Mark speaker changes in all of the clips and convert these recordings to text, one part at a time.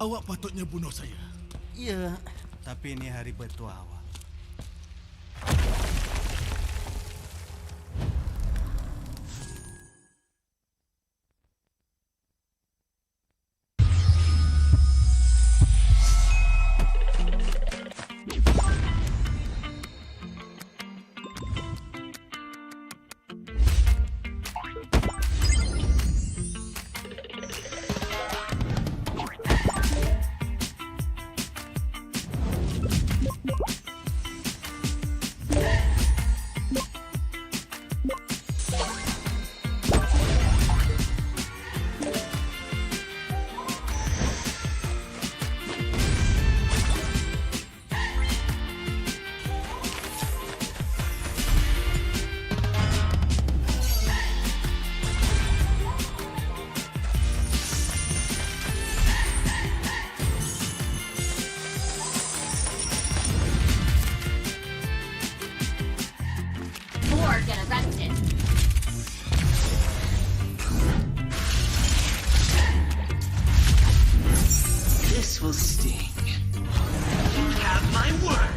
Speaker 1: Awak patutnya bunuh saya.
Speaker 2: Ya, tapi ini hari bertua awak.
Speaker 3: This will sting. You have my word.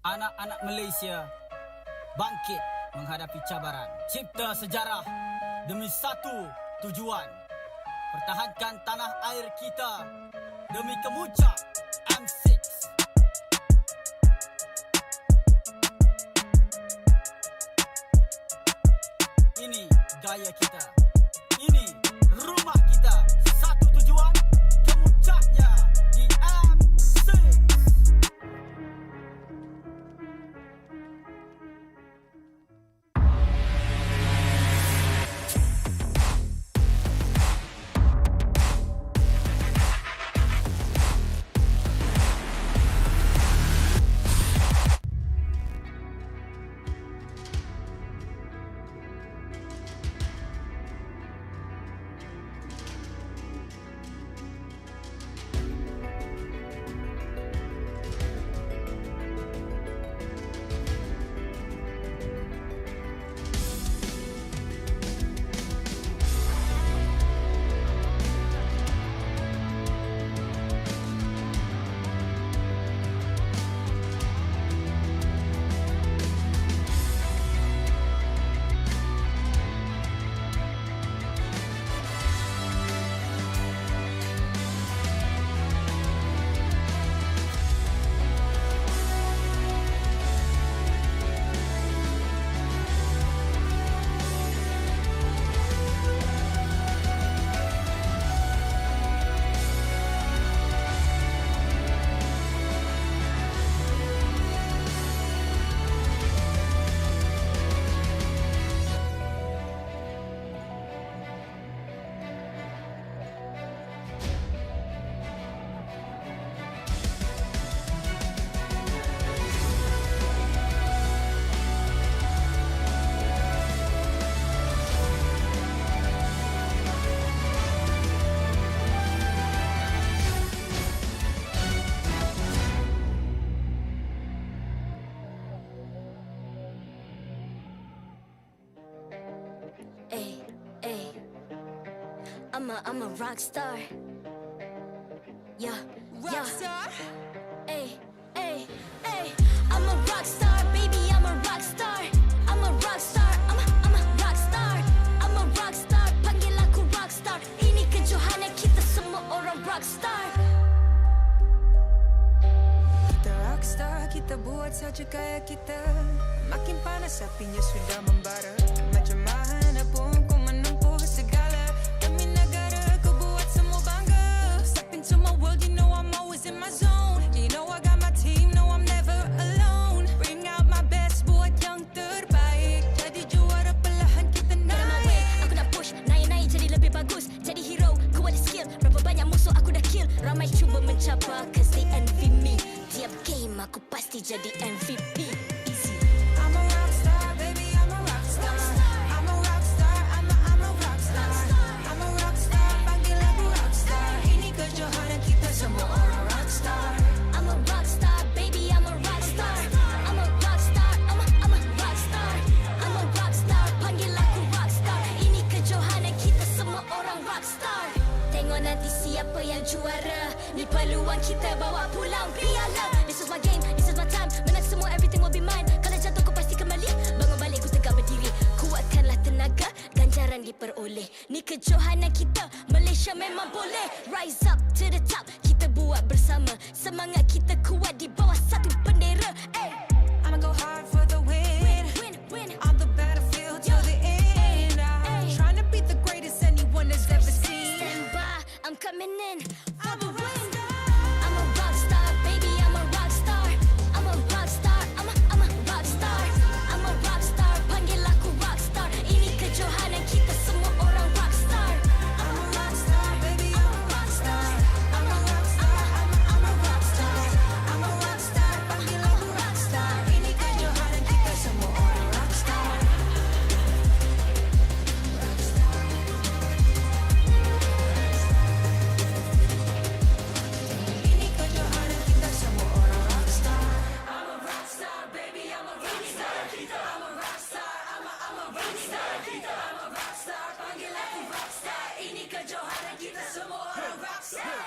Speaker 4: Anak-anak Malaysia bangkit menghadapi cabaran. Cipta sejarah demi satu tujuan. Pertahankan tanah air kita demi kemuncak M6. Ini gaya kita. Ini rumah kita. Satu tujuan, kemuncaknya di M6.
Speaker 5: I'm a rock star. Yeah, rock star. Ay, ay, ay. I'm a rock star, baby. I'm a rock star. I'm a rock star. I'm a rock star. I'm a rock star. Panggil aku rock star. Ini kejohanan kita semua orang rock star.
Speaker 1: saja gaya kita. Makin panas apinya sudah membara. Macam mana pun ku menempuh segala. Demi negara ku buat semua bangga. Step into my world, you know I'm always in my zone. You know I got my team, no I'm never alone. Bring out my best, buat yang terbaik. Jadi juara perlahan kita naik.
Speaker 5: Aku nak push, naik-naik jadi lebih bagus. Jadi hero, ku ada skill. Berapa banyak musuh aku dah kill. Ramai cuba mencapai, cause they envy me. Tiap game aku pasti jadi MVP. Easy.
Speaker 1: I'm a rockstar, baby, I'm a rockstar. I'm a rockstar, I'm a rockstar. I'm a rockstar, panggil aku rockstar. Ini kejohanan kita semua orang rockstar.
Speaker 5: I'm a rockstar, baby, I'm a rockstar. I'm a rockstar, I'm a rockstar. I'm a rockstar, panggil aku rockstar. Ini kejohanan kita semua orang rockstar. Tengok nanti siapa yang juara. Ni peluang kita bawa pulang piala. This is my game, this is my time. Menang semua, everything will be mine. Kalau jatuh kau pasti kembali. Bangun balik ku tegak berdiri. Kuatkanlah tenaga, ganjaran diperoleh. Ni kejohanan kita, Malaysia memang boleh. Rise up to the top, kita buat bersama. Semangat kita kuat di bawah satu bendera. Ay.
Speaker 1: I'ma go hard for the win.
Speaker 5: Win.
Speaker 1: On the battlefield till the end. I'm trying to beat the greatest anyone has ever seen.
Speaker 5: Stand by, I'm coming in.
Speaker 1: I'm a rockstar.
Speaker 5: I'm a rockstar, baby, I'm a rockstar. I'm a rockstar, I'm a rockstar. I'm a rockstar, panggil aku rockstar. Ini kejohanan kita semua orang rockstar.
Speaker 1: I'm a rockstar, baby, I'm a rockstar. I'm a rockstar, I'm a rockstar. I'm a rockstar, panggil aku rockstar. Ini kejohanan kita semua orang rockstar. Ini kejohanan kita semua orang rockstar. I'm a rockstar, baby, I'm a rockstar. I'm a rockstar, I'm a rockstar. I'm a rockstar, panggil aku rockstar. Ini kejohanan kita semua orang rockstar.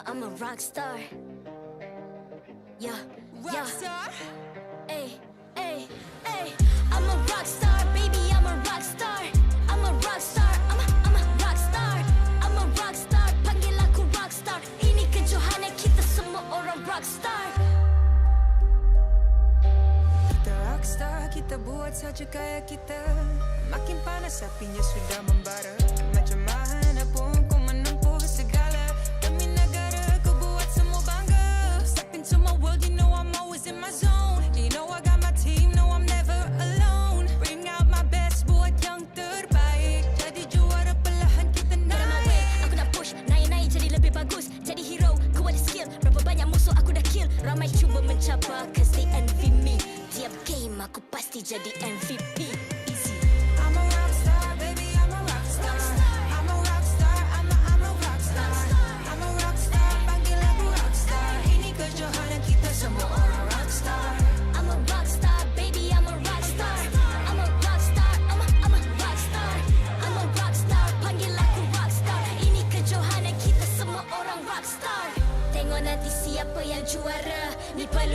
Speaker 5: I'm a rock star. Yeah.
Speaker 1: Rockstar?
Speaker 5: Ay. I'm a rock star, baby, I'm a rock star. I'm a rock star, I'm a rock star. I'm a rock star, panggil aku rock star. Ini kejohanan kita semua orang rock star.
Speaker 1: Kita rockstar, kita buat saja gaya kita. Makin panas apinya sudah membara. Macam mana pun ku menempuh segala. Demi negara ku buat semua bangga. Step into my world, you know I'm always in my zone. You know I got my team, no I'm never alone. Bring out my best, buat yang terbaik. Jadi juara perlahan kita naik.
Speaker 5: Aku nak push, naik-naik jadi lebih bagus. Jadi hero, ku ada skill. Berapa banyak musuh aku dah kill. Ramai cuba mencapai, cause they envy me. Tiap game aku pasti jadi MVP. Easy.
Speaker 1: I'm a rockstar, baby, I'm a rockstar. I'm a rockstar, I'm a rockstar. I'm a rockstar, panggil aku rockstar. Ini kejohanan kita semua orang rockstar.
Speaker 5: I'm a rockstar, baby, I'm a rockstar. I'm a rockstar, I'm a rockstar. I'm a rockstar, panggil aku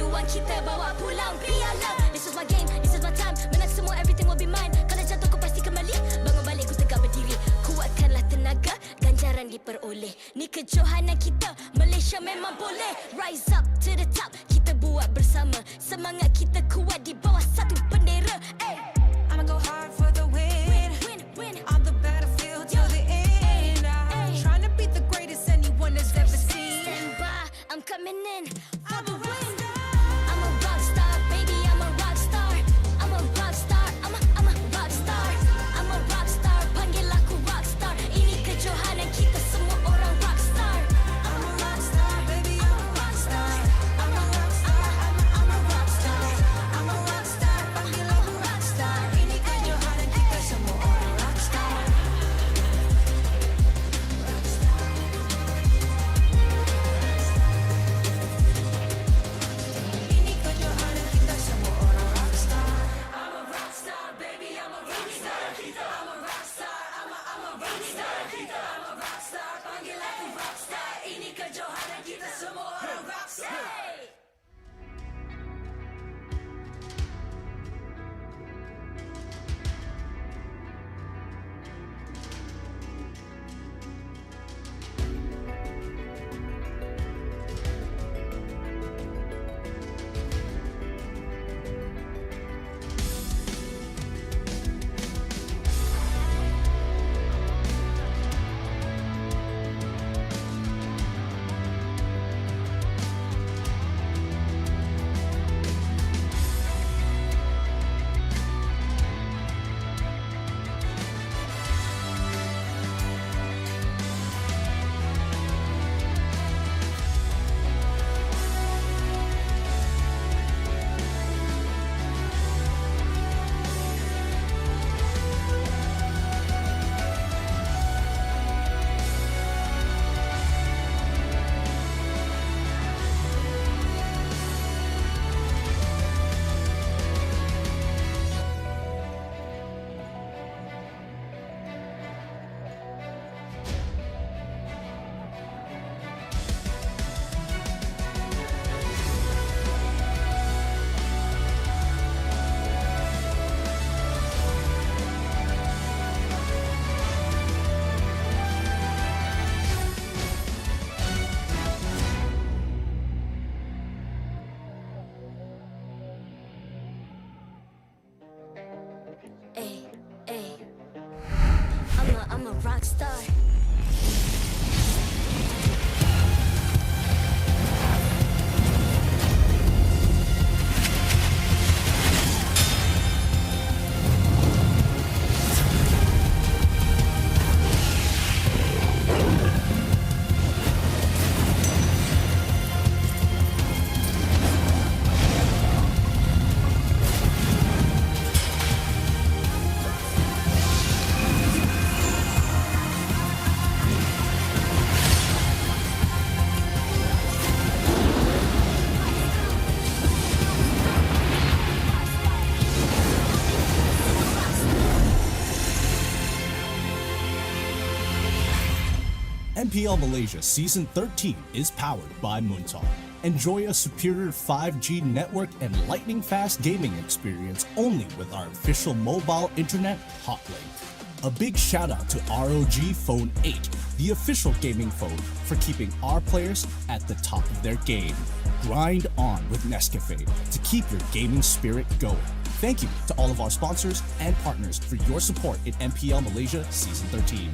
Speaker 5: Keduan kita bawa pulang piala. This is my game, this is my time. Menang semua, everything will be mine. Kalau jatuh kau pasti kembali. Bangun balik ku tegak berdiri. Kuatkanlah tenaga, ganjaran diperoleh. Ni kejohanan kita, Malaysia memang boleh. Rise up to the top, kita buat bersama. Semangat kita kuat di bawah satu bendera.
Speaker 1: I'ma go hard for the win. On the battlefield till the end. I'm trying to beat the greatest anyone has ever seen.
Speaker 5: Stand by, I'm coming in for the win. I'm a rock star, baby, I'm a rock star. I'm a rock star, I'm a rock star. I'm a rock star, panggil aku rock star. Ini kejohanan kita semua orang rock star.
Speaker 1: I'm a rock star, baby, I'm a rock star. I'm a rock star, I'm a rock star. I'm a rock star, panggil aku rock star. Ini kejohanan kita semua orang rock star. Ini kejohanan kita semua orang rock star. I'm a rock star, baby, I'm a rock star. I'm a rock star, I'm a rock star. I'm a rock star, panggil aku rock star. Ini kejohanan kita semua orang rock star.
Speaker 5: I'm a rock star.
Speaker 6: MPL Malaysia Season 13 is powered by Muntong. Enjoy a superior 5G network and lightning-fast gaming experience only with our official mobile internet hotlink. A big shout out to ROG Phone 8, the official gaming phone, for keeping our players at the top of their game. Grind on with Nescafe to keep your gaming spirit going. Thank you to all of our sponsors and partners for your support in MPL Malaysia Season 13.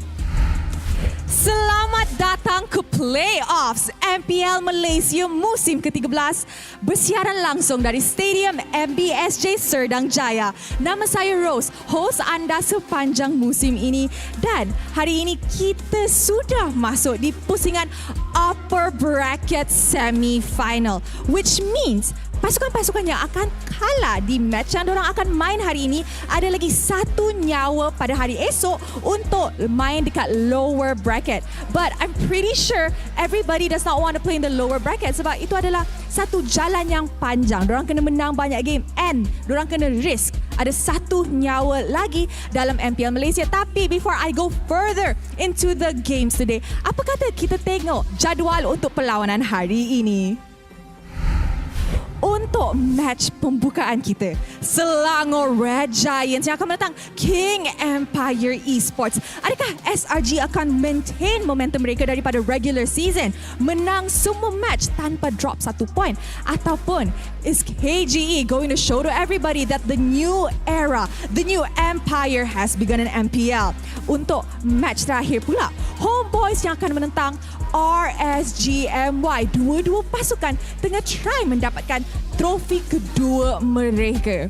Speaker 7: Selamat datang ke Playoffs MPL Malaysia musim ke-13 bersiaran langsung dari Stadium MBSJ Serdang Jaya. Nama saya Rose, host anda sepanjang musim ini, dan hari ini kita sudah masuk di pusingan upper bracket semi-final, which means pasukan-pasukan yang akan kalah di match yang diorang akan main hari ini ada lagi satu nyawa pada hari esok untuk main dekat lower bracket. But I'm pretty sure everybody does not want to play in the lower bracket sebab itu adalah satu jalan yang panjang. Diorang kena menang banyak game and diorang kena risk ada satu nyawa lagi dalam MPL Malaysia. Tapi before I go further into the games today, apa kata kita tengok jadual untuk perlawanan hari ini? untuk match pembukaan kita, Selangor Red Giants yang akan menentang King Empire Esports. Adakah SRG akan maintain momentum mereka daripada regular season, menang semua match tanpa drop 1 point, ataupun is KGE going to show to everybody that the new era, the new empire has begun in MPL? Untuk match terakhir pula, Homebois yang akan menentang RSG MY. Dua-dua pasukan tengah try mendapatkan trofi kedua mereka.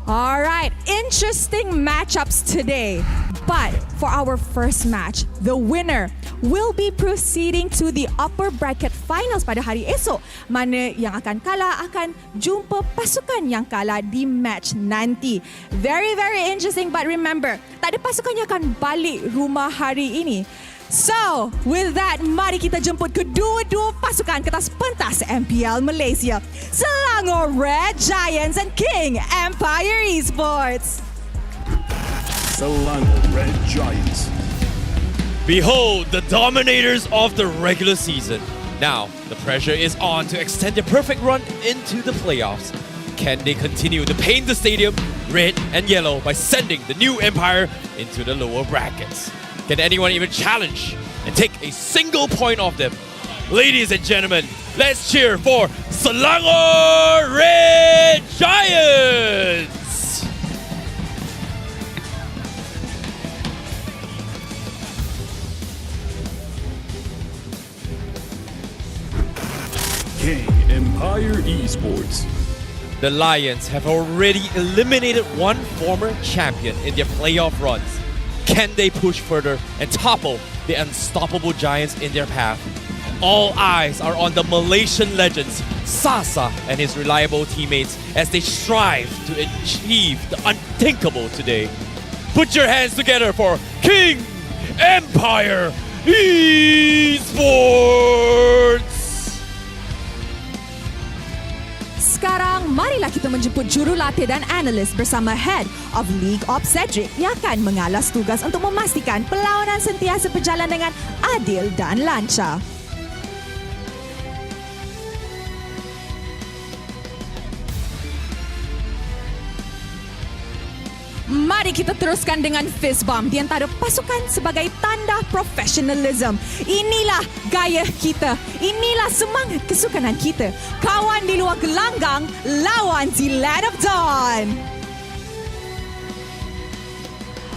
Speaker 7: Alright, interesting matchups today. But for our first match, the winner will be proceeding to the upper bracket finals pada hari esok. Mana yang akan kalah akan jumpa pasukan yang kalah di match nanti. Very, very interesting, but remember, tak ada pasukan yang akan balik rumah hari ini. So, with that, mari kita jemput kedua-dua pasukan ke atas pentas MPL Malaysia, Selangor Red Giants and King Empire Esports.
Speaker 8: Selangor Red Giants.
Speaker 9: Behold the dominators of the regular season. Now, the pressure is on to extend a perfect run into the playoffs. Can they continue to paint the stadium red and yellow by sending the new Empire into the lower brackets? Can anyone even challenge and take a single point off them? Ladies and gentlemen, let's cheer for Selangor Red Giants!
Speaker 8: King Empire Esports.
Speaker 9: The Lions have already eliminated one former champion in their playoff runs. Can they push further and topple the unstoppable giants in their path? All eyes are on the Malaysian legends, Sasa and his reliable teammates, as they strive to achieve the unthinkable today. Put your hands together for King Empire Esports!
Speaker 7: Sekarang, marilah kita menjemput jurulatih dan analis bersama Head of League Ops Cedric yang akan mengalas tugas untuk memastikan perlawanan sentiasa berjalan dengan adil dan lancar. Mari kita teruskan dengan fist bump di antara pasukan sebagai tanda professionalism. Inilah gaya kita. Inilah semangat kesukanan kita. Kawan di luar gelanggang, lawan di Land of Dawn.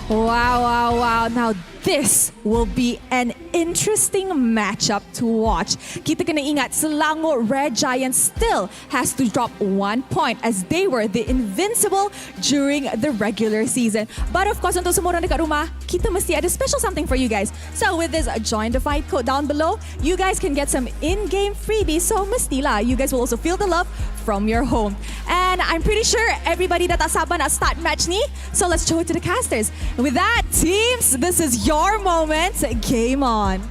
Speaker 7: Wow. Now this will be an interesting matchup to watch. Kita kena ingat Selangor Red Giants still has to drop 1 point as they were the invincible during the regular season. But of course, untuk semua orang dekat rumah, kita mesti ada special something for you guys. So with this join the fight code down below, you guys can get some in-game freebies. So mestilah you guys will also feel the love from your home. And I'm pretty sure everybody dah tak sabar nak start match ni. So let's show it to the casters. And with that, teams, this is your moment. Game on.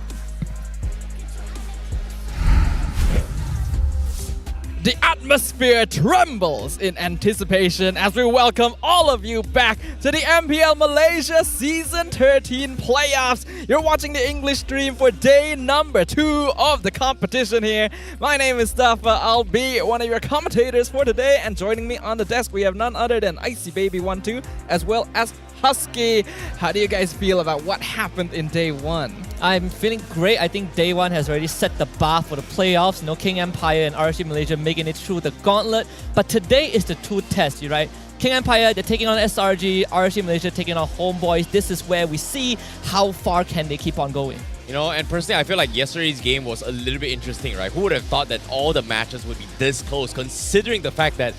Speaker 10: The atmosphere trembles in anticipation as we welcome all of you back to the MPL Malaysia Season 13 playoffs. You're watching the English stream for day number 2 of the competition here. My name is Mustafa. I'll be one of your commentators for today, and joining me on the desk we have none other than Icy Baby 12 as well as Husky. How do you guys feel about what happened in day 1?
Speaker 11: I'm feeling great. I think day 1 has already set the bar for the playoffs. You know, King Empire and RSG Malaysia making it through the gauntlet. But today is the true test, right? King Empire, they're taking on SRG, RSG Malaysia taking on Homebois. This is where we see how far can they keep on going.
Speaker 9: You know, and personally, I feel like yesterday's game was a little bit interesting, right? Who would have thought that all the matches would be this close, considering the fact that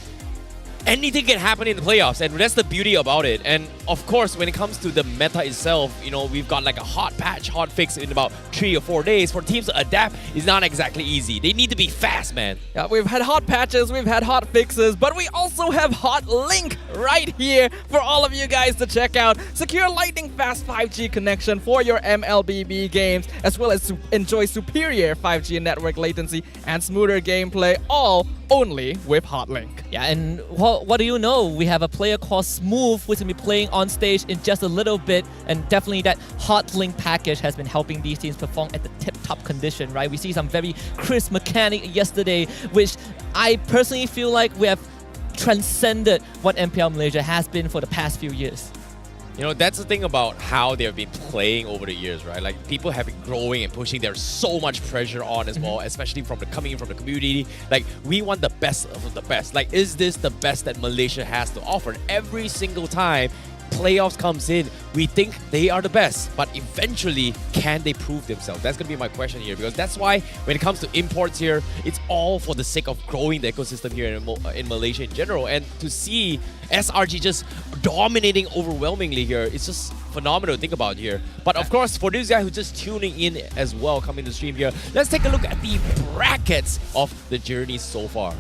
Speaker 9: anything can happen in the playoffs, and that's the beauty about it. And of course, when it comes to the meta itself, you know, we've got like a hot patch, hot fix in about 3 or 4 days. For teams to adapt is not exactly easy. They need to be fast, man.
Speaker 10: Yeah, we've had hot patches, we've had hot fixes, but we also have Hot Link right here for all of you guys to check out. Secure lightning fast 5G connection for your MLBB games, as well as enjoy superior 5G network latency and smoother gameplay, all only with Hot Link.
Speaker 11: Yeah, and what do you know? We have a player called Smooth, who's going to be playing on stage in just a little bit, and definitely that Hot Link package has been helping these teams perform at the top condition, right? We see some very crisp mechanic yesterday, which I personally feel like we have transcended what MPL Malaysia has been for the past few years.
Speaker 9: You know, that's the thing about how they have been playing over the years, right? Like, people have been growing and pushing. There's so much pressure on as well, especially coming in from the community. Like, we want the best of the best. Like, is this the best that Malaysia has to offer? And every single time playoffs comes in, we think they are the best, but eventually, can they prove themselves? That's going to be my question here, because that's why when it comes to imports here, it's all for the sake of growing the ecosystem here in Malaysia in general. And to see SRG just dominating overwhelmingly here, it's just phenomenal to think about here. But of course, for this guy who's just tuning in as well, coming to stream here, let's take a look at the brackets of the journey so far.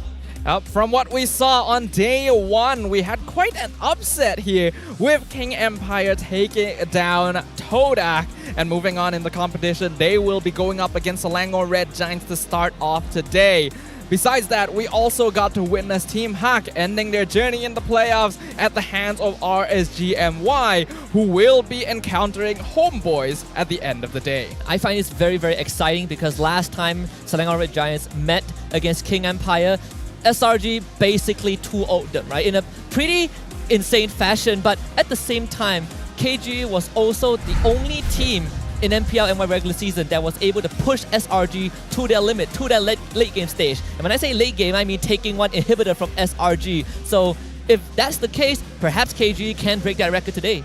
Speaker 10: From what we saw on day 1, we had quite an upset here with King Empire taking down Todak. And moving on in the competition, they will be going up against Selangor Red Giants to start off today. Besides that, we also got to witness Team Hack ending their journey in the playoffs at the hands of RSG MY, who will be encountering Homebois at the end of the day.
Speaker 11: I find this very, very exciting because last time Selangor Red Giants met against King Empire, SRG basically 2-0'd them, right? In a pretty insane fashion, but at the same time, KG was also the only team in MPL MY regular season that was able to push SRG to their limit, to their late game stage. And when I say late game, I mean taking one inhibitor from SRG. So if that's the case, perhaps KG can break that record today.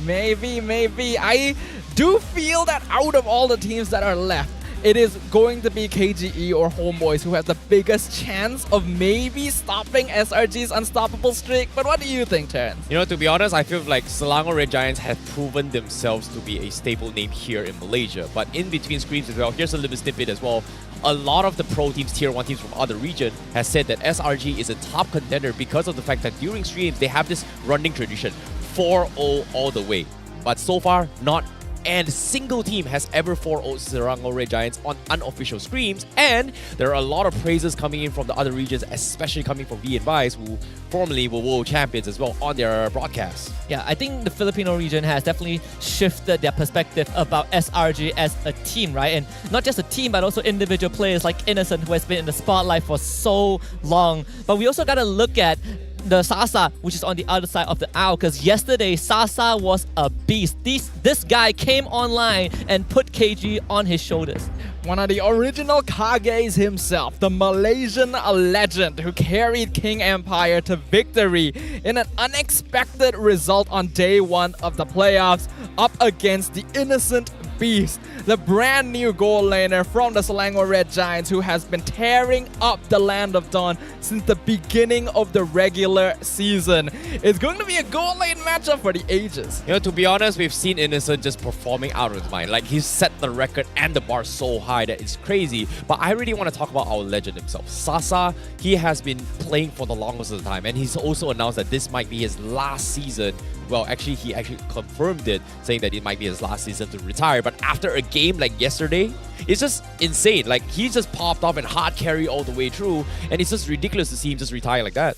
Speaker 10: Maybe. I do feel that out of all the teams that are left, it is going to be KGE or Homebois who have the biggest chance of maybe stopping SRG's unstoppable streak. But what do you think, Terrence?
Speaker 9: You know, to be honest, I feel like Selangor Red Giants have proven themselves to be a staple name here in Malaysia. But in between screens as well, here's a little snippet as well. A lot of the pro teams, tier 1 teams from other region, has said that SRG is a top contender because of the fact that during streams, they have this running tradition, 4-0 all the way. But so far, not and single team has ever 4-0'd Selangor Red Giants on unofficial streams. And there are a lot of praises coming in from the other regions, especially coming from V and Vice, who formerly were world champions as well, on their broadcasts.
Speaker 11: Yeah, I think the Filipino region has definitely shifted their perspective about SRG as a team, right? And not just a team, but also individual players like Innocent, who has been in the spotlight for so long. But we also got to look at the Sasa, which is on the other side of the aisle, because yesterday Sasa was a beast. This guy came online and put KG on his shoulders.
Speaker 10: One of the original Kages himself, the Malaysian legend who carried King Empire to victory in an unexpected result on day 1 of the playoffs up against the Innocent Beast, the brand new goal laner from the Selangor Red Giants, who has been tearing up the Land of Dawn since the beginning of the regular season. It's going to be a goal lane matchup for the ages.
Speaker 9: You know, to be honest, we've seen Innocent just performing out of his mind. Like, he's set the record and the bar so high that it's crazy. But I really want to talk about our legend himself. Sasa, he has been playing for the longest of the time, and he's also announced that this might be his last season. Well, he actually confirmed it, saying that it might be his last season to retire. But after a game like yesterday, it's just insane. Like, he just popped off and hard carry all the way through, and it's just ridiculous to see him just retire like that.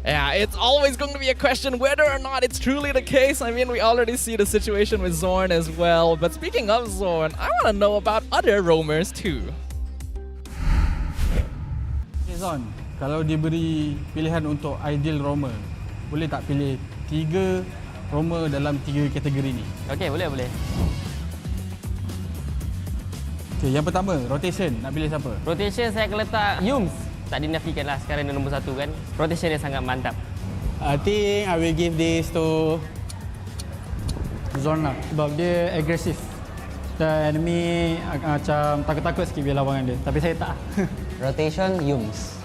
Speaker 10: Yeah, it's always going to be a question whether or not it's truly the case. I mean, we already see the situation with Zorn as well. But speaking of Zorn, I want to know about other roamers too.
Speaker 12: Zorn, kalau diberi pilihan untuk ideal roamer, boleh tak pilih 3 roamer dalam 3 kategori ni?
Speaker 13: Okey, boleh.
Speaker 12: Okay, yang pertama, rotation. Nak pilih siapa?
Speaker 13: Rotation saya akan letak Yums. Tak dinafikan lah, sekarang dia nombor 1 kan. Rotation dia sangat mantap.
Speaker 12: I think I will give this to Zorn lah. Sebab dia agresif. Dan enemy macam takut-takut sikit bila lawangan dia. Tapi saya tak.
Speaker 13: Rotation Yums.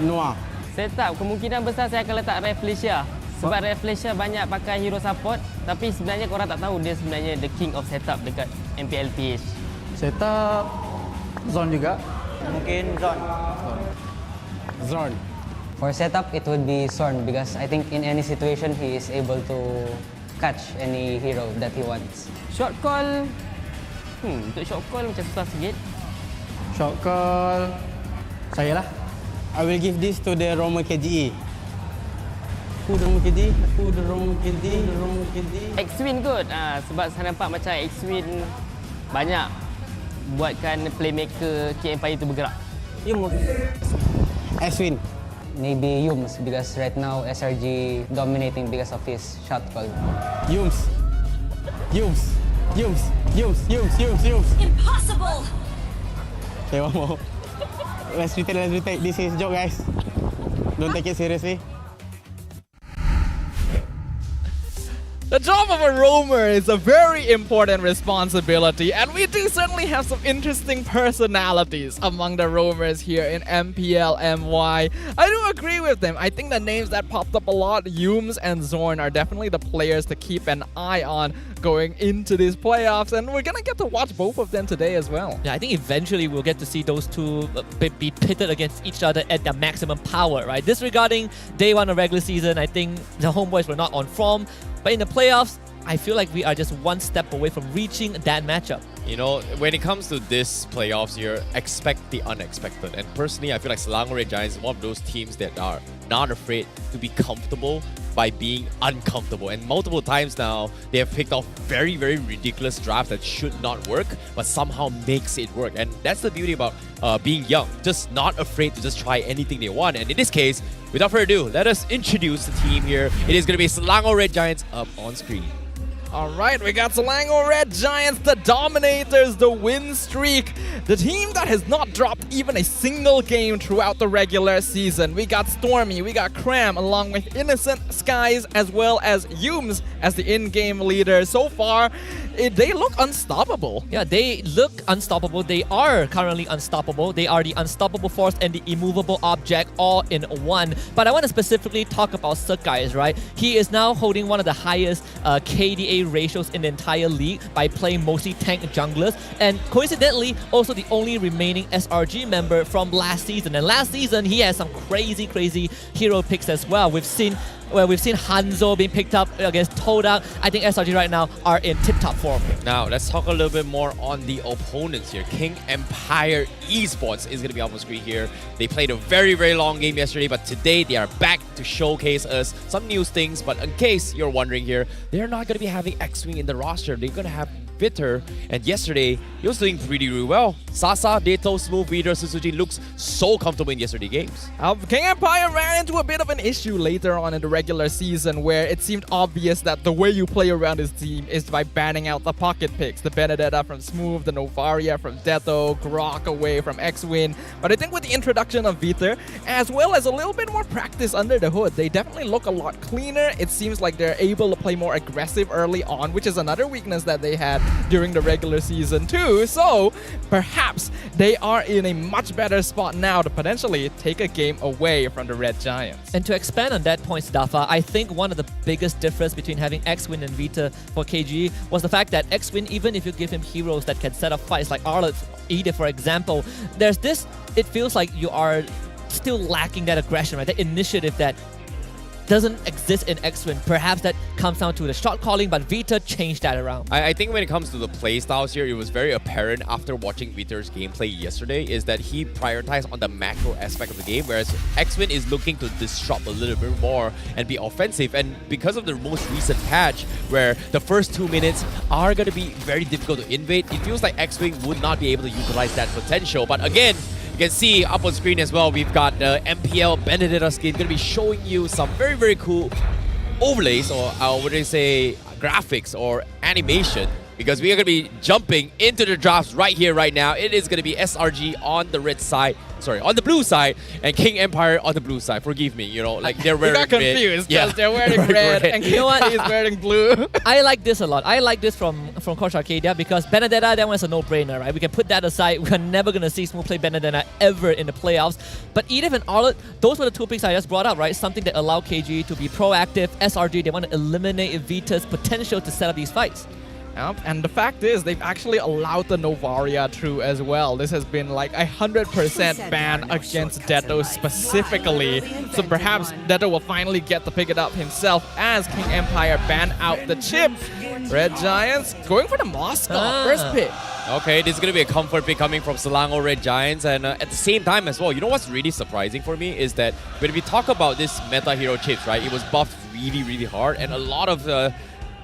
Speaker 12: Noah.
Speaker 13: Setup, kemungkinan besar saya akan letak Red Malaysia. Sebab Red Malaysia banyak pakai hero support. Tapi sebenarnya korang tak tahu dia sebenarnya the king of setup dekat MPL PH.
Speaker 12: Setup Zorn juga.
Speaker 13: Mungkin
Speaker 12: Zorn.
Speaker 13: For setup, it would be Zorn because I think in any situation he is able to catch any hero that he wants. Short call, untuk short call macam susah sikit.
Speaker 12: Short call, saya lah. I will give this to the roamer KGE. Who the roamer KGE?
Speaker 13: X-Win kot, sebab saya nampak macam X-Win banyak buatkan playmaker King Empire itu bergerak. Aswin. Maybe Yums because right now SRG dominating because of his shot call. Yums.
Speaker 5: Impossible!
Speaker 13: Okay, one more. Let's retake. This is joke, guys. Don't take it seriously.
Speaker 10: The job of a roamer is a very important responsibility, and we do certainly have some interesting personalities among the roamers here in MPL MY. I do agree with them. I think the names that popped up a lot, Yums and Zorn, are definitely the players to keep an eye on going into these playoffs, and we're gonna get to watch both of them today as well.
Speaker 11: Yeah, I think eventually we'll get to see those two be pitted against each other at their maximum power, right? Disregarding day one of regular season, I think the Homebois were not on form. But in the playoffs, I feel like we are just one step away from reaching that matchup.
Speaker 9: You know, when it comes to this playoffs here, expect the unexpected. And personally, I feel like Selangor Red Giants is one of those teams that are not afraid to be comfortable by being uncomfortable. And multiple times now, they have picked off very, very ridiculous drafts that should not work, but somehow makes it work. And that's the beauty about being young. Just not afraid to just try anything they want. And in this case, without further ado, let us introduce the team here. It is going to be Selangor Red Giants up on screen.
Speaker 10: Alright, we got Selangor Red Giants, the dominators, the win streak. The team that has not dropped even a single game throughout the regular season. We got Stormy, we got Cram, along with Innocent Skies, as well as Yums as the in-game leader. So far, they look unstoppable.
Speaker 11: Yeah, they look unstoppable. They are currently unstoppable. They are the unstoppable force and the immovable object all in one. But I want to specifically talk about Sekais, right? He is now holding one of the highest KDA ratios in the entire league by playing mostly tank junglers, and coincidentally also the only remaining SRG member from last season. And last season he has some crazy hero picks as well. We've seen Hanzo being picked up against Todak. I think SRG right now are in tip-top form.
Speaker 9: Now, let's talk a little bit more on the opponents here. King Empire Esports is going to be up on screen here. They played a very, very long game yesterday, but today they are back to showcase us some new things. But in case you're wondering here, they're not going to be having X-Wing in the roster. They're going to have Vitter, and yesterday he was doing really well. Sasa, Dato, Smooth, Reader, Suzuki looks so comfortable in yesterday's games.
Speaker 10: King Empire ran into a bit of an issue later on in the regular season where it seemed obvious that the way you play around this team is by banning out the pocket picks. The Benedetta from Smooth, the Novaria from Dato, Grok away from X-Win. But I think with the introduction of Vitter, as well as a little bit more practice under the hood, they definitely look a lot cleaner. It seems like they're able to play more aggressive early on, which is another weakness that they had during the regular season too. So perhaps they are in a much better spot now to potentially take a game away from the Red Giants.
Speaker 11: And to expand on that point, Staffa, I think one of the biggest difference between having X-Win and Vita for KG was the fact that X-Win, even if you give him heroes that can set up fights like Arlet, Edith for example, there's this, it feels like you are still lacking that aggression, right? That initiative that doesn't exist in X-Win. Perhaps that comes down to the shot calling, but Vita changed that around.
Speaker 9: I think when it comes to the play styles here, it was very apparent after watching Vitter's gameplay yesterday is that he prioritized on the macro aspect of the game, whereas X-Win is looking to disrupt a little bit more and be offensive. And because of the most recent patch, where the first 2 minutes are going to be very difficult to invade, it feels like X-Wing would not be able to utilize that potential. But again, you can see up on screen as well, we've got the MPL Benedetta skin going to be showing you some very cool overlays, or what do you say, graphics or animation, because we are going to be jumping into the drafts right here, right now. It is going to be SRG on the red side, sorry, on the blue side, and King Empire on the blue side. Forgive me, you know, like they're wearing
Speaker 10: got confused because they're wearing red and
Speaker 11: you know what?
Speaker 10: he's wearing blue.
Speaker 11: I like this a lot. I like this from Coach Arcadia because Benedetta, that one's a no-brainer, right? We can put that aside. We're never going to see Smooth play Benedetta ever in the playoffs. But Edith and Arlet, those were the two picks I just brought up, right? Something that allow KG to be proactive. SRG, they want to eliminate Vita's potential to set up these fights.
Speaker 10: Yep, and the fact is, they've actually allowed the Novaria through as well. This has been like 100% ban against Detto specifically. So perhaps Detto will finally get to pick it up himself as King Empire ban out the chip. Red Giants going for the Moscow first pick.
Speaker 9: Okay, this is going to be a comfort pick coming from Selangor Red Giants, and at the same time as well, you know what's really surprising for me is that when we talk about this meta hero chips, right, it was buffed really hard, and a lot of the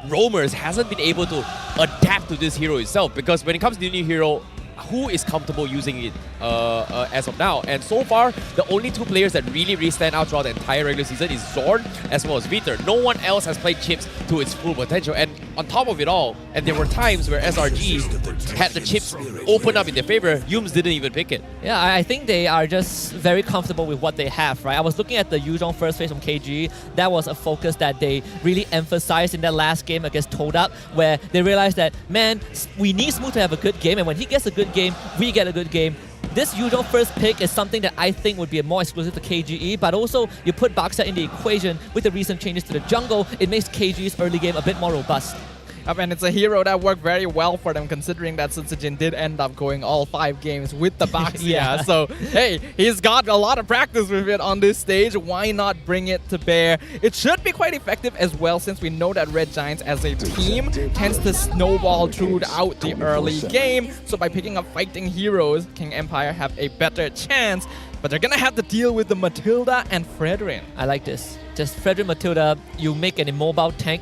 Speaker 9: Roamers hasn't been able to adapt to this hero itself, because when it comes to the new hero, who is comfortable using it as of now? And so far, the only two players that really stand out throughout the entire regular season is Zorn as well as Viter. No one else has played Chips to its full potential. And on top of it all, and there were times where SRG had the Chips open up in their favor, Yums didn't even pick it.
Speaker 11: Yeah, I think they are just very comfortable with what they have, right? I was looking at the Yuzhong first phase from KG. That was a focus that they really emphasized in that last game against Todak, where they realized that, man, we need Smooth to have a good game, and when he gets a good game, we get a good game. This Yuzhong first pick is something that I think would be more exclusive to KGE, but also you put Baksa in the equation with the recent changes to the jungle, it makes KG's early game a bit more robust.
Speaker 10: And it's a hero that worked very well for them, considering that Sunsujin did end up going all 5 games with the Baxia.
Speaker 11: Yeah.
Speaker 10: So, hey, he's got a lot of practice with it on this stage. Why not bring it to bear? It should be quite effective as well, since we know that Red Giants as a team tends to snowball throughout the early game. So by picking up fighting heroes, King Empire have a better chance. But they're gonna have to deal with the Matilda and Fredrin.
Speaker 11: I like this. Just Fredrin Matilda, you make an immobile tank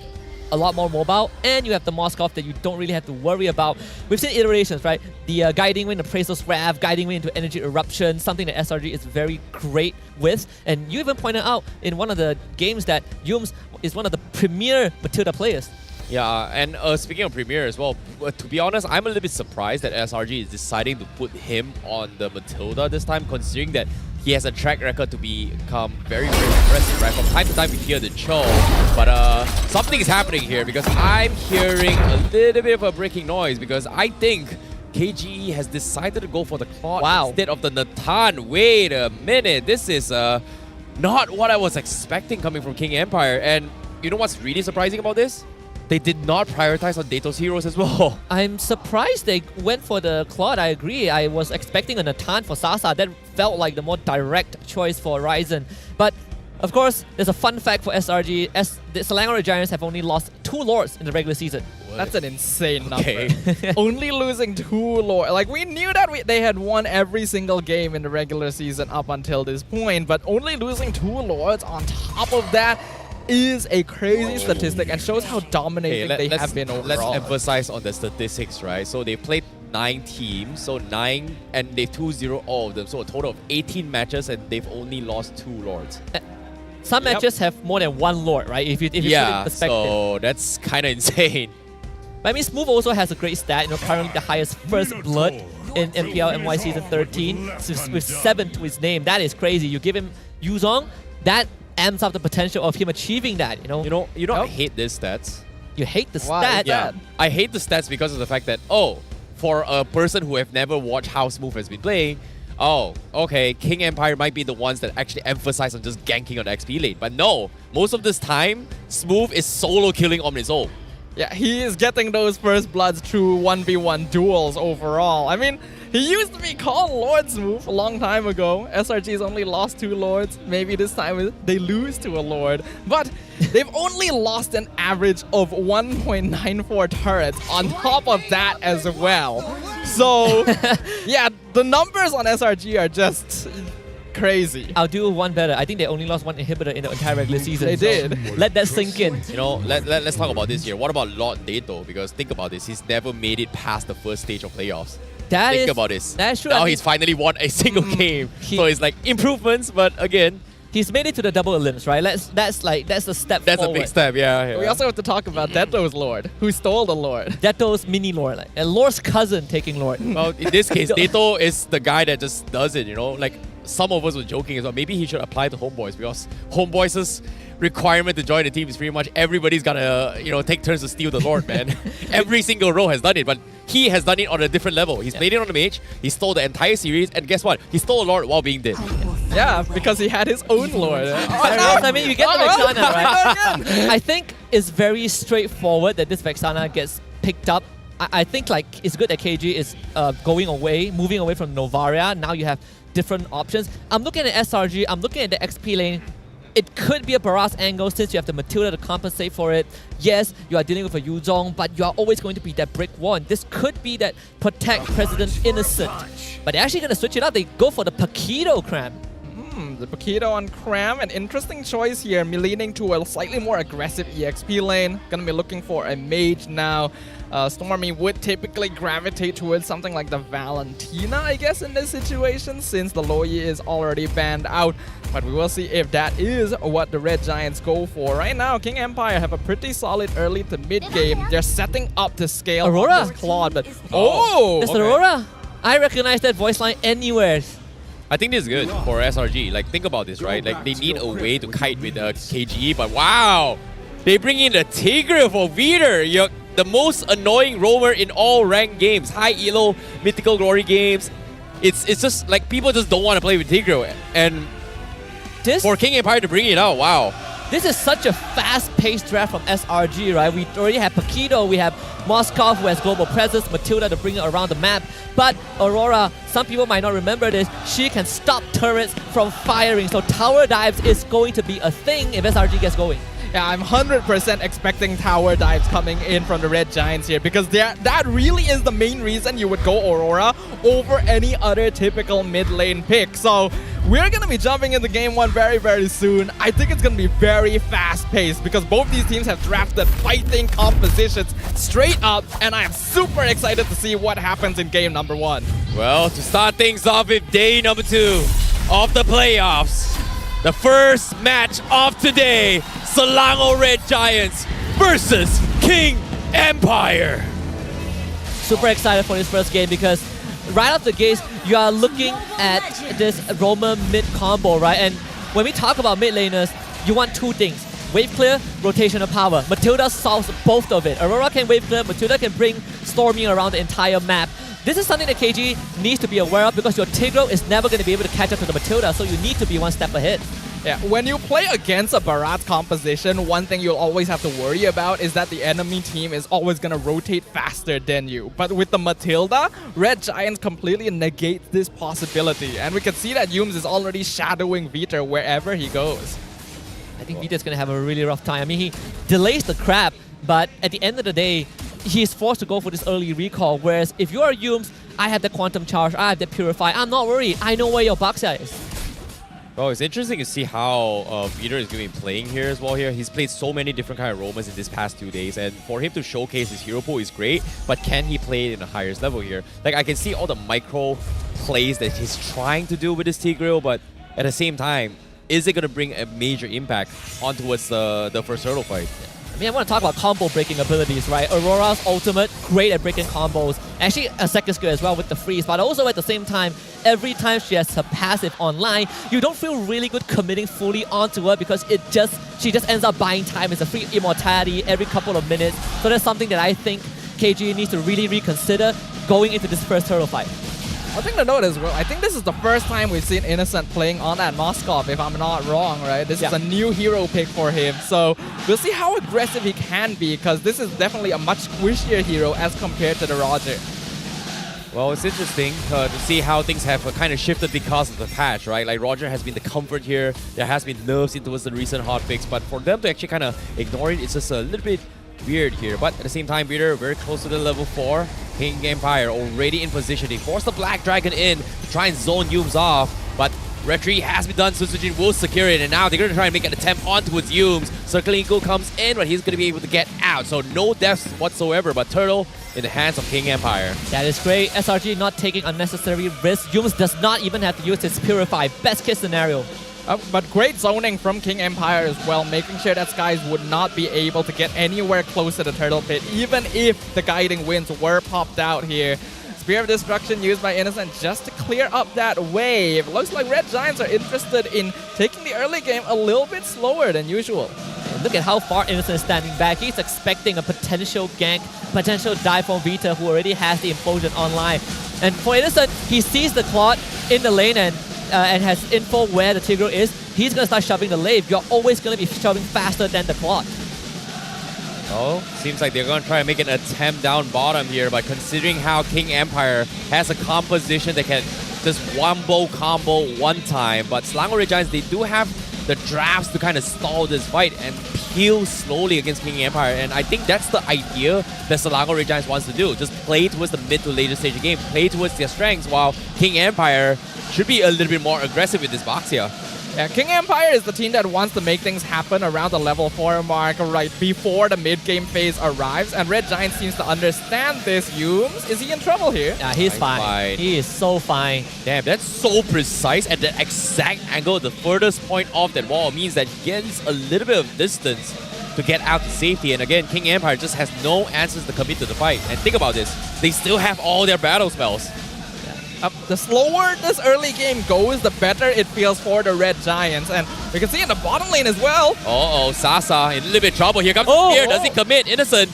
Speaker 11: a lot more mobile, and you have the Moskov that you don't really have to worry about. We've seen iterations, right? The Guiding Wind, the Praesos Wrath, Guiding Wind into Energy Eruption, something that SRG is very great with. And you even pointed out in one of the games that Yums is one of the premier Matilda players.
Speaker 9: Yeah, and speaking of Premier as well, to be honest, I'm a little bit surprised that SRG is deciding to put him on the Matilda this time, considering that he has a track record to become very, very impressive, right? From time to time we hear the Cho, but something is happening here, because I'm hearing a little bit of a breaking noise, because I think KGE has decided to go for the Claude instead of the Natan. Wait a minute, this is not what I was expecting coming from King Empire. And you know what's really surprising about this? They did not prioritize on Dato's heroes as well.
Speaker 11: I'm surprised they went for the Claude, I agree. I was expecting a Natan for Sasa. That felt like the more direct choice for Ryzen. But, of course, there's a fun fact for SRG. The Selangor Red Giants have only lost 2 Lords in the regular season.
Speaker 10: What? That's an insane number. Only losing 2 Lords. Like, we knew that they had won every single game in the regular season up until this point, but only losing 2 Lords on top of that is a crazy statistic and shows how dominating they have been overall.
Speaker 9: Let's emphasize on the statistics, right? So they played 9 teams, so 9, and they 2-0 all of them. So a total of 18 matches, and they've only lost 2 Lords.
Speaker 11: Some matches have more than 1 Lord, right? If you put it in perspective.
Speaker 9: So that's kind of insane.
Speaker 11: But I mean, Smooth also has a great stat, currently the highest first blood in MPL MY Season 13, with 7 to his name. That is crazy. You give him Yuzhong, that amps up the potential of him achieving that,
Speaker 9: You don't hate these stats.
Speaker 11: You hate the stats?
Speaker 9: Yeah, I hate the stats because of the fact that, for a person who have never watched how Smooth has been playing, okay, King Empire might be the ones that actually emphasize on just ganking on the XP lane. But no, most of this time, Smooth is solo killing on his own.
Speaker 10: Yeah, he is getting those first bloods through 1v1 duels overall. I mean, he used to be called Lord Smooth a long time ago. SRG's only lost 2 Lords. Maybe this time they lose to a Lord. But they've only lost an average of 1.94 turrets on top of that as well. So, yeah, the numbers on SRG are just crazy.
Speaker 11: I'll do one better. I think they only lost 1 inhibitor in the entire regular season.
Speaker 10: They did.
Speaker 11: Let that sink in.
Speaker 9: Let's talk about this here. What about Lord Dato? Because think about this, he's never made it past the first stage of playoffs. Think about this.
Speaker 11: That's true.
Speaker 9: Now he's finally won a single game. So it's like improvements, but again,
Speaker 11: he's made it to the double elims, right? That's a step
Speaker 9: that's
Speaker 11: forward.
Speaker 9: A big step, yeah.
Speaker 10: We also have to talk about Deto's Lord, who stole the Lord.
Speaker 11: Deto's mini Lord, and Lord's cousin taking Lord.
Speaker 9: Well, in this case, Dato is the guy that just does it, Like, some of us were joking as well. Maybe he should apply to Homebois, because Homebois' requirement to join the team is pretty much everybody's gotta, take turns to steal the Lord, man. Every single row has done it, but he has done it on a different level. He's played it on the mage, he stole the entire series, and guess what? He stole a Lord while being dead.
Speaker 10: Yeah, because he had his own Lord.
Speaker 11: I mean, you get the Vexana, right? I think it's very straightforward that this Vexana gets picked up. I think it's good that KG is moving away from Novaria. Now you have different options. I'm looking at SRG, I'm looking at the XP lane. It could be a Barras angle since you have the Matilda to compensate for it. Yes, you are dealing with a Yuzhong, but you are always going to be that brick wall. And this could be that protect President Innocent. But they're actually going to switch it up. They go for the Paquito Cram.
Speaker 10: The Paquito on Cram, an interesting choice here. Me leaning to a slightly more aggressive EXP lane. Gonna be looking for a mage now. Stormy would typically gravitate towards something like the Valentina, I guess, in this situation, since the Loi is already banned out. But we will see if that is what the Red Giants go for. Right now, King Empire have a pretty solid early to mid game. They're setting up to scale
Speaker 11: Aurora
Speaker 10: this Claude, but
Speaker 11: It's Aurora. I recognize that voice line anywhere.
Speaker 9: I think this is good for SRG. Like, think about this, right? Like, they need a way to kite with KGE, but wow! They bring in the Tigreal for Veeder. The most annoying roamer in all ranked games. High elo, mythical glory games. It's just like people just don't want to play with Tigreal. And for King Empire to bring it out, wow.
Speaker 11: This is such a fast-paced draft from SRG, right? We already have Paquito, we have Moskov who has global presence, Matilda to bring it around the map. But Aurora, some people might not remember this, she can stop turrets from firing. So tower dives is going to be a thing if SRG gets going.
Speaker 10: Yeah, I'm 100% expecting tower dives coming in from the Red Giants here, because that really is the main reason you would go Aurora over any other typical mid lane pick. So we're going to be jumping into game one very, very soon. I think it's going to be very fast-paced because both these teams have drafted fighting compositions straight up, and I am super excited to see what happens in game number one.
Speaker 9: Well, to start things off with day number 2 of the playoffs, the first match of today, Selangor Red Giants versus King Empire.
Speaker 11: Super excited for this first game because right off the gates, you are looking at this roamer mid combo, right? And when we talk about mid laners, you want two things. Wave clear, rotational power. Matilda solves both of it. Aurora can wave clear, Matilda can bring storming around the entire map. This is something that KG needs to be aware of because your Tigreal is never going to be able to catch up to the Matilda, so you need to be one step ahead.
Speaker 10: Yeah, when you play against a Barat composition, one thing you'll always have to worry about is that the enemy team is always going to rotate faster than you. But with the Matilda, Red Giants completely negate this possibility. And we can see that Yums is already shadowing Veeder wherever he goes.
Speaker 11: I think Veeder's going to have a really rough time. I mean, he delays the crab, but at the end of the day, he's forced to go for this early recall. Whereas if you are Yums, I have the Quantum Charge, I have the Purify. I'm not worried. I know where your Baxia is.
Speaker 9: Oh, it's interesting to see how Veeder is going to be playing here as well. He's played so many different kind of roamers in these past 2 days, and for him to showcase his hero pool is great, but can he play it in a higher level here? Like, I can see all the micro plays that he's trying to do with his Tigreal, but at the same time, is it going to bring a major impact on towards the first turtle fight?
Speaker 11: I mean, I want to talk about combo breaking abilities, right? Aurora's ultimate, great at breaking combos. Actually, a second skill as well with the freeze, but also at the same time, every time she has her passive online, you don't feel really good committing fully onto her because she just ends up buying time. It's a free immortality every couple of minutes. So that's something that I think KG needs to really reconsider going into this first turtle fight.
Speaker 10: One thing to note as well, I think this is the first time we've seen Innocent playing on that Moskov, if I'm not wrong, right? This is a new hero pick for him, so we'll see how aggressive he can be, because this is definitely a much squishier hero as compared to the Roger.
Speaker 9: Well, it's interesting to see how things have kind of shifted because of the patch, right? Like, Roger has been the comfort here. There has been nerfs into the recent hotfix, but for them to actually kind of ignore it, it's just a little bit weird here. But at the same time, Veeder very close to the level 4. King Empire already in position. They force the Black Dragon in to try and zone Yums off, but retreat has been done, so Sujin will secure it, and now they're going to try and make an attempt on towards Yums. Circling Eagle comes in, but he's going to be able to get out, so no deaths whatsoever, but Turtle in the hands of King Empire.
Speaker 11: That is great. SRG not taking unnecessary risks. Yums does not even have to use his Purify. Best case scenario.
Speaker 10: But great zoning from King Empire as well, making sure that Skies would not be able to get anywhere close to the Turtle Pit, even if the Guiding Winds were popped out here. Spear of Destruction used by Innocent just to clear up that wave. Looks like Red Giants are interested in taking the early game a little bit slower than usual.
Speaker 11: And look at how far Innocent is standing back. He's expecting a potential gank, potential dive from Veeder, who already has the Implosion online. And for Innocent, he sees the Claude in the lane and has info where the Tigreal is. He's going to start shoving the lane. You're always going to be shoving faster than the Claude.
Speaker 9: Oh, seems like they're going to try and make an attempt down bottom here, but considering how King Empire has a composition that can just wombo combo one time, but Selangor Red Giants, they do have the drafts to kind of stall this fight and peel slowly against King Empire, and I think that's the idea that Selangor Red Giants wants to do. Just play towards the mid to later stage of the game, play towards their strengths, while King Empire should be a little bit more aggressive with this box here.
Speaker 10: Yeah, King Empire is the team that wants to make things happen around the level 4 mark right before the mid-game phase arrives, and Red Giant seems to understand this. Yums, is he in trouble here?
Speaker 11: Yeah, he's fine. He is so fine.
Speaker 9: Damn, that's so precise at the exact angle. The furthest point of that wall means that he gets a little bit of distance to get out to safety. And again, King Empire just has no answers to commit to the fight. And think about this, they still have all their battle spells.
Speaker 10: The slower this early game goes, the better it feels for the Red Giants. And we can see in the bottom lane as well.
Speaker 9: Uh-oh, Sasa in a little bit of trouble. Here comes the spear. Does he commit? Innocent.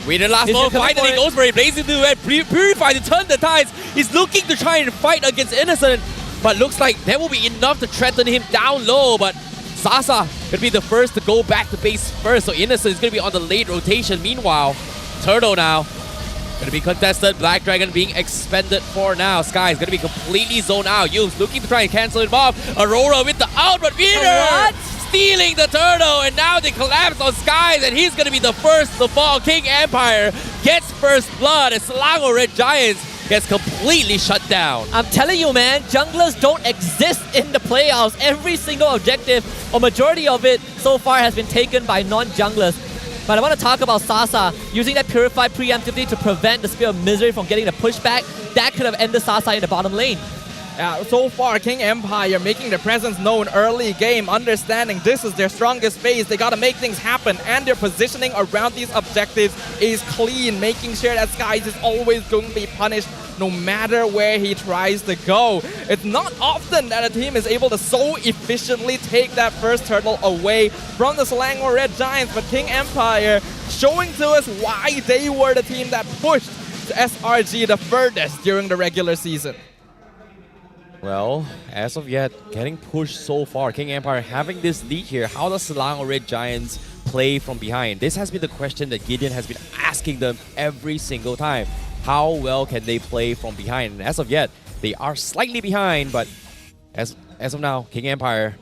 Speaker 9: Waiting the last moment. Finally goes for it. Blazing through it. Purify to turn the tides. He's looking to try and fight against Innocent. But looks like that will be enough to threaten him down low. But Sasa gonna be the first to go back to base first. So Innocent is gonna be on the late rotation. Meanwhile, Turtle now gonna be contested. Black Dragon being expended for now. Sky is gonna be completely zoned out. Yums looking to try and cancel it off. Aurora with the out, but Peter stealing the Turtle, and now they collapse on Skies, and he's gonna be the first to fall. King Empire gets first blood as Selangor Red Giants gets completely shut down.
Speaker 11: I'm telling you, man, junglers don't exist in the playoffs. Every single objective, or majority of it so far, has been taken by non-junglers. But I want to talk about Sasa using that Purify preemptively to prevent the Spear of Misery from getting the pushback. That could have ended Sasa in the bottom lane.
Speaker 10: So far, King Empire making their presence known early game, understanding this is their strongest phase. They gotta make things happen, and their positioning around these objectives is clean, making sure that Skies is always going to be punished no matter where he tries to go. It's not often that a team is able to so efficiently take that first turtle away from the Selangor Red Giants, but King Empire showing to us why they were the team that pushed SRG the furthest during the regular season.
Speaker 9: Well, as of yet, getting pushed so far. King Empire having this lead here. How does Selangor Red Giants play from behind? This has been the question that Gideon has been asking them every single time. How well can they play from behind? And as of yet, they are slightly behind, but as of now, King Empire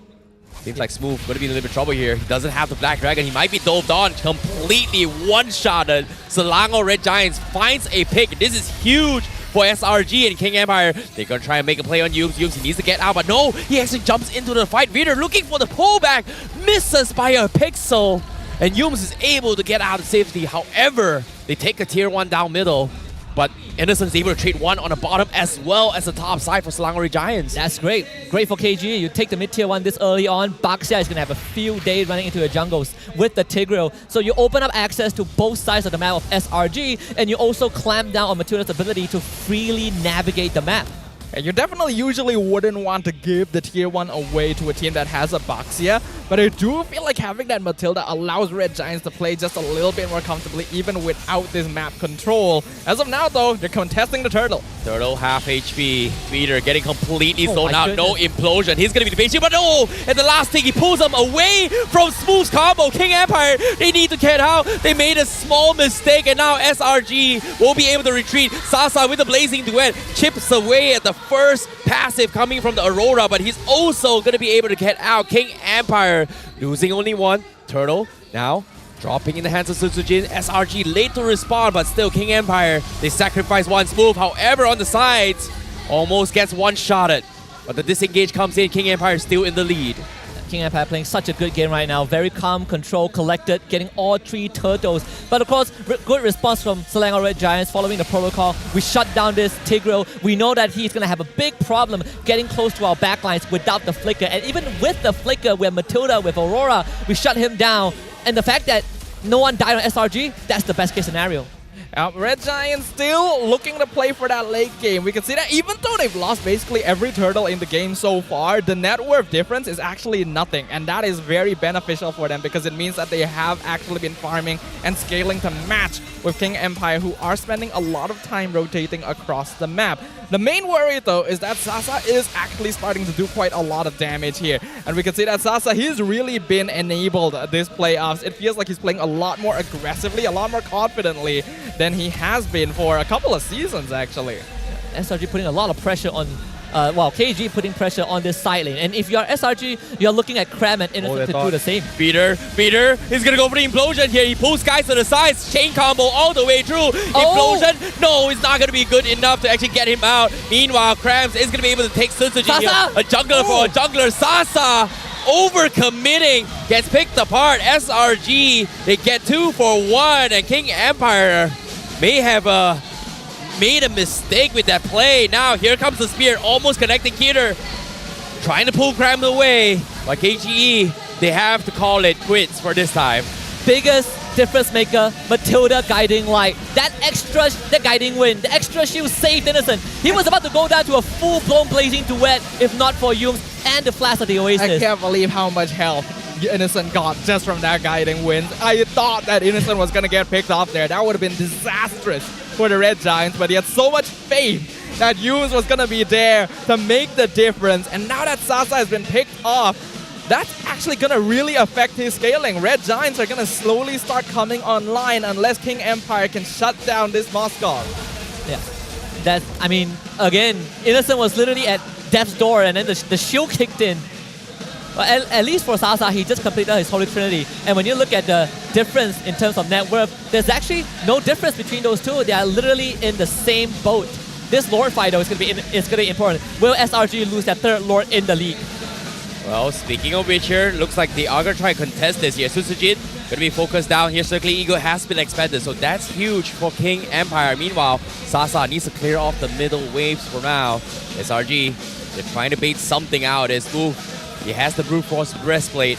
Speaker 9: seems like Smooth going to be in a little bit of trouble here. He doesn't have the Black Dragon. He might be doved on, completely one-shotted. Selangor Red Giants finds a pick. This is huge for SRG and King Empire. They're going to try and make a play on Yums. Yums, he needs to get out, but no, he actually jumps into the fight. Vader looking for the pullback, misses by a pixel, and Yums is able to get out of safety. However, they take a tier 1 down middle, but Innocent is able to trade 1 on the bottom as well as the top side for Selangor Red Giants.
Speaker 11: That's great. Great for KG. You take the mid-tier 1 this early on. Baxia is going to have a field day running into the jungles with the Tigreal. So you open up access to both sides of the map of SRG, and you also clamp down on Matilda's ability to freely navigate the map.
Speaker 10: You definitely usually wouldn't want to give the tier 1 away to a team that has a Baxia, but I do feel like having that Matilda allows Red Giants to play just a little bit more comfortably even without this map control. As of now though, they're contesting the Turtle.
Speaker 9: Turtle half HP. Feeder getting completely zoned out. No implosion. He's going to be the base, but no! At the last thing, he pulls them away from Smooth's combo. King Empire, they need to get out. They made a small mistake, and now SRG will be able to retreat. Sasa with the Blazing Duet chips away at the first passive coming from the Aurora, but he's also going to be able to get out. King Empire losing only 1. Turtle now dropping in the hands of Sutsujin. SRG late to respond, but still King Empire, they sacrifice 1 Smooth. However, on the sides, almost gets one-shotted. But the disengage comes in. King Empire still in the lead.
Speaker 11: King Empire playing such a good game right now. Very calm, controlled, collected, getting all 3 turtles. But of course, good response from Selangor Red Giants following the protocol. We shut down this Tigreal. We know that he's going to have a big problem getting close to our backlines without the flicker. And even with the flicker, with Matilda, with Aurora, we shut him down. And the fact that no one died on SRG, that's the best case scenario.
Speaker 10: Red Giants still looking to play for that late game. We can see that even though they've lost basically every turtle in the game so far, the net worth difference is actually nothing. And that is very beneficial for them because it means that they have actually been farming and scaling to match with King Empire, who are spending a lot of time rotating across the map. The main worry though is that Sasa is actually starting to do quite a lot of damage here. And we can see that Sasa, he's really been enabled this playoffs. It feels like he's playing a lot more aggressively, a lot more confidently than he has been for a couple of seasons actually.
Speaker 11: SRG putting a lot of pressure on KG putting pressure on this side lane. And if you're SRG, you're looking at Cram and Innocent to do the same.
Speaker 9: Peter is gonna go for the implosion here. He pulls guys to the sides, chain combo all the way through. Implosion, no, it's not gonna be good enough to actually get him out. Meanwhile, Krams is gonna be able to take Sunsujin here. A jungler for a jungler. Sasa overcommitting, gets picked apart. SRG, they get 2 for 1, and King Empire may have made a mistake with that play. Now here comes the spear, almost connecting Keter. Trying to pull Cram away, but KGE, they have to call it quits for this time.
Speaker 11: Biggest difference maker, Matilda guiding light. That guiding wind, the extra shield saved Innocent. He was about to go down to a full-blown blazing duet if not for Yums and the flash of the Oasis.
Speaker 10: I can't believe how much health Innocent got just from that guiding wind. I thought that Innocent was gonna get picked off there. That would have been disastrous for the Red Giants, but he had so much faith that Yums was gonna be there to make the difference. And now that Sasa has been picked off, that's actually gonna really affect his scaling. Red Giants are gonna slowly start coming online unless King Empire can shut down this Moskov.
Speaker 11: Yeah, I mean, again, Innocent was literally at death's door and then the shield kicked in. But at least for Sasa, he just completed his Holy Trinity. And when you look at the difference in terms of net worth, there's actually no difference between those two. They are literally in the same boat. This Lord fight, though, is going to be important. Will SRG lose that third Lord in the league?
Speaker 9: Well, speaking of which here, looks like they are going to try and contest this here. Susujin going to be focused down here. Circling Eagle has been expanded, so that's huge for King Empire. Meanwhile, Sasa needs to clear off the middle waves for now. SRG, they're trying to bait something out. His move, he has the Brute Force breastplate.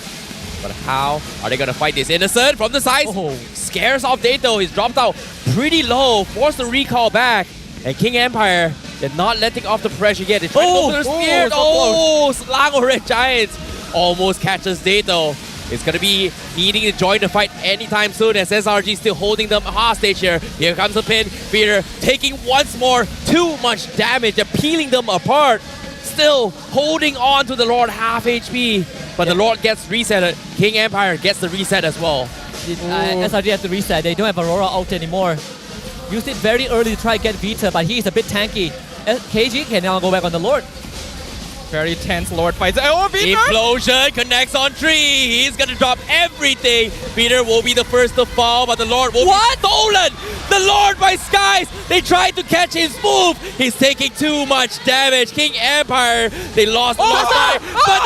Speaker 9: But how are they going to fight this? Innocent from the sides. Scares off Dato. He's dropped out pretty low. Forced to recall back. And King Empire, they're not letting off the pressure yet. They're trying to go for the spear. Selangor Red Giants almost catches Dato. It's going to be needing to join the fight anytime soon as SRG still holding them hostage here. Here comes the pin. Peter taking once more too much damage. They're peeling them apart. Still holding on to the Lord half HP. But the Lord gets reset. King Empire gets the reset as well.
Speaker 11: SRG has to reset. They don't have Aurora ult anymore. Used it very early to try to get Vita, but he's a bit tanky. KG can now go back on the Lord.
Speaker 10: Very tense Lord fights. Oh, Peter!
Speaker 9: Implosion connects on 3. He's gonna drop everything. Peter will be the first to fall, but the Lord will be stolen. The Lord by Skies. They tried to catch his move. He's taking too much damage. King Empire, they lost the fight. But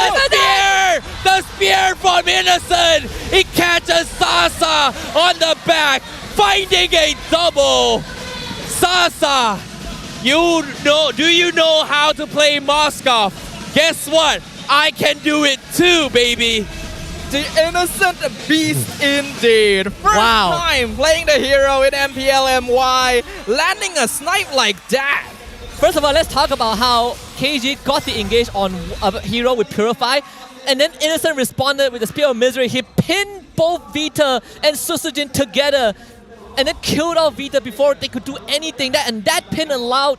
Speaker 9: the spear from Innocent. He catches Sasa on the back, finding a double. Sasa, do you know how to play Moskov? Guess what? I can do it too, baby.
Speaker 10: The Innocent beast indeed. First time playing the hero in MPL MY, landing a snipe like that.
Speaker 11: First of all, let's talk about how KG got the engage on a hero with Purify. And then Innocent responded with the Spear of Misery. He pinned both Vita and Susujin together and then killed off Vita before they could do anything. And that pin allowed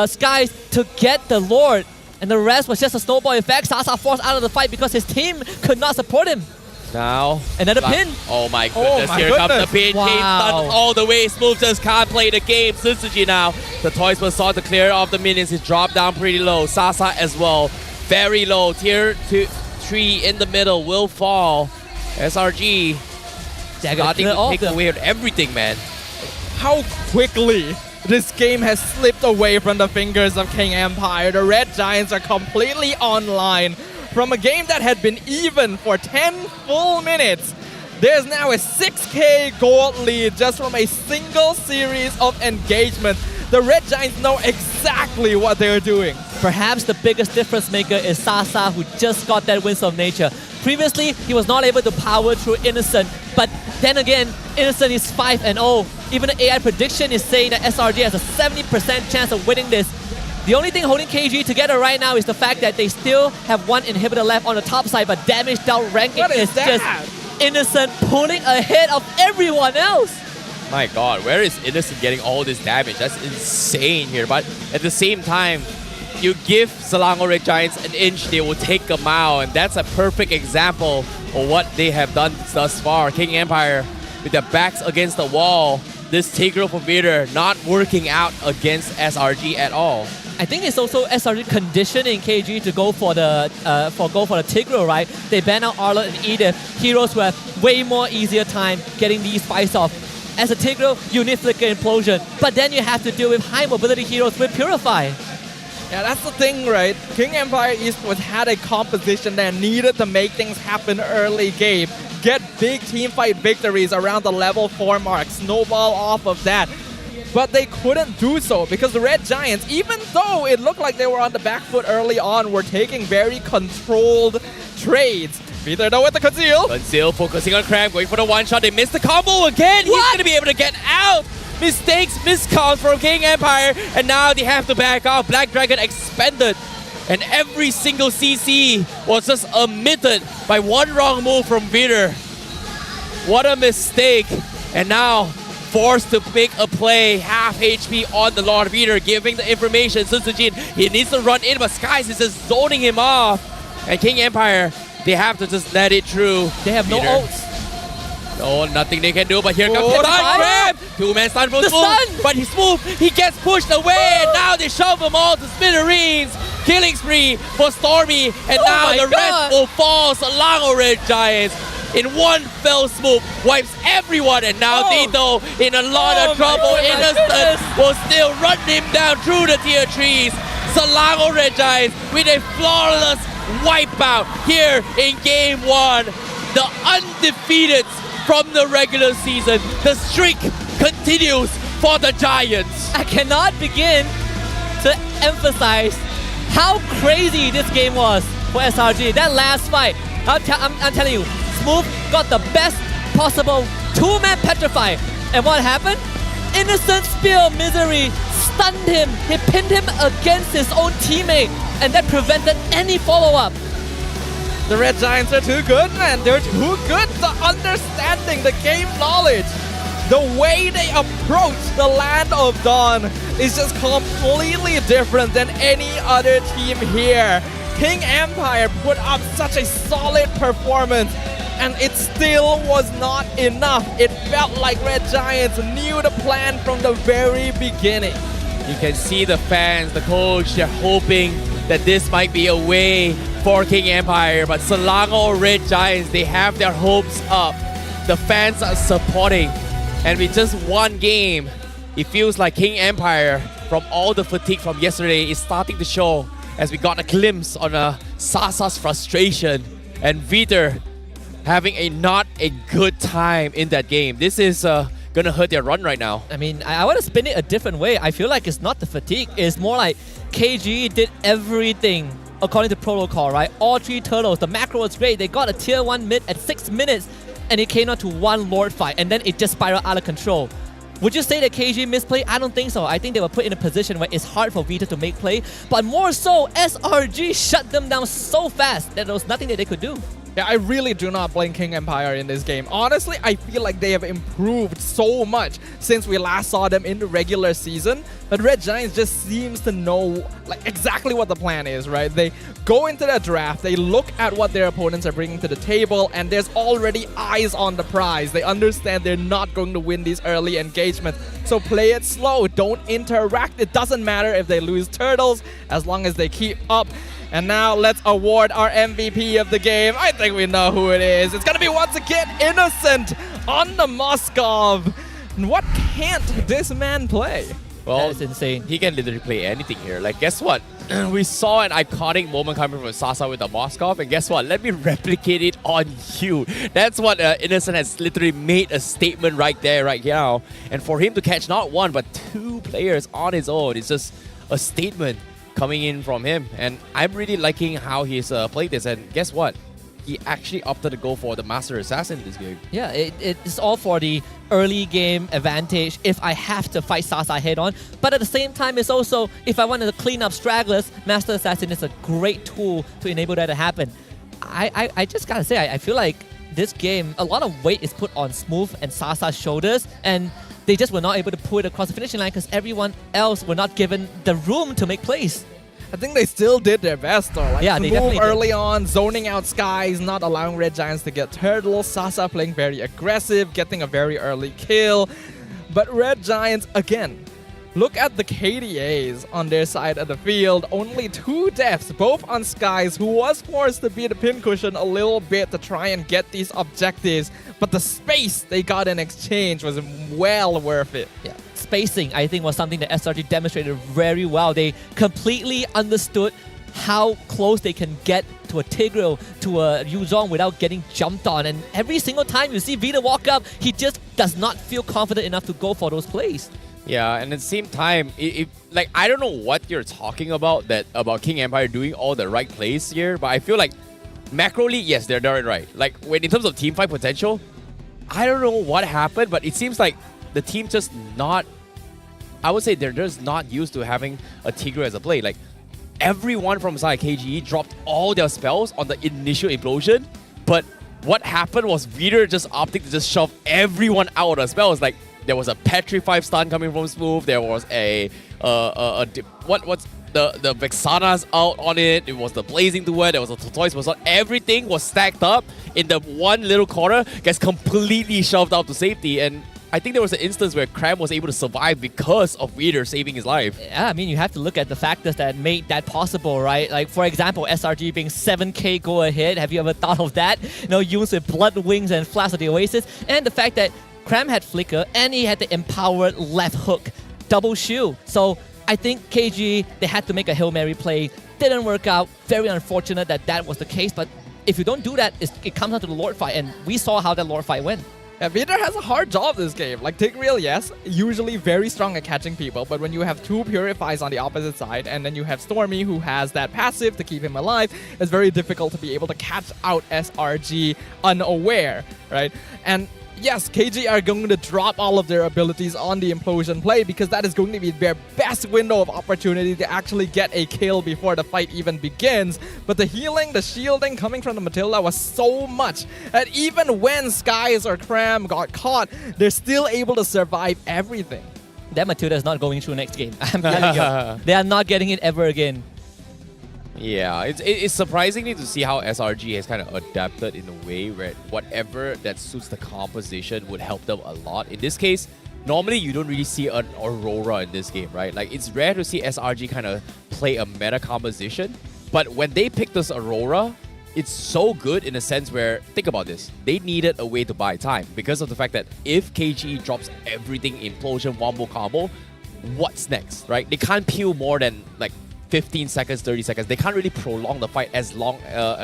Speaker 11: Skies to get the Lord. And the rest was just a snowball effect. Sasa forced out of the fight because his team could not support him.
Speaker 9: Now,
Speaker 11: another pin.
Speaker 9: Oh my goodness, here comes the pin. Wow. Done all the way. Smooth just can't play the game. Suzuki now, the Toys was sought to clear off the minions. He's dropped down pretty low. Sasa as well, very low. Tier 3 in the middle will fall. SRG, starting to take away with everything, man.
Speaker 10: How quickly this game has slipped away from the fingers of King Empire. The Red Giants are completely online. From a game that had been even for 10 full minutes, there's now a 6k gold lead just from a single series of engagement. The Red Giants know exactly what they're doing.
Speaker 11: Perhaps the biggest difference maker is Sasa, who just got that Winds of Nature. Previously, he was not able to power through Innocent, but then again, Innocent is 5-0. Even the AI prediction is saying that SRG has a 70% chance of winning this. The only thing holding KG together right now is the fact that they still have one inhibitor left on the top side, but damage down ranking is just Innocent pulling ahead of everyone else.
Speaker 9: My god, where is Innocent getting all this damage? That's insane here. But at the same time, you give Selangor Red Giants an inch, they will take them out. And that's a perfect example of what they have done thus far. King Empire with their backs against the wall. This Tigro from Vader not working out against SRG at all.
Speaker 11: I think it's also SRG conditioning KG to go for the Tigreal, right? They ban out Arlott and Edith, heroes who have way more easier time getting these fights off. As a Tigreal, you need Flicker Implosion, but then you have to deal with high mobility heroes with Purify.
Speaker 10: Yeah, that's the thing, right? King Empire Esports had a composition that needed to make things happen early game. Get big team fight victories around the level 4 mark, snowball off of that. But they couldn't do so because the Red Giants, even though it looked like they were on the back foot early on, were taking very controlled trades. Peter though with the conceal.
Speaker 9: Conceal focusing on Cram, going for the one shot. They missed the combo again. He's going to be able to get out. Mistakes, miscounts from King Empire, and now they have to back off. Black Dragon expended, and every single CC was just omitted by one wrong move from Peter. What a mistake. And now forced to pick a play, half HP on the Lord Peter, giving the information. Sun Sujin, he needs to run in, but Skies is just zoning him off. And King Empire, they have to just let it through.
Speaker 11: They have no ults.
Speaker 9: No, nothing they can do, but here comes the stun grab! Two-man stun from Smooth, but he's Smooth, he gets pushed away, and now they shove them all to smithereens. Killing spree for Stormy, and now the rest will fall. Selangor Red Giants in one fell swoop wipes everyone, and now Tito in a lot of trouble. Innocent will still run him down through the tier 3s. Selangor Red Giants with a flawless wipeout here in game 1. The undefeated from the regular season. The streak continues for the Giants.
Speaker 11: I cannot begin to emphasize how crazy this game was for SRG. That last fight, I'm telling you, Smooth got the best possible two-man petrify. And what happened? Innocent Spear of Misery stunned him. He pinned him against his own teammate, and that prevented any follow-up.
Speaker 10: The Red Giants are too good, man. They're too good to understanding the game knowledge. The way they approach the Land of Dawn is just completely different than any other team here. King Empire put up such a solid performance, and it still was not enough. It felt like Red Giants knew the plan from the very beginning.
Speaker 9: You can see the fans, the coach, they're hoping that this might be a way for King Empire, but Selangor Red Giants, they have their hopes up. The fans are supporting, and with just one game, it feels like King Empire, from all the fatigue from yesterday, is starting to show as we got a glimpse on Sasa's frustration and Viter having not a good time in that game. This is gonna hurt their run right now.
Speaker 11: I mean, I want to spin it a different way. I feel like it's not the fatigue. It's more like KG did everything according to protocol, right? All 3 turtles. The macro was great. They got a tier 1 mid at 6 minutes, and it came down to one Lord fight, and then it just spiraled out of control. Would you say that KG misplayed? I don't think so. I think they were put in a position where it's hard for Vita to make play, but more so, SRG shut them down so fast that there was nothing that they could do.
Speaker 10: Yeah, I really do not blame King Empire in this game. Honestly, I feel like they have improved so much since we last saw them in the regular season. But Red Giants just seems to know like exactly what the plan is, right? They go into the draft, they look at what their opponents are bringing to the table, and there's already eyes on the prize. They understand they're not going to win these early engagements. So play it slow, don't interact. It doesn't matter if they lose turtles, as long as they keep up. And now let's award our MVP of the game. I think we know who it is. It's gonna be once again Innocent on the Moskov. What can't this man play?
Speaker 9: Well,
Speaker 11: that's insane.
Speaker 9: He can literally play anything here. Like, guess what? We saw an iconic moment coming from Sasa with the Moskov, and guess what? Let me replicate it on you. That's what Innocent has literally made a statement right there, right now. And for him to catch not 1 but 2 players on his own, it's just a statement coming in from him, and I'm really liking how he's played this. And guess what? He actually opted to go for the Master Assassin this game.
Speaker 11: Yeah, it's all for the early game advantage if I have to fight Sasa head on. But at the same time, it's also, if I wanted to clean up stragglers, Master Assassin is a great tool to enable that to happen. I just gotta say, I feel like this game, a lot of weight is put on Smooth and Sasa's shoulders, and they just were not able to pull it across the finishing line because everyone else were not given the room to make plays.
Speaker 10: I think they still did their best though. Like,
Speaker 11: yeah, they definitely
Speaker 10: early on, zoning out Skies, not allowing Red Giants to get turtles. Sasa playing very aggressive, getting a very early kill. But Red Giants, again, Look at the KDAs on their side of the field. Only 2 deaths, both on Skies, who was forced to be the pincushion a little bit to try and get these objectives. But the space they got in exchange was well worth it.
Speaker 11: Yeah. Spacing, I think, was something that SRG demonstrated very well. They completely understood how close they can get to a Tigreal, to a Yuzong without getting jumped on. And every single time you see Vita walk up, he just does not feel confident enough to go for those plays.
Speaker 9: Yeah, and at the same time, like, I don't know what you're talking about about King Empire doing all the right plays here, but I feel like macroly, yes, they're doing it right. Like, when in terms of team fight potential, I don't know what happened, but it seems like the team just not, I would say they're just not used to having a Tigreal as a play. Like, everyone from side KGE dropped all their spells on the initial implosion, but what happened was Vader just opting to just shove everyone out of spells. Like, there was a Petrify stun coming from Smooth, there was the Vexana's out on it, it was the Blazing Duet, there was a Tortoise was on, everything was stacked up in the one little corner, gets completely shoved out to safety, and I think there was an instance where Cram was able to survive because of Vader saving his life.
Speaker 11: Yeah, I mean, you have to look at the factors that made that possible, right? Like, for example, SRG being 7k go ahead. Have you ever thought of that? You know, Yoons with Blood Wings and Flash of the Oasis. And the fact that Cram had Flicker and he had the empowered left hook, double shield. So I think KG, they had to make a Hail Mary play. Didn't work out. Very unfortunate that that was the case. But if you don't do that, it comes down to the Lord fight. And we saw how that Lord fight went.
Speaker 10: Yeah, Vader has a hard job this game. Like, Tigreal, yes, usually very strong at catching people, but when you have 2 Purifies on the opposite side, and then you have Stormy who has that passive to keep him alive, it's very difficult to be able to catch out SRG unaware, right? And yes, KG are going to drop all of their abilities on the implosion play because that is going to be their best window of opportunity to actually get a kill before the fight even begins. But the healing, the shielding coming from the Matilda was so much that even when Skies or Cram got caught, they're still able to survive everything.
Speaker 11: That Matilda is not going through next game. I'm telling you. They are not getting it ever again.
Speaker 9: Yeah, it's surprising to see how SRG has kind of adapted in a way where whatever that suits the composition would help them a lot. In this case, normally you don't really see an Aurora in this game, right? Like, it's rare to see SRG kind of play a meta composition, but when they picked this Aurora, it's so good in a sense where, think about this, they needed a way to buy time because of the fact that if KGE drops everything implosion, wombo combo, what's next, right? They can't peel more than like 15 seconds, 30 seconds. They can't really prolong the fight as long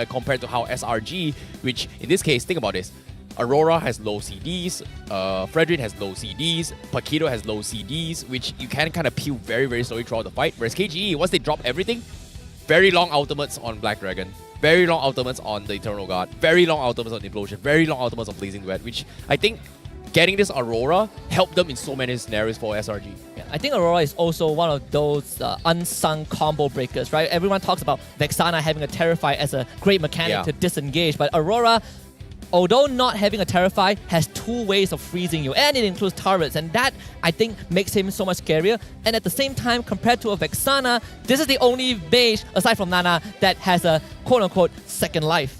Speaker 9: compared to how SRG, which in this case, think about this. Aurora has low CDs, Fredrin has low CDs, Paquito has low CDs, which you can kind of peel very, very slowly throughout the fight. Whereas KGE, once they drop everything, very long ultimates on Black Dragon, very long ultimates on the Eternal God, very long ultimates on Implosion, very long ultimates on Blazing Duet, which I think getting this Aurora helped them in so many scenarios for SRG.
Speaker 11: Yeah, I think Aurora is also one of those unsung combo breakers, right? Everyone talks about Vexana having a Terrify as a great mechanic to disengage, but Aurora, although not having a Terrify, has 2 ways of freezing you, and it includes turrets, and that, I think, makes him so much scarier. And at the same time, compared to a Vexana, this is the only mage, aside from Nana, that has a quote-unquote second life.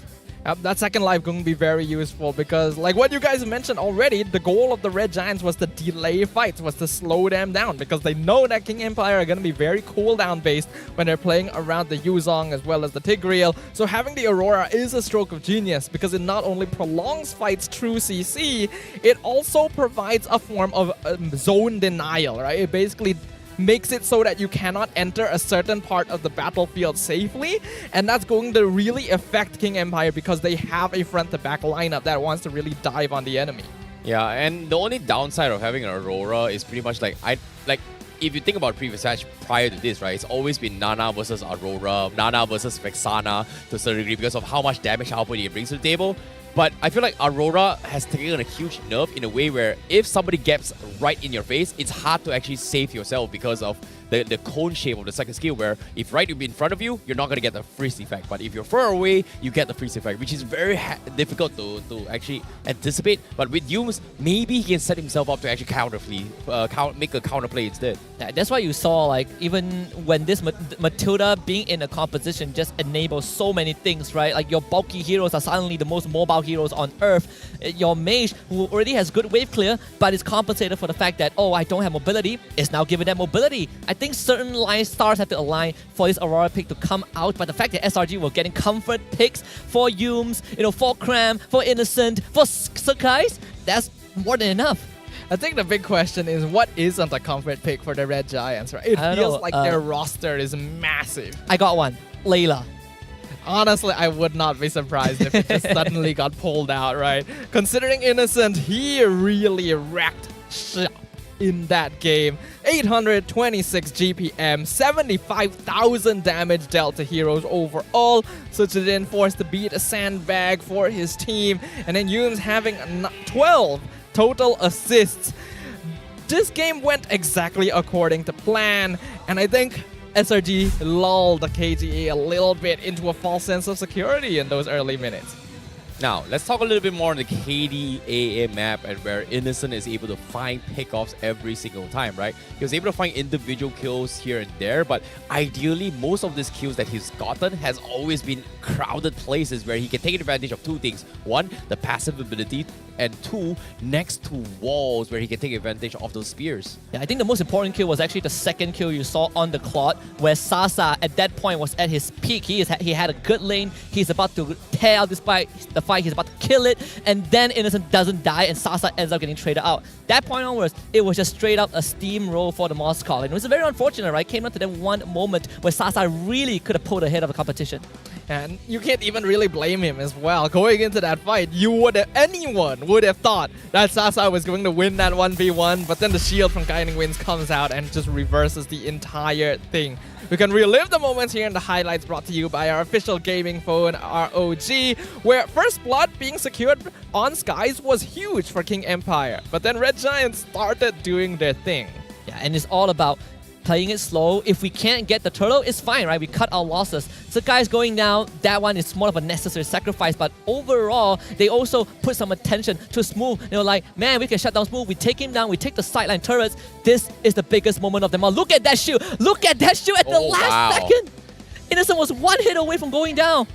Speaker 10: That second life going to be very useful because, like what you guys mentioned already, the goal of the Red Giants was to delay fights, was to slow them down because they know that King Empire are going to be very cooldown based when they're playing around the Yuzong as well as the Tigreal. So having the Aurora is a stroke of genius because it not only prolongs fights through CC, it also provides a form of zone denial, right? It basically makes it so that you cannot enter a certain part of the battlefield safely, and that's going to really affect King Empire because they have a front-to-back lineup that wants to really dive on the enemy.
Speaker 9: Yeah, and the only downside of having an Aurora is pretty much like, if you think about previous match prior to this, right, it's always been Nana versus Aurora, Nana versus Vexana to a certain degree because of how much damage output it brings to the table. But I feel like Aurora has taken a huge nerf in a way where if somebody gets right in your face, it's hard to actually save yourself because of the cone shape of the second skill, where if right in front of you, you're not going to get the freeze effect. But if you're far away, you get the freeze effect, which is very difficult to actually anticipate. But with Yumes, maybe he can set himself up to actually make a counterplay instead.
Speaker 11: Yeah, that's why you saw, like, even when this Matilda being in a composition just enables so many things, right? Like, your bulky heroes are suddenly the most mobile heroes on Earth. Your mage, who already has good wave clear, but is compensated for the fact that, oh, I don't have mobility, is now given that mobility. I think certain line stars have to align for this Aurora pick to come out, but the fact that SRG were getting comfort picks for Yumes, for Cram, for Innocent, for Sakai's, that's more than enough.
Speaker 10: I think the big question is, what isn't a comfort pick for the Red Giants, right? It feels like their roster is massive.
Speaker 11: I got one. Layla.
Speaker 10: Honestly, I would not be surprised if it just suddenly got pulled out, right? Considering Innocent, he really wrecked shop in that game. 826 GPM, 75,000 damage dealt to heroes overall. Suchidin forced to beat a sandbag for his team. And then Yumes having 12 total assists. This game went exactly according to plan. And I think SRG lulled the KGA a little bit into a false sense of security in those early minutes.
Speaker 9: Now, let's talk a little bit more on the KDAA map and where Innocent is able to find pickoffs every single time, right? He was able to find individual kills here and there, but ideally, most of these kills that he's gotten has always been crowded places where he can take advantage of two things. One, the passive ability, and two, next to walls where he can take advantage of those spears.
Speaker 11: Yeah, I think the most important kill was actually the second kill you saw on the Claude, where Sasa at that point was at his peak. He had a good lane. He's about to tear out despite the fight. He's about to kill it, and then Innocent doesn't die, and Sasa ends up getting traded out. That point onwards, it was just straight up a steamroll for the Moscow. And it was very unfortunate, right? Came down to that one moment where Sasa really could have pulled ahead of the competition.
Speaker 10: And you can't even really blame him as well. Going into that fight, anyone would have thought that Sasa was going to win that 1v1, but then the shield from Guiding Winds comes out and just reverses the entire thing. We can relive the moments here in the highlights brought to you by our official gaming phone, ROG, where first blood being secured on Skies was huge for King Empire, but then Red Giants started doing their thing.
Speaker 11: Yeah, and it's all about playing it slow. If we can't get the turtle, it's fine, right? We cut our losses. So guys going down, that one is more of a necessary sacrifice, but overall, they also put some attention to Smooth. Like, man, we can shut down Smooth. We take him down. We take the sideline turrets. This is the biggest moment of them all. Look at that shield. Look at that shield at the last second. Innocent was one hit away from going down.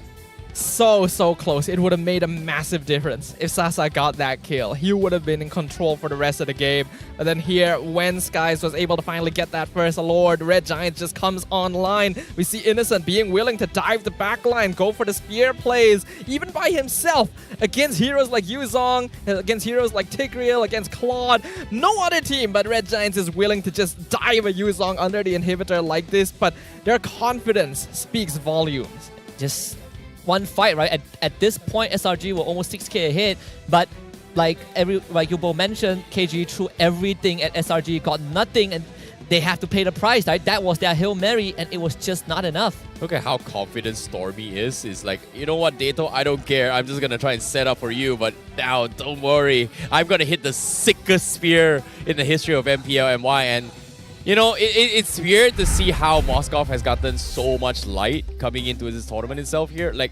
Speaker 10: So close. It would have made a massive difference if Sasa got that kill. He would have been in control for the rest of the game. And then here, when Skies was able to finally get that first Lord, Red Giant just comes online. We see Innocent being willing to dive the backline, go for the spear plays, even by himself, against heroes like Yuzong, against heroes like Tigreal, against Claude. No other team but Red Giants is willing to just dive a Yuzong under the inhibitor like this, but their confidence speaks volumes.
Speaker 11: Just one fight, right? At this point, SRG were almost 6k ahead, but like you both mentioned, KG threw everything at SRG, got nothing, and they have to pay the price, right? That was their Hail Mary, and it was just not enough.
Speaker 9: Look at how confident Stormy is. It's like, you know what, Dato, I don't care. I'm just going to try and set up for you, but now, don't worry. I'm going to hit the sickest spear in the history of MPL MY, and it's weird to see how Moskov has gotten so much light coming into this tournament itself here. Like,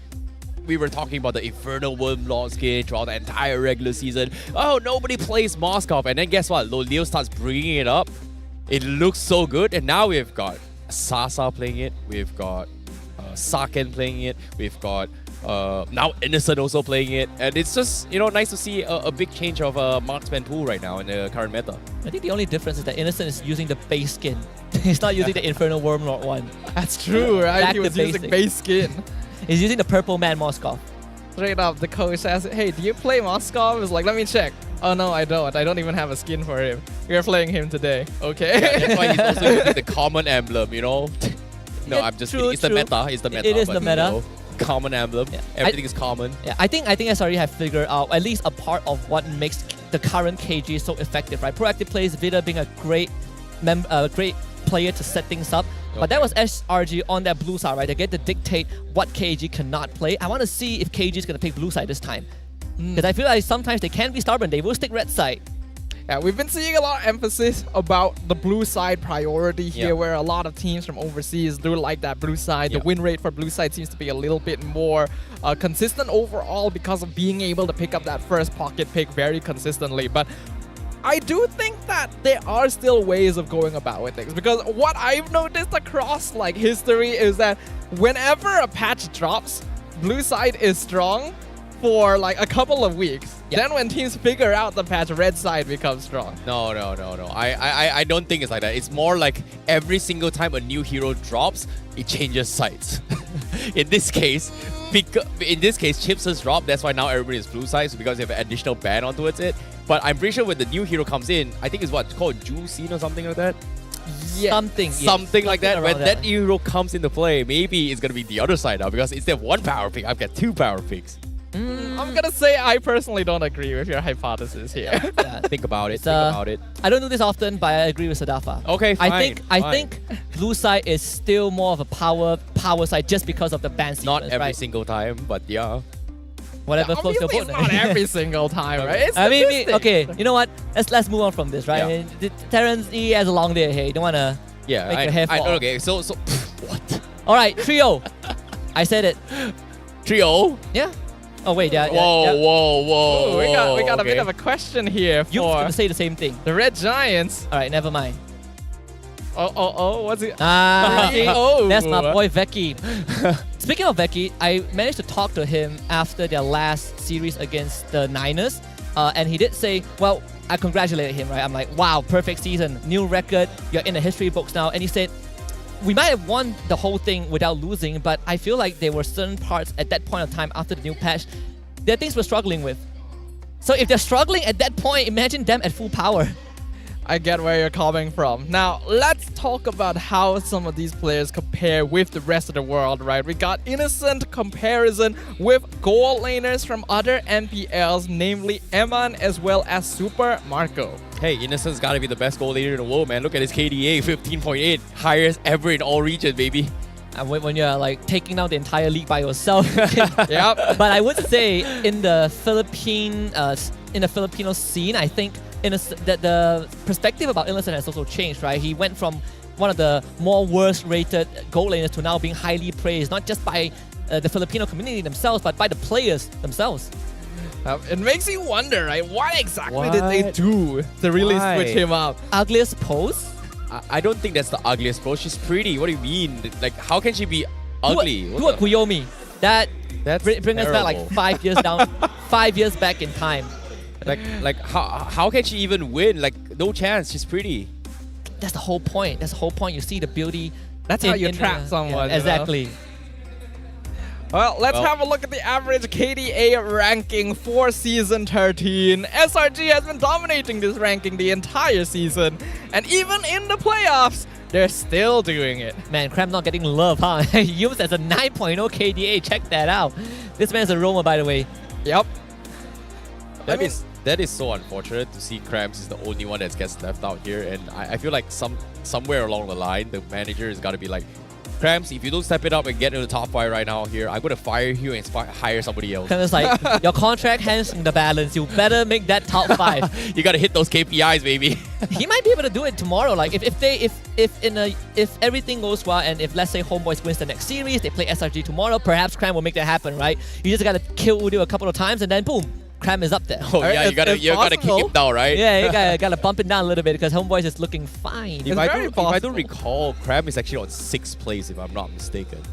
Speaker 9: we were talking about the Infernal Wormlord skin throughout the entire regular season. Oh, nobody plays Moskov. And then guess what? Leo starts bringing it up. It looks so good. And now we've got Sasa playing it. We've got Saken playing it. We've got now Innocent also playing it, and it's just nice to see a big change of marksman pool right now in the current meta.
Speaker 11: I think the only difference is that Innocent is using the base skin. He's not using the Infernal Wormlord one.
Speaker 10: That's true, right?
Speaker 11: Back
Speaker 10: he was using base skin.
Speaker 11: He's using the Purple Man Moskov.
Speaker 10: Straight up, the coach says, "Hey, do you play Moskov?" It's like, let me check. Oh no, I don't. I don't even have a skin for him. We're playing him today. Okay.
Speaker 9: Yeah, that's why he's also using the common emblem. No,
Speaker 11: yeah,
Speaker 9: I'm just kidding. It's the meta. It's the meta.
Speaker 11: It is the meta.
Speaker 9: Common emblem. Yeah. Everything is common.
Speaker 11: Yeah, I think SRE have figured out at least a part of what makes the current KG so effective, right? Proactive plays, Vida being a great player to set things up. Okay. But that was SRG on that blue side, right? They get to dictate what KG cannot play. I want to see if KG is going to pick blue side this time. Because I feel like sometimes they can be stubborn. They will stick red side.
Speaker 10: Yeah, we've been seeing a lot of emphasis about the blue side priority here, where a lot of teams from overseas do like that blue side. The win rate for blue side seems to be a little bit more consistent overall because of being able to pick up that first pocket pick very consistently. But I do think that there are still ways of going about with things, because what I've noticed across like history is that whenever a patch drops, blue side is strong for like a couple of weeks. Then when teams figure out the patch, red side becomes strong.
Speaker 9: No. I don't think it's like that. It's more like every single time a new hero drops, it changes sides. in this case, Chips has dropped. That's why now everybody is blue sides, because they have an additional ban onto it. But I'm pretty sure when the new hero comes in, I think it's what's called Jewel Scene or something like that. Something like that. When that hero comes into play, maybe it's gonna be the other side now, because instead of one power pick, I've got 2 power picks.
Speaker 10: I'm gonna say I personally don't agree with your hypothesis here.
Speaker 9: Think about it. Think about it.
Speaker 11: I don't do this often, but I agree with Sadafa.
Speaker 9: Okay, fine.
Speaker 11: I think blue side is still more of a power side just because of the ban sequence.
Speaker 9: Not every single time, but yeah.
Speaker 11: Whatever floats your
Speaker 10: Obviously
Speaker 11: boat.
Speaker 10: it's not every single time, right? It's
Speaker 11: I mean,
Speaker 10: statistic.
Speaker 11: okay, you know what? Let's move on from this, right? I mean, Terrence, he has a long day ahead. You don't wanna make your hair fall.
Speaker 9: Okay, so what?
Speaker 11: All right, trio. I said it.
Speaker 9: Trio?
Speaker 11: Yeah. Oh wait, yeah.
Speaker 9: Whoa.
Speaker 10: Ooh, we got a bit of a question here
Speaker 11: You were
Speaker 10: for
Speaker 11: gonna say the same thing.
Speaker 10: the Red Giants.
Speaker 11: All right, never mind.
Speaker 10: What's it?
Speaker 11: That's my boy Veki. Speaking of Veki, I managed to talk to him after their last series against the Niners, and he did say, well, I congratulated him, right? I'm like, wow, perfect season, new record, you're in the history books now. And he said, we might have won the whole thing without losing, but I feel like there were certain parts at that point of time after the new patch, there are things we're struggling with. So if they're struggling at that point, imagine them at full power.
Speaker 10: I get where you're coming from. Now, let's talk about how some of these players compare with the rest of the world, right? We got innocent comparison with gold laners from other MPLs, namely Eman as well as Super Marco.
Speaker 9: Hey, Innocent's gotta be the best gold laner in the world, man. Look at his KDA, 15.8. Highest ever in all regions, baby.
Speaker 11: And when you're like taking down the entire league by yourself.
Speaker 10: Yep.
Speaker 11: But I would say in the Filipino scene, I think that the perspective about Innocent has also changed, right? He went from one of the more worst rated gold laners to now being highly praised, not just by the Filipino community themselves, but by the players themselves.
Speaker 10: It makes you wonder, right? What exactly did they do to really switch him up?
Speaker 11: Ugliest pose?
Speaker 9: I don't think that's the ugliest pose. She's pretty. What do you mean? Like, how can she be ugly?
Speaker 11: Do a Kuyomi. That's bring us back like
Speaker 9: terrible.
Speaker 11: 5 years down, 5 years back in time.
Speaker 9: Like how can she even win? Like, no chance. She's pretty.
Speaker 11: That's the whole point. That's the whole point. You see the beauty.
Speaker 10: That's how you trap someone.
Speaker 11: Yeah, exactly.
Speaker 10: Well, let's have a look at the average KDA ranking for Season 13. SRG has been dominating this ranking the entire season. And even in the playoffs, they're still doing it.
Speaker 11: Man, Cram not getting love, huh? Used as a 9.0 KDA. Check that out. This man's a Roma, by the way.
Speaker 10: Yep.
Speaker 9: That is so unfortunate to see Krams is the only one that gets left out here. And I feel like somewhere along the line, the manager has got to be like, Krams, if you don't step it up and get into the top 5 right now here, I'm going to fire you and hire somebody else.
Speaker 11: Kind of like, your contract hangs in the balance. You better make that top 5.
Speaker 9: You got to hit those KPIs, baby.
Speaker 11: He might be able to do it tomorrow. Like if everything goes well, and if let's say Homebois wins the next series, they play SRG tomorrow, perhaps Cram will make that happen, right? You just gotta kill Udio a couple of times, and then boom, Cram is up there.
Speaker 9: Oh yeah, you gotta kick him down, right?
Speaker 11: Yeah, you gotta bump it down a little bit because Homebois is looking fine.
Speaker 9: If I don't recall, Cram is actually on 6th place if I'm not mistaken.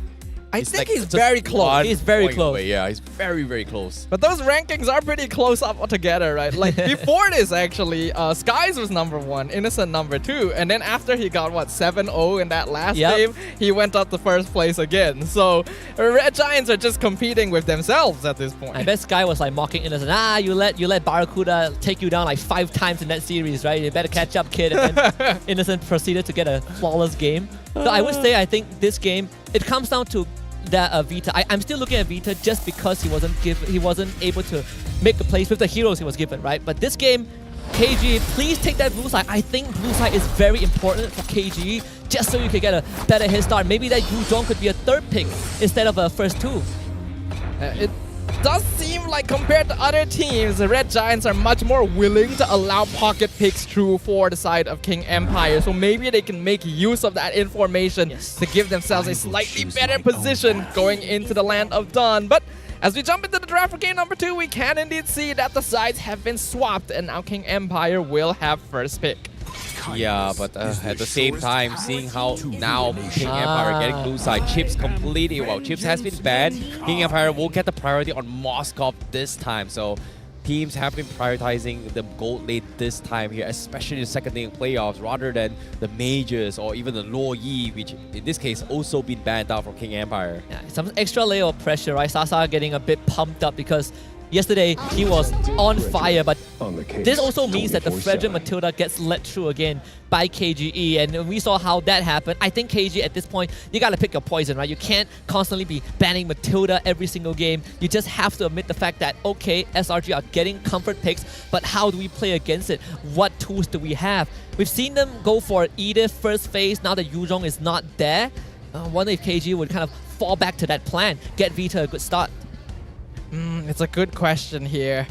Speaker 10: I think he's very close.
Speaker 11: He's very close.
Speaker 9: Away. Yeah, he's very, very close.
Speaker 10: But those rankings are pretty close up together, right? Like before this, actually, Skies was number 1, Innocent number 2, and then after he got 7-0 in that last game, he went up to first place again. So Red Giants are just competing with themselves at this point.
Speaker 11: I bet Sky was like mocking Innocent. You let Barracuda take you down like 5 times in that series, right? You better catch up, kid. And then Innocent proceeded to get a flawless game. So I would say I think this game, it comes down to that Vita. I'm still looking at Vita just because he wasn't able to make the plays with the heroes he was given, right? But this game, KG, please take that blue side. I think blue side is very important for KG, just so you can get a better head start. Maybe that Yu Zhong could be a 3rd pick instead of a first 2.
Speaker 10: does seem like compared to other teams, the Red Giants are much more willing to allow pocket picks through for the side of King Empire. So maybe they can make use of that information to give themselves a slightly better position going into the Land of Dawn. But as we jump into the draft for game number 2, we can indeed see that the sides have been swapped and now King Empire will have first pick.
Speaker 9: Yeah, but at the same time, seeing how now King Empire getting blue side, Chips completely, well, Chips has been banned. King Empire will get the priority on Moskov this time, so teams have been prioritizing the gold lane this time here, especially the second lane playoffs, rather than the majors or even the Luo Yi, which in this case also been banned out from King Empire.
Speaker 11: Yeah, some extra layer of pressure, right? Sasa getting a bit pumped up because yesterday he was on fire, but this also means that the Frederick Matilda gets let through again by KGE, and we saw how that happened. I think KGE at this point, you gotta pick your poison, right? You can't constantly be banning Matilda every single game. You just have to admit the fact that, okay, SRG are getting comfort picks, but how do we play against it? What tools do we have? We've seen them go for Edith first phase, now that Yuzhong is not there. I wonder if KGE would kind of fall back to that plan, get Vita a good start.
Speaker 10: It's a good question here.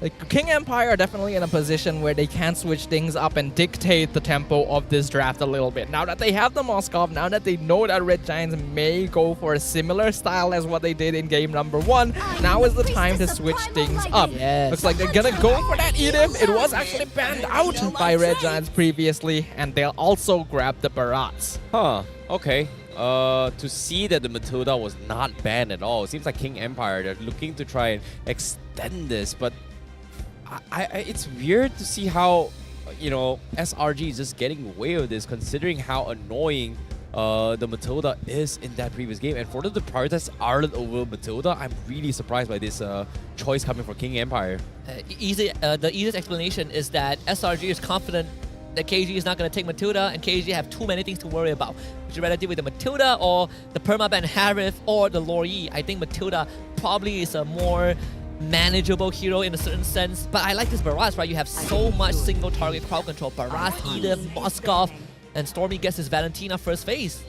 Speaker 10: Like, King Empire are definitely in a position where they can switch things up and dictate the tempo of this draft a little bit. Now that they have the Moskov, now that they know that Red Giants may go for a similar style as what they did in game number 1, now is the time to switch things up.
Speaker 11: Yes.
Speaker 10: Looks like they're gonna go for that Edith. It was actually banned out by Red Giants previously, and they'll also grab the Barats.
Speaker 9: Huh, okay. To see that the Matilda was not banned at all. It seems like King Empire, they're looking to try and extend this, but it's weird to see how, you know, SRG is just getting away with this, considering how annoying the Matilda is in that previous game. And for them to prioritize Ireland over Matilda, I'm really surprised by this choice coming from King Empire.
Speaker 11: The easiest explanation is that SRG is confident that KG is not going to take Matilda, and KG have too many things to worry about. Would you rather deal with the Matilda or the permaban Harith or the Luo Yi? I think Matilda probably is a more manageable hero in a certain sense, but I like this Barras, right? You have so much single target crowd control. Barras, Edith, Moskov, and Stormy gets his Valentina first phase.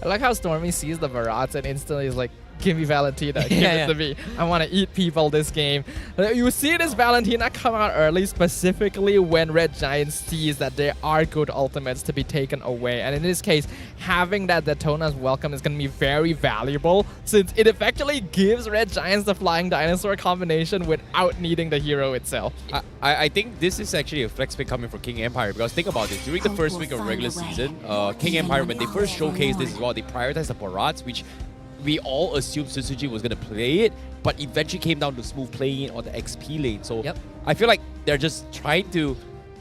Speaker 10: I like how Stormy sees the Barats and instantly is like, give me Valentina, give it to me. I want to eat people this game. You see this Valentina come out early, specifically when Red Giants sees that there are good ultimates to be taken away. And in this case, having that Daytona's welcome is going to be very valuable, since it effectively gives Red Giants the Flying Dinosaur combination without needing the hero itself.
Speaker 9: I think this is actually a flex pick coming from King Empire, because think about it, during the first week of regular season, King Empire, when they first showcased this as well, they prioritized the Barats, which we all assumed Susuji was going to play it, but eventually came down to smooth playing it on the XP lane. So I feel like they're just trying to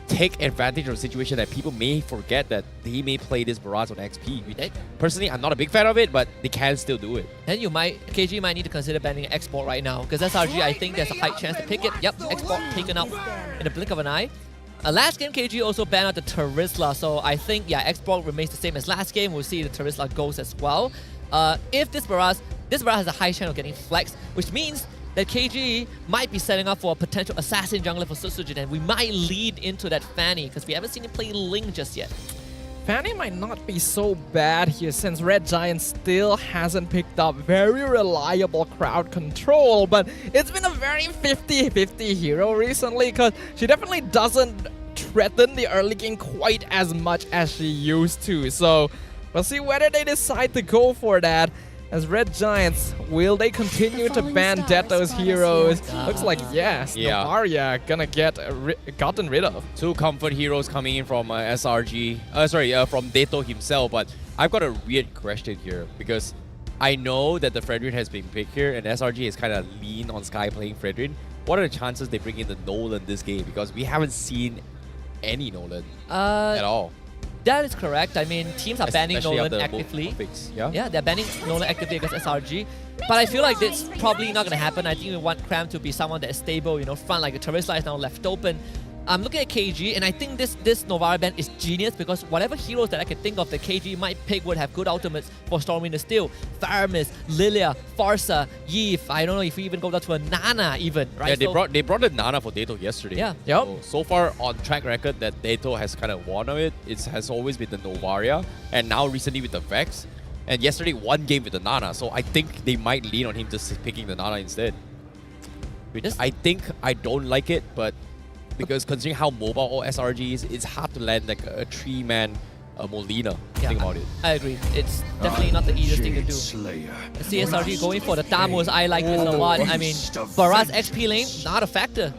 Speaker 9: take advantage of a situation that people may forget that they may play this Barats on XP. Personally, I'm not a big fan of it, but they can still do it.
Speaker 11: Then KG might need to consider banning Export right now, because SRG, I think there's a high chance to pick it. Yep, Export taken out in the blink of an eye. Last game, KG also banned out the Terizla, so I think, Export remains the same as last game. We'll see the Terizla goes as well. If this Barras has a high chance of getting flexed, which means that KG might be setting up for a potential assassin jungler for Sutsujin, and we might lead into that Fanny, because we haven't seen him play Ling just yet.
Speaker 10: Fanny might not be so bad here, since Red Giant still hasn't picked up very reliable crowd control, but it's been a very 50-50 hero recently, because she definitely doesn't threaten the early game quite as much as she used to. So we'll see whether they decide to go for that. As Red Giants, will they continue to ban Deto's heroes? Looks like yes, Novaria gonna get gotten rid of.
Speaker 9: 2 comfort heroes coming in from SRG, from Deto himself, but I've got a weird question here, because I know that the Fredrin has been picked here, and SRG is kind of lean on Sky playing Fredrin. What are the chances they bring in the Nolan this game? Because we haven't seen any Nolan at all.
Speaker 11: That is correct. I mean, teams are banning Nolan actively. Yeah, they're banning Nolan actively against SRG. But I feel like that's probably not going to happen. I think we want Cram to be someone that is stable, front, like the Terizla is now left open. I'm looking at KG, and I think this Novaria ban is genius, because whatever heroes that I can think of that KG might pick would have good ultimates for Stormwind to steal. Faramis, Lilia, Farsa, Yif, I don't know if we even go down to a Nana even, right?
Speaker 9: Yeah, they brought the Nana for Deto yesterday.
Speaker 11: Yeah.
Speaker 9: So far on track record that Deto has kind of won of it, it has always been the Novaria, and now recently with the Vex. And yesterday, one game with the Nana, so I think they might lean on him just picking the Nana instead. which I think I don't like it, but because considering how mobile SRG is, it's hard to land like a 3-man Molina. Think about it.
Speaker 11: I agree. It's definitely not the easiest thing to do. CSRG going for the Tamus, I like this a lot. I mean, Barat's XP lane, not a factor.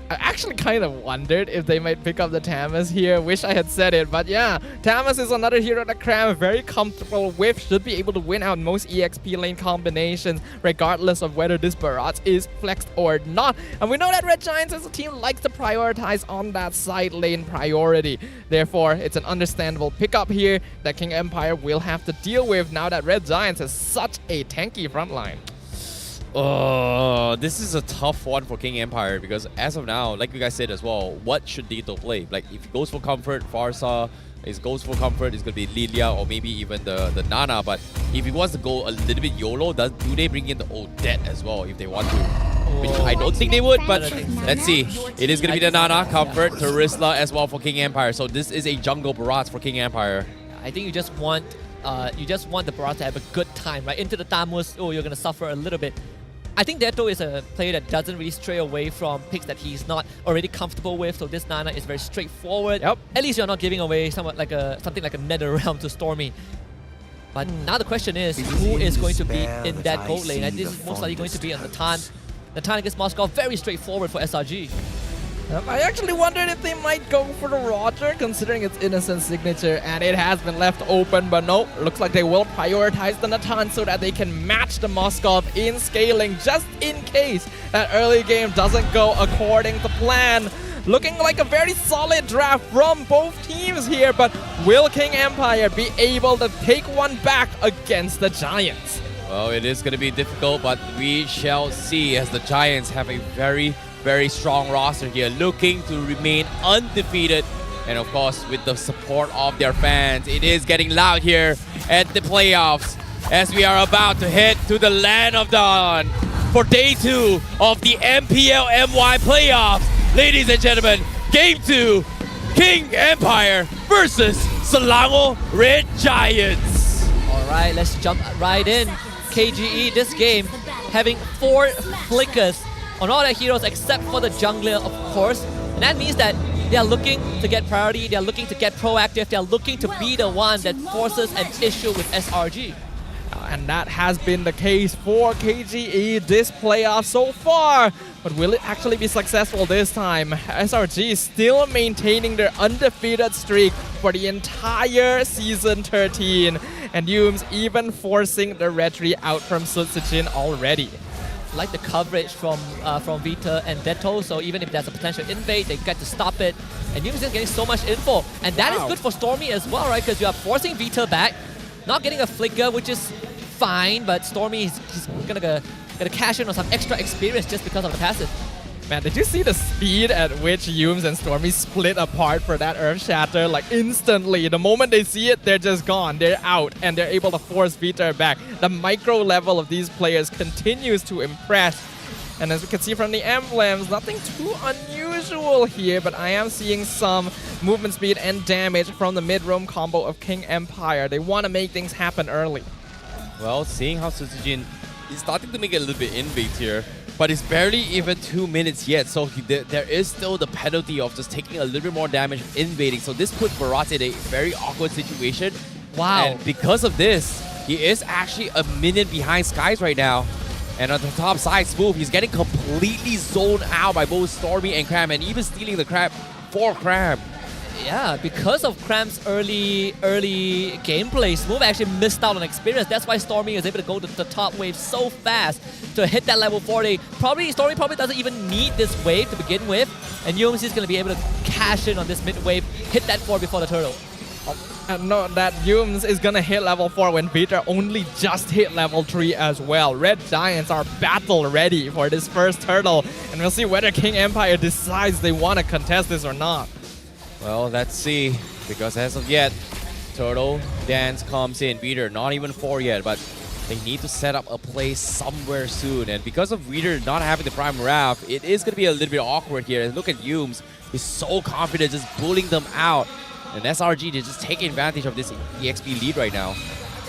Speaker 10: I actually kind of wondered if they might pick up the Tamus here. Wish I had said it, but yeah, Tamus is another hero that Cram very comfortable with. Should be able to win out most EXP lane combinations, regardless of whether this Barat is flexed or not. And we know that Red Giants as a team likes to prioritize on that side lane priority. Therefore, it's an understandable pickup here that King Empire will have to deal with now that Red Giants has such a tanky frontline.
Speaker 9: This is a tough one for King Empire because as of now, like you guys said as well, what should Dito play? Like if he goes for comfort, Farsa, if he goes for comfort, it's going to be Lilia or maybe even the Nana. But if he wants to go a little bit YOLO, do they bring in the Odette as well if they want to? Which I don't think they would, but let's see. It is going to be the Nana, comfort, Terisla as well for King Empire. So this is a jungle Barat for King Empire.
Speaker 11: I think you just want the Barat to have a good time, right? Into the Tamus, you're going to suffer a little bit. I think Deto is a player that doesn't really stray away from picks that he's not already comfortable with, so this Nana is very straightforward.
Speaker 10: Yep.
Speaker 11: At least you're not giving away something like a Nether Realm to Stormy. But now the question is, who is going to be in that gold lane? And this is most likely going to be on the Tan. The Tan against Moscow, very straightforward for SRG.
Speaker 10: I actually wondered if they might go for the Roger, considering its innocent signature, and it has been left open, but no, looks like they will prioritize the Natan so that they can match the Moskov in scaling, just in case that early game doesn't go according to plan. Looking like a very solid draft from both teams here, but will King Empire be able to take one back against the Giants?
Speaker 9: Well, it is going to be difficult, but we shall see as the Giants have a very strong roster here, looking to remain undefeated. And of course, with the support of their fans, it is getting loud here at the playoffs as we are about to head to the Land of Dawn for day 2 of the MPL MY playoffs. Ladies and gentlemen, game 2, King Empire versus Selangor Red Giants.
Speaker 11: All right, let's jump right in. KGE this game having 4 flickers on all their heroes except for the jungler, of course. And that means that they are looking to get priority, they are looking to get proactive, they are looking to be the one that forces an issue with SRG.
Speaker 10: And that has been the case for KGE this playoff so far. But will it actually be successful this time? SRG is still maintaining their undefeated streak for the entire Season 13. And Yumes even forcing the Retri out from Sutsujin already.
Speaker 11: Like the coverage from Vita and Deto, so even if there's a potential invade, they get to stop it. And Yumes is getting so much info. And that is good for Stormy as well, right? Because you are forcing Vita back, not getting a flicker, which is fine, but Stormy is gonna cash in on some extra experience just because of the passive.
Speaker 10: Man, did you see the speed at which Yumes and Stormy split apart for that Earth Shatter? Like instantly, the moment they see it, they're just gone. They're out, and they're able to force Vita back. The micro level of these players continues to impress. And as we can see from the emblems, nothing too unusual here, but I am seeing some movement speed and damage from the mid-roam combo of King Empire. They want to make things happen early.
Speaker 9: Well, seeing how Sutsujin is starting to make a little bit invade here, but it's barely even 2 minutes yet, so there is still the penalty of just taking a little bit more damage invading. So this puts Barat in a very awkward situation.
Speaker 11: Wow.
Speaker 9: And because of this, he is actually a minute behind Skies right now. And on the top side, Smooth, he's getting completely zoned out by both Stormy and Cram, and even stealing the Crab for Cram.
Speaker 11: Yeah, because of Cram's early gameplay, Smooth actually missed out on experience. That's why Stormy is able to go to the top wave so fast to hit that level 40. Stormy probably doesn't even need this wave to begin with, and Yumes is going to be able to cash in on this mid wave, hit that 4 before the turtle.
Speaker 10: And note that Yumes is gonna hit level 4 when Vita only just hit level 3 as well. Red Giants are battle ready for this first turtle, and we'll see whether King Empire decides they want to contest this or not.
Speaker 9: Well, let's see, because as of yet, Turtle Dance comes in. Vita, not even 4 yet, but they need to set up a play somewhere soon. And because of Vita not having the Prime Wrath, it is going to be a little bit awkward here. And look at Yumes, he's so confident just bullying them out. And SRG, they're just taking advantage of this EXP lead right now.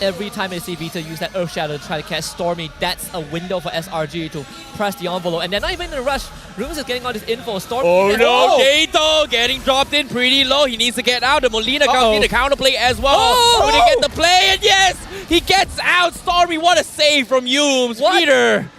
Speaker 11: every time they see Vita use that Earth Shadow to try to catch Stormy, that's a window for SRG to press the envelope. And they're not even in a rush. Rumors is getting all this info. Stormy.
Speaker 9: Oh no, Gato getting dropped in pretty low. He needs to get out. The Molina comes in the counterplay as well. Will he get the play? And yes, he gets out. Stormy, what a save from Humes. Peter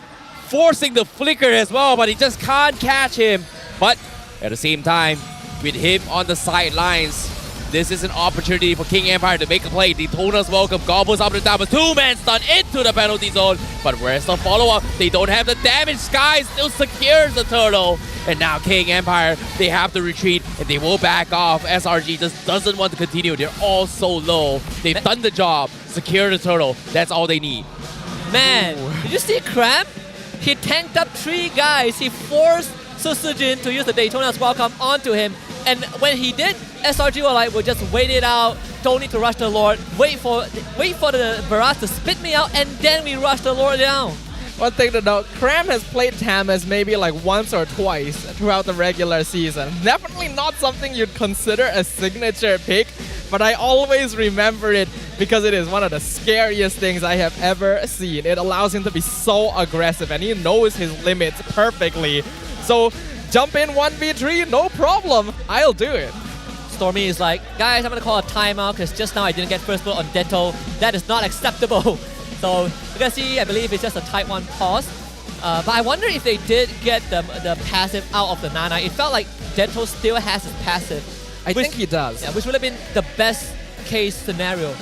Speaker 9: forcing the flicker as well, but he just can't catch him. But at the same time, with him on the sidelines, this is an opportunity for King Empire to make a play. Daytona's welcome. Gobbles up and down, but two-man stun into the penalty zone. But where's the follow-up? They don't have the damage. Sky still secures the turtle. And now King Empire, they have to retreat and they will back off. SRG just doesn't want to continue. They're all so low. They've done the job. Secure the turtle. That's all they need.
Speaker 11: Man, did you see Cramp? He tanked up 3 guys. He forced Susujin to use the Daytona's welcome onto him. And when he did, SRG were like, we'll just wait it out. Don't need to rush the Lord. Wait for the Barrage to spit me out, and then we rush the Lord down.
Speaker 10: One thing to note, Cram has played Tamas maybe like once or twice throughout the regular season. Definitely not something you'd consider a signature pick, but I always remember it because it is one of the scariest things I have ever seen. It allows him to be so aggressive and he knows his limits perfectly. So jump in 1v3, no problem. I'll do it.
Speaker 11: Stormy is like, guys, I'm going to call a timeout because just now I didn't get first blood on Deto. That is not acceptable. So you can see, I believe it's just a type 1 pause. But I wonder if they did get the passive out of the Nana. It felt like Deto still has his passive.
Speaker 10: I think he does.
Speaker 11: Yeah, which would have been the best case scenario.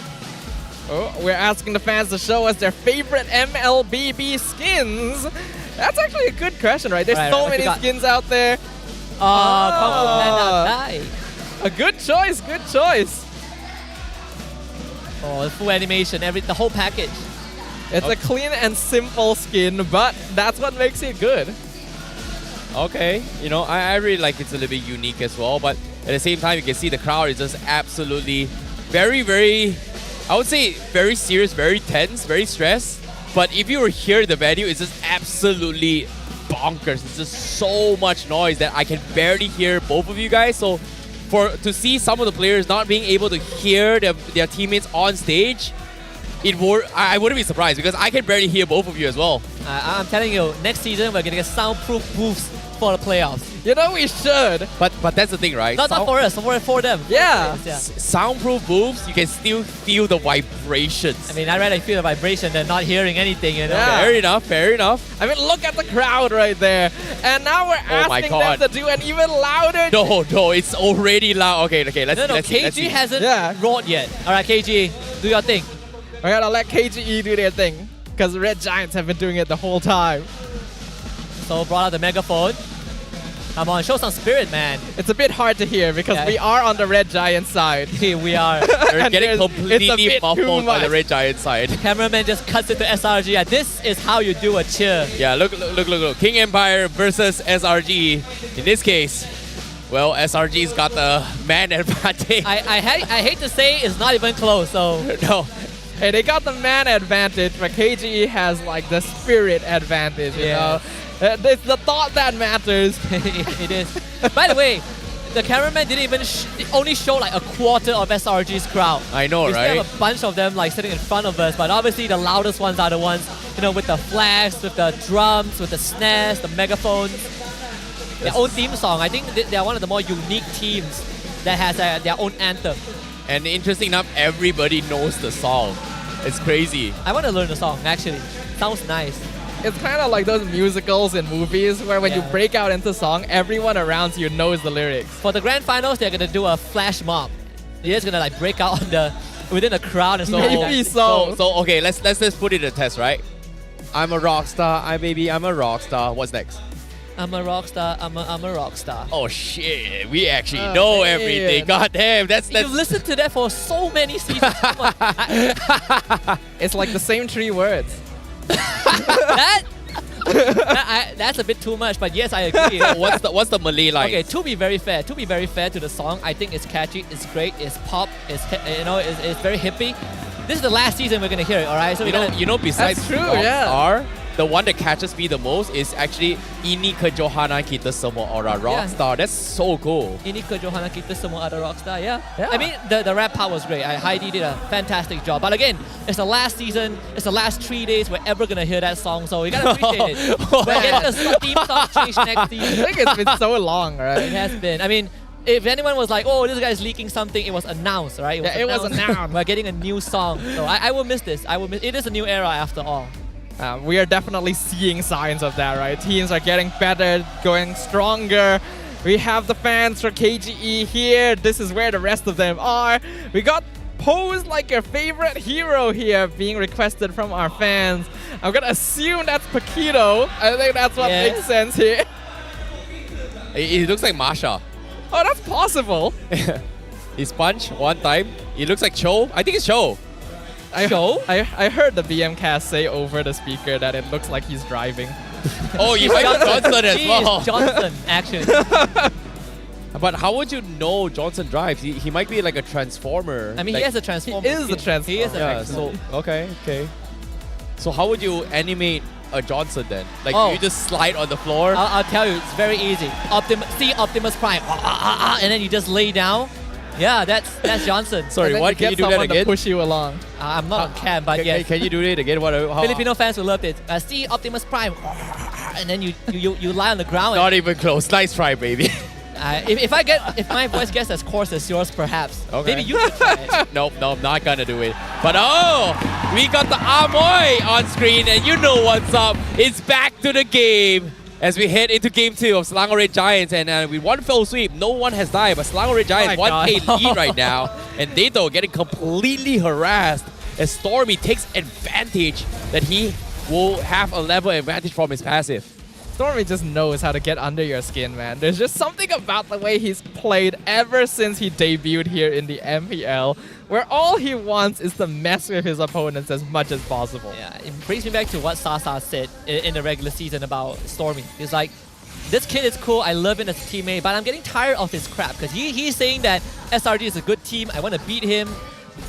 Speaker 10: Oh, we're asking the fans to show us their favorite MLBB skins. That's actually a good question, right? There's so many skins out there. A good choice, good choice.
Speaker 11: Oh, the full animation, the whole package.
Speaker 10: It's a clean and simple skin, but that's what makes it good.
Speaker 9: Okay, you know, I really like it's a little bit unique as well, but at the same time, you can see the crowd is just absolutely very, very, I would say very serious, very tense, very stressed. But if you were here at the venue, it's just absolutely bonkers. It's just so much noise that I can barely hear both of you guys. So to see some of the players not being able to hear their teammates on stage, I wouldn't be surprised because I can barely hear both of you as well.
Speaker 11: I'm telling you, next season we're getting a soundproof booths for the playoffs.
Speaker 10: You know we should.
Speaker 9: But that's the thing, right?
Speaker 11: Not for us, for them.
Speaker 10: Yeah.
Speaker 9: Soundproof booths, you can still feel the vibrations.
Speaker 11: I mean, I'd rather feel the vibration than not hearing anything, you know?
Speaker 10: Yeah.
Speaker 9: Fair enough, fair enough.
Speaker 10: I mean, look at the crowd right there. And now we're asking them to do an even louder...
Speaker 9: No, it's already loud. Okay, let's see.
Speaker 11: KG hasn't roared yet. All right, KG, do your thing.
Speaker 10: I gotta let KGE do their thing because Red Giants have been doing it the whole time.
Speaker 11: So brought out the megaphone. Come on, show some spirit, man.
Speaker 10: It's a bit hard to hear because we are on the Red Giant side.
Speaker 11: We are.
Speaker 9: We're getting completely muffled on the Red Giant side.
Speaker 11: The cameraman just cuts it to SRG. And this is how you do a cheer.
Speaker 9: Yeah, look. King Empire versus SRG. In this case, well, SRG's got the man advantage.
Speaker 11: I hate to say it's not even close, so...
Speaker 9: No.
Speaker 10: Hey, they got the man advantage, but KGE has like the spirit advantage, you know? It's the thought that matters.
Speaker 11: It is. By the way, the cameraman didn't even only show like a quarter of SRG's crowd.
Speaker 9: I know,
Speaker 11: we
Speaker 9: right?
Speaker 11: We still have a bunch of them like sitting in front of us, but obviously the loudest ones are the ones, you know, with the flags, with the drums, with the snares, the megaphones. Their own theme song. I think they are one of the more unique teams that has their own anthem.
Speaker 9: And interesting enough, everybody knows the song. It's crazy.
Speaker 11: I want to learn the song, actually. Sounds nice.
Speaker 10: It's kind of like those musicals in movies where when you break out into song, everyone around you knows the lyrics.
Speaker 11: For the grand finals, they're going to do a flash mob. They're just going to like break out within the crowd and so on.
Speaker 10: Maybe so.
Speaker 9: So okay, let's put it to the test, right? I'm a rock star. I'm a rock star. What's next?
Speaker 11: I'm a rock star. I'm a rock star.
Speaker 9: Oh shit! We actually know everything. God damn! That's
Speaker 11: You've listened to that for so many seasons. Come on.
Speaker 10: It's like the same 3 words.
Speaker 11: That's a bit too much, but yes, I agree.
Speaker 9: What's the Malay line?
Speaker 11: Okay, to be very fair to the song, I think it's catchy, it's great, it's pop, it's very hippie. This is the last season we're gonna hear it, all right? So
Speaker 9: you know, besides
Speaker 10: That's true, yeah.
Speaker 9: the one that catches me the most is actually ini kejohanan kita semua orang rockstar. That's so cool.
Speaker 11: Ini kejohanan kita semua ada rockstar. Yeah. I mean, the rap part was great. Heidi did a fantastic job. But again, it's the last season. It's the last 3 days we're ever gonna hear that song. So you gotta appreciate it. We're getting a theme song change next season.
Speaker 10: I think it's been so long, right?
Speaker 11: It has been. I mean, if anyone was like, oh, this guy's leaking something, it was announced, right?
Speaker 10: It was announced.
Speaker 11: We're getting a new song. So I will miss this. It is a new era after all.
Speaker 10: We are definitely seeing signs of that, right? Teams are getting better, going stronger. We have the fans for KGE here. This is where the rest of them are. We got Pose like your favorite hero here being requested from our fans. I'm gonna assume that's Paquito. I think that's what makes sense here.
Speaker 9: It looks like Masha.
Speaker 10: Oh, that's possible.
Speaker 9: He punched one time. It looks like Cho. I think it's Cho.
Speaker 10: I heard the BM cast say over the speaker that it looks like he's driving.
Speaker 9: Oh, you might be Johnson as well.
Speaker 11: Johnson, actually.
Speaker 9: But how would you know Johnson drives? He might be like a transformer.
Speaker 11: I mean,
Speaker 9: like,
Speaker 11: he is a transformer.
Speaker 10: He is the transformer.
Speaker 11: He is a transformer.
Speaker 9: So, okay. So how would you animate a Johnson then? Like, you just slide on the floor?
Speaker 11: I'll tell you, it's very easy. See Optimus Prime, and then you just lay down. Yeah, that's Johnson.
Speaker 9: Sorry, what? Can you do that again?
Speaker 10: To push you along.
Speaker 11: I'm not on cam, but yes.
Speaker 9: Can you do it again?
Speaker 11: Filipino fans will love it. See Optimus Prime, and then you lie on the ground.
Speaker 9: Not even close. Nice try, baby.
Speaker 11: If my voice gets as coarse as yours, perhaps.
Speaker 9: Okay.
Speaker 11: Maybe you could try it.
Speaker 9: Nope, not gonna do it. But we got the Amoy on screen, and you know what's up. It's back to the game as we head into game 2 of Selangor Red Giants, and with one fell sweep, no one has died, but Selangor Red Giants 1K lead right now, and Dato getting completely harassed as Stormy takes advantage that he will have a level advantage from his passive.
Speaker 10: Stormy just knows how to get under your skin, man. There's just something about the way he's played ever since he debuted here in the MPL, where all he wants is to mess with his opponents as much as possible.
Speaker 11: Yeah, it brings me back to what Sasa said in the regular season about Stormy. It's like, this kid is cool, I love him as a teammate, but I'm getting tired of his crap because he's saying that SRG is a good team, I want to beat him.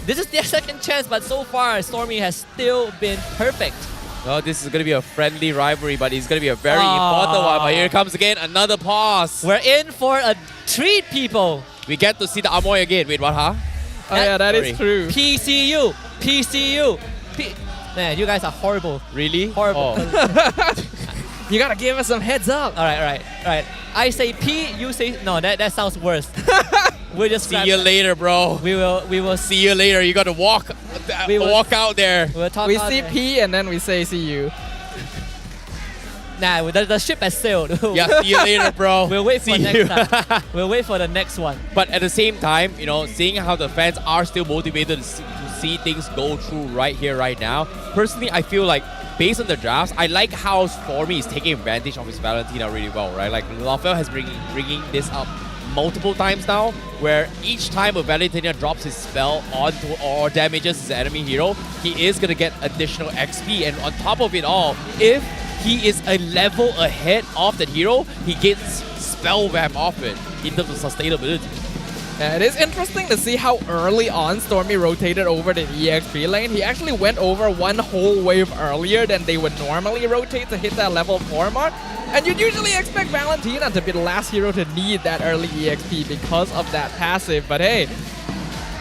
Speaker 11: This is their second chance, but so far Stormy has still been perfect.
Speaker 9: Oh, this is going to be a friendly rivalry, but it's going to be a very important one. But here comes again another pause.
Speaker 11: We're in for a treat, people.
Speaker 9: We get to see the Amoy again. Wait, what, huh?
Speaker 10: Oh yeah, that is true.
Speaker 11: PCU. Man, you guys are horrible.
Speaker 9: Really?
Speaker 11: Horrible.
Speaker 10: You gotta give us some heads up.
Speaker 11: All right. I say P, you say... No, that sounds worse. We'll just
Speaker 9: see you later, bro.
Speaker 11: We will
Speaker 9: see you later. You gotta walk out there.
Speaker 10: We see P and then we say see you.
Speaker 11: Nah, the ship has sailed.
Speaker 9: Yeah, see you later, bro.
Speaker 11: We'll wait for next time. We'll wait for the next one.
Speaker 9: But at the same time, seeing how the fans are still motivated to see things go through right here, right now. Personally, I feel like based on the drafts, I like how Stormy is taking advantage of his Valentina really well, right? Like Lafel has bringing this up multiple times now, where each time a Valentina drops his spell onto or damages his enemy hero, he is gonna get additional XP, and on top of it all, if he is a level ahead of that hero, he gets spell wrap off it in terms of sustainability.
Speaker 10: Yeah, it is interesting to see how early on Stormy rotated over the EXP lane. He actually went over one whole wave earlier than they would normally rotate to hit that level 4 mark. And you'd usually expect Valentina to be the last hero to need that early EXP because of that passive. But hey,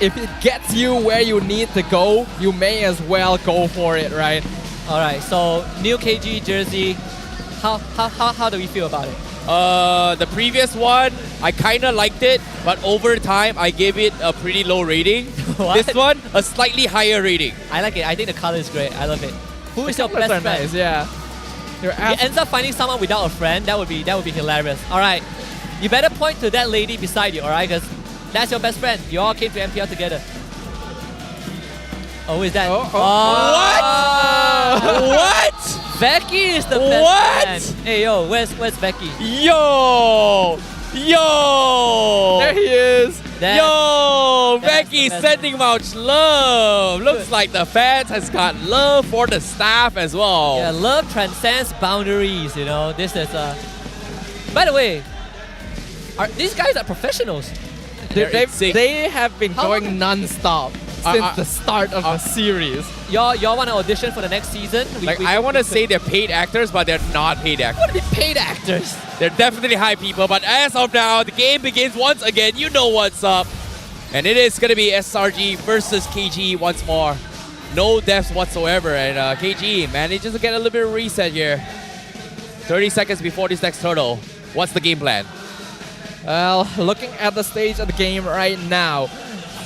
Speaker 10: if it gets you where you need to go, you may as well go for it, right?
Speaker 11: All right, so new KG jersey, how do we feel about it?
Speaker 9: The previous one, I kind of liked it, but over time, I gave it a pretty low rating. This one, a slightly higher rating.
Speaker 11: I like it. I think the color is great. I love it. Who is your best friend?
Speaker 10: Nice, yeah.
Speaker 11: He ends up finding someone without a friend. That would be hilarious. All right, you better point to that lady beside you. All right, because that's your best friend. You all came to MPL together. Oh, is that?
Speaker 9: What?
Speaker 11: Becky is the best friend. Hey, yo, where's Becky?
Speaker 9: Yo!
Speaker 10: There he is.
Speaker 9: Becky sending much love. Looks like the fans has got love for the staff as well.
Speaker 11: Yeah, love transcends boundaries, This is By the way, these guys are professionals.
Speaker 10: They have been going non-stop since the start of the series.
Speaker 11: Y'all want to audition for the next season?
Speaker 9: I want to say they're paid actors, but they're not paid actors.
Speaker 11: What are they paid actors?
Speaker 9: They're definitely high people, but as of now, the game begins once again. You know what's up. And it is going to be SRG versus KG once more. No deaths whatsoever, and KG manages to get a little bit of reset here. 30 seconds before this next turtle. What's the game plan?
Speaker 10: Well, looking at the stage of the game right now,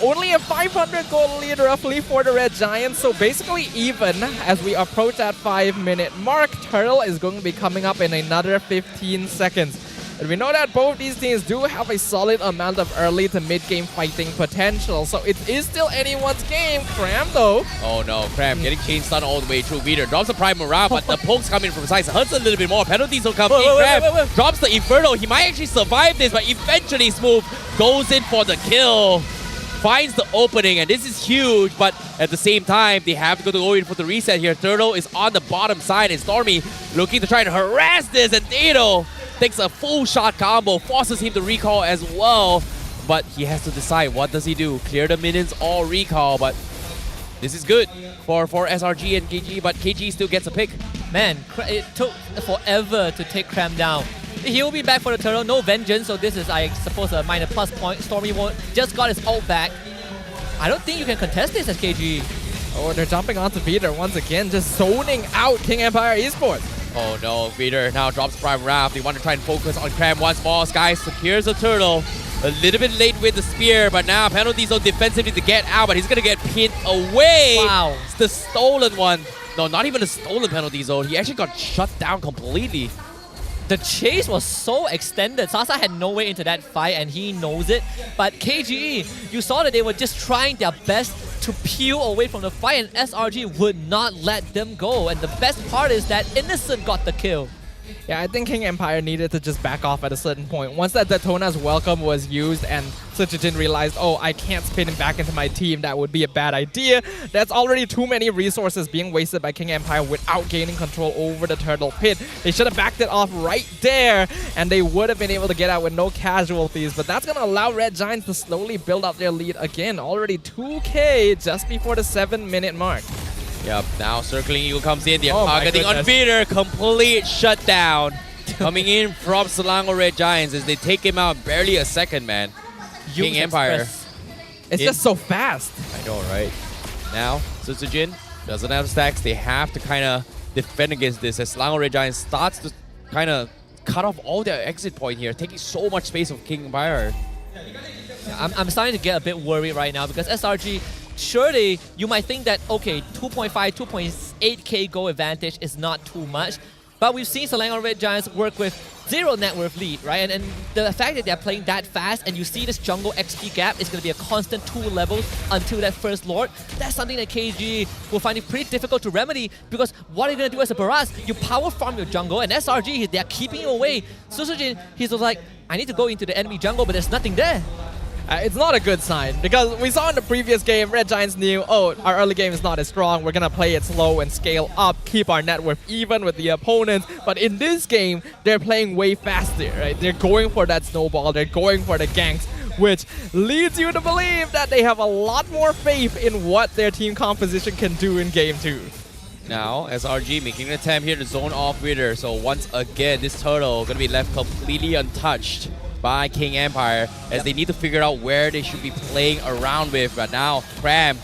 Speaker 10: only a 500 goal lead roughly for the Red Giants, so basically even as we approach that 5-minute mark. Turtle is going to be coming up in another 15 seconds. And we know that both these teams do have a solid amount of early to mid-game fighting potential, so it is still anyone's game. Cram though.
Speaker 9: Oh no, Cram getting chain stun all the way through. Beater drops the Prime Morale, but the pokes coming from sides hurts a little bit more. Penalties will come in. Cram drops the Inferno. He might actually survive this, but eventually Smooth goes in for the kill. Finds the opening, and this is huge, but at the same time, they have to go in for the reset here. Turtle is on the bottom side, and Stormy looking to try to harass this, and Dado takes a full shot combo, forces him to recall as well, but he has to decide what does he do. Clear the minions or recall, but this is good for SRG and KG, but KG still gets a pick.
Speaker 11: Man, it took forever to take Cram down. He'll be back for the turtle, no vengeance, so this is, I suppose, a minor plus point. Stormy won't just got his ult back. I don't think you can contest this as KG.
Speaker 10: Oh, they're jumping onto Peter once again, just zoning out King Empire Esports.
Speaker 9: Oh no, Peter now drops Prime Raft. They want to try and focus on Cram once more. Sky secures the turtle. A little bit late with the spear, but now penalties on defensively to get out, but he's going to get pinned away.
Speaker 11: Wow.
Speaker 9: It's the stolen one. No, not even a stolen penalty zone. He actually got shut down completely.
Speaker 11: The chase was so extended. Sasa had no way into that fight, and he knows it. But KGE, you saw that they were just trying their best to peel away from the fight, and SRG would not let them go. And the best part is that Innocent got the kill.
Speaker 10: Yeah, I think King Empire needed to just back off at a certain point. Once that Daytona's welcome was used and Suchijin realized, oh, I can't spin him back into my team, that would be a bad idea. That's already too many resources being wasted by King Empire without gaining control over the turtle pit. They should have backed it off right there, and they would have been able to get out with no casualties. But that's going to allow Red Giants to slowly build up their lead again. Already 2K just before the 7-minute mark.
Speaker 9: Yep, now Circling Eagle comes in. They're targeting on Peter. Complete shutdown. Coming in from Selangor Red Giants as they take him out barely a second, man. King Empire.
Speaker 10: It's just so fast.
Speaker 9: I know, right? Now, Sutsujin doesn't have stacks. They have to kind of defend against this as Selangor Red Giants starts to kind of cut off all their exit point here, taking so much space of King Empire.
Speaker 11: I'm starting to get a bit worried right now because SRG, surely you might think that, okay, 2.5, 2.8k goal advantage is not too much, but we've seen Selangor Red Giants work with 0 net worth lead, right? And the fact that they're playing that fast and you see this jungle XP gap is going to be a constant 2 levels until that first Lord, that's something that KG will find it pretty difficult to remedy because what are you going to do as a Baraz? You power farm your jungle, and SRG, they're keeping you away. Susujin, he's like, I need to go into the enemy jungle, but there's nothing there.
Speaker 10: It's not a good sign because we saw in the previous game, Red Giants knew, oh, our early game is not as strong. We're going to play it slow and scale up, keep our net worth even with the opponents. But in this game, they're playing way faster, right? They're going for that snowball. They're going for the ganks, which leads you to believe that they have a lot more faith in what their team composition can do in game 2.
Speaker 9: Now, SRG making an attempt here to zone off Ritter. So once again, this turtle going to be left completely untouched by King Empire as they need to figure out where they should be playing around with. But now, Cram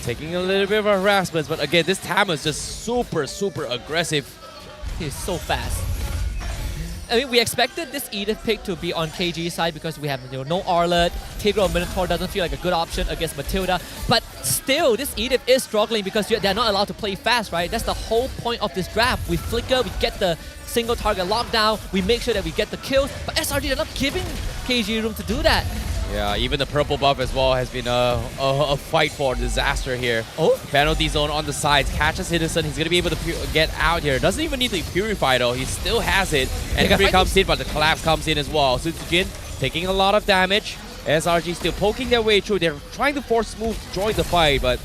Speaker 9: taking a little bit of a harassment. But again, this Tam is just super, super aggressive.
Speaker 11: He's so fast. I mean, we expected this Edith pick to be on KG's side because we have no Arlet. Tigro Minotaur doesn't feel like a good option against Matilda. But still, this Edith is struggling because they're not allowed to play fast, right? That's the whole point of this draft. We flicker, we get the single target lockdown, we make sure that we get the kills, but SRG, they're not giving KG room to do that.
Speaker 9: Yeah, even the purple buff as well has been a fight for disaster here.
Speaker 11: Oh?
Speaker 9: Penalty zone on the sides, catches Innocent, he's going to be able to get out here. Doesn't even need to purify though, he still has it. And Free comes in, but the collapse comes in as well. Sutsujin taking a lot of damage. SRG still poking their way through. They're trying to force Smooth to join the fight, but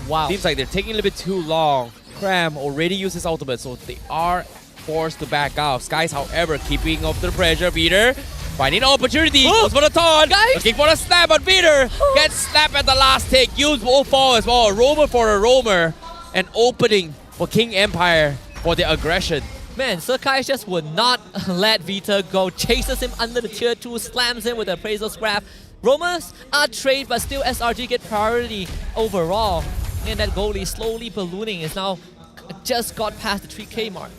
Speaker 11: wow,
Speaker 9: seems like they're taking a little bit too long. Cram already used his ultimate, so they are forced to back off. Skies, however, keeping up the pressure. Peter Finding an opportunity, goes for the taunt, looking for a snap, but Vader gets snapped at the last tick. Use will fall as well. A roamer for a roamer. An opening for King Empire for their aggression.
Speaker 11: Man, Sakai just would not let Vita go. Chases him under the tier 2, slams him with the appraisal scrap. Roamers are trade, but still SRG get priority overall. And that goalie slowly ballooning is now just got past the 3K mark.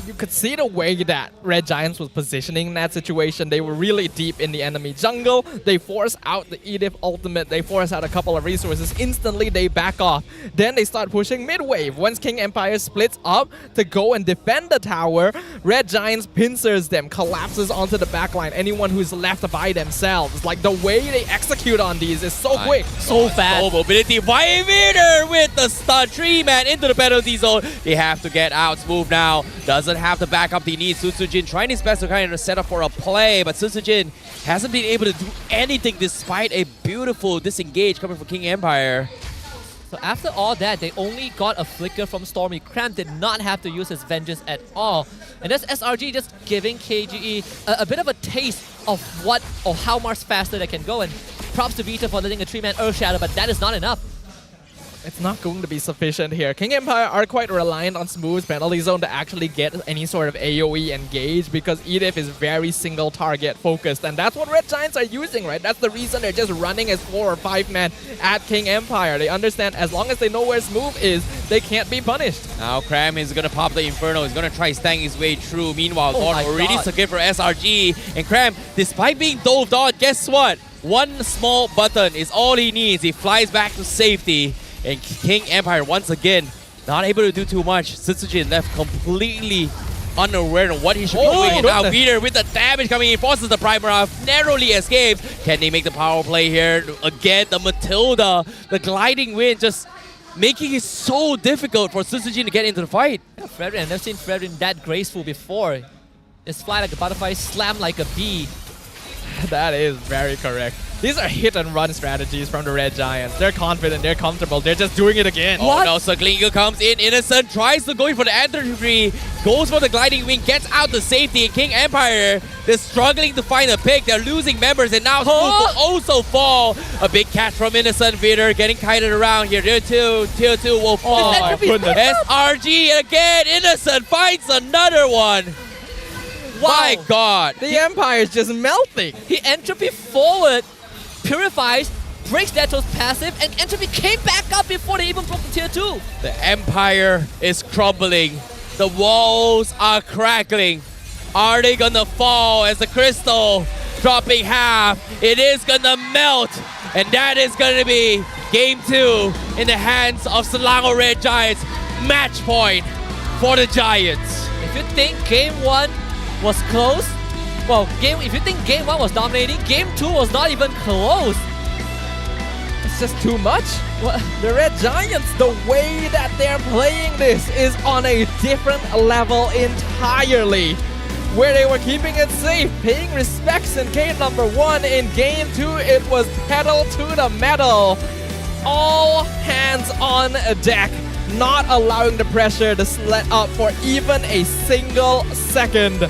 Speaker 10: You could see the way that Red Giants was positioning in that situation. They were really deep in the enemy jungle. They force out the Edith ultimate. They force out a couple of resources. Instantly, they back off. Then they start pushing mid-wave. Once King Empire splits up to go and defend the tower, Red Giants pincers them, collapses onto the backline. Anyone who's left by themselves. Like, the way they execute on these is so quick.
Speaker 11: So fast.
Speaker 9: No mobility. Vader with the stun. 3-man into the penalty zone. They have to get out. Smooth now. Doesn't have the backup he needs. Susujin trying his best to kind of set up for a play, but Susujin hasn't been able to do anything despite a beautiful disengage coming from King Empire.
Speaker 11: So after all that, they only got a flicker from Stormy. Cram did not have to use his vengeance at all. And that's SRG just giving KGE a bit of a taste of what or how much faster they can go. And props to Vita for letting a 3-man Earth Shatter, but that is not enough.
Speaker 10: It's not going to be sufficient here. King Empire are quite reliant on Smooth's penalty zone to actually get any sort of AoE engage because Edith is very single target focused, and that's what Red Giants are using, right? That's the reason they're just running as 4 or 5 men at King Empire. They understand as long as they know where Smooth is, they can't be punished.
Speaker 9: Now Cram is going to pop the Inferno. He's going to try staying his way through. Meanwhile, Dawn already secured for SRG. And Cram, despite being dove on, guess what? One small button is all he needs. He flies back to safety. And King Empire, once again, not able to do too much. Sitsujin left completely unaware of what he should be doing. Now Vader with the damage coming in, forces the primer off, narrowly escapes. Can they make the power play here? Again, the Matilda, the gliding wind, just making it so difficult for Sitsujin to get into the fight.
Speaker 11: Yeah, Fredrin, I've never seen Fredrin that graceful before. Just fly like a butterfly, slam like a bee.
Speaker 10: That is very correct. These are hit and run strategies from the Red Giants. They're confident, they're comfortable, they're just doing it again.
Speaker 9: Oh no, Circling comes in, Innocent tries to go in for the entry, goes for the gliding wing, gets out the safety, and King Empire, they're struggling to find a pick. They're losing members, and now Smooth will also fall. A big catch from Innocent. Vader getting kited around here. Tier 2 will fall.
Speaker 10: Oh my goodness.
Speaker 9: SRG again, Innocent finds another one.
Speaker 11: Wow.
Speaker 9: My God.
Speaker 10: The Empire is just melting.
Speaker 11: He entropy forward, purifies, breaks Deto's passive, and entropy came back up before they even broke the tier 2.
Speaker 9: The Empire is crumbling. The walls are crackling. Are they gonna fall as the crystal dropping half? It is gonna melt. And that is gonna be game 2 in the hands of Selangor Red Giants. Match point for the Giants.
Speaker 11: If you think game 1 was close, well, if you think game 1 was dominating, game 2 was not even close.
Speaker 10: It's just too much. The Red Giants, the way that they're playing this is on a different level entirely. Where they were keeping it safe, paying respects in game number 1. In game 2, it was pedal to the metal. All hands on deck, not allowing the pressure to let up for even a single second.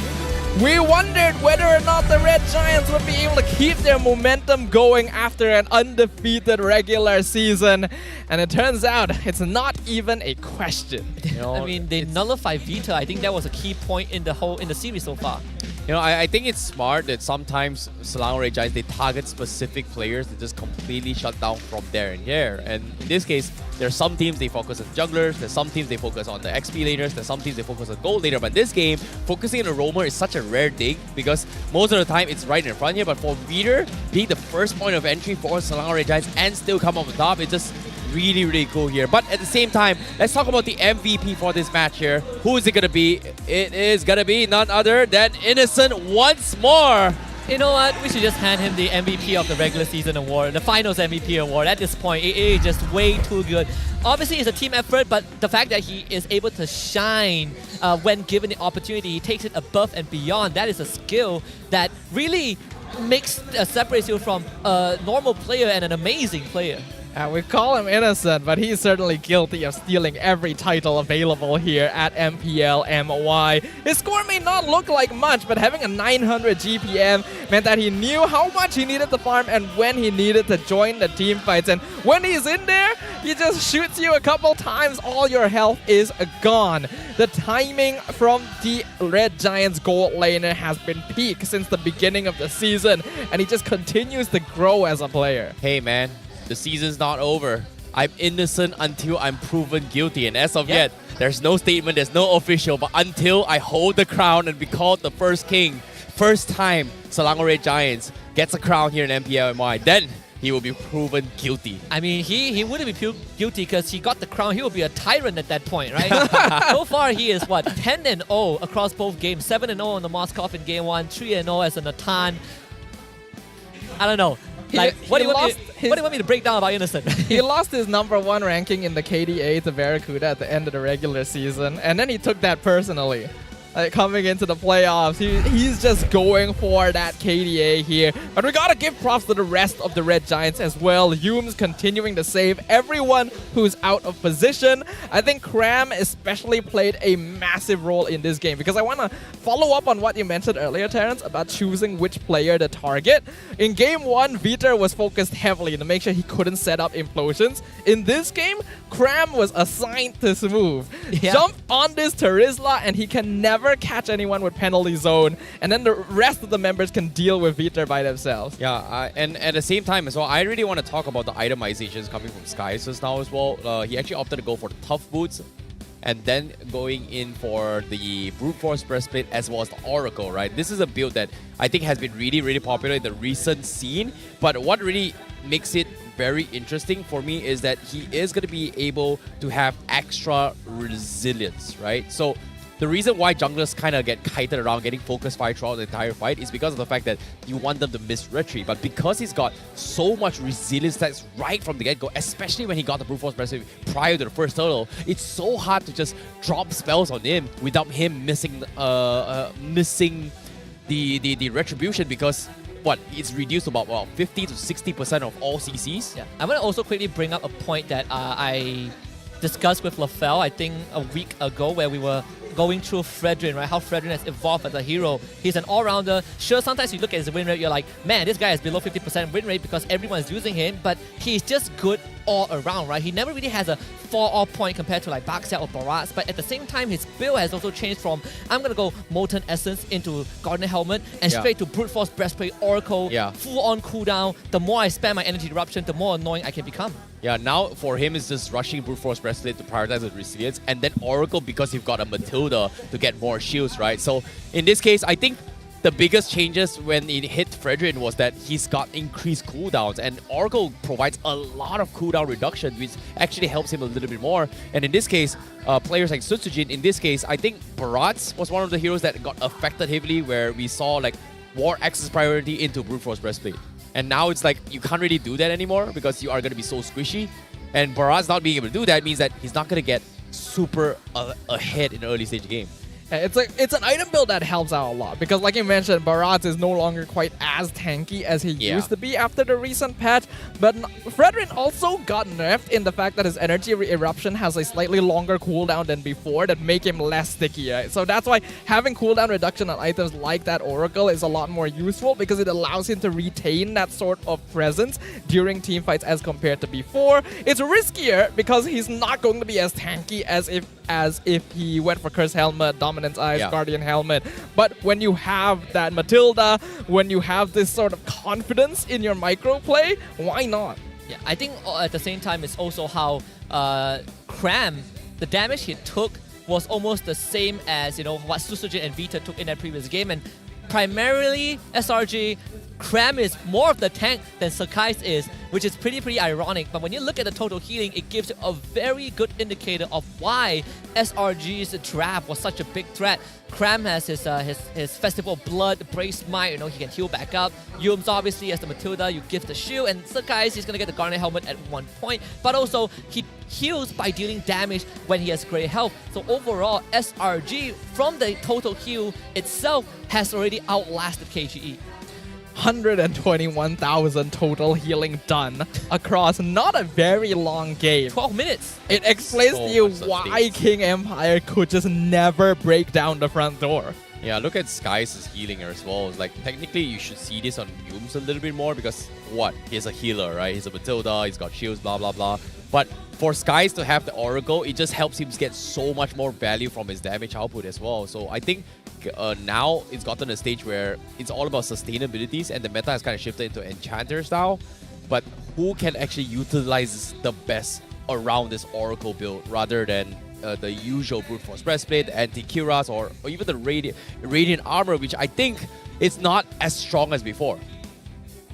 Speaker 10: We wondered whether or not the Red Giants would be able to keep their momentum going after an undefeated regular season. And it turns out it's not even a question.
Speaker 11: You know, I mean, they nullified Vita. I think that was a key point in the series so far.
Speaker 9: You know, I think it's smart that sometimes Selangor Red Giants, they target specific players that just completely shut down from there and here. And in this case, there are some teams they focus on junglers, there's some teams they focus on the XP laners, there's some teams they focus on gold laner. But this game, focusing on a roamer is such a rare thing because most of the time it's right in front here. But for Vader being the first point of entry for Selangor Red Giants and still come up on top, it's just really, really cool here. But at the same time, let's talk about the MVP for this match here. Who is it going to be? It is going to be none other than Innocent once more.
Speaker 11: You know what? We should just hand him the MVP of the regular season award, the finals MVP award. At this point, it is just way too good. Obviously, it's a team effort, but the fact that he is able to shine when given the opportunity, he takes it above and beyond. That is a skill that really separates you from a normal player and an amazing player.
Speaker 10: We call him innocent, but he's certainly guilty of stealing every title available here at MPL MY. His score may not look like much, but having a 900 GPM meant that he knew how much he needed to farm and when he needed to join the team fights. And when he's in there, he just shoots you a couple times, all your health is gone. The timing from the Red Giants gold laner has been peak since the beginning of the season, and he just continues to grow as a player.
Speaker 9: Hey man, the season's not over. I'm innocent until I'm proven guilty, and as of yet, there's no statement, there's no official, but until I hold the crown and be called the first king, first time Selangor Red Giants gets a crown here in MPL MY, then he will be proven guilty.
Speaker 11: I mean, he wouldn't be guilty because he got the crown. He will be a tyrant at that point, right? So far, he is, 10-0 across both games. 7-0 on the Moskov in game 1, 3-0 as a Natan. I don't know. Like, what do you want me to break down about Innocent?
Speaker 10: He lost his #1 ranking in the KDA to Barracuda at the end of the regular season, and then he took that personally. Coming into the playoffs, he's just going for that KDA here. But we gotta give props to the rest of the Red Giants as well. Hume's continuing to save everyone who's out of position. I think Cram especially played a massive role in this game because I want to follow up on what you mentioned earlier, Terrence, about choosing which player to target. In game 1, Viter was focused heavily to make sure he couldn't set up implosions. In this game, Cram was assigned to Smooth. Jump on this Terizla and he can never catch anyone with penalty zone, and then the rest of the members can deal with Viter by themselves.
Speaker 9: Yeah, and at the same time as well, I really want to talk about the itemizations coming from Skies now as well. He actually opted to go for the tough boots and then going in for the brute force breastplate as well as the Oracle, right? This is a build that I think has been really, really popular in the recent scene, but what really makes it very interesting for me is that he is going to be able to have extra resilience, right? So the reason why junglers kind of get kited around getting focus fire throughout the entire fight is because of the fact that you want them to miss retreat. But because he's got so much resilience that's right from the get-go, especially when he got the brute force breastplate prior to the first turtle, it's so hard to just drop spells on him without him missing the retribution, because it's reduced to about 50 to 60% of all CCs.
Speaker 11: Yeah, I want to also quickly bring up a point that I discussed with LaFell, I think a week ago, where we were going through Fredrin, right? How Fredrin has evolved as a hero. He's an all-rounder. Sure, sometimes you look at his win rate, you're like, man, this guy is below 50% win rate because everyone's using him, but he's just good all around, right? He never really has a fall-off point compared to like Baxia or Barats, but at the same time, his build has also changed from, I'm going to go Molten Essence into Garden Helmet and straight to Brute Force Breastplate, Oracle, full-on cooldown. The more I spend my energy eruption, the more annoying I can become.
Speaker 9: Yeah, now for him it's just rushing Brute Force Breastplate to prioritize his resilience, and then Oracle because you've got a Matilda to get more shields, right? So in this case, I think the biggest changes when it hit Fredrin was that he's got increased cooldowns, and Oracle provides a lot of cooldown reduction, which actually helps him a little bit more. And in this case, players like Sutsujin, in this case, I think Barats was one of the heroes that got affected heavily, where we saw like War Access priority into Brute Force Breastplate. And now it's like you can't really do that anymore because you are going to be so squishy. And Barat's not being able to do that means that he's not going to get super ahead in the early stage game.
Speaker 10: It's an item build that helps out a lot because, like you mentioned, Barats is no longer quite as tanky as he used to be after the recent patch. But Fredrin also got nerfed in the fact that his energy eruption has a slightly longer cooldown than before that make him less sticky, right? So that's why having cooldown reduction on items like that Oracle is a lot more useful because it allows him to retain that sort of presence during team fights as compared to before. It's riskier because he's not going to be as tanky as if he went for Curse Helmet, Dominance Eyes, Guardian Helmet. But when you have that Matilda, when you have this sort of confidence in your micro play, why not?
Speaker 11: Yeah, I think at the same time it's also how Cram, the damage he took was almost the same as, you know, what Susujin and Vita took in that previous game. And primarily SRG, Cram is more of the tank than Sakai's is, which is pretty ironic. But when you look at the total healing, it gives you a very good indicator of why SRG's draft was such a big threat. Cram has his Festival of Blood, Brace Might, you know, he can heal back up. Yums obviously has the Matilda, you give the shield, and Sakai's, he's gonna get the Garnet Helmet at one point. But also, he heals by dealing damage when he has great health. So overall, SRG, from the total heal itself, has already outlasted KGE.
Speaker 10: 121,000 total healing done across not a very long game.
Speaker 11: 12 minutes.
Speaker 10: It explains
Speaker 9: So
Speaker 10: to you
Speaker 9: much
Speaker 10: why
Speaker 9: sustained.
Speaker 10: King Empire could just never break down the front door.
Speaker 9: Yeah, look at Skies' healing as well. It's like, technically, you should see this on Yums a little bit more because, what? He's a healer, right? He's a Matilda, he's got shields, blah, blah, blah. But for Skies to have the Oracle, it just helps him get so much more value from his damage output as well. So I think now it's gotten a stage where it's all about sustainabilities and the meta has kind of shifted into Enchanter style. But who can actually utilize this the best around this Oracle build rather than the usual Brute Force Breastplate, Anti-Kiras, or even the Radiant Armor, which I think it's not as strong as before.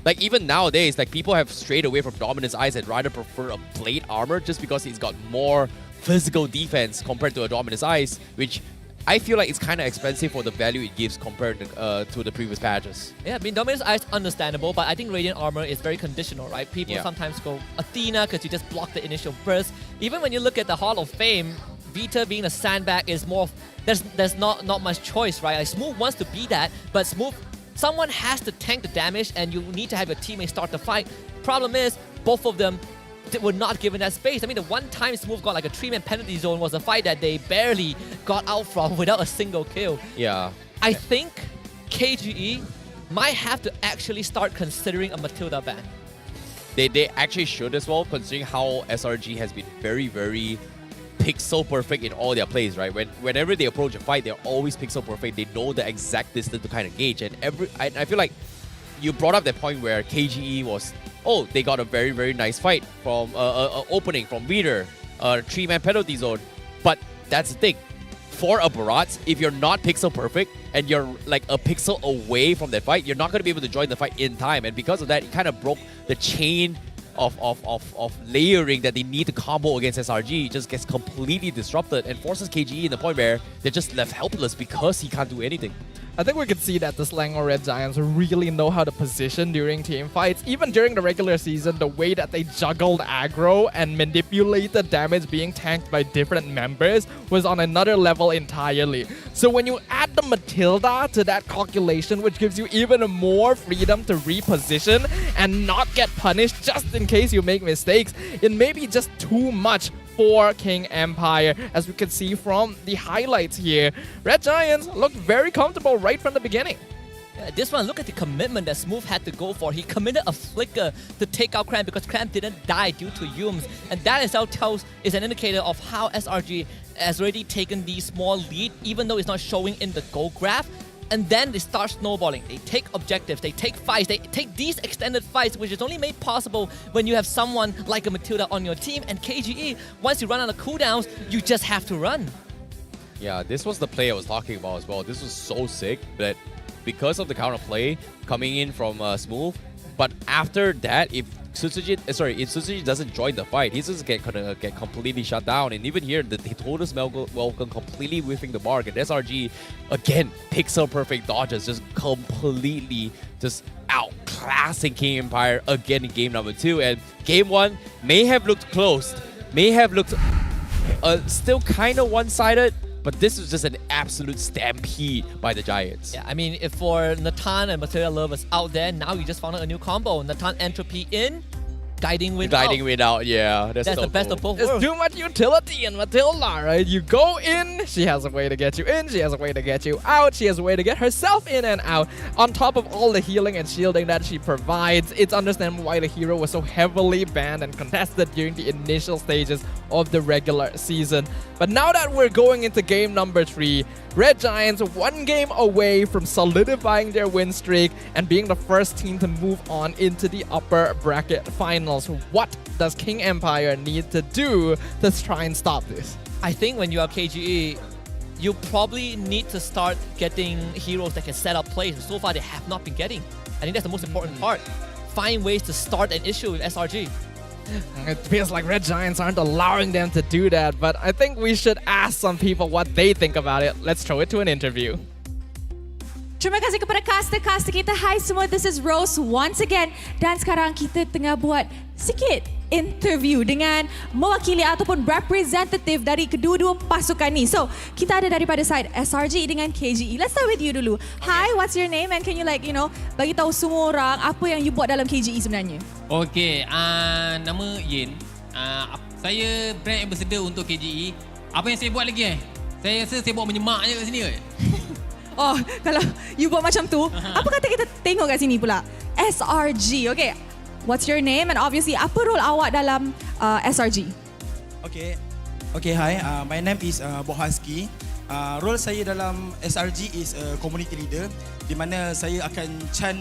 Speaker 9: Like, even nowadays, like, people have strayed away from Dominance Eyes and rather prefer a Plate Armor just because it's got more physical defense compared to a Dominance Eyes, which I feel like it's kind of expensive for the value it gives compared to the previous patches.
Speaker 11: Yeah, I mean, Dominance Eyes understandable, but I think Radiant Armor is very conditional, right? People sometimes go Athena because you just block the initial burst. Even when you look at the Hall of Fame, Vita being a sandbag is more of, there's not much choice, right? Like, Smooth wants to be that, but Smooth, someone has to tank the damage and you need to have your teammates start the fight. Problem is, both of them were not given that space. I mean, the one time Smooth got like a 3-man penalty zone was a fight that they barely got out from without a single kill.
Speaker 9: Yeah.
Speaker 11: I think KGE might have to actually start considering a Matilda ban.
Speaker 9: They actually should as well, considering how SRG has been very, very pixel perfect in all their plays, right? Whenever they approach a fight, they're always pixel perfect. They know the exact distance to kind of gauge. And I feel like you brought up that point where KGE was, oh, they got a very, very nice fight from opening from Reader, 3-man penalty zone. But that's the thing. For a Barat, if you're not pixel perfect and you're like a pixel away from that fight, you're not going to be able to join the fight in time. And because of that, it kind of broke the chain of layering that they need to combo against SRG. It just gets completely disrupted and forces KGE in the point where they're just left helpless because he can't do anything.
Speaker 10: I think we could see that the Selangor Red Giants really know how to position during team fights. Even during the regular season, the way that they juggled aggro and manipulated damage being tanked by different members was on another level entirely. So when you add the Matilda to that calculation, which gives you even more freedom to reposition and not get punished just in case you make mistakes, it may be just too much for King Empire. As we can see from the highlights here, Red Giants looked very comfortable right from the beginning.
Speaker 11: Yeah, this one, look at the commitment that Smooth had to go for. He committed a flicker to take out Cramp because Cramp didn't die due to Yums. And that itself is an indicator of how SRG has already taken the small lead, even though it's not showing in the goal graph. And then they start snowballing. They take objectives, they take fights, they take these extended fights, which is only made possible when you have someone like a Matilda on your team. And KGE, once you run out of cooldowns, you just have to run.
Speaker 9: Yeah, this was the play I was talking about as well. This was so sick that because of the counterplay coming in from Smooth, but after that, if Suzuki doesn't join the fight, he's just gonna get completely shut down. And even here, the Totus Welcome completely whiffing the mark. And SRG, again, pixel perfect dodges, just completely just outclassing King Empire again in game number 2. And game 1 may have looked close, may have looked still kind of one-sided, but this was just an absolute stampede by the Giants.
Speaker 11: Yeah, I mean, if for Natan and Matilda lovers out there, now you just found out a new combo. Natan Entropy in, Guiding Wind out.
Speaker 9: Guiding Wind out, yeah. That's so
Speaker 11: the best
Speaker 9: cool.
Speaker 11: of both
Speaker 10: There's
Speaker 11: worlds.
Speaker 10: too much utility in Matilda, right? You go in, she has a way to get you in, she has a way to get you out, she has a way to get herself in and out. On top of all the healing and shielding that she provides, it's understandable why the hero was so heavily banned and contested during the initial stages of the regular season. But now that we're going into game number 3, Red Giants 1 game away from solidifying their win streak and being the first team to move on into the upper bracket finals. What does King Empire need to do to try and stop this?
Speaker 11: I think when you are KGE, you probably need to start getting heroes that can set up plays. And so far, they have not been getting. I think that's the most important part. Find ways to start an issue with SRG.
Speaker 10: It feels like Red Giants aren't allowing them to do that, but I think we should ask some people what they think about it. Let's throw it to an interview.
Speaker 7: Terima kasih kepada caster-caster kita. Hai semua, this is Rose once again. Dan sekarang kita tengah buat sikit interview dengan mewakili ataupun representative dari kedua-dua pasukan ni. So, kita ada daripada side SRG dengan KGE. Let's start with you dulu. Hi, what's your name and can you bagi tahu semua orang apa yang you buat dalam KGE sebenarnya?
Speaker 14: Okay, nama Yin. Saya brand ambassador untuk KGE. Apa yang saya buat lagi Saya rasa saya buat menyemak je kat sini kot.
Speaker 7: Oh, kalau you buat macam tu, apa kata kita tengok kat sini pula? SRG, okay. What's your name and obviously apa role awak dalam SRG?
Speaker 15: Okay, hi. My name is Bohanski. Role saya dalam SRG is community leader, di mana saya akan chant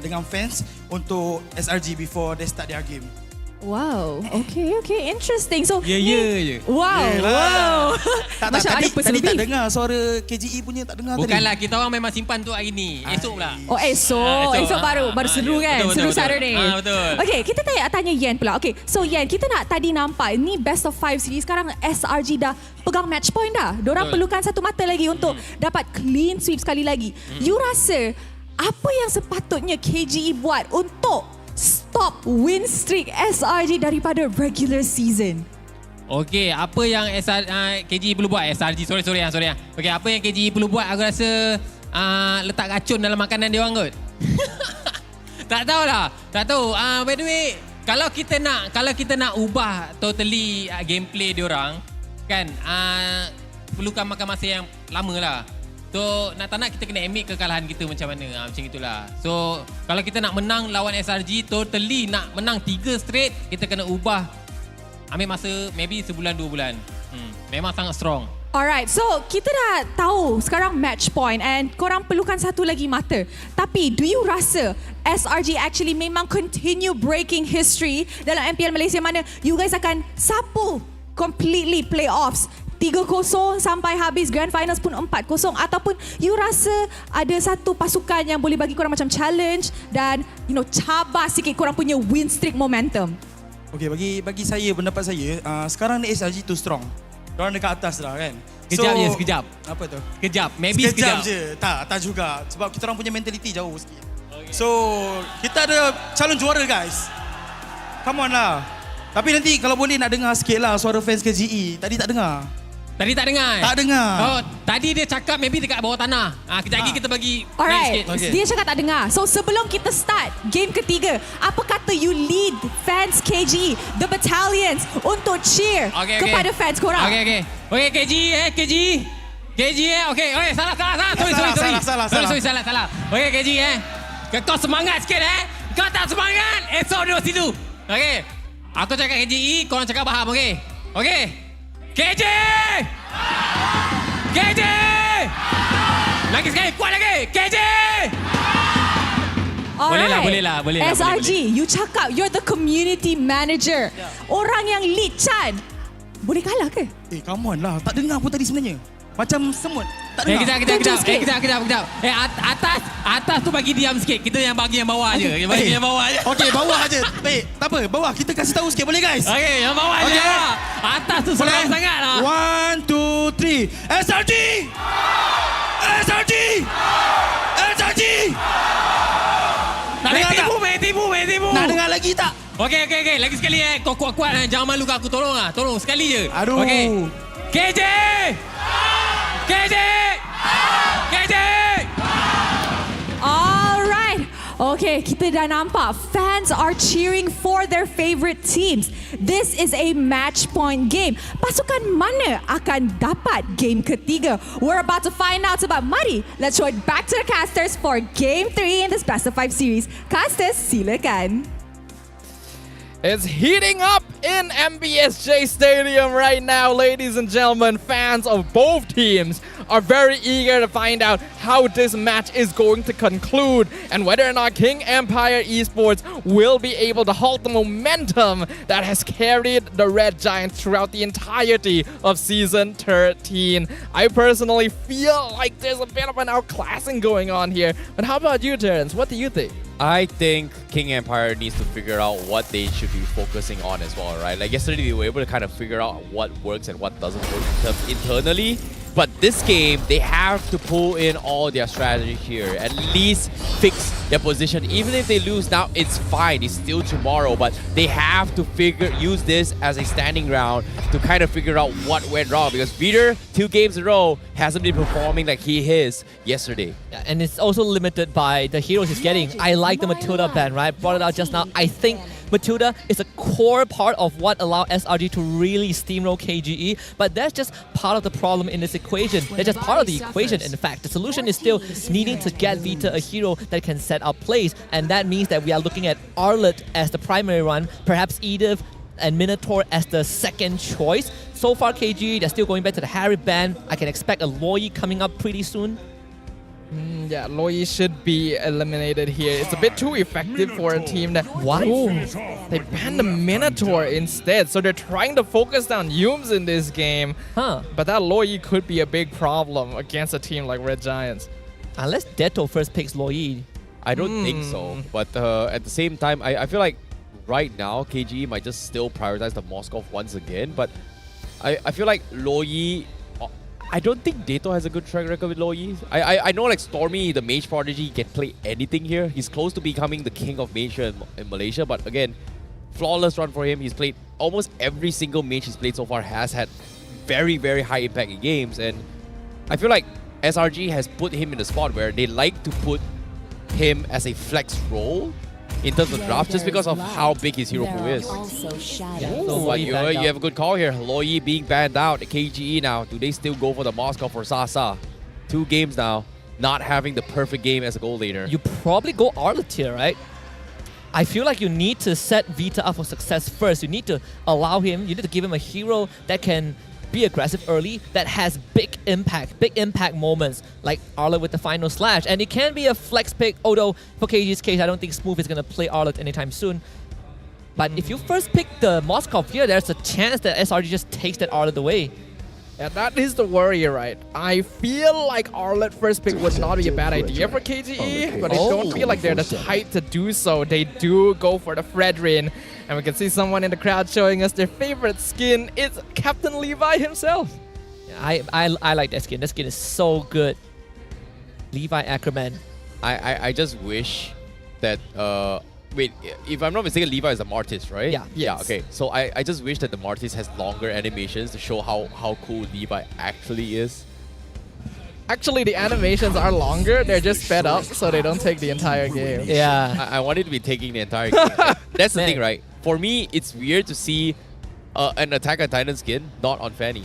Speaker 15: dengan fans untuk SRG before they start their game.
Speaker 7: Wow, okay, interesting. So,
Speaker 14: je.
Speaker 7: Wow.
Speaker 15: Tadi tak dengar suara KGE punya, tak dengar.
Speaker 14: Bukanlah, kita orang memang simpan tu hari ni. Esok pula.
Speaker 7: Oh, esok baru seru kan? Seru Saturday.
Speaker 14: Betul.
Speaker 7: Okay, kita tanya Yen pula. Okay, so Yen, kita tadi nampak ni best of 5 series. Sekarang SRG dah pegang match point dah. Diorang perlukan satu mata lagi untuk dapat clean sweep sekali lagi. You rasa apa yang sepatutnya KGE buat untuk stop win streak SRG daripada regular season?
Speaker 14: Okay, apa yang KGE perlu buat? SRG, sorry. Okay, apa yang KGE perlu buat? Aku rasa letak racun dalam makanan dia orang kot. Tak tahu. By the way, kalau kita nak ubah totally gameplay dia orang, kan, perlukan makan masa yang lama lah. So, tak nak kita kena admit kekalahan kita macam mana. Macam itulah. So, kalau kita nak menang lawan SRG, totally nak menang 3 straight, kita kena ubah. Ambil masa maybe sebulan 2 bulan. Memang sangat strong.
Speaker 7: Alright, so kita dah tahu sekarang match point and korang perlukan satu lagi mata. Tapi, do you rasa SRG actually memang continue breaking history dalam MPL Malaysia mana you guys akan sapu completely playoffs 3-0 sampai habis, grand finals pun 4-0, ataupun you rasa ada satu pasukan yang boleh bagi korang macam challenge dan cabar sikit korang punya win streak momentum?
Speaker 15: Okay, bagi saya, pendapat saya, sekarang ni SRG too strong. Diorang dekat atas dah kan.
Speaker 14: Sekejap.
Speaker 15: Apa tu?
Speaker 14: Maybe sekejap
Speaker 15: je. Tak juga. Sebab kita orang punya mentality jauh sikit. So, kita ada calon juara guys. Come on lah. Tapi nanti kalau boleh nak dengar sikit lah suara fans KGE. Tadi tak dengar.
Speaker 14: Tak dengar. Oh, tadi dia cakap maybe dekat bawah tanah. Kejap lagi kita bagi
Speaker 7: alright,
Speaker 14: sikit.
Speaker 7: Dia cakap tak dengar. So sebelum kita start game ketiga, apa kata you lead fans KGE, the battalions, untuk cheer kepada fans korang?
Speaker 14: Okay, KGE. Okay, salah. Sorry, salah. Okay, KGE kau semangat sikit Kau tak semangat, esok duduk situ. Okay, aku cakap KGE, korang cakap faham, okay? KJ! Lagi sekali, kuat lagi! KJ! Boleh lah.
Speaker 7: SRG, you cakap you're the community manager. Orang yang lead Chan, boleh kalah ke?
Speaker 15: Come on lah. Tak dengar pun tadi sebenarnya. Macam semut. Tak dengar.
Speaker 14: Kejap. Atas tu bagi diam sikit. Kita yang bagi yang bawah je. Yang bawah je.
Speaker 15: Okay, bawah je. Baik, tak apa. Bawah kita kasih tahu sikit boleh guys?
Speaker 14: Okay, yang bawah je. Atas tu senang sangat lah.
Speaker 15: 1, 2, 3. SRG!
Speaker 14: Main tipu.
Speaker 15: Nak dengar lagi tak?
Speaker 14: Okay. Lagi sekali Kau kuat-kuat jangan malu aku. Tolong sekali je.
Speaker 15: Aduh.
Speaker 14: Okay. KJ!
Speaker 7: Alright. Okay, kita dah nampak fans are cheering for their favorite teams. This is a match point game. Pasukan mana akan dapat game ketiga? We're about to find out sebab mari, let's throw it back to the casters for game 3 in this best of 5 series. Casters, silakan.
Speaker 10: It's heating up in MBSJ Stadium right now, ladies and gentlemen. Fans of both teams are very eager to find out how this match is going to conclude and whether or not King Empire Esports will be able to halt the momentum that has carried the Red Giants throughout the entirety of Season 13. I personally feel like there's a bit of an outclassing going on here. But how about you, Terrence? What do you think?
Speaker 9: I think King Empire needs to figure out what they should be focusing on as well, right? Like yesterday, they were able to kind of figure out what works and what doesn't work internally. But this game, they have to pull in all their strategy here. At least fix their position. Even if they lose now, it's fine. It's still tomorrow. But they have to use this as a standing ground to kind of figure out what went wrong. Because Peter, 2 games in a row, hasn't been performing like he is yesterday.
Speaker 11: Yeah, and it's also limited by the heroes he's getting. I like the Matilda ban, right? Brought it out just now. I think Matilda is a core part of what allowed SRG to really steamroll KGE, but that's just part of the problem in this equation. That's just part of the equation, in fact. The solution is still needing to get Vita a hero that can set up plays, and that means that we are looking at Arlet as the primary run, perhaps Edith and Minotaur as the second choice. So far, KGE, they're still going back to the Harry ban. I can expect a Loi coming up pretty soon.
Speaker 10: Yeah, Loi should be eliminated here. It's a bit too effective for a team that...
Speaker 11: What?
Speaker 10: Ooh, they banned the Minotaur instead, so they're trying to focus down Yumes in this game. But that Loi could be a big problem against a team like Red Giants.
Speaker 11: Unless Deto first picks Loi.
Speaker 9: I don't think so. But at the same time, I feel like right now, KGE might just still prioritize the Moskov once again. But I feel like Loi... I don't think Deto has a good track record with Loi. I know like Stormy, the Mage Prodigy, can play anything here. He's close to becoming the king of Mage in Malaysia. But again, flawless run for him. He's played almost every single Mage he's played so far has had very, very high impact in games. And I feel like SRG has put him in a spot where they like to put him as a flex role in terms of draft, just because of how big his hero pool is. But you have a good call here. Loi being banned out. KGE now, do they still go for the Moskov or Sasa? 2 games now, not having the perfect game as a goal laner.
Speaker 11: You probably go Arlet here, right? I feel like you need to set Vita up for success first. You need to allow him, you need to give him a hero that can be aggressive early, that has big impact moments, like Arlet with the final slash. And it can be a flex pick, although for KG's case, I don't think Smooth is going to play Arlet anytime soon. But if you first pick the Moskov here, there's a chance that SRG just takes that Arlet away.
Speaker 10: Yeah, that is the worry, right? I feel like Arlet first pick would not be a bad idea for KGE, but I don't feel like they're the type to do so. They do go for the Fredrin, and we can see someone in the crowd showing us their favorite skin. It's Captain Levi himself.
Speaker 11: Yeah, I like that skin. That skin is so good. Levi Ackerman.
Speaker 9: I just wish that... wait, if I'm not mistaken, Levi is a Martis, right?
Speaker 11: Yeah.
Speaker 9: Yeah, okay. So I just wish that the Martis has longer animations to show how cool Levi actually is.
Speaker 10: Actually, the animations are longer. They're just sped up, so they don't take the entire game.
Speaker 11: Yeah.
Speaker 9: I wanted to be taking the entire game. That's the thing, right? For me, it's weird to see an Attack on Titan skin not on Fanny.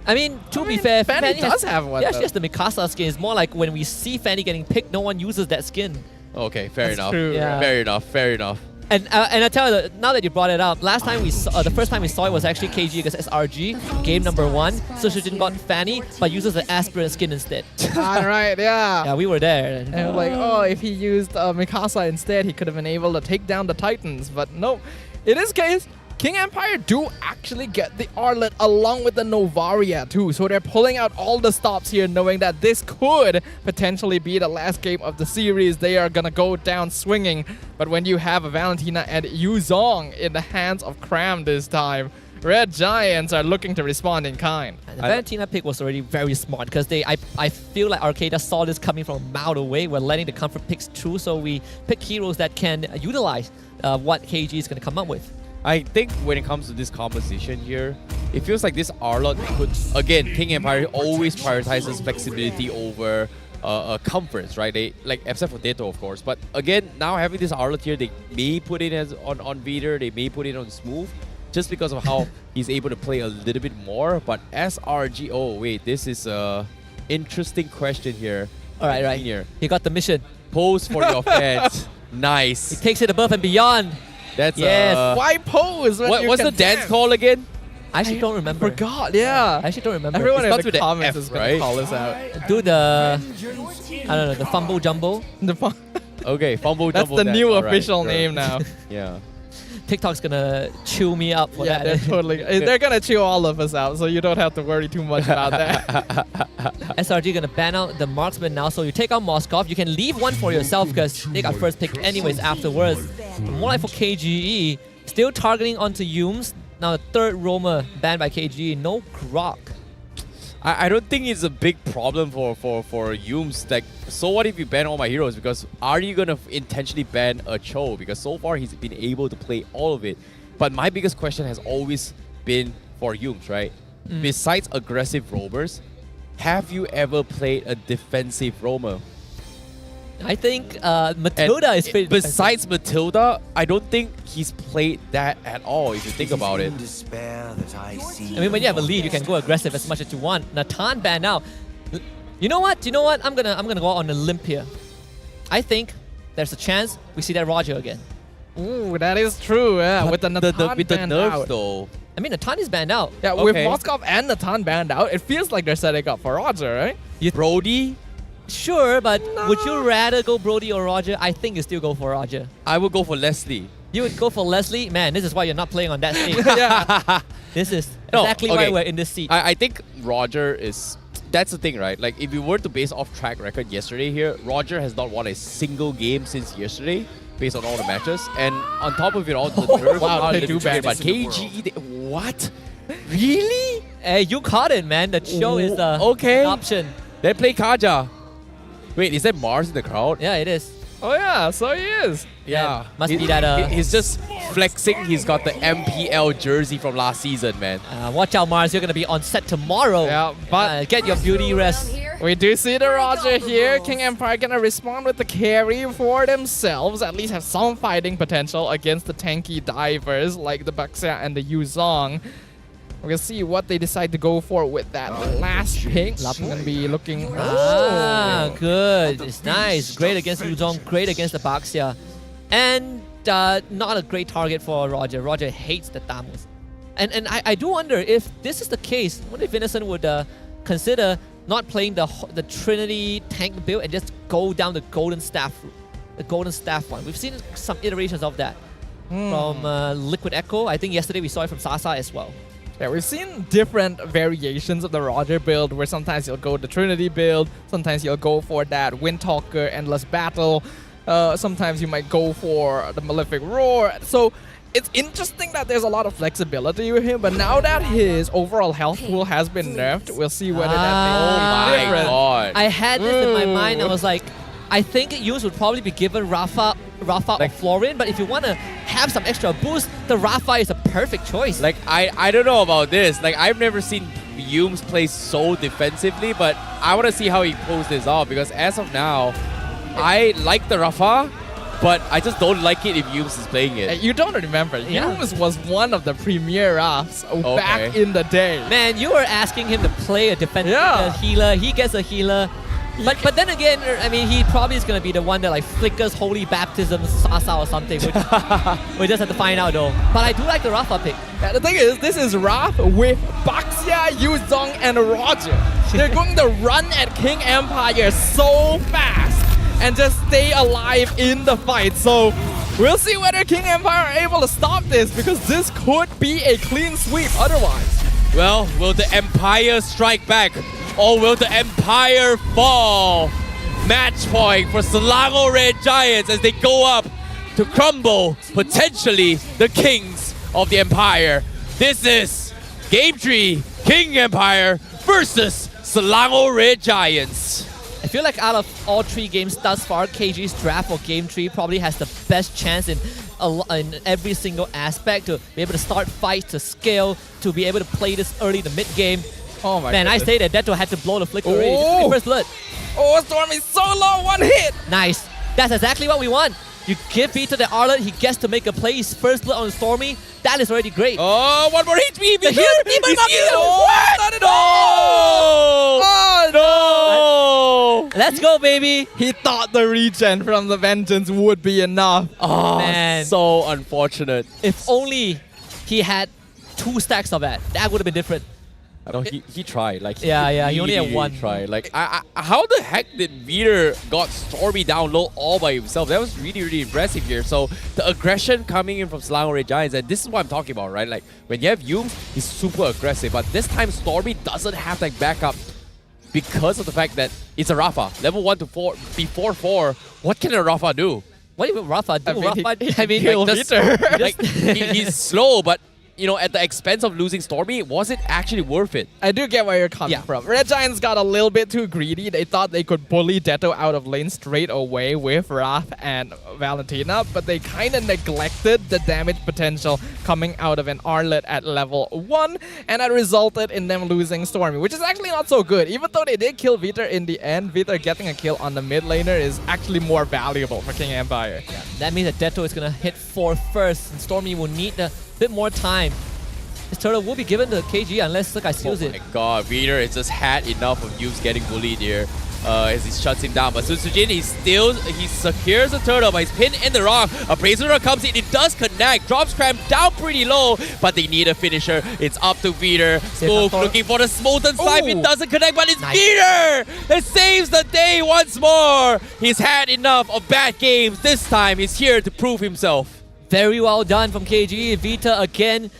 Speaker 11: I mean, to be fair,
Speaker 10: Fanny does have one.
Speaker 11: Yeah, she has the Mikasa skin. It's more like when we see Fanny getting picked, no one uses that skin.
Speaker 9: Okay, fair enough.
Speaker 10: True.
Speaker 11: Yeah.
Speaker 9: Fair enough.
Speaker 11: And I tell you, now that you brought it up, last time we saw, the first time we saw it was actually KG against SRG, game number 1. Sushijin got Fanny, but uses the Aspirant skin instead.
Speaker 10: Alright, yeah.
Speaker 11: Yeah, we were there.
Speaker 10: And we're like, oh, if he used Mikasa instead, he could have been able to take down the Titans. But no, in this case, King Empire do actually get the Arlet along with the Novaria too. So they're pulling out all the stops here, knowing that this could potentially be the last game of the series. They are gonna go down swinging. But when you have a Valentina and Yuzong in the hands of Cram this time, Red Giants are looking to respond in kind.
Speaker 11: The Valentina pick was already very smart because I feel like Arcada saw this coming from a mile away. We're letting the comfort picks through, so we pick heroes that can utilize what KG is going to come up with.
Speaker 9: I think when it comes to this composition here, it feels like this Arlet could, again, King Empire always prioritizes flexibility over comforts, right? They, like, except for Deto, of course. But again, now having this Arlet here, they may put it as on Vader, they may put it on Smooth, just because of how he's able to play a little bit more. But SRG, oh wait, this is a interesting question here.
Speaker 11: All right.
Speaker 9: Here.
Speaker 11: He got the mission.
Speaker 9: Pose for your fans. Nice.
Speaker 11: He takes it above and beyond.
Speaker 9: That's
Speaker 10: why pose?
Speaker 9: What's the dance called again?
Speaker 11: I actually don't remember.
Speaker 10: Forgot, yeah.
Speaker 11: I actually don't remember.
Speaker 10: Everyone in the
Speaker 9: with
Speaker 10: comments
Speaker 9: F,
Speaker 10: is going to call us out.
Speaker 11: Do the, I don't know, the Fumble Jumbo.
Speaker 9: Okay, Fumble Jumbo.
Speaker 10: That's the new
Speaker 9: Alright,
Speaker 10: official
Speaker 9: sure.
Speaker 10: name now.
Speaker 9: Yeah.
Speaker 11: TikTok's gonna chew me up for that.
Speaker 10: They're totally. They're gonna chew all of us out, so you don't have to worry too much about that.
Speaker 11: SRG gonna ban out the marksman now, so you take out Moskov. You can leave one for yourself because they got first pick anyways afterwards. More like for KGE, still targeting onto Yumes. Now the third roamer banned by KGE. No Grok.
Speaker 9: I don't think it's a big problem for Yums. Like, so what if you ban all my heroes? Because are you gonna intentionally ban a Cho? Because so far he's been able to play all of it. But my biggest question has always been for Yums, right? Besides aggressive roamers, have you ever played a defensive roamer?
Speaker 11: I think Matilda is pretty.
Speaker 9: Besides Matilda, I don't think he's played that at all, if you think about it.
Speaker 11: I mean, when you have a lead, you can go aggressive as much as you want. Natan banned out. You know what? I'm gonna go on a limb here. I think there's a chance we see that Roger again.
Speaker 10: Ooh, that is true. Yeah, with the Natan
Speaker 9: with the
Speaker 10: banned
Speaker 9: nerfs
Speaker 10: out.
Speaker 9: though.
Speaker 11: I mean, Natan is banned out.
Speaker 10: Yeah, with Moskov and Natan banned out, it feels like they're setting up for Roger, right?
Speaker 9: Brody?
Speaker 11: Sure, but would you rather go Brody or Roger? I think you still go for Roger.
Speaker 9: I would go for Leslie.
Speaker 11: You would go for Leslie? Man, this is why you're not playing on that stage.
Speaker 10: Yeah.
Speaker 11: This is
Speaker 9: No,
Speaker 11: exactly
Speaker 9: okay.
Speaker 11: why we're in this seat.
Speaker 9: I think Roger is... That's the thing, right? Like, if we were to base off track record yesterday here, Roger has not won a single game since yesterday, based on all the matches. And on top of it all, the nerfs
Speaker 10: wow,
Speaker 9: are
Speaker 10: they do
Speaker 9: legit,
Speaker 10: bad.
Speaker 9: but KGE... What? Really?
Speaker 11: Hey, you caught it, man. The show is the option.
Speaker 9: They play Kaja. Wait, is that Mars in the crowd?
Speaker 11: Yeah, it is.
Speaker 10: Oh yeah, so he is.
Speaker 9: Yeah.
Speaker 11: Must be that...
Speaker 9: He's just flexing. He's got the MPL jersey from last season, man.
Speaker 11: Watch out, Mars. You're going to be on set tomorrow.
Speaker 10: Yeah, but...
Speaker 11: get your beauty rest.
Speaker 10: We do see the Roger here. King Empire gonna respond with the carry for themselves. At least have some fighting potential against the tanky divers like the Baxia and the Yuzong. We're gonna see what they decide to go for with that last pick. Lapin gonna be looking...
Speaker 11: Good. It's nice. Great against Yuzong. Great against the Baxia. And not a great target for Roger. Roger hates the Tamus. And I do wonder if this is the case, what if Innocent would consider not playing the Trinity tank build and just go down the Golden Staff one. We've seen some iterations of that from Liquid Echo. I think yesterday we saw it from Sasa as well.
Speaker 10: Yeah, we've seen different variations of the Roger build where sometimes you'll go the Trinity build, sometimes you'll go for that Windtalker Endless Battle, sometimes you might go for the Malefic Roar. So it's interesting that there's a lot of flexibility with him, but now that his overall health pool has been nerfed, we'll see whether that makes difference.
Speaker 9: God.
Speaker 11: I had this in my mind. I was like, I think Yus would probably be given Rafa or Florian, but if you want to have some extra boost, the Rafa is a perfect choice.
Speaker 9: Like, I don't know about this. Like, I've never seen Yums play so defensively, but I want to see how he pulls this off, because as of now, I like the Rafa, but I just don't like it if Yums is playing it.
Speaker 10: You don't remember, Yums was one of the premier Rafs back in the day.
Speaker 11: Man, you were asking him to play a defensive healer. He gets a healer. But then again, I mean, he probably is going to be the one that like flickers Holy Baptism Sasa or something. Which we just have to find out though. But I do like the Rafa pick.
Speaker 10: Yeah, the thing is, this is Raf with Baxia, Yuzong, and Roger. They're going to run at King Empire so fast and just stay alive in the fight. So we'll see whether King Empire are able to stop this, because this could be a clean sweep otherwise.
Speaker 9: Well, will the Empire strike back? Or will the Empire fall? Match point for Selangor Red Giants as they go up to crumble, potentially, the kings of the Empire. This is Game 3, King Empire versus Selangor Red Giants.
Speaker 11: I feel like out of all 3 games thus far, KG's draft for Game 3 probably has the best chance in every single aspect to be able to start fights, to scale, to be able to play this early in the mid-game.
Speaker 10: Oh my
Speaker 11: Man,
Speaker 10: goodness.
Speaker 11: I say that Deto had to blow the flicker already. First blood.
Speaker 10: Oh, Stormy so low, 1 hit.
Speaker 11: Nice. That's exactly what we want. You give beat to the Arlet, he gets to make a play. His first blood on Stormy. That is already great.
Speaker 9: Oh, 1 more hit.
Speaker 11: The heal team is not here.
Speaker 9: What? Not at all.
Speaker 10: Oh,
Speaker 9: no.
Speaker 11: Let's go, baby.
Speaker 10: He thought the regen from the Vengeance would be enough.
Speaker 9: Oh,
Speaker 11: Man.
Speaker 9: so unfortunate.
Speaker 11: If only he had 2 stacks of that would have been different.
Speaker 9: No, he tried. Like,
Speaker 11: he only had 1.
Speaker 9: Tried. Like, how the heck did Veer got Stormy down low all by himself? That was really, really impressive here. So the aggression coming in from Selangor Red Giants, and this is what I'm talking about, right? Like, when you have Yums, he's super aggressive, but this time Stormy doesn't have that backup because of the fact that it's a Rafa. Level 1 to 4, before 4, what can a Rafa do?
Speaker 11: What do you mean Rafa do?
Speaker 10: I mean,
Speaker 11: Rafa,
Speaker 10: he's slow, but
Speaker 9: you know, at the expense of losing Stormy, was it actually worth it?
Speaker 10: I do get where you're coming from. Red Giants got a little bit too greedy. They thought they could bully Detto out of lane straight away with Wrath and Valentina, but they kind of neglected the damage potential coming out of an Arlet at level 1, and that resulted in them losing Stormy, which is actually not so good. Even though they did kill Viter in the end, Viter getting a kill on the mid laner is actually more valuable for King Empire.
Speaker 11: Yeah, that means that Detto is going to hit 4 first, and Stormy will need a bit more time. This turtle will be given to KG unless the guy steals it.
Speaker 9: Oh my god, Viter has just had enough of Yubes getting bullied here as he shuts him down. But Sujin, he secures the turtle, but he's pinned in the rock. A Brazier comes in, it does connect, drops Cram down pretty low, but they need a finisher. It's up to Viter. Smooth looking for the Smolten Snipe, it doesn't connect, but it's Viter that saves the day once more. He's had enough of bad games. This time, he's here to prove himself.
Speaker 11: Very well done from KG. Vita again.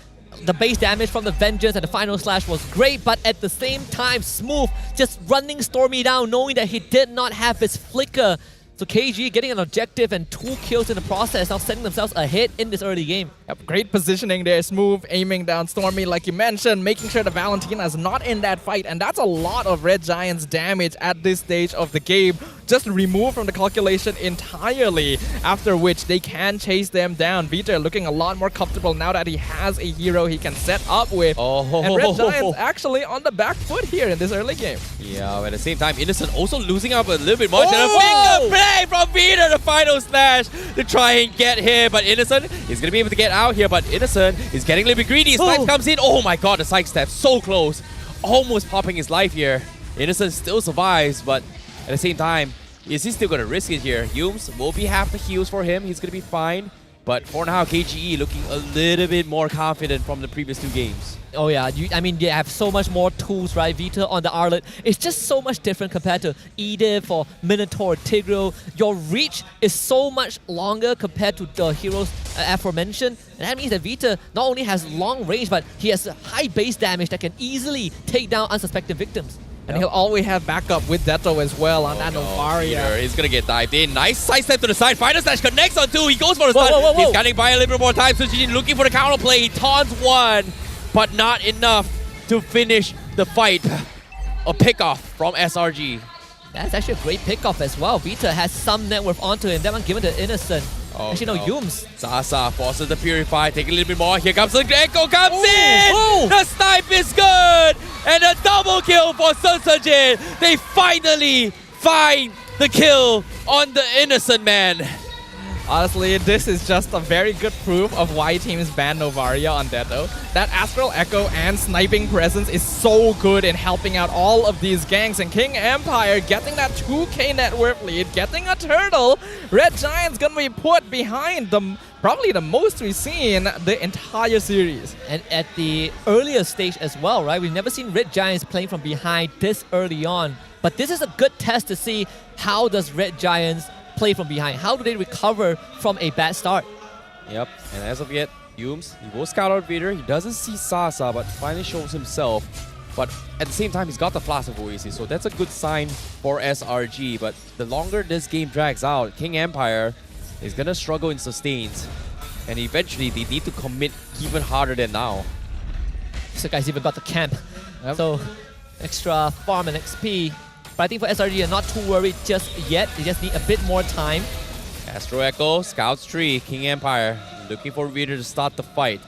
Speaker 11: The base damage from the Vengeance and the final slash was great, but at the same time, Smooth just running Stormy down, knowing that he did not have his flicker. So KG getting an objective and 2 kills in the process, now setting themselves ahead in this early game.
Speaker 10: Yep, great positioning there. Smooth aiming down Stormy like you mentioned, making sure the Valentina is not in that fight, and that's a lot of Red Giants damage at this stage of the game. Just removed from the calculation entirely, after which they can chase them down. Viter looking a lot more comfortable now that he has a hero he can set up with. And Red Giants actually on the back foot here in this early game.
Speaker 9: Yeah, but at the same time, Innocent also losing up a little bit much. And a big play from Viter, the final slash to try and get him. But Innocent is going to be able to get out here, but Innocent is getting a little bit greedy. Snipes comes in. Oh my god, the side step, so close. Almost popping his life here. Innocent still survives, but at the same time, is he still going to risk it here? Yums will be half the heals for him. He's going to be fine. But for now, KGE looking a little bit more confident from the previous 2 games.
Speaker 11: Oh yeah, I mean, you have so much more tools, right? Vita on the Arlet. It's just so much different compared to Edith or Minotaur, Tigreal. Your reach is so much longer compared to the heroes aforementioned. And that means that Vita not only has long range, but he has high base damage that can easily take down unsuspecting victims.
Speaker 10: And he'll always have backup with Detto as well on that Novaria.
Speaker 9: He's gonna get dived in. Nice side step to the side. Final slash connects on 2. He goes for the stun. He's getting by a little bit more time. Sujin looking for the counter play. He taunts 1, but not enough to finish the fight. A pickoff from SRG.
Speaker 11: That's actually a great pickoff as well. Vita has some net worth onto him. That one given to Innocent.
Speaker 9: Oh,
Speaker 11: actually, no, Yums.
Speaker 9: Sasa forces the Purify, take a little bit more. Here comes the Echo, comes in! The snipe is good! And a double kill for Sunsajin. They finally find the kill on the Innocent man.
Speaker 10: Honestly, this is just a very good proof of why teams ban Novaria on Detto. That Astral Echo and sniping presence is so good in helping out all of these ganks, and King Empire getting that 2k net worth lead, getting a turtle. Red Giants gonna be put behind probably the most we've seen the entire series.
Speaker 11: And at the earlier stage as well, right? We've never seen Red Giants playing from behind this early on. But this is a good test to see how does Red Giants play from behind. How do they recover from a bad start?
Speaker 9: Yep, and as of yet, Yums, he will scout out Vader. He doesn't see Sasa, but finally shows himself. But at the same time, he's got the Flash of Oasis, so that's a good sign for SRG. But the longer this game drags out, King Empire is going to struggle in sustains. And eventually, they need to commit even harder than now.
Speaker 11: This guy's even got the camp. So, extra farm and XP. But I think for SRG, they're not too worried just yet. They just need a bit more time.
Speaker 9: Astro Echo, Scouts tree, King Empire looking for Vader to start the fight.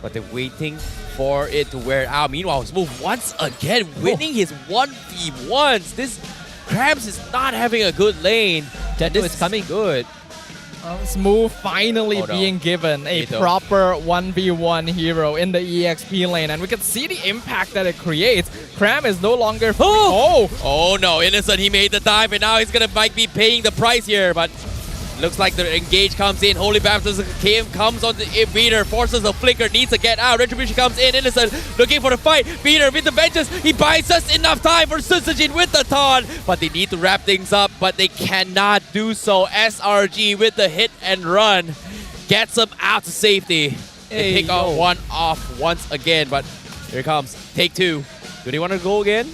Speaker 9: But they're waiting for it to wear out. Meanwhile, Smooth once again winning his 1v1s. This Krabs is not having a good lane.
Speaker 11: Detto is coming.
Speaker 9: Good.
Speaker 10: Smooth finally being given a proper 1v1 hero in the EXP lane, and we can see the impact that it creates. Cram is no longer
Speaker 9: Oh no, Innocent, he made the dive, and now he's gonna might be paying the price here, but looks like the engage comes in. Holy Baptism comes on the Vader, forces the flicker, needs to get out. Retribution comes in, Innocent looking for the fight. Vader with the vengeance, he buys just enough time for Sunsajin with the taunt, but they need to wrap things up, but they cannot do so. SRG with the hit and run gets them out to safety. They pick off one off once again, but here it comes. Take 2. Do they want to go again?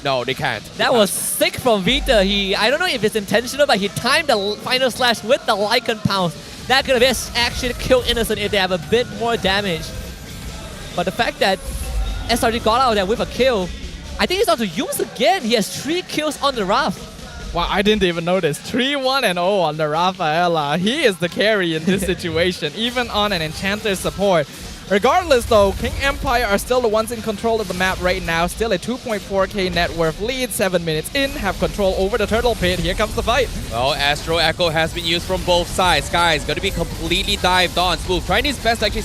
Speaker 9: No, they can't.
Speaker 11: That was sick from Vita. I don't know if it's intentional, but he timed the final slash with the Lycan Pounce. That could have actually killed Innocent if they have a bit more damage. But the fact that SRG got out there with a kill, I think it's on to Yums again. He has 3 kills on the Raph.
Speaker 10: Wow, I didn't even notice. 3-1-0 on the Rafaela. He is the carry in this situation, even on an Enchanter support. Regardless though, King Empire are still the ones in control of the map right now. Still a 2.4k net worth lead, 7 minutes in, have control over the turtle pit. Here comes the fight.
Speaker 9: Well, Astro Echo has been used from both sides. Sky is going to be completely dived on. Smooth trying his best to actually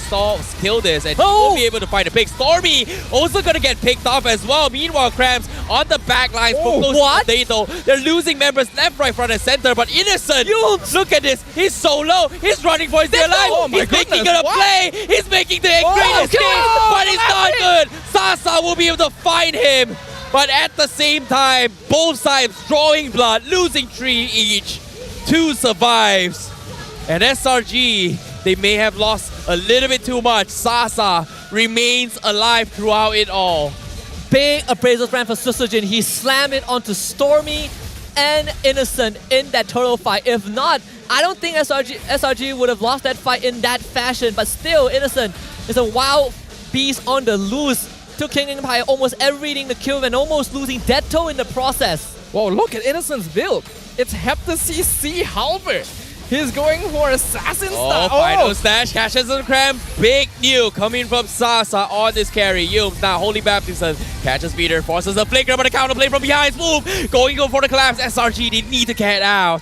Speaker 9: kill this, and he will be able to find a pick. Stormy also going to get picked off as well. Meanwhile, Krams on the back lines for close to Dato. They're losing members left, right, front, and center, but Innocent, look at this. He's solo. He's running for his dear life. He's making a play. He's making the great escape, but it's not good. Sasa will be able to find him, but at the same time, both sides drawing blood, losing 3 each. 2 survives, and SRG, they may have lost a little bit too much. Sasa remains alive throughout it all.
Speaker 11: Big appraisal round for Susujin. He slammed it onto Stormy and Innocent in that turtle fight. If not, I don't think SRG would have lost that fight in that fashion, but still, Innocent is a wild beast on the loose. Took King Empire almost everything to kill and almost losing Detto in the process.
Speaker 10: Whoa, look at Innocent's build. It's Hepta CC Halberd. He's going for Assassin style.
Speaker 9: Final stash, catches and cram. Big new coming from Sasa on this carry. Yums now, Holy Baptism catches Peter, forces a flicker, but a counterplay from behind. Move, going for the collapse. SRG, they need to get out.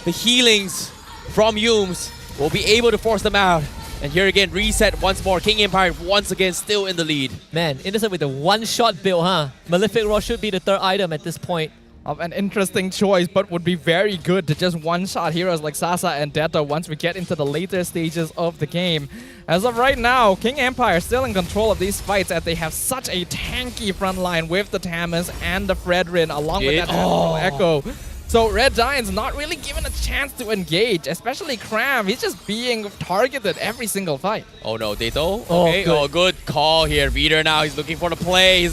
Speaker 9: The healings from Yums will be able to force them out. And here again, reset once more. King Empire once again still in the lead.
Speaker 11: Man, Innocent with a one-shot build, huh? Malefic Roar should be the 3rd item at this point.
Speaker 10: Of an interesting choice, but would be very good to just one-shot heroes like Sasa and Detta once we get into the later stages of the game. As of right now, King Empire still in control of these fights as they have such a tanky front line with the Tamas and the Fredrin along with that Echo. So Red Giants not really given a chance to engage, especially Cram. He's just being targeted every single fight.
Speaker 9: Oh no, Dato. Okay, good call here. Veeder now, he's looking for the play.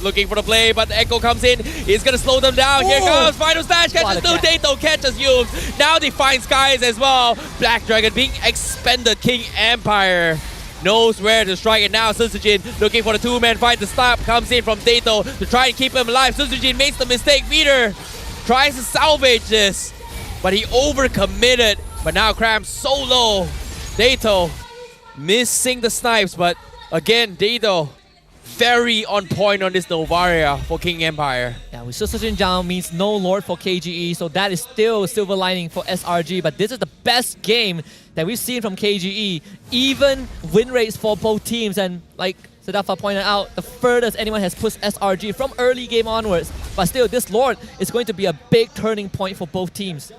Speaker 9: But Echo comes in. He's gonna slow them down. Here comes Final Stash, catches two. Dato catches Yums. Now they find Skies as well. Black Dragon being expended. King Empire knows where to strike it now. Susujin looking for the 2-man fight. The stop comes in from Dato to try and keep him alive. Susujin makes the mistake. Veeder tries to salvage this, but he overcommitted. But now Cram so low. Dato missing the snipes, but again, Dato very on point on this Novaria for King Empire.
Speaker 11: Yeah, with Susujin down means no Lord for KGE, so that is still a silver lining for SRG, but this is the best game that we've seen from KGE. Even win rates for both teams, and like Sadafa pointed out, the furthest anyone has pushed SRG from early game onwards. But still, this Lord is going to be a big turning point for both teams.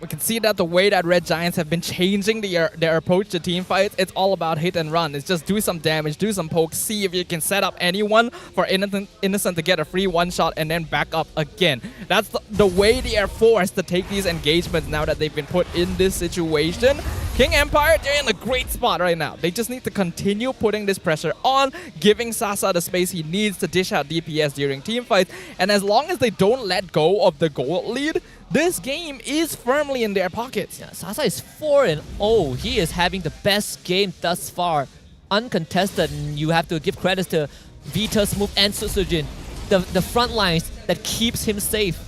Speaker 10: We can see that the way that Red Giants have been changing their approach to team fights, it's all about hit and run. It's just do some damage, do some poke, see if you can set up anyone for Innocent to get a free one-shot and then back up again. That's the way they are forced to take these engagements now that they've been put in this situation. King Empire, they're in a great spot right now. They just need to continue putting this pressure on, giving Sasa the space he needs to dish out DPS during team fights. And as long as they don't let go of the gold lead, this game is firmly in their pockets.
Speaker 11: Yeah, Sasa is 4-0. He is having the best game thus far. Uncontested, and you have to give credits to Vita, Smooth, and Susujin. The front lines that keeps him safe.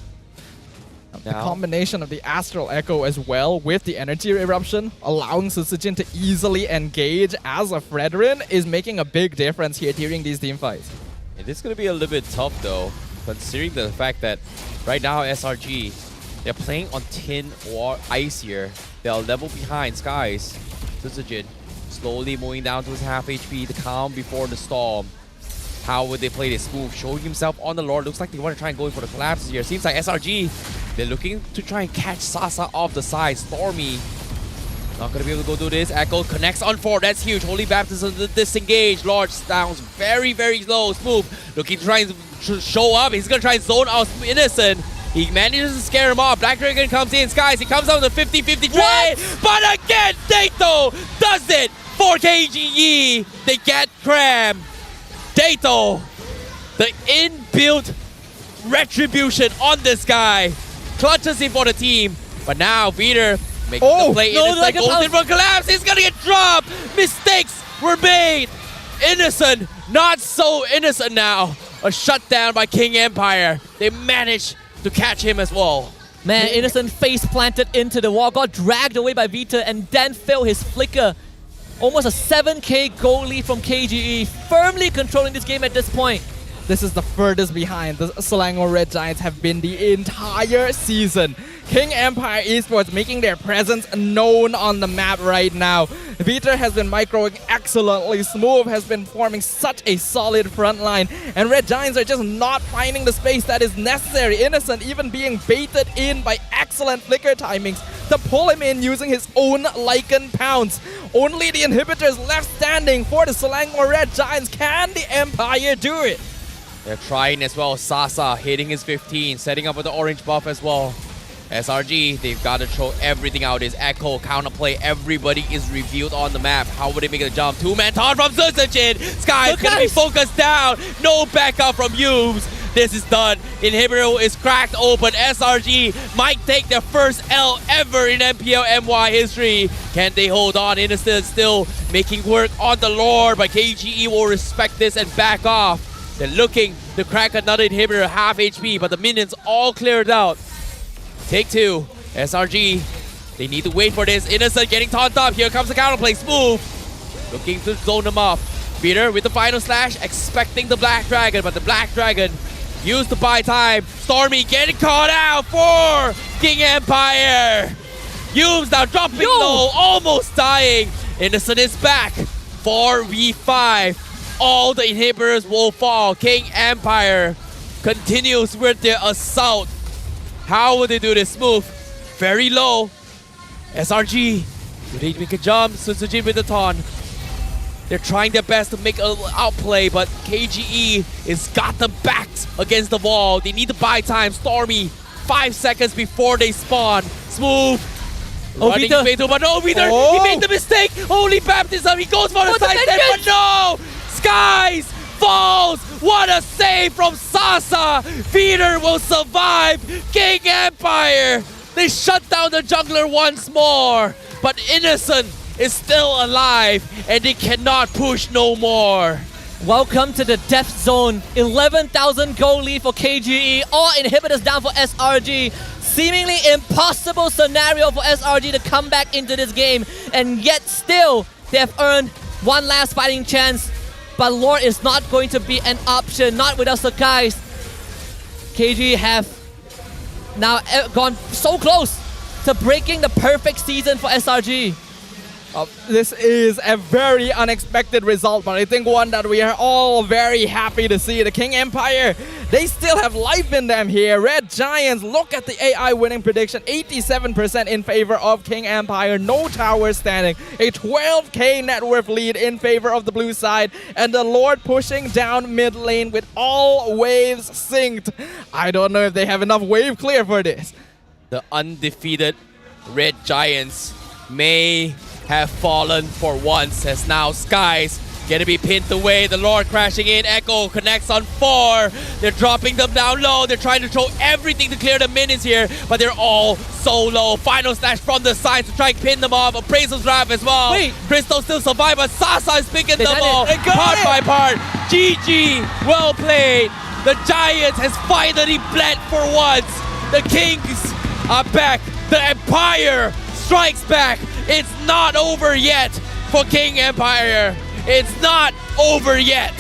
Speaker 10: The combination of the Astral Echo as well with the Energy Eruption, allowing Susujin to easily engage as a Fredrin, is making a big difference here during these team fights.
Speaker 9: And this is going to be a little bit tough though, considering the fact that right now SRG, they're playing on tin or ice here. They're level behind Skies. Susujin slowly moving down to his half HP to calm before the storm. How would they play this move? Showing himself on the Lord. Looks like they want to try and go in for the collapses here. Seems like SRG, they're looking to try and catch Sasa off the side. Stormy not going to be able to go do this. Echo connects on 4. That's huge. Holy Baptism disengage. Lord sounds very, very low. Smooth looking to try and show up. He's going to try and zone out Innocent. He manages to scare him off. Black Dragon comes in. Skies, he comes out with a 50-50 trade. But again, Dato does it for KGE. They get Cram. Dato, the inbuilt retribution on this guy, clutches him for the team. But now Veeder making the play. Innocent goes in for collapse. He's gonna get dropped. Mistakes were made. Innocent Not so innocent now. A shutdown by King Empire. They managed to catch him as well.
Speaker 11: Man, Innocent face planted into the wall, got dragged away by Vita, and then failed his flicker. Almost a 7k goal lead from KGE, firmly controlling this game at this point.
Speaker 10: This is the furthest behind the Selangor Red Giants have been the entire season. King Empire Esports making their presence known on the map right now. Vita has been microing excellently. Smooth has been forming such a solid front line. And Red Giants are just not finding the space that is necessary. Innocent even being baited in by excellent flicker timings to pull him in using his own Lycan pounce. Only the inhibitors left standing for the Selangor Red Giants. Can the Empire do it?
Speaker 9: They're trying as well. Sasa hitting his 15, setting up with the orange buff as well. SRG, they've got to throw everything out. His echo, counterplay, everybody is revealed on the map. How would they make the jump? Two-man taunt from Zuzajin. Sky's gonna be focused down. No backup from Yubes. This is done. Inhibitor is cracked open. SRG might take their first L ever in MPL MY history. Can they hold on? Innocent still making work on the Lord, but KGE will respect this and back off. They're looking to crack another inhibitor, half HP, but the minions all cleared out. Take two. SRG, they need to wait for this. Innocent getting taunted up. Here comes the counterplay. Smooth looking to zone them off. Peter with the final slash, expecting the Black Dragon, but the Black Dragon used to buy time. Stormy getting caught out for King Empire. Yubes now dropping low, almost dying. Innocent is back. 4v5. All the inhibitors will fall. King Empire continues with their assault. How will they do this? Smooth, very low. SRG, do they make a jump? Sunsujin with the taunt. They're trying their best to make an outplay, but KGE is got them backed against the wall. They need to buy time. Stormy, 5 seconds before they spawn. Smooth, running his way through, but no, Vita, he made the mistake. Only baptism, he goes for the side step, but no! Skies falls. What a save from Sasa. Peter will survive. King Empire. They shut down the jungler once more. But Innocent is still alive and they cannot push no more.
Speaker 11: Welcome to the death zone. 11,000 gold lead for KGE. All inhibitors down for SRG. Seemingly impossible scenario for SRG to come back into this game. And yet still, they have earned one last fighting chance. But Lord is not going to be an option, not without Sakai's. KG have now gone so close to breaking the perfect season for SRG.
Speaker 10: This is a very unexpected result, but I think one that we are all very happy to see. The King Empire, they still have life in them here. Red Giants, look at the AI winning prediction. 87% in favor of King Empire. No tower standing. A 12k net worth lead in favor of the blue side. And the Lord pushing down mid lane with all waves synced. I don't know if they have enough wave clear for this.
Speaker 9: The undefeated Red Giants may have fallen for once, as now Skies gonna be pinned away. The Lord crashing in. Echo connects on 4. They're dropping them down low. They're trying to throw everything to clear the minions here, but they're all so low. Final slash from the sides to try and pin them off. Appraisal's grab as well.
Speaker 11: Wait.
Speaker 9: Crystal still survive, but Sasa is picking them off
Speaker 10: They got
Speaker 9: part
Speaker 10: it.
Speaker 9: by part. GG, well played. The Giants has finally bled for once. The Kings are back. The Empire strikes back. It's not over yet for King Empire. It's not over yet.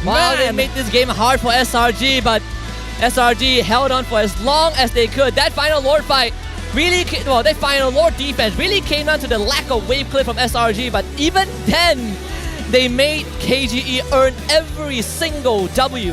Speaker 11: Wow, they made this game hard for SRG, but SRG held on for as long as they could. That final Lord fight really, that final Lord defense really came down to the lack of wave clear from SRG, but even then, they made KGE earn every single W.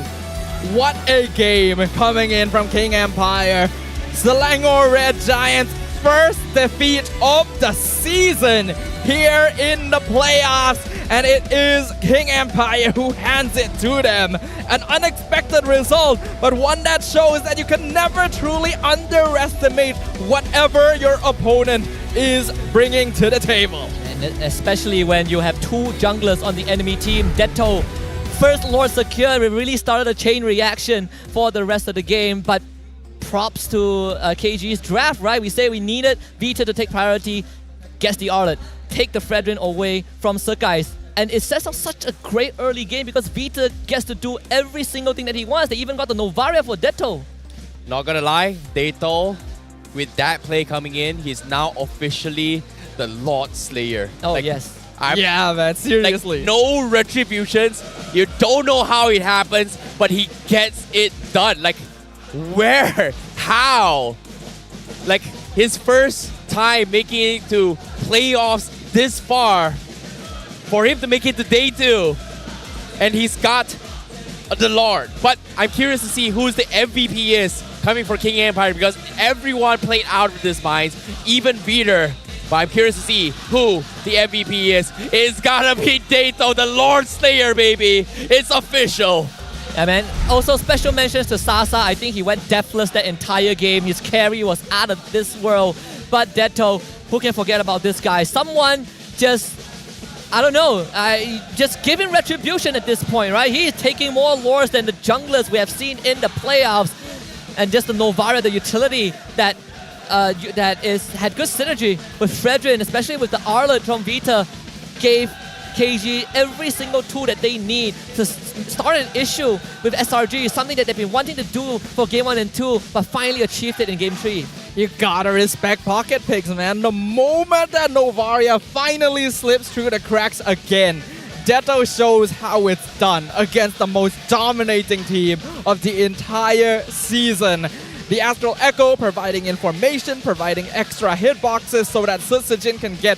Speaker 10: What a game coming in from King Empire. Selangor Red Giants, first defeat of the season here in the playoffs, and it is King Empire who hands it to them. An unexpected result, but one that shows that you can never truly underestimate whatever your opponent is bringing to the table.
Speaker 11: And especially when you have two junglers on the enemy team. Detto, first Lord secured, it really started a chain reaction for the rest of the game, but props to KG's draft, right? We say we needed Vita to take priority, gets the Arlet, take the Fredrin away from Sakai's. And it sets up such a great early game because Vita gets to do every single thing that he wants. They even got the Novaria for Detto.
Speaker 9: Not gonna lie, Dato, with that play coming in, he's now officially the Lord Slayer.
Speaker 11: Oh, yes.
Speaker 10: Yeah, man, seriously.
Speaker 9: Like, no retributions. You don't know how it happens, but he gets it done. Like, where? How? Like, his first time making it to playoffs this far, for him to make it to day 2, and he's got the Lord. But I'm curious to see who's the MVP is coming for King Empire, because everyone played out of this minds, even Vader. But I'm curious to see who the MVP is. It's gotta be Dato, the Lord Slayer, baby. It's official.
Speaker 11: Yeah, man. Also, special mentions to Sasa. I think he went deathless that entire game. His carry was out of this world. But Detto, who can forget about this guy? Someone just, I don't know, just giving retribution at this point, right? He is taking more lures than the junglers we have seen in the playoffs. And just the Novaria, the utility that had good synergy with Fredrin, especially with the Arlet from Vita, gave KG every single tool that they need to start an issue with SRG, something that they've been wanting to do for Game 1 and 2, but finally achieved it in Game 3.
Speaker 10: You gotta respect Pocket Picks, man. The moment that Novaria finally slips through the cracks again, Detto shows how it's done against the most dominating team of the entire season. The Astral Echo providing information, providing extra hitboxes so that Sutsujin can get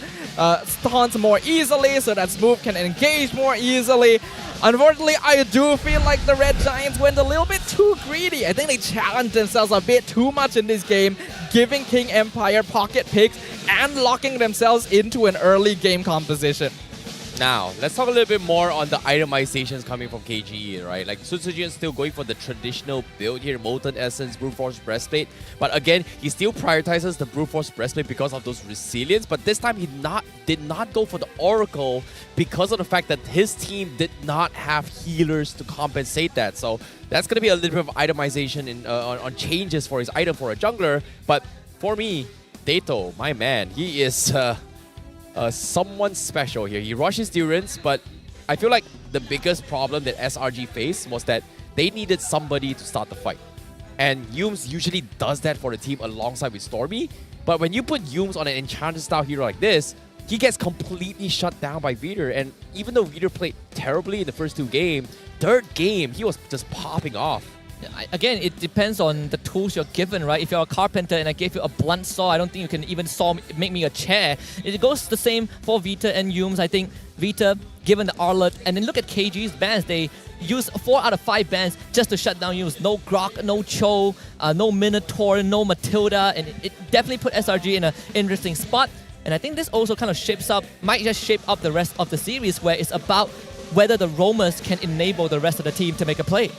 Speaker 10: stuns more easily, so that Smooth can engage more easily. Unfortunately, I do feel like the Red Giants went a little bit too greedy. I think they challenged themselves a bit too much in this game, giving King Empire pocket picks and locking themselves into an early game composition.
Speaker 9: Now, let's talk a little bit more on the itemizations coming from KGE, right? Like, Sutsujin is still going for the traditional build here, Molten Essence, Brute Force Breastplate. But again, he still prioritizes the Brute Force Breastplate because of those resilience. But this time, he did not go for the Oracle because of the fact that his team did not have healers to compensate that. So that's going to be a little bit of itemization on changes for his item for a jungler. But for me, Dato, my man, he is... someone special here. He rushes Durance, but I feel like the biggest problem that SRG faced was that they needed somebody to start the fight. And Yumes usually does that for the team alongside with Stormy. But when you put Yumes on an enchanted style hero like this, he gets completely shut down by Vader. And even though Vader played terribly in the first 2 games, third game, he was just popping off.
Speaker 11: Again, it depends on the tools you're given, right? If you're a carpenter and I gave you a blunt saw, I don't think you can even make me a chair. It goes the same for Vita and Yumes. I think Vita, given the Arlet, and then look at KG's bans. They use 4 out of 5 bans just to shut down Yumes. No Grok, no Cho, no Minotaur, no Matilda, and it definitely put SRG in an interesting spot. And I think this also kind of might just shape up the rest of the series, where it's about whether the roamers can enable the rest of the team to make a play.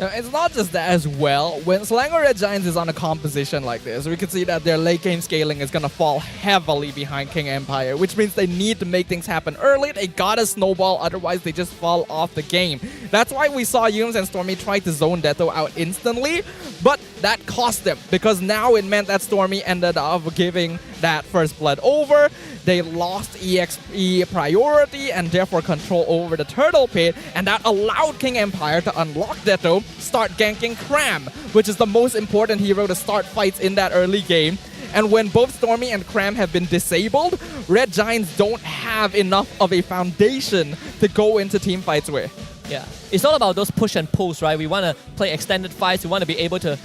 Speaker 10: It's not just that as well. When Selangor Red Giants is on a composition like this, we can see that their late game scaling is going to fall heavily behind King Empire, which means they need to make things happen early. They gotta snowball, otherwise they just fall off the game. That's why we saw Yumes and Stormy try to zone Detto out instantly, but that cost them, because now it meant that Stormy ended up giving that first blood over. They lost EXP priority and therefore control over the Turtle Pit, and that allowed King Empire to unlock Detto, start ganking Cram, which is the most important hero to start fights in that early game. And when both Stormy and Cram have been disabled, Red Giants don't have enough of a foundation to go into team fights with.
Speaker 11: Yeah, it's all about those push and pulls, right? We want to play extended fights. We want to be able to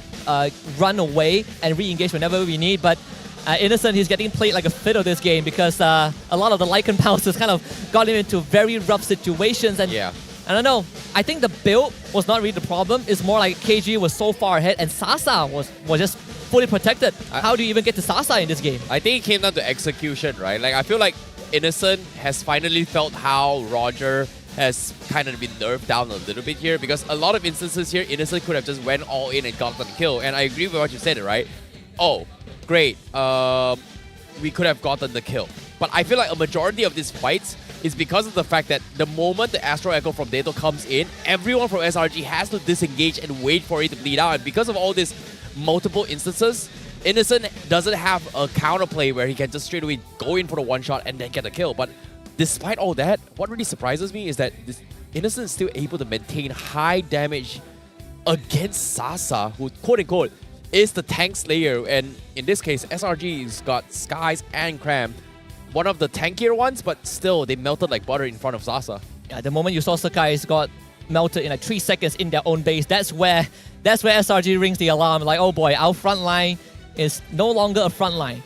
Speaker 11: run away and re-engage whenever we need, but Innocent, he's getting played like a fiddle this game because a lot of the Lycan pouncers kind of got him into very rough situations. And
Speaker 9: yeah.
Speaker 11: I don't know. I think the build was not really the problem. It's more like KG was so far ahead and Sasa was just fully protected. How do you even get to Sasa in this game?
Speaker 9: I think it came down to execution, right? Like, I feel like Innocent has finally felt how Roger has kind of been nerfed down a little bit here, because a lot of instances here, Innocent could have just went all in and gotten the kill. And I agree with what you said, right? Oh, great. We could have gotten the kill. But I feel like a majority of these fights is because of the fact that the moment the Astro Echo from Dato comes in, everyone from SRG has to disengage and wait for it to bleed out. And because of all these multiple instances, Innocent doesn't have a counterplay where he can just straight away go in for the one shot and then get a kill. But despite all that, what really surprises me is that this Innocent is still able to maintain high damage against Sasa, who quote-unquote is the tank slayer. And in this case, SRG's got Skies and Cram, one of the tankier ones, but still, they melted like butter in front of Sasa.
Speaker 11: Yeah, the moment you saw Sakai's got melted in like 3 seconds in their own base, that's where SRG rings the alarm. Like, oh boy, our front line is no longer a front line.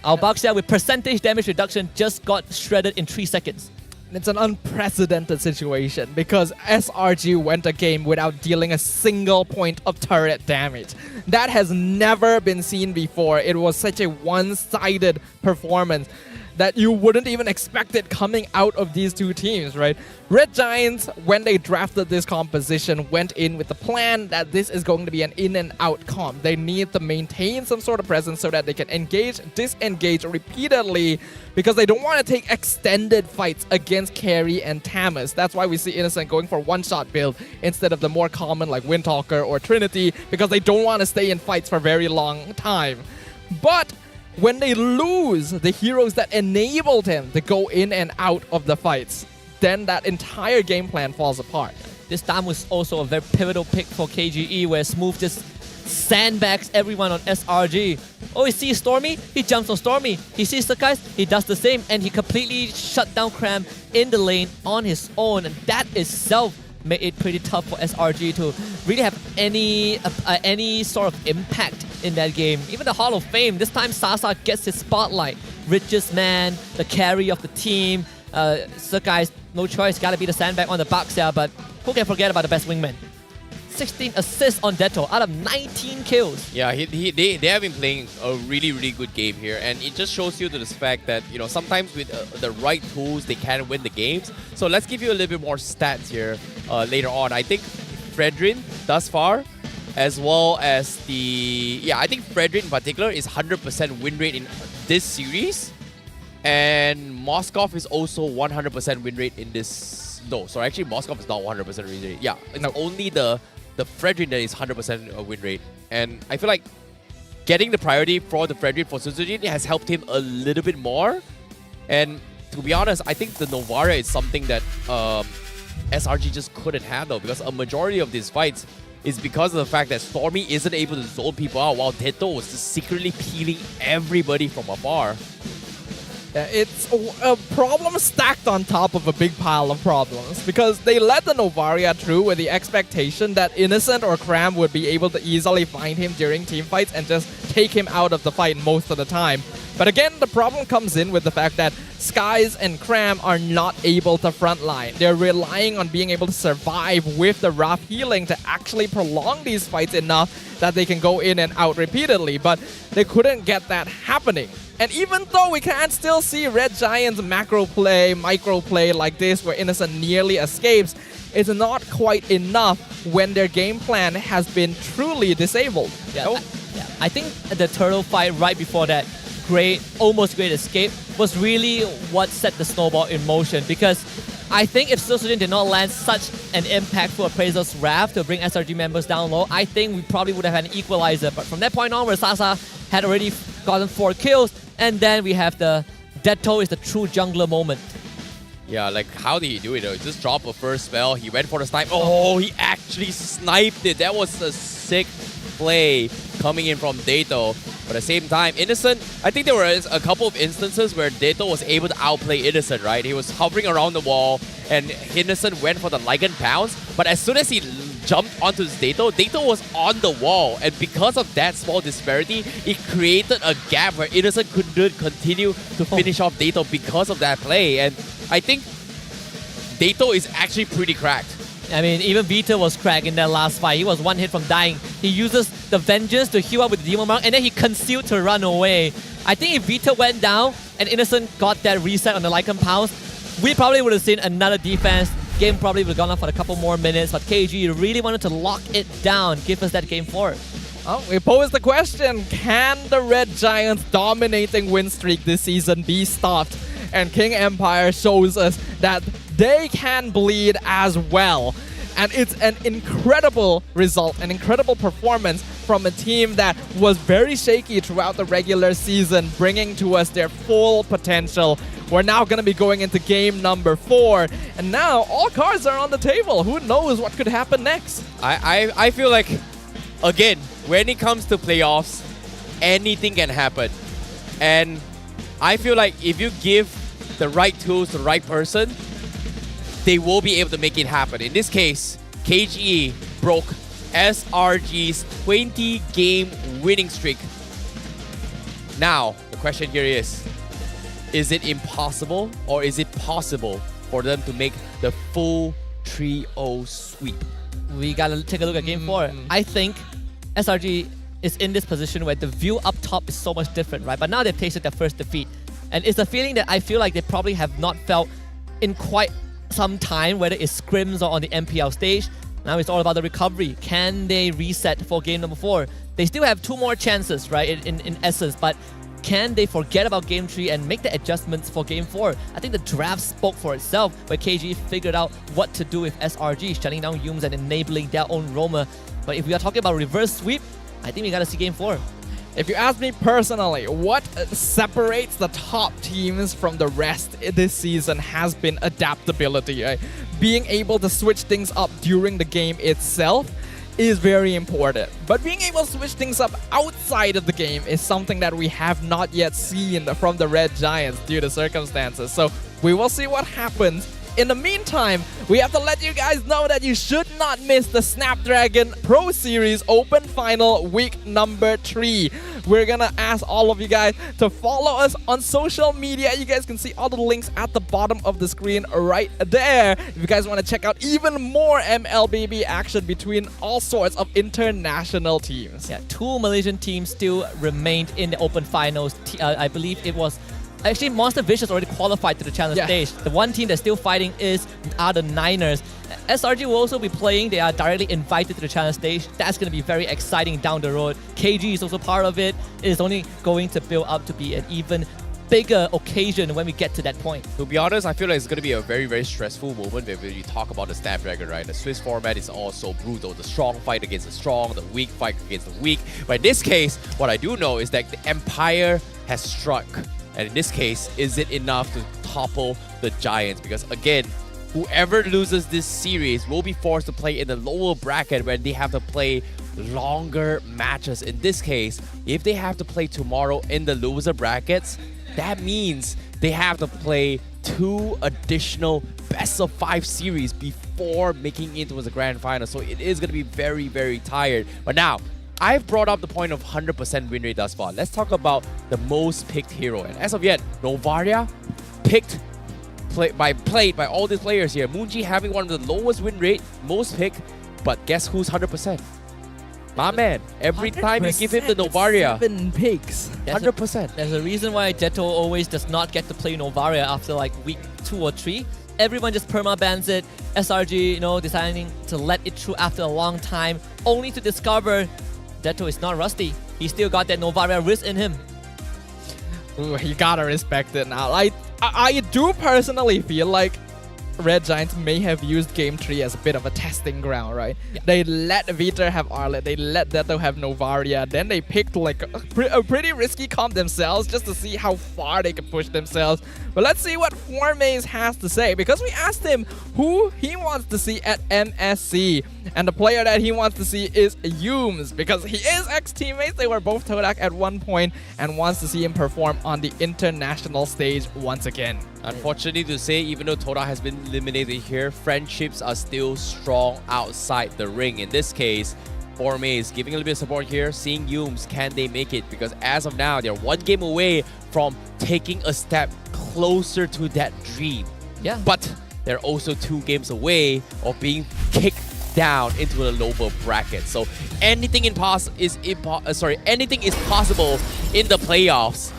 Speaker 11: Our Baxia with percentage damage reduction just got shredded in 3 seconds.
Speaker 10: It's an unprecedented situation because SRG went a game without dealing a single point of turret damage. That has never been seen before. It was such a one-sided performance that you wouldn't even expect it coming out of these two teams, right? Red Giants, when they drafted this composition, went in with the plan that this is going to be an in and out comp. They need to maintain some sort of presence so that they can engage, disengage repeatedly, because they don't want to take extended fights against Carry and Tamus. That's why we see Innocent going for one-shot build instead of the more common like Windtalker or Trinity, because they don't want to stay in fights for a very long time. But when they lose the heroes that enabled him to go in and out of the fights, then that entire game plan falls apart.
Speaker 11: This time was also a very pivotal pick for KGE, where Smooth just sandbags everyone on SRG. Oh, he sees Stormy, he jumps on Stormy. He sees the guys, he does the same, and he completely shut down Cram in the lane on his own. And that itself made it pretty tough for SRG to really have any sort of impact in that game. Even the Hall of Fame, this time Sasa gets his spotlight. Richest man, the carry of the team. Sakai's no choice, gotta be the sandbag on the Baxia, but who can forget about the best wingman? 16 assists on Detto out of 19 kills.
Speaker 9: Yeah, they have been playing a really good game here, and it just shows you to this fact that, you know, sometimes with the right tools they can win the games. So let's give you a little bit more stats here later on. I think Fredrin thus far, as well as I think Fredrin in particular is 100% win rate in this series, and Moskov is also 100% win rate in this. No, sorry, actually Moskov is not 100% win rate. Yeah, it's only the Fredrin that is 100% win rate. And I feel like getting the priority for the Fredrin for Suzujin has helped him a little bit more. And to be honest, I think the Novaria is something that SRG just couldn't handle, because a majority of these fights is because of the fact that Stormy isn't able to zone people out, while Detto was just secretly peeling everybody from afar.
Speaker 10: It's a problem stacked on top of a big pile of problems, because they let the Novaria through with the expectation that Innocent or Cram would be able to easily find him during team fights and just take him out of the fight most of the time. But again, the problem comes in with the fact that Skies and Cram are not able to frontline. They're relying on being able to survive with the rough healing to actually prolong these fights enough that they can go in and out repeatedly, but they couldn't get that happening. And even though we can still see Red Giants macro play, micro play like this where Innocent nearly escapes, it's not quite enough when their game plan has been truly disabled.
Speaker 11: I think the turtle fight right before that almost great escape was really what set the snowball in motion, because I think if Suzujin did not land such an impactful Appraiser's Wrath to bring SRG members down low, I think we probably would have had an equalizer. But from that point on, where Sasa had already gotten 4 kills, and then we have the Detto is the true jungler moment.
Speaker 9: Yeah, like how did he do it though? Just drop a first spell, he went for the snipe. Oh, he actually sniped it. That was a sick play coming in from Detto. But at the same time, Innocent, I think there were a couple of instances where Detto was able to outplay Innocent, right? He was hovering around the wall and Innocent went for the Lycan Pounce. But as soon as he jumped onto Detto was on the wall. And because of that small disparity, it created a gap where Innocent couldn't continue to finish off Detto because of that play. And I think Detto is actually pretty cracked.
Speaker 11: I mean, even Vita was cracked in that last fight. He was 1 hit from dying. He uses the Vengeance to heal up with the Demon Mark, and then he concealed to run away. I think if Vita went down and Innocent got that reset on the Lycan Pounce, we probably would have seen another defense. Game probably would have gone on for a couple more minutes, but KG really wanted to lock it down, give us that game 4.
Speaker 10: Oh, we pose the question, can the Red Giants' dominating win streak this season be stopped? And King Empire shows us that they can bleed as well. And it's an incredible result, an incredible performance from a team that was very shaky throughout the regular season, bringing to us their full potential. We're now going to be going into game number 4, and now all cards are on the table. Who knows what could happen next?
Speaker 9: I feel like, again, when it comes to playoffs, anything can happen. And I feel like if you give the right tools to the right person, they will be able to make it happen. In this case, KGE broke SRG's 20-game winning streak. Now, the question here is it impossible or is it possible for them to make the full 3-0 sweep?
Speaker 11: We gotta take a look at game 4. I think SRG is in this position where the view up top is so much different, right? But now they've tasted their first defeat. And it's a feeling that I feel like they probably have not felt in quite some time, whether it's scrims or on the MPL stage. Now it's all about the recovery. Can they reset for game number 4? They still have 2 more chances, right, in essence, but can they forget about game 3 and make the adjustments for game 4? I think the draft spoke for itself, where KG figured out what to do with SRG, shutting down Yums and enabling their own roamer. But if we are talking about reverse sweep, I think we gotta see game 4.
Speaker 10: If you ask me personally, what separates the top teams from the rest this season has been adaptability, right? Being able to switch things up during the game itself is very important. But being able to switch things up outside of the game is something that we have not yet seen from the Red Giants due to circumstances. So we will see what happens. In the meantime, we have to let you guys know that you should not miss the Snapdragon Pro Series Open Final week number 3. We're gonna ask all of you guys to follow us on social media. You guys can see all the links at the bottom of the screen right there. If you guys want to check out even more MLBB action between all sorts of international teams.
Speaker 11: Yeah, 2 Malaysian teams still remained in the Open Finals. I believe it was... Actually, Monster Vicious already qualified to the challenge stage. The one team that's still fighting are the Niners. SRG will also be playing. They are directly invited to the challenge stage. That's going to be very exciting down the road. KG is also part of it. It is only going to build up to be an even bigger occasion when we get to that point.
Speaker 9: To be honest, I feel like it's going to be a very, very stressful moment when you talk about the Snapdragon, right? The Swiss format is also brutal. The strong fight against the strong, the weak fight against the weak. But in this case, what I do know is that the Empire has struck. And in this case, is it enough to topple the Giants? Because again, whoever loses this series will be forced to play in the lower bracket where they have to play longer matches. In this case, if they have to play tomorrow in the loser brackets, that means they have to play 2 additional best-of-5 series before making it to the grand final. So it is going to be very, very tired. But now, I've brought up the point of 100% win rate thus far. Let's talk about the most picked hero. And as of yet, Novaria played by all these players here. Moonji having one of the lowest win rate, most picked, but guess who's 100%? My man. Every time you give him the Novaria,
Speaker 10: 7 picks.
Speaker 9: 100%.
Speaker 11: There's a reason why Jetto always does not get to play Novaria after like week 2 or 3. Everyone just perma-bans it. SRG, deciding to let it through after a long time, only to discover Detto is not rusty. He still got that Novaria wrist in him.
Speaker 10: Ooh, you gotta respect it now. I do personally feel like Red Giants may have used Game 3 as a bit of a testing ground, right? Yeah. They let Viter have Arlet, they let Detto have Novaria, then they picked like a pretty risky comp themselves just to see how far they could push themselves. But let's see what Formaze has to say, because we asked him who he wants to see at MSC, and the player that he wants to see is Yums, because he is ex-teammates. They were both Todak at one point and wants to see him perform on the international stage once again.
Speaker 9: Unfortunately to say, even though Toda has been eliminated here, friendships are still strong outside the ring. In this case, Formaze giving a little bit of support here, seeing Yums, can they make it? Because as of now, they're 1 game away from taking a step closer to that dream.
Speaker 11: Yeah.
Speaker 9: But they're also 2 games away of being kicked down into the lower bracket. So anything is possible in the playoffs.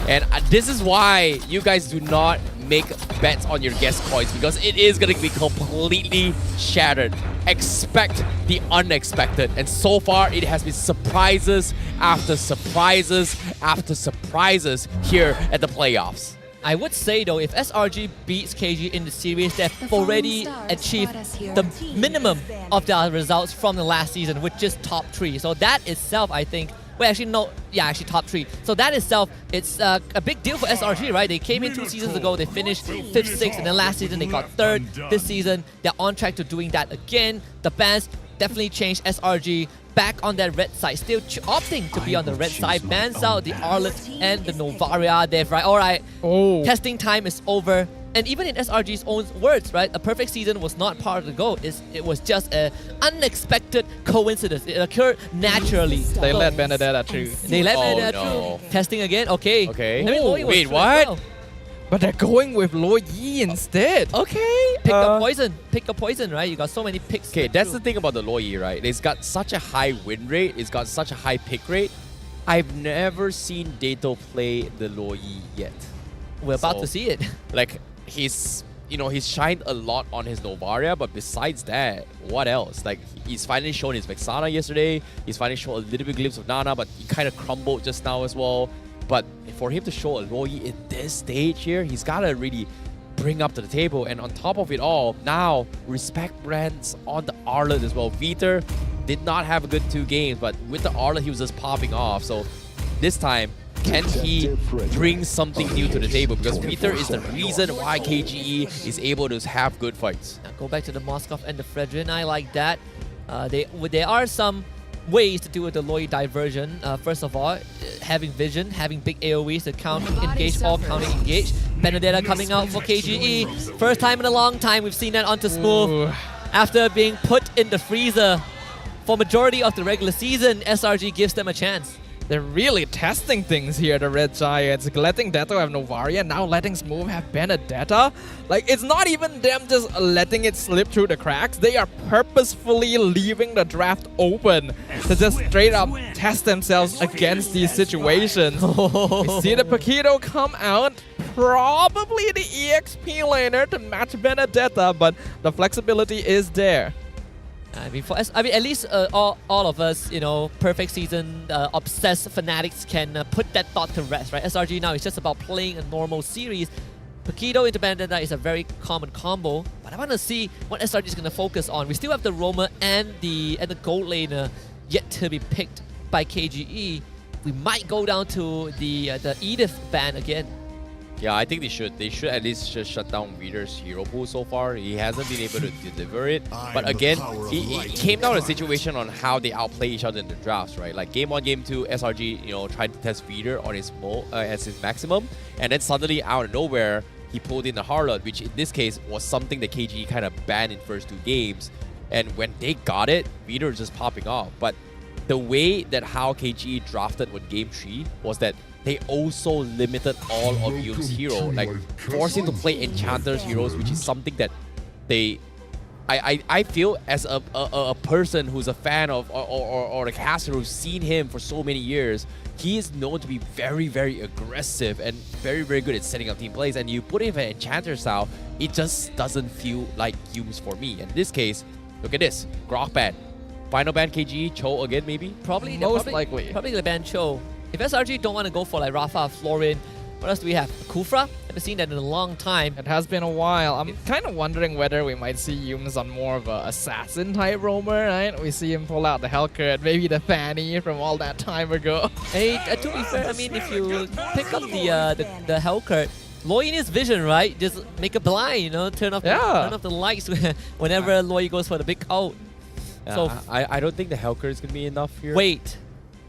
Speaker 9: And this is why you guys do not make bets on your guest coins, because it is going to be completely shattered. Expect the unexpected. And so far, it has been surprises after surprises after surprises here at the playoffs.
Speaker 11: I would say though, if SRG beats KG in the series, they've already achieved the minimum of their results from the last season, which is top 3. So that itself, I think, well, actually, no, yeah, actually top 3. So that itself, it's a big deal for SRG, right? They came in 2 seasons ago, they finished 5th, 6th, and then last season they got 3rd. This season, they're on track to doing that again. The bans definitely changed SRG back on that red side, still opting to be on the red side, bans out the Arlet and the Novaria. They've alright, testing time is over. And even in SRG's own words, right, a perfect season was not part of the goal. It was just an unexpected coincidence. It occurred naturally.
Speaker 10: They let Benedetta through.
Speaker 11: They let Benedetta through. Testing again, okay.
Speaker 9: Okay.
Speaker 11: I mean, Loyi was
Speaker 9: Wait,
Speaker 11: through as
Speaker 9: what?
Speaker 11: well.
Speaker 10: But they're going with Loyi instead.
Speaker 11: Okay. Pick a poison. Pick a poison, right? You got so many picks.
Speaker 9: Okay, that's the thing about the Loyi, right? It's got such a high win rate. It's got such a high pick rate. I've never seen Dato play the Loyi yet.
Speaker 11: We're about to see it.
Speaker 9: Like, he's shined a lot on his Novaria, but besides that, what else? Like, he's finally shown his Vexana yesterday. He's finally shown a little bit glimpse of Nana, but he kind of crumbled just now as well. But for him to show a Loyi in this stage here, he's got to really bring up to the table. And on top of it all, now respect brands on the Arlet as well. Viter did not have a good 2 games, but with the Arlet, he was just popping off. So this time, can he bring something new to the table? Because Viter is the reason why KGE is able to have good fights.
Speaker 11: Now go back to the Moskov and the Fredrin. I like that. There are some ways to do with the Loyi diversion. First of all, having vision, having big AoEs to counter engage or counter engage. Benedetta coming out for KGE. First time in a long time we've seen that onto Smooth. After being put in the freezer for majority of the regular season, SRG gives them a chance.
Speaker 10: They're really testing things here, the Red Giants. Letting Dato have Novaria, now letting Smooth have Benedetta. Like, it's not even them just letting it slip through the cracks. They are purposefully leaving the draft open to just straight up test themselves against these situations. We see the Paquito come out, probably the EXP laner to match Benedetta, but the flexibility is there.
Speaker 11: I mean, at least all of us, perfect season obsessed fanatics can put that thought to rest, right? SRG now is just about playing a normal series. Paquito into Benedetta is a very common combo, but I want to see what SRG is going to focus on. We still have the Roamer and the gold laner yet to be picked by KGE. We might go down to the Edith ban again.
Speaker 9: Yeah, I think they should. They should at least just shut down Viter's hero pool so far. He hasn't been able to deliver it. But again, it came down to a situation on how they outplay each other in the drafts, right? Like game 1, game 2, SRG, tried to test Viter on his as his maximum, and then suddenly out of nowhere, he pulled in the Harlot, which in this case was something that KGE kind of banned in first 2 games. And when they got it, Viter was just popping off. But the way that how KGE drafted with game 3 was that they also limited all of Yoon's hero, like forcing to play Enchanter's heroes, which is something that I feel as a person who's a fan of or a caster who's seen him for so many years, he is known to be very, very aggressive and very, very good at setting up team plays. And you put him in Enchanter style, it just doesn't feel like Yoon's for me. And in this case, look at this, Grok ban. Final ban KGE, Cho again maybe?
Speaker 11: Probably
Speaker 10: likely.
Speaker 11: Probably the ban Cho. If SRG don't want to go for like Rafa, Florin, what else do we have? Kufra? Haven't seen that in a long time.
Speaker 10: It has been a while. I'm kind of wondering whether we might see Yums on more of an assassin type roamer, right? We see him pull out the Hellcurt, maybe the Fanny from all that time ago.
Speaker 11: Hey, to be fair, I mean, if you pick up the Hellcurt, Loyi in his vision, right? Just make a blind, turn off the lights whenever Loyi goes for the big ult.
Speaker 9: So I don't think the Hellcurt is going to be enough here.
Speaker 11: Wait.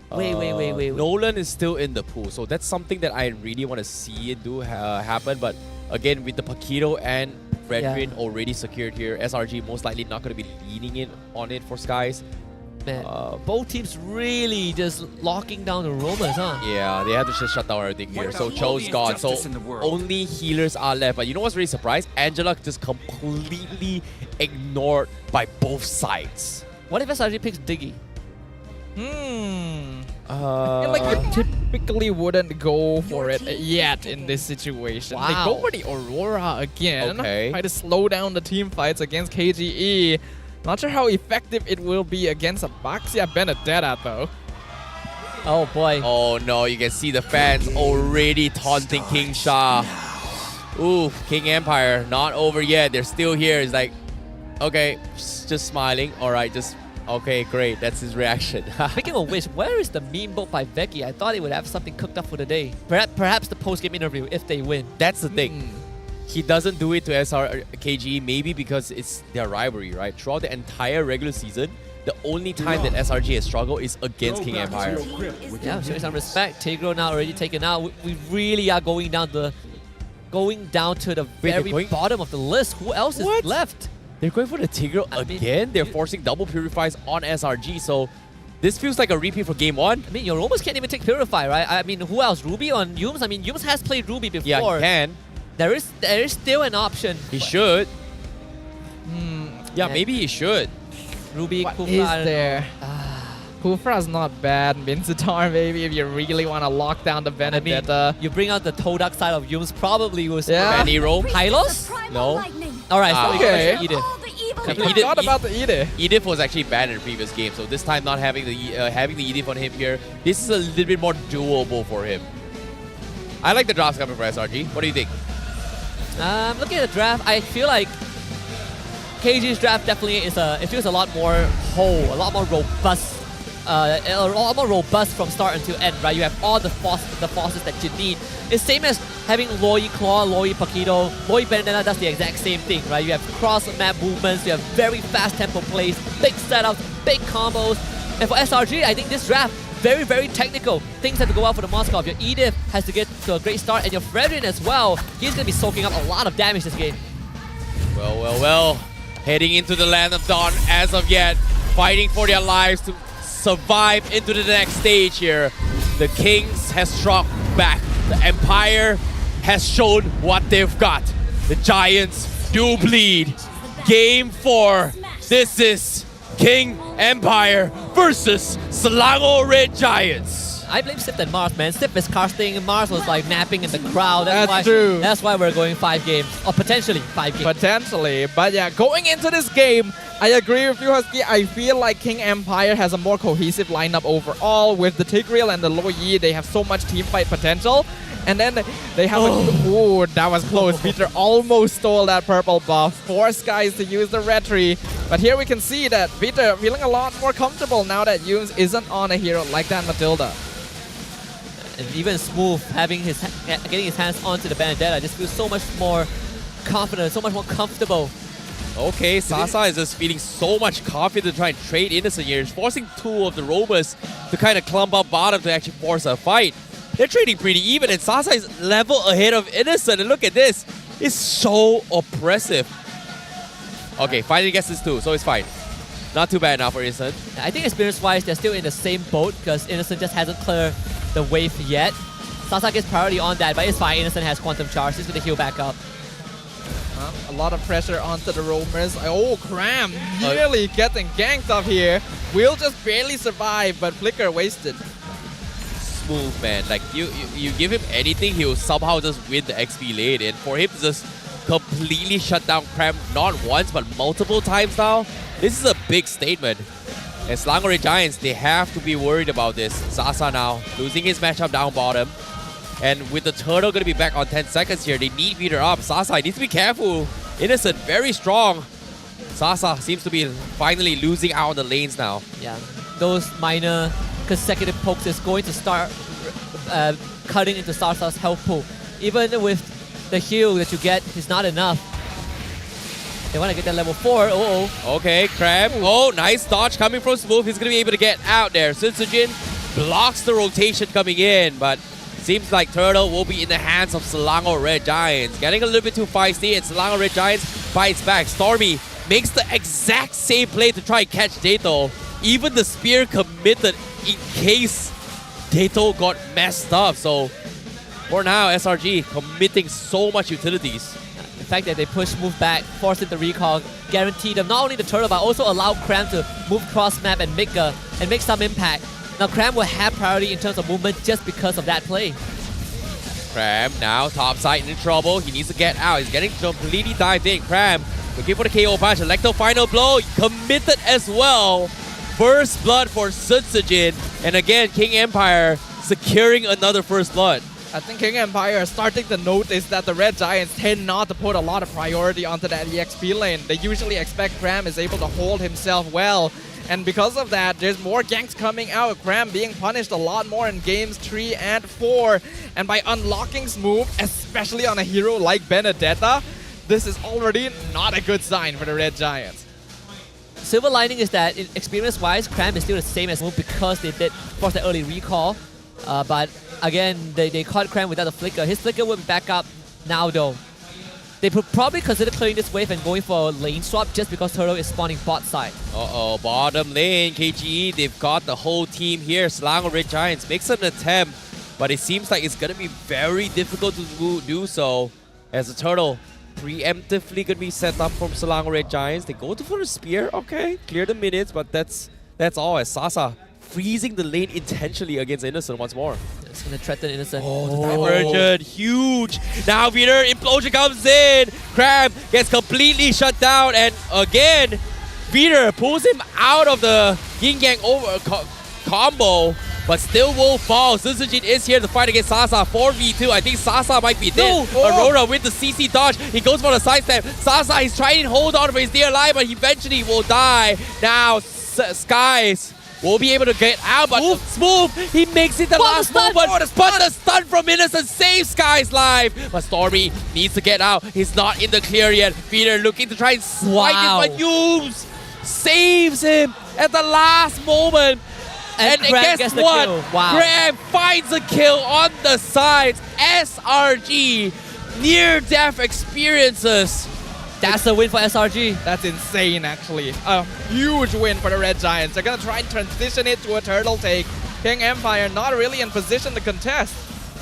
Speaker 9: Nolan is still in the pool, so that's something that I really want to see it do happen. But again, with the Paquito and Fredrin already secured here, SRG most likely not going to be leaning in on it for Skies.
Speaker 11: Man, both teams really just locking down the roamers, huh?
Speaker 9: Yeah, they have to just shut down everything here. So Cho's gone, so only healers are left. But you know what's really surprised? Angela just completely ignored by both sides.
Speaker 11: What if SRG picks Diggy?
Speaker 10: I feel like you typically wouldn't go for it yet in this situation.
Speaker 11: Wow.
Speaker 10: They go for the Aurora again.
Speaker 9: Okay.
Speaker 10: Try to slow down the team fights against KGE. Not sure how effective it will be against a Baxia Benedetta though.
Speaker 11: Oh boy.
Speaker 9: Oh no, you can see the fans already taunting King Shah. Ooh, King Empire, not over yet. They're still here. It's like, okay, just smiling. All right, just, okay, great. That's his reaction.
Speaker 11: Speaking of which, where is the meme book by Becky? I thought he would have something cooked up for the day. Perhaps the post-game interview if they win.
Speaker 9: That's the thing. He doesn't do it to SRKG, maybe because it's their rivalry, right? Throughout the entire regular season, the only time that SRG has struggled is against King Empire.
Speaker 11: Yeah, showing some respect. Tigro now already taken out. We really are going down to the very bottom of the list. Who else is left?
Speaker 9: They're going for the Tigro again? They're forcing double Purifies on SRG, so this feels like a repeat for game 1.
Speaker 11: I mean, your Romans can't even take Purify, right? I mean, who else? Ruby on Yums? I mean, Yums has played Ruby before.
Speaker 9: Yeah, he can.
Speaker 11: There is still an option.
Speaker 9: He should. Yeah, maybe he should.
Speaker 11: Ruby,
Speaker 10: What
Speaker 11: Kufra,
Speaker 10: is there? Kufra's not bad. Minzatar, maybe, if you really want to lock down the Benedetta.
Speaker 11: You bring out the Todak side of Yums, probably was
Speaker 9: Benny Roam.
Speaker 11: Hylos?
Speaker 9: No.
Speaker 11: Alright, so
Speaker 10: okay.
Speaker 11: Edith.
Speaker 10: I forgot about the Edith.
Speaker 9: Edith was actually bad in the previous game, so this time not having the Edith on him here, this is a little bit more doable for him. I like the drafts coming for SRG. What do you think?
Speaker 11: Looking at the draft, I feel like KG's draft definitely it feels a lot more whole, a lot more robust. A lot more robust from start until end, right? You have all the forces that you need. It's same as having Loi Claw, Loi Paquito, Loi Benedetta does the exact same thing, right? You have cross-map movements, you have very fast tempo plays, big setups, big combos. And for SRG, I think this draft, very, very technical. Things have to go out for the Moskov. Your Edith has to get to a great start, and your Fredrin as well. He's going to be soaking up a lot of damage this game.
Speaker 9: Well. Heading into the land of Dawn as of yet, fighting for their lives to survive into the next stage here. The Kings has struck back. The Empire has shown what they've got. The Giants do bleed. Game 4. This is King Empire versus Selangor Red Giants.
Speaker 11: I blame Sip and Mars, man. Sip is casting, Mars was like napping in the crowd.
Speaker 10: That's true.
Speaker 11: That's why we're going 5 games. Or potentially 5 games.
Speaker 10: Potentially. But yeah, going into this game, I agree with you, Husky. I feel like King Empire has a more cohesive lineup overall. With the Tigreal and the Lo Yi, they have so much team fight potential. And then they have ooh, that was close. Peter almost stole that purple buff. Forced guys to use the red tree. But here we can see that Peter feeling a lot more comfortable now that Yums isn't on a hero like that Matilda.
Speaker 11: And even Smooth getting his hands onto the Benedetta just feels so much more confident, so much more comfortable.
Speaker 9: Okay, Sasa is just feeling so much confident to try and trade Innocent here. It's forcing 2 of the roamers to kind of clump up bottom to actually force a fight. They're trading pretty even, and Sasa is level ahead of Innocent. And look at this. It's so oppressive. Okay, finally gets this 2, so it's fine. Not too bad now for Innocent.
Speaker 11: I think experience-wise, they're still in the same boat because Innocent just hasn't cleared the wave yet. Sasa gets priority on that, but it's fine. Innocent has Quantum Charge. He's going to heal back up.
Speaker 10: A lot of pressure onto the roamers. Oh, Cram nearly getting ganked up here. Will just barely survive, but Flicker wasted.
Speaker 9: Smooth, man. Like, you give him anything, he'll somehow just win the XP lane. And for him to just completely shut down Cram not once, but multiple times now, this is a big statement. And Selangor Red Giants, they have to be worried about this. Sasa now losing his matchup down bottom. And with the turtle going to be back on 10 seconds here, they need Peter up. Sasa needs to be careful. Innocent, very strong. Sasa seems to be finally losing out on the lanes now.
Speaker 11: Yeah, those minor consecutive pokes is going to start cutting into Sasa's health pool. Even with the heal that you get is not enough. They want to get that level 4.
Speaker 9: Okay, Crab. Oh, nice dodge coming from Smooth. He's going to be able to get out there. Sunsujin blocks the rotation coming in, but seems like Turtle will be in the hands of Selangor Red Giants. Getting a little bit too feisty, and Selangor Red Giants fights back. Stormy makes the exact same play to try and catch Dato. Even the spear committed in case Dato got messed up. So for now, SRG committing so much utilities.
Speaker 11: The fact that they push Smooth back, force it to recall, guarantee them not only the turtle but also allow Cram to move cross map and make some impact. Now Cram will have priority in terms of movement just because of that play.
Speaker 9: Cram now top side in trouble. He needs to get out. He's getting completely dived in. Cram looking for the KO punch. Electro final blow committed as well. First blood for Sunsujin. And again, King Empire securing another first blood.
Speaker 10: I think King Empire is starting to notice that the Red Giants tend not to put a lot of priority onto that EXP lane. They usually expect Cram is able to hold himself well. And because of that, there's more ganks coming out. Cram being punished a lot more in games 3 and 4. And by unlocking Smooth, especially on a hero like Benedetta, this is already not a good sign for the Red Giants.
Speaker 11: Silver lining is that experience-wise, Cram is still the same as Smooth because they did force the early recall. But again, they caught Cram without a flicker. His flicker will be back up now though. They would probably consider clearing this wave and going for a lane swap just because Turtle is spawning bot side.
Speaker 9: Uh-oh, bottom lane, KGE, they've got the whole team here. Selangor Red Giants makes an attempt, but it seems like it's going to be very difficult to do so as the Turtle preemptively going to be set up from Selangor Red Giants. They go for a spear, okay, clear the minutes, but that's all as Sasa freezing the lane intentionally against Innocent once more.
Speaker 11: It's going to threaten Innocent.
Speaker 9: Oh, the diversion, huge. Now Peter, Implosion comes in. Crab gets completely shut down, and again, Peter pulls him out of the yin yang over combo, but still will fall. Suzujin is here to fight against Sasa. 4v2. I think Sasa might be dead. Aurora with the CC dodge. He goes for the sidestep. Sasa is trying to hold on for his dear life, but he eventually will die. Now, Skies will be able to get out, but Smooth, he makes it the last moment, but the stun from Innocent saves Sky's life. But Stormy needs to get out. He's not in the clear yet. Peter looking to try and swipe it, but Yooms saves him at the last moment. And guess what? Graham finds a kill on the sides. SRG, near-death experiences.
Speaker 11: That's a win for SRG.
Speaker 10: That's insane, actually. A huge win for the Red Giants. They're going to try and transition it to a turtle take. King Empire not really in position to contest.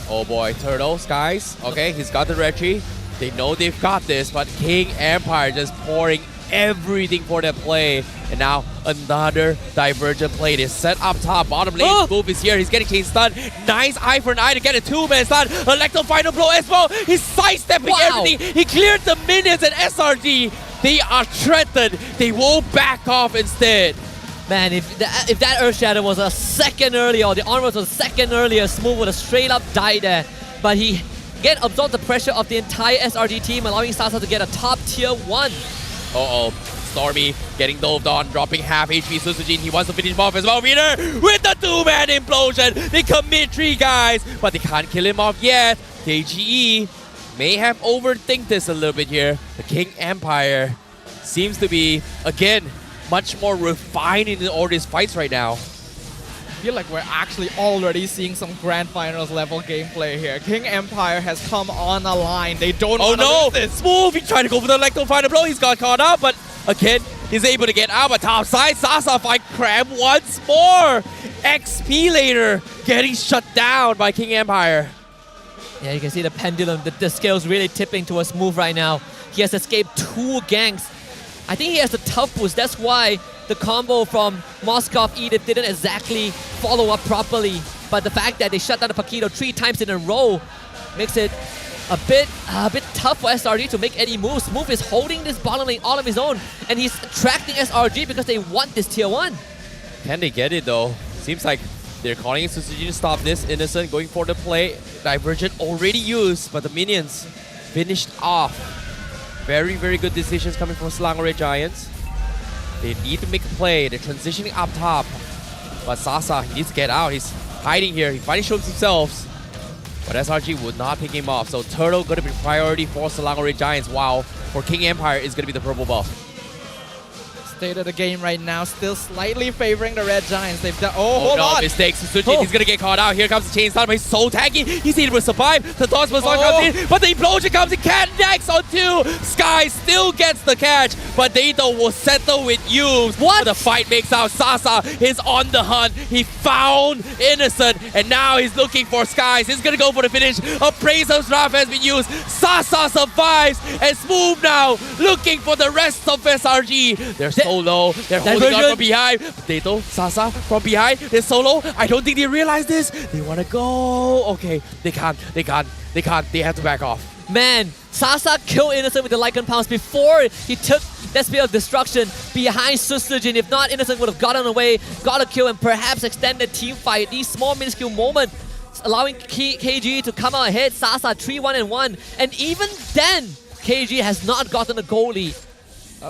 Speaker 9: Oh boy, Turtle, Skies. Okay, he's got the Reggie. They know they've got this, but King Empire just pouring everything for their play. And now another divergent play is set up top. Bottom lane, Smooth is here. He's getting chain stun. Nice eye for an eye to get a 2-man stun. Electro final blow as well. He's sidestepping everything. He cleared the minions, and SRG, they are threatened. They will back off instead.
Speaker 11: Man, if that Earth Shatter was a second earlier, or the onwards was a second earlier, Smooth would have straight up died there. But he again absorbed the pressure of the entire SRG team, allowing Sasa to get a top tier 1.
Speaker 9: Uh-oh. Stormy getting dove on, dropping half HP. Suzujin, he wants to finish him off as well. Winner with the 2-man implosion. They commit 3 guys, but they can't kill him off yet. KGE may have overthink this a little bit here. The King Empire seems to be, again, much more refined in all these fights right now.
Speaker 10: I feel like we're actually already seeing some Grand Finals level gameplay here. King Empire has come on a line. They don't want to lose this.
Speaker 9: Smooth, he tried to go for the Electro final blow. He's got caught up, but again, he's able to get out. But top side, Sasa fight Crab once more. XP later, getting shut down by King Empire.
Speaker 11: Yeah, you can see the pendulum, the scale's really tipping towards Smooth right now. He has escaped 2 ganks. I think he has the tough boost. That's why the combo from Moskov Edith didn't exactly follow up properly. But the fact that they shut down the Paquito 3 times in a row makes it a bit tough for SRG to make any moves. Smooth is holding this bottom lane all of his own, and he's attracting SRG because they want this tier 1.
Speaker 9: Can they get it though? Seems like they're calling Suzujin to stop this. Innocent going for the play. Divergent already used, but the minions finished off. Very, very good decisions coming from Selangor Red Giants. They need to make a play. They're transitioning up top. But Sasa, he needs to get out. He's hiding here. He finally shows himself. But SRG would not pick him off. So Turtle going to be priority for Selangor Red Giants. Wow. For King Empire is going to be the purple buff.
Speaker 10: State of the game right now, still slightly favoring the Red Giants. They've done. Hold on.
Speaker 9: Mistakes. Suzujin, he's gonna get caught out. Here comes the chain stun, but he's so tanky. He's able to survive. The Toss Bazaar comes in, but the implosion comes in. Cat next on 2. Sky still gets the catch, but Dato will settle with Yooms. But the fight makes out. Sasa is on the hunt. He found Innocent, and now he's looking for Skies. He's gonna go for the finish. Appraiser's draft has been used. Sasa survives, and Smooth now looking for the rest of SRG. They're so low. They're holding on from behind. Potato, Sasa from behind. They're so low. I don't think they realize this. They want to go. Okay, they can't. They have to back off.
Speaker 11: Man, Sasa killed Innocent with the Lycan Pounce before he took that Spear of Destruction behind Suzujin. If not, Innocent would have gotten away, got a kill, and perhaps extended team fight. These small minuscule moments allowing KG to come out ahead. Sasa 3-1-1, and even then, KG has not gotten a goal lead.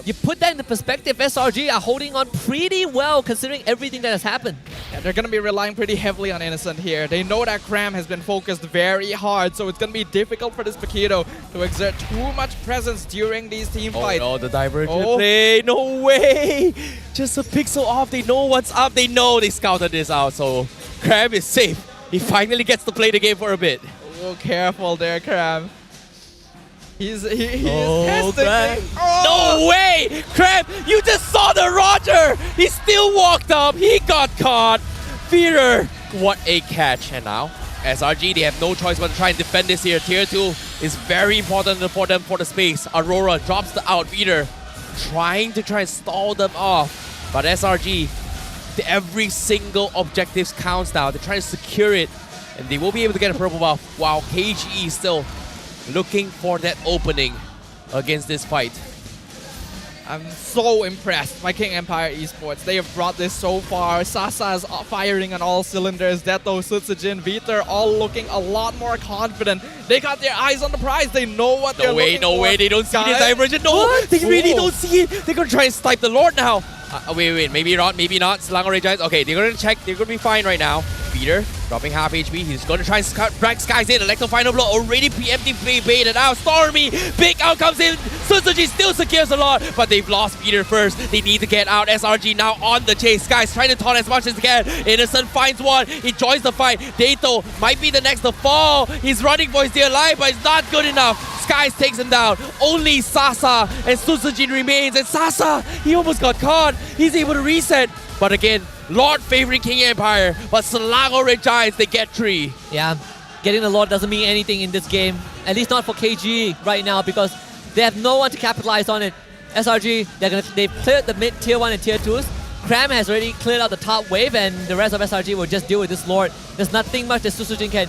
Speaker 11: You put that into perspective, SRG are holding on pretty well considering everything that has happened.
Speaker 10: Yeah, they're going to be relying pretty heavily on Innocent here. They know that Cram has been focused very hard, so it's going to be difficult for this Paquito to exert too much presence during these team fights.
Speaker 9: Oh no, the divergent play. No way! Just a pixel off. They know what's up. They know they scouted this out, so Cram is safe. He finally gets to play the game for a bit.
Speaker 10: Oh, careful there, Cram. He's testing.
Speaker 9: No way! Crab, you just saw the Roger! He still walked up. He got caught. Feeder, what a catch. And now, SRG, they have no choice but to try and defend this here. Tier 2 is very important for them for the space. Aurora drops the out. Feeder trying and stall them off. But SRG, every single objective counts now. They're trying to secure it. And they will be able to get a purple buff while KGE still looking for that opening against this fight.
Speaker 10: I'm so impressed by King Empire Esports. They have brought this so far. Sasa is firing on all cylinders. Deto, Sutsujin, Viter all looking a lot more confident. They got their eyes on the prize. They know what they're looking for.
Speaker 9: No way, they don't see this diversion. No, they really don't see it. They're going to try and snipe the Lord now. Wait, maybe not. Selangor Red Giants. Okay, they're going to check. They're going to be fine right now. Peter dropping half HP. He's going to try and drag Skies in. Electro final blow already preemptively baited out. Stormy, big out comes in. Suzuki still secures a lot, but they've lost Peter first. They need to get out. SRG now on the chase. Skies trying to taunt as much as they can. Innocent finds one. He joins the fight. Dato might be the next to fall. He's running for his dear life, but it's not good enough. Skies takes him down. Only Sasa and Susujin remains. And Sasa, he almost got caught. He's able to reset. But again, Lord favoring King Empire, but Selangor Red Giants, they get 3.
Speaker 11: Yeah, getting the Lord doesn't mean anything in this game. At least not for KG right now, because they have no one to capitalize on it. SRG, they've cleared the mid tier 1 and tier 2s. Cram has already cleared out the top wave, and the rest of SRG will just deal with this Lord. There's nothing much that Susujin can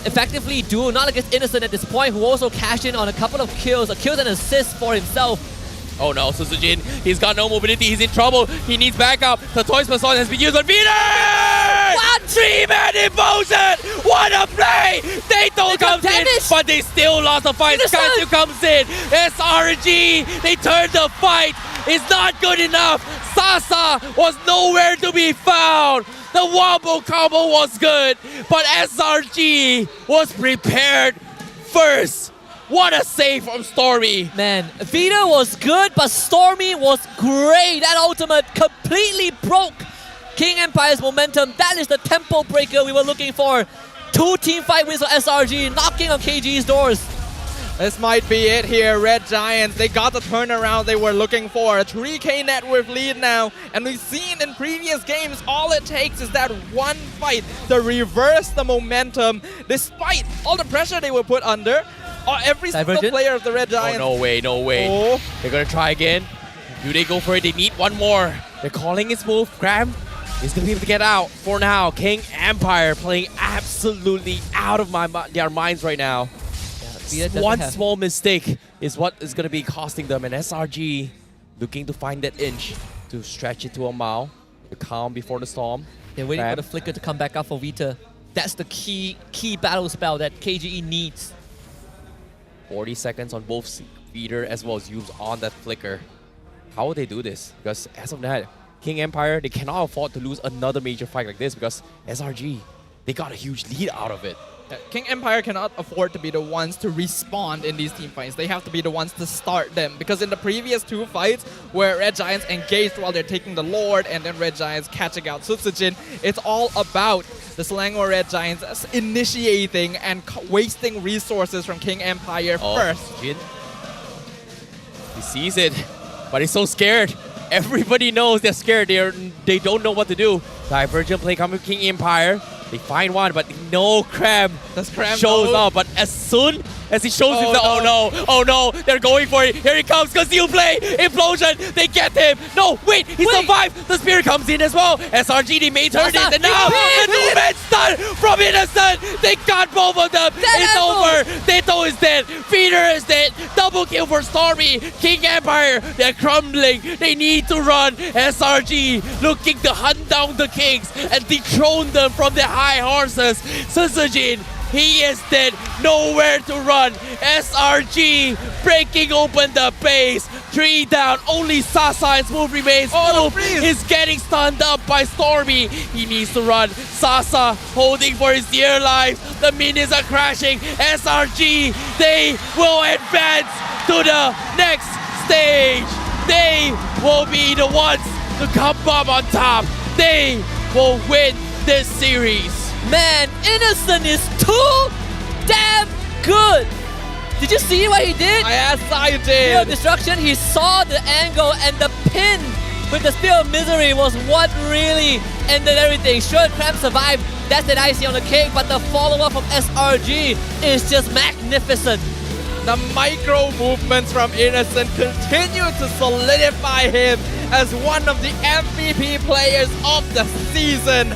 Speaker 11: effectively do, not against Innocent at this point, who also cashed in on a couple of kills, and assists for himself.
Speaker 9: Oh no, Susujin, he's got no mobility, he's in trouble, he needs backup. The Toys Person has been used on Peter!
Speaker 11: What?
Speaker 9: 3-man devotion! What a play! Dato comes in, but they still lost the fight. Sky still comes in. SRG, they turned the fight. It's not good enough. Sasa was nowhere to be found. The wombo combo was good, but SRG was prepared first. What a save from Stormy.
Speaker 11: Man, Vita was good, but Stormy was great. That ultimate completely broke King Empire's momentum. That is the tempo breaker we were looking for. 2 teamfight wins for SRG, knocking on KG's doors.
Speaker 10: This might be it here. Red Giants, they got the turnaround they were looking for. A 3K net worth lead now. And we've seen in previous games, all it takes is that one fight to reverse the momentum, despite all the pressure they were put under. Every single player of the Red Giants.
Speaker 9: Oh, no way. Oh. They're going to try again. Do they go for it? They need one more. They're calling his move. Cram is going to be able to get out for now. King Empire playing absolutely out of their minds right now. Yeah, one small mistake is what is going to be costing them. And SRG looking to find that inch to stretch it to a mile. The calm before the storm.
Speaker 11: They're waiting for the flicker to come back up for Vita. That's the key battle spell that KGE needs.
Speaker 9: 40 seconds on both Feeder as well as Yubes on that flicker. How will they do this? Because as of that, King Empire, they cannot afford to lose another major fight like this because SRG, they got a huge lead out of it.
Speaker 10: King Empire cannot afford to be the ones to respond in these team fights. They have to be the ones to start them. Because in the previous 2 fights where Red Giants engaged while they're taking the Lord and then Red Giants catching out Sutsujin, it's all about the Selangor Red Giants initiating and wasting resources from King Empire first.
Speaker 9: Jin. He sees it, but he's so scared. Everybody knows they're scared. They don't know what to do. Divergent play coming from King Empire. They find one, but no Cram shows up. But as soon as he shows himself, oh no, they're going for it. Here he comes, concealed play, implosion, they get him. No, wait, he survived. The Spirit Feeder comes in as well. SRG, they may turn it, and now the two-man stun from Innocent. They got both of them. It's over. Teto is dead. Feeder is dead. Double kill for Stormy. King Empire, they're crumbling. They need to run. SRG looking to hunt down the Kings and dethrone them from their high horses. Susujin, he is dead, nowhere to run. SRG breaking open the base. 3 down, only Sasa's move remains. Wolf is getting stunned up by Stormy. He needs to run. Sasa holding for his dear life. The minions are crashing. SRG, they will advance to the next stage. They will be the ones to come up on top. They will win this series.
Speaker 11: Man, Innocent is too damn good. Did you see what he did?
Speaker 10: Yes, I
Speaker 11: Spear
Speaker 10: did.
Speaker 11: of Destruction, he saw the angle and the pin with the Spear of Misery was what really ended everything. Sure, Cram survived, that's an icing on the cake, but the follow-up from SRG is just magnificent.
Speaker 10: The micro movements from Innocent continue to solidify him as one of the MVP players of the season.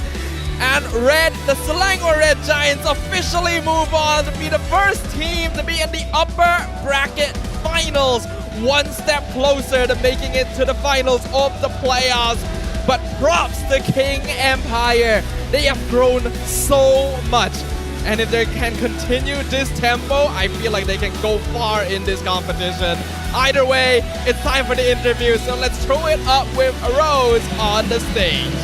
Speaker 10: And the Selangor Red Giants officially move on to be the first team to be in the upper bracket finals. One step closer to making it to the finals of the playoffs. But props to King Empire. They have grown so much. And if they can continue this tempo, I feel like they can go far in this competition. Either way, it's time for the interview. So let's throw it up with Rose on the stage.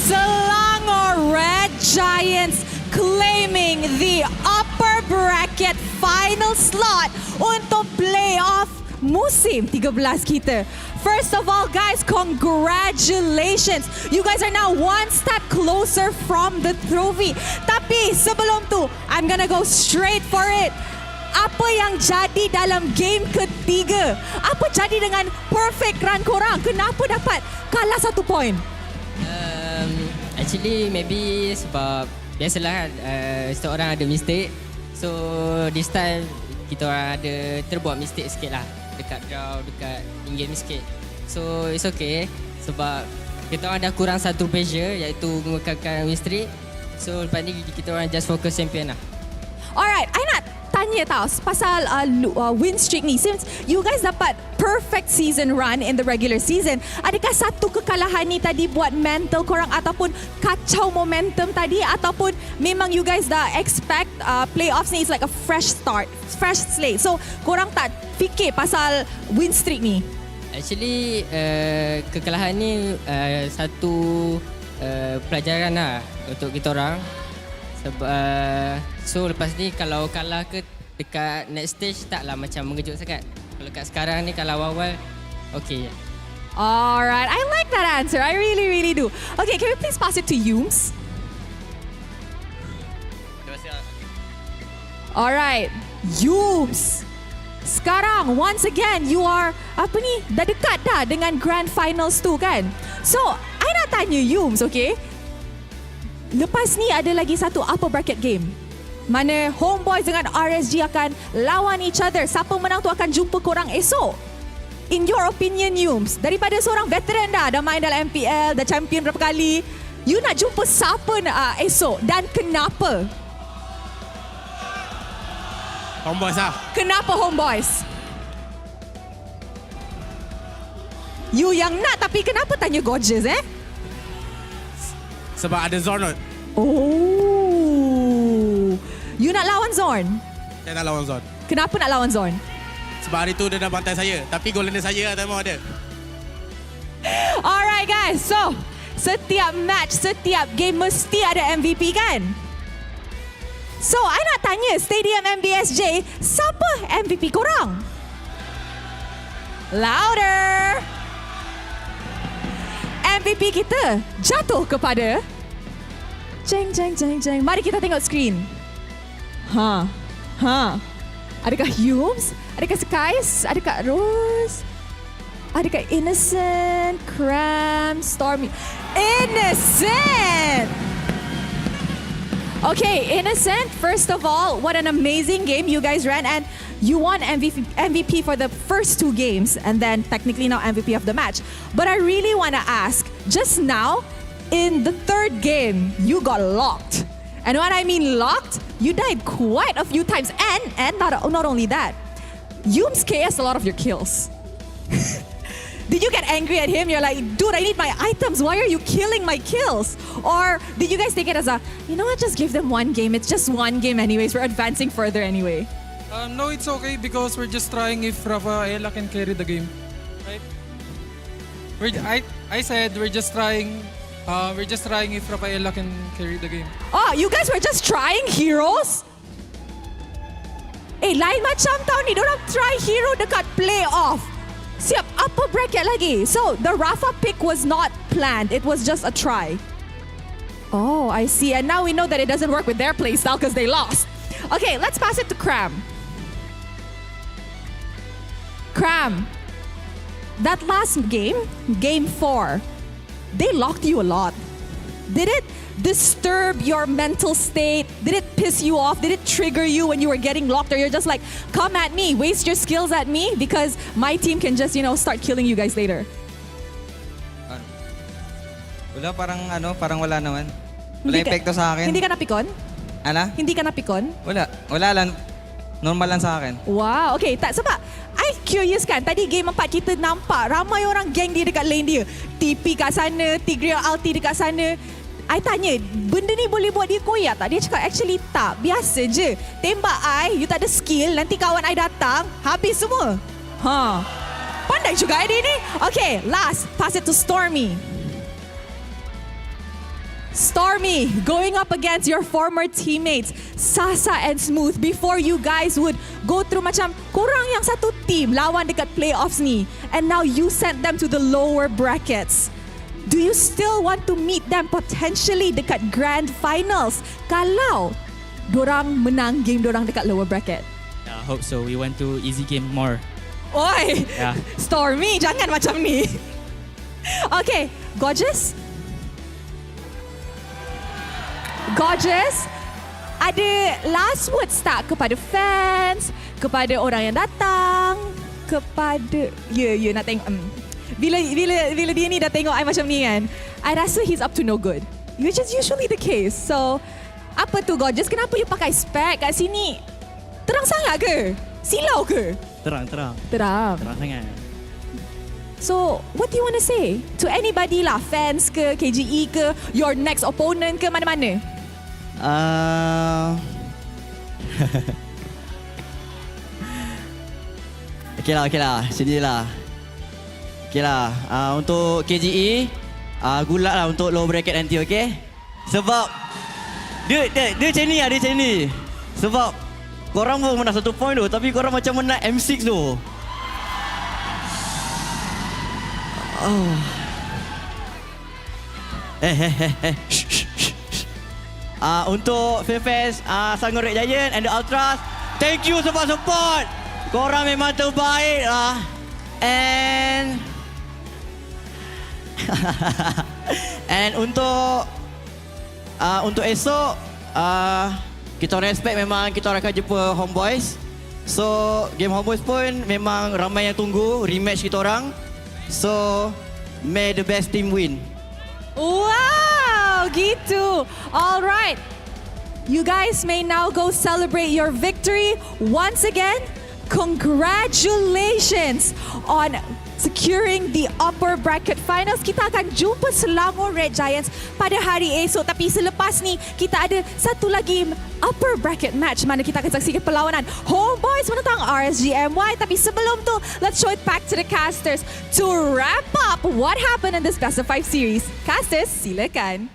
Speaker 7: Selangor Red Giants claiming the upper bracket final slot untuk playoff musim 13 kita. First of all, guys, congratulations. You guys are now one step closer from the trophy. Tapi sebelum tu, I'm gonna go straight for it. Apa yang jadi dalam game ketiga? Apa jadi dengan perfect run korang? Kenapa dapat kalah 1 point?
Speaker 13: Actually, maybe sebab biasalah kan, setiap orang ada mistake. So, this time kita orang ada terbuat mistake sikit lah. Dekat draw, dekat in-game sikit. So, it's okay. Sebab kita orang dah kurang satu pressure, iaitu mengekalkan win streak. So, lepas ni kita orang just fokus champion lah.
Speaker 7: Alright, I nak tanya tau pasal win streak ni. Since you guys dapat perfect season run in the regular season, adakah satu kekalahan ni tadi buat mental korang ataupun kacau momentum tadi, ataupun memang you guys dah expect playoffs ni is like a fresh start, fresh slate, so korang tak fikir pasal win streak ni?
Speaker 13: Actually, kekalahan ni satu pelajaran lah untuk kita orang. So lepas ni kalau kalah ke dekat next stage taklah macam mengejut sangat. Kalau kat sekarang ni kalau awal okay.
Speaker 7: Alright, I like that answer. I really, really do. Okay, can we please pass it to Yums? Alright, Yums. Sekarang, once again, you are, dah dekat dah dengan Grand Finals tu kan? So, I nak tanya Yums, okay? Lepas ni ada lagi satu upper bracket game, mana Homebois dengan RSG akan lawan each other. Siapa menang tu akan jumpa korang esok. In your opinion, Yums, daripada seorang veteran dah main dalam MPL, dah champion berapa kali, you nak jumpa siapa esok dan kenapa?
Speaker 2: Homebois lah.
Speaker 7: Kenapa Homebois? You yang nak, tapi kenapa tanya Gorgeous
Speaker 2: Sebab ada Zorn.
Speaker 7: Oh. You nak lawan Zorn?
Speaker 2: Saya nak lawan Zorn.
Speaker 7: Kenapa nak lawan Zorn?
Speaker 2: Sebab hari tu dia dah bantai saya. Tapi golden saya tak mau ada.
Speaker 7: Alright guys, so setiap match, setiap game mesti ada MVP kan? So, I nak tanya Stadium MBSJ, siapa MVP korang? Louder! MVP kita jatuh kepada jeng. Mari kita tengok screen. Adakah Humes? Adakah Skies? Adakah Rose? Adakah Innocent? Cram? Stormy? Innocent! Okay, Innocent, first of all, what an amazing game you guys ran. And You won MVP for the first 2 games and then technically now MVP of the match. But I really want to ask, just now, in the 3rd game, you got locked. And when I mean locked, you died quite a few times. And not only that, Yums KS a lot of your kills. Did you get angry at him? You're like, dude, I need my items. Why are you killing my kills? Or did you guys take it as a, you know what, just give them 1 game. It's just 1 game anyways. We're advancing further anyway.
Speaker 16: No, it's okay because we're just trying if Rafaela can carry the game. Right? I said we're just trying if Rafaela can carry the game.
Speaker 7: Oh, you guys were just trying heroes? Lain macam tau ni. Diorang try hero dekat playoff. Siap, upper bracket lagi. So, the Rafa pick was not planned. It was just a try. Oh, I see. And now we know that it doesn't work with their playstyle because they lost. Okay, let's pass it to Cram. Cram, that last game, game 4, they locked you a lot. Did it disturb your mental state? Did it piss you off? Did it trigger you when you were getting locked? Or you're just like, come at me, waste your skills at me because my team can just, start killing you guys later?
Speaker 17: Wala, parang wala naman. Wala epekto sa akin.
Speaker 7: Hindi ka napikon?
Speaker 17: Ano?
Speaker 7: Hindi ka napikon?
Speaker 17: Wala lang. Normal lang sa akin.
Speaker 7: Wow, okay. Sebab I curious kan, tadi game 4 kita nampak ramai orang gang dia dekat lane dia. TP kat sana, Tigreal ulti dekat sana. I tanya, benda ni boleh buat dia koyak tak? Dia cakap actually tak, biasa je. Tembak I, you tak ada skill, nanti kawan I datang, habis semua. Pandai juga dia ni. Okay, last, pass it to Stormy. Stormy, going up against your former teammates, Sasa and Smooth, before you guys would go through macam korang yang satu team lawan dekat playoffs ni, and now you sent them to the lower brackets. Do you still want to meet them potentially dekat grand finals kalau dorang menang game dorang dekat lower bracket?
Speaker 18: Yeah, I hope so. We want to easy game more.
Speaker 7: Oi,
Speaker 18: Yeah.
Speaker 7: Stormy, jangan macam ni. Okay, Gorgeous? Gorgeous, ada last words tak kepada fans, kepada orang yang datang, kepada nak tengok bila dia ni dah tengok I macam ni kan, I rasa he's up to no good, which is usually the case. So apa tu Gorgeous, kenapa you pakai spec kat sini? Terang sangat ke? Silau ke?
Speaker 18: Terang sangat.
Speaker 7: So, what do you want to say to anybody lah, fans ke, KGE ke, your next opponent ke, mana-mana?
Speaker 18: Okay lah, sedilah. Okay lah, untuk KGE, gulak lah untuk low bracket nanti, okay? Sebab, dia macam ni. Sebab, korang pun menang 1 point tu, tapi korang macam menang M6 tu. Untuk fans Selangor Red Giants and the Ultras, thank you support. Korang memang terbaik lah. And untuk esok, kita respect, memang kita akan jumpa Homebois. So game Homebois pun memang ramai yang tunggu rematch kita orang. So, may the best team win.
Speaker 7: Wow, gitu. All right. You guys may now go celebrate your victory. Once again, congratulations on securing the upper bracket finals. Kita akan jumpa Selangor Red Giants pada hari esok. Tapi selepas ni, kita ada satu lagi upper bracket match mana kita akan saksikan perlawanan Homebois menentang RSG MY. Tapi sebelum tu, let's show it back to the casters to wrap up what happened in this best of 5 series. Casters, silakan.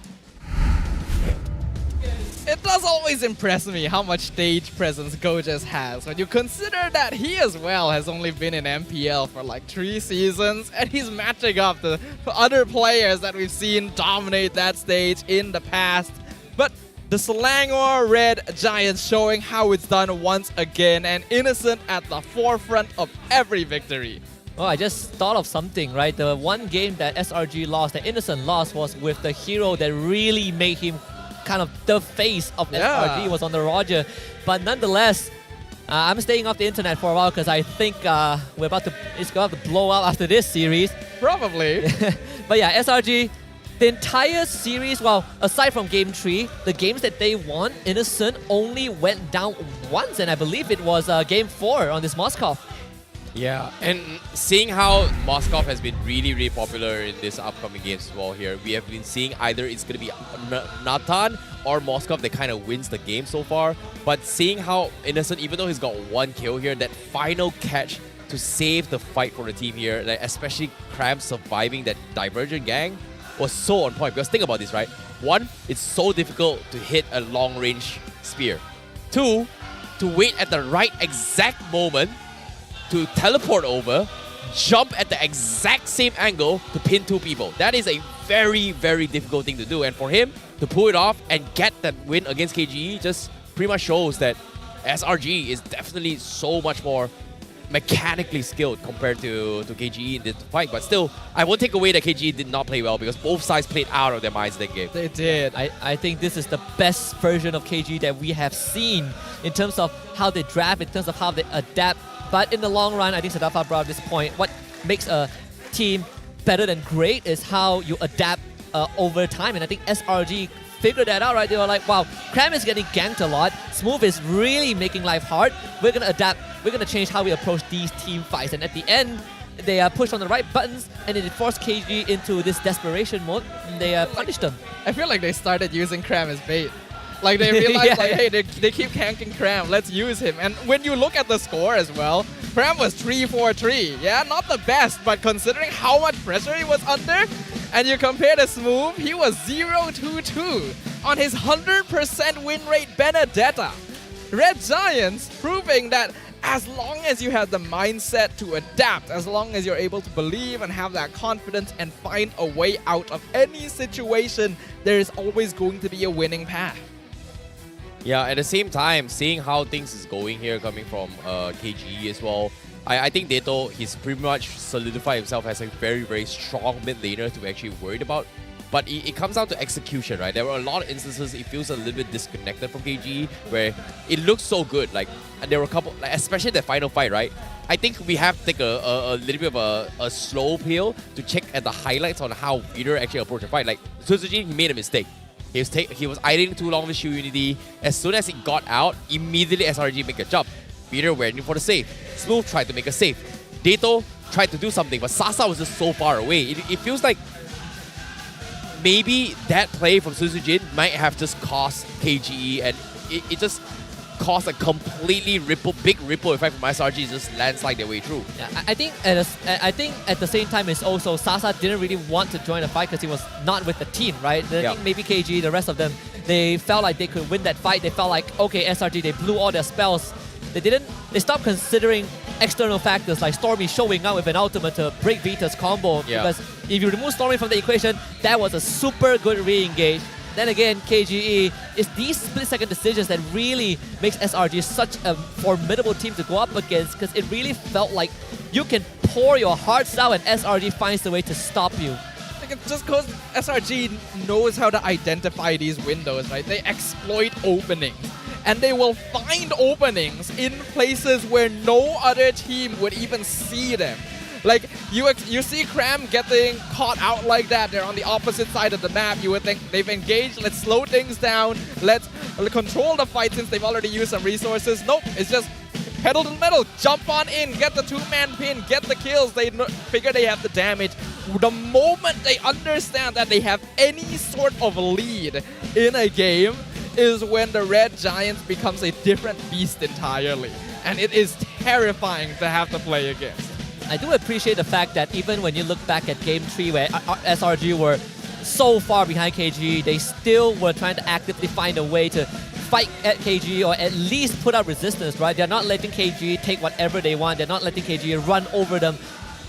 Speaker 10: It does always impress me how much stage presence Gorgeous has when you consider that he as well has only been in MPL for like 3 seasons and he's matching up the other players that we've seen dominate that stage in the past. But the Selangor Red Giants showing how it's done once again, and Innocent at the forefront of every victory.
Speaker 11: Well, I just thought of something, right? The one game that SRG lost, that Innocent lost, was with the hero that really made him kind of the face of SRG, was on the Roger. But nonetheless, I'm staying off the internet for a while because I think it's about to blow up after this series.
Speaker 10: Probably.
Speaker 11: But yeah, SRG, the entire series, well, aside from Game 3, the games that they won, Innocent only went down once, and I believe it was Game 4 on this Moskov.
Speaker 9: Yeah, and seeing how Moskov has been really, really popular in this upcoming games as well here, we have been seeing either it's going to be Nathan or Moskov that kind of wins the game so far. But seeing how Innocent, even though he's got 1 kill here, that final catch to save the fight for the team here, like especially Cram surviving that Divergent gang, was so on point. Because think about this, right? 1, it's so difficult to hit a long-range spear. 2, to wait at the right exact moment to teleport over, jump at the exact same angle to pin 2 people. That is a very, very difficult thing to do. And for him to pull it off and get that win against KGE just pretty much shows that SRG is definitely so much more mechanically skilled compared to KGE in this fight. But still, I won't take away that KGE did not play well because both sides played out of their minds that game.
Speaker 10: They did.
Speaker 11: I think this is the best version of KGE that we have seen in terms of how they draft, in terms of how they adapt. But in the long run, I think Sadafa brought up this point. What makes a team better than great is how you adapt over time. And I think SRG figured that out, right? They were like, wow, Cram is getting ganked a lot. Smooth is really making life hard. We're going to adapt. We're going to change how we approach these team fights. And at the end, they pushed on the right buttons and it forced KG into this desperation mode. And they punished them.
Speaker 10: I feel like they started using Cram as bait. Like they realized, like, hey, they keep canking Cram. Let's use him. And when you look at the score as well, Cram was 3-4-3. Yeah, not the best, but considering how much pressure he was under, and you compare to Smooth, he was 0-2-2 on his 100% win rate Benedetta. Red Giants proving that as long as you have the mindset to adapt, as long as you're able to believe and have that confidence and find a way out of any situation, there is always going to be a winning path.
Speaker 9: Yeah, at the same time, seeing how things is going here coming from KGE as well, I think Dato, he's pretty much solidified himself as a very, very strong mid laner to be actually worried about. But it comes down to execution, right? There were a lot of instances it feels a little bit disconnected from KGE where it looks so good. Like, and there were a couple, like, especially the final fight, right? I think we have to take a little bit of a slow pill to check at the highlights on how Peter actually approached the fight. Like, Suzujin, he made a mistake. He was idling too long with Shield Unity. As soon as he got out, immediately SRG make a jump. Peter went in for the save. Smooth tried to make a save. Dato tried to do something, but Sasa was just so far away. It feels like maybe that play from Suzujin might have just cost KGE, and it just caused a completely big ripple effect from SRG just landslide their way through.
Speaker 11: Yeah, I think at the same time, it's also Sasa didn't really want to join the fight because he was not with the team, right? I think maybe KG, the rest of them, they felt like they could win that fight. They felt like, okay, SRG, they blew all their spells. They stopped considering external factors like Stormy showing up with an ultimate to break Vita's combo. Because if you remove Stormy from the equation, that was a super good re-engage. Then again, KGE, it's these split-second decisions that really makes SRG such a formidable team to go up against, because it really felt like you can pour your hearts out and SRG finds the way to stop you.
Speaker 10: Like, it's just because SRG knows how to identify these windows, right? They exploit openings. And they will find openings in places where no other team would even see them. Like, you see Cram getting caught out like that. They're on the opposite side of the map. You would think they've engaged. Let's slow things down. Let's control the fight since they've already used some resources. Nope, it's just pedal to the metal. Jump on in. Get the 2-man pin. Get the kills. They figure they have the damage. The moment they understand that they have any sort of lead in a game is when the Red Giants becomes a different beast entirely. And it is terrifying to have to play against.
Speaker 11: I do appreciate the fact that even when you look back at Game 3 where SRG were so far behind KG, they still were trying to actively find a way to fight at KG or at least put out resistance, right? They're not letting KG take whatever they want. They're not letting KG run over them.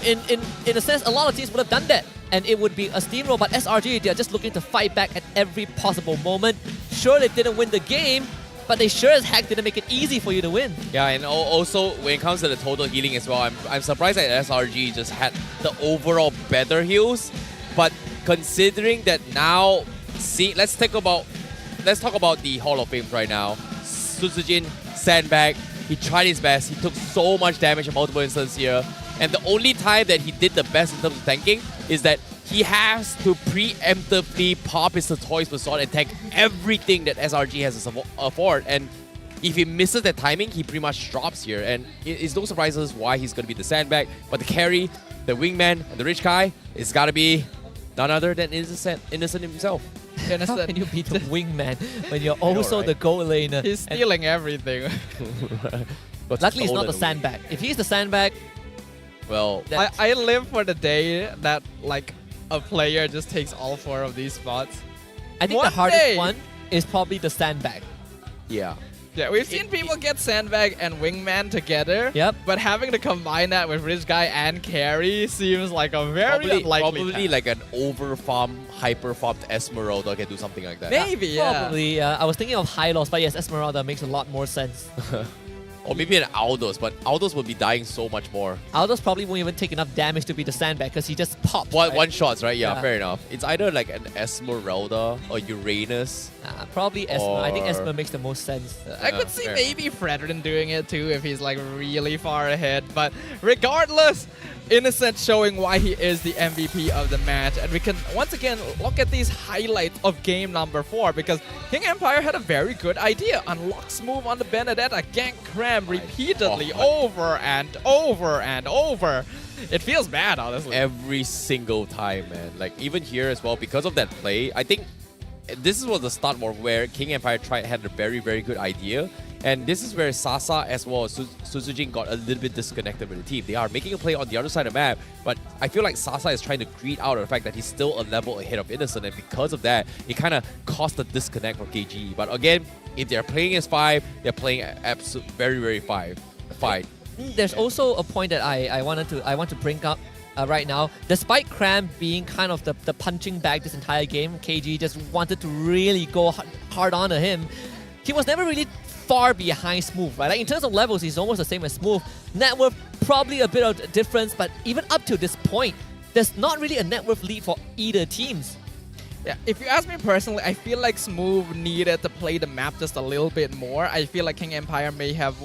Speaker 11: In a sense, a lot of teams would have done that and it would be a steamroll, but SRG, they're just looking to fight back at every possible moment. Sure, they didn't win the game, but they sure as heck didn't make it easy for you to win.
Speaker 9: Yeah, and also when it comes to the total healing as well, I'm surprised that SRG just had the overall better heals. But considering that now, let's talk about the Hall of Fame right now. Suzujin, Sandbag, He tried his best. He took so much damage in multiple instances here. And the only time that he did the best in terms of tanking is that he has to preemptively pop his Toys Baton and tank everything that SRG has to afford. And if he misses that timing, he pretty much drops here. And it's no surprises why he's going to be the sandbag. But the carry, the wingman, and the rich guy, it's got to be none other than Innocent himself.
Speaker 10: How
Speaker 11: can you be the wingman when you're also the goal laner?
Speaker 10: He's stealing everything.
Speaker 9: But
Speaker 11: luckily, it's not the sandbag. If he's the sandbag,
Speaker 9: well,
Speaker 10: I live for the day that like a player just takes all 4 of these spots.
Speaker 11: I think the hardest one is probably the sandbag.
Speaker 9: Yeah.
Speaker 10: Yeah, we've seen people get sandbag and wingman together.
Speaker 11: Yep.
Speaker 10: But having to combine that with rich guy and carry seems like a very unlikely
Speaker 9: Probably
Speaker 10: task.
Speaker 9: like an over-farmed, hyper-farmed Esmeralda can do something like that.
Speaker 10: Maybe, yeah.
Speaker 11: Probably. I was thinking of Hylos, but yes, Esmeralda makes a lot more sense.
Speaker 9: Or maybe an Aldos, but Aldos will be dying so much more.
Speaker 11: Aldos probably won't even take enough damage to be the sandbag because he just pops.
Speaker 9: One shots, right? Yeah, fair enough. It's either like an Esmeralda or Uranus.
Speaker 11: Probably Esmer. I think Esmer makes the most sense.
Speaker 10: I could see maybe Fredrin doing it too if he's like really far ahead. But regardless, Innocent showing why he is the MVP of the match. And we can once again look at these highlights of game number 4 because King Empire had a very good idea. Unlock smooth on the Benedetta, gank Cram repeatedly over and over and over. It feels bad, honestly.
Speaker 9: Every single time, man. Like even here as well, because of that play, I think this was the start where King Empire had a very, very good idea. And this is where Sasa as well as Suzujin got a little bit disconnected with the team. They are making a play on the other side of the map, but I feel like Sasa is trying to greed out of the fact that he's still a level ahead of Innocent, and because of that, it kind of caused a disconnect from KG. But again, if they're playing as 5, they're playing absolute very, very fine.
Speaker 11: There's also a point that I want to bring up right now. Despite Cram being kind of the punching bag this entire game, KG just wanted to really go hard on to him. He was never really far behind Smooth, right? Like in terms of levels, he's almost the same as Smooth. Net worth, probably a bit of difference, but even up to this point, there's not really a net worth lead for either teams.
Speaker 10: Yeah, if you ask me personally, I feel like Smooth needed to play the map just a little bit more. I feel like King Empire may have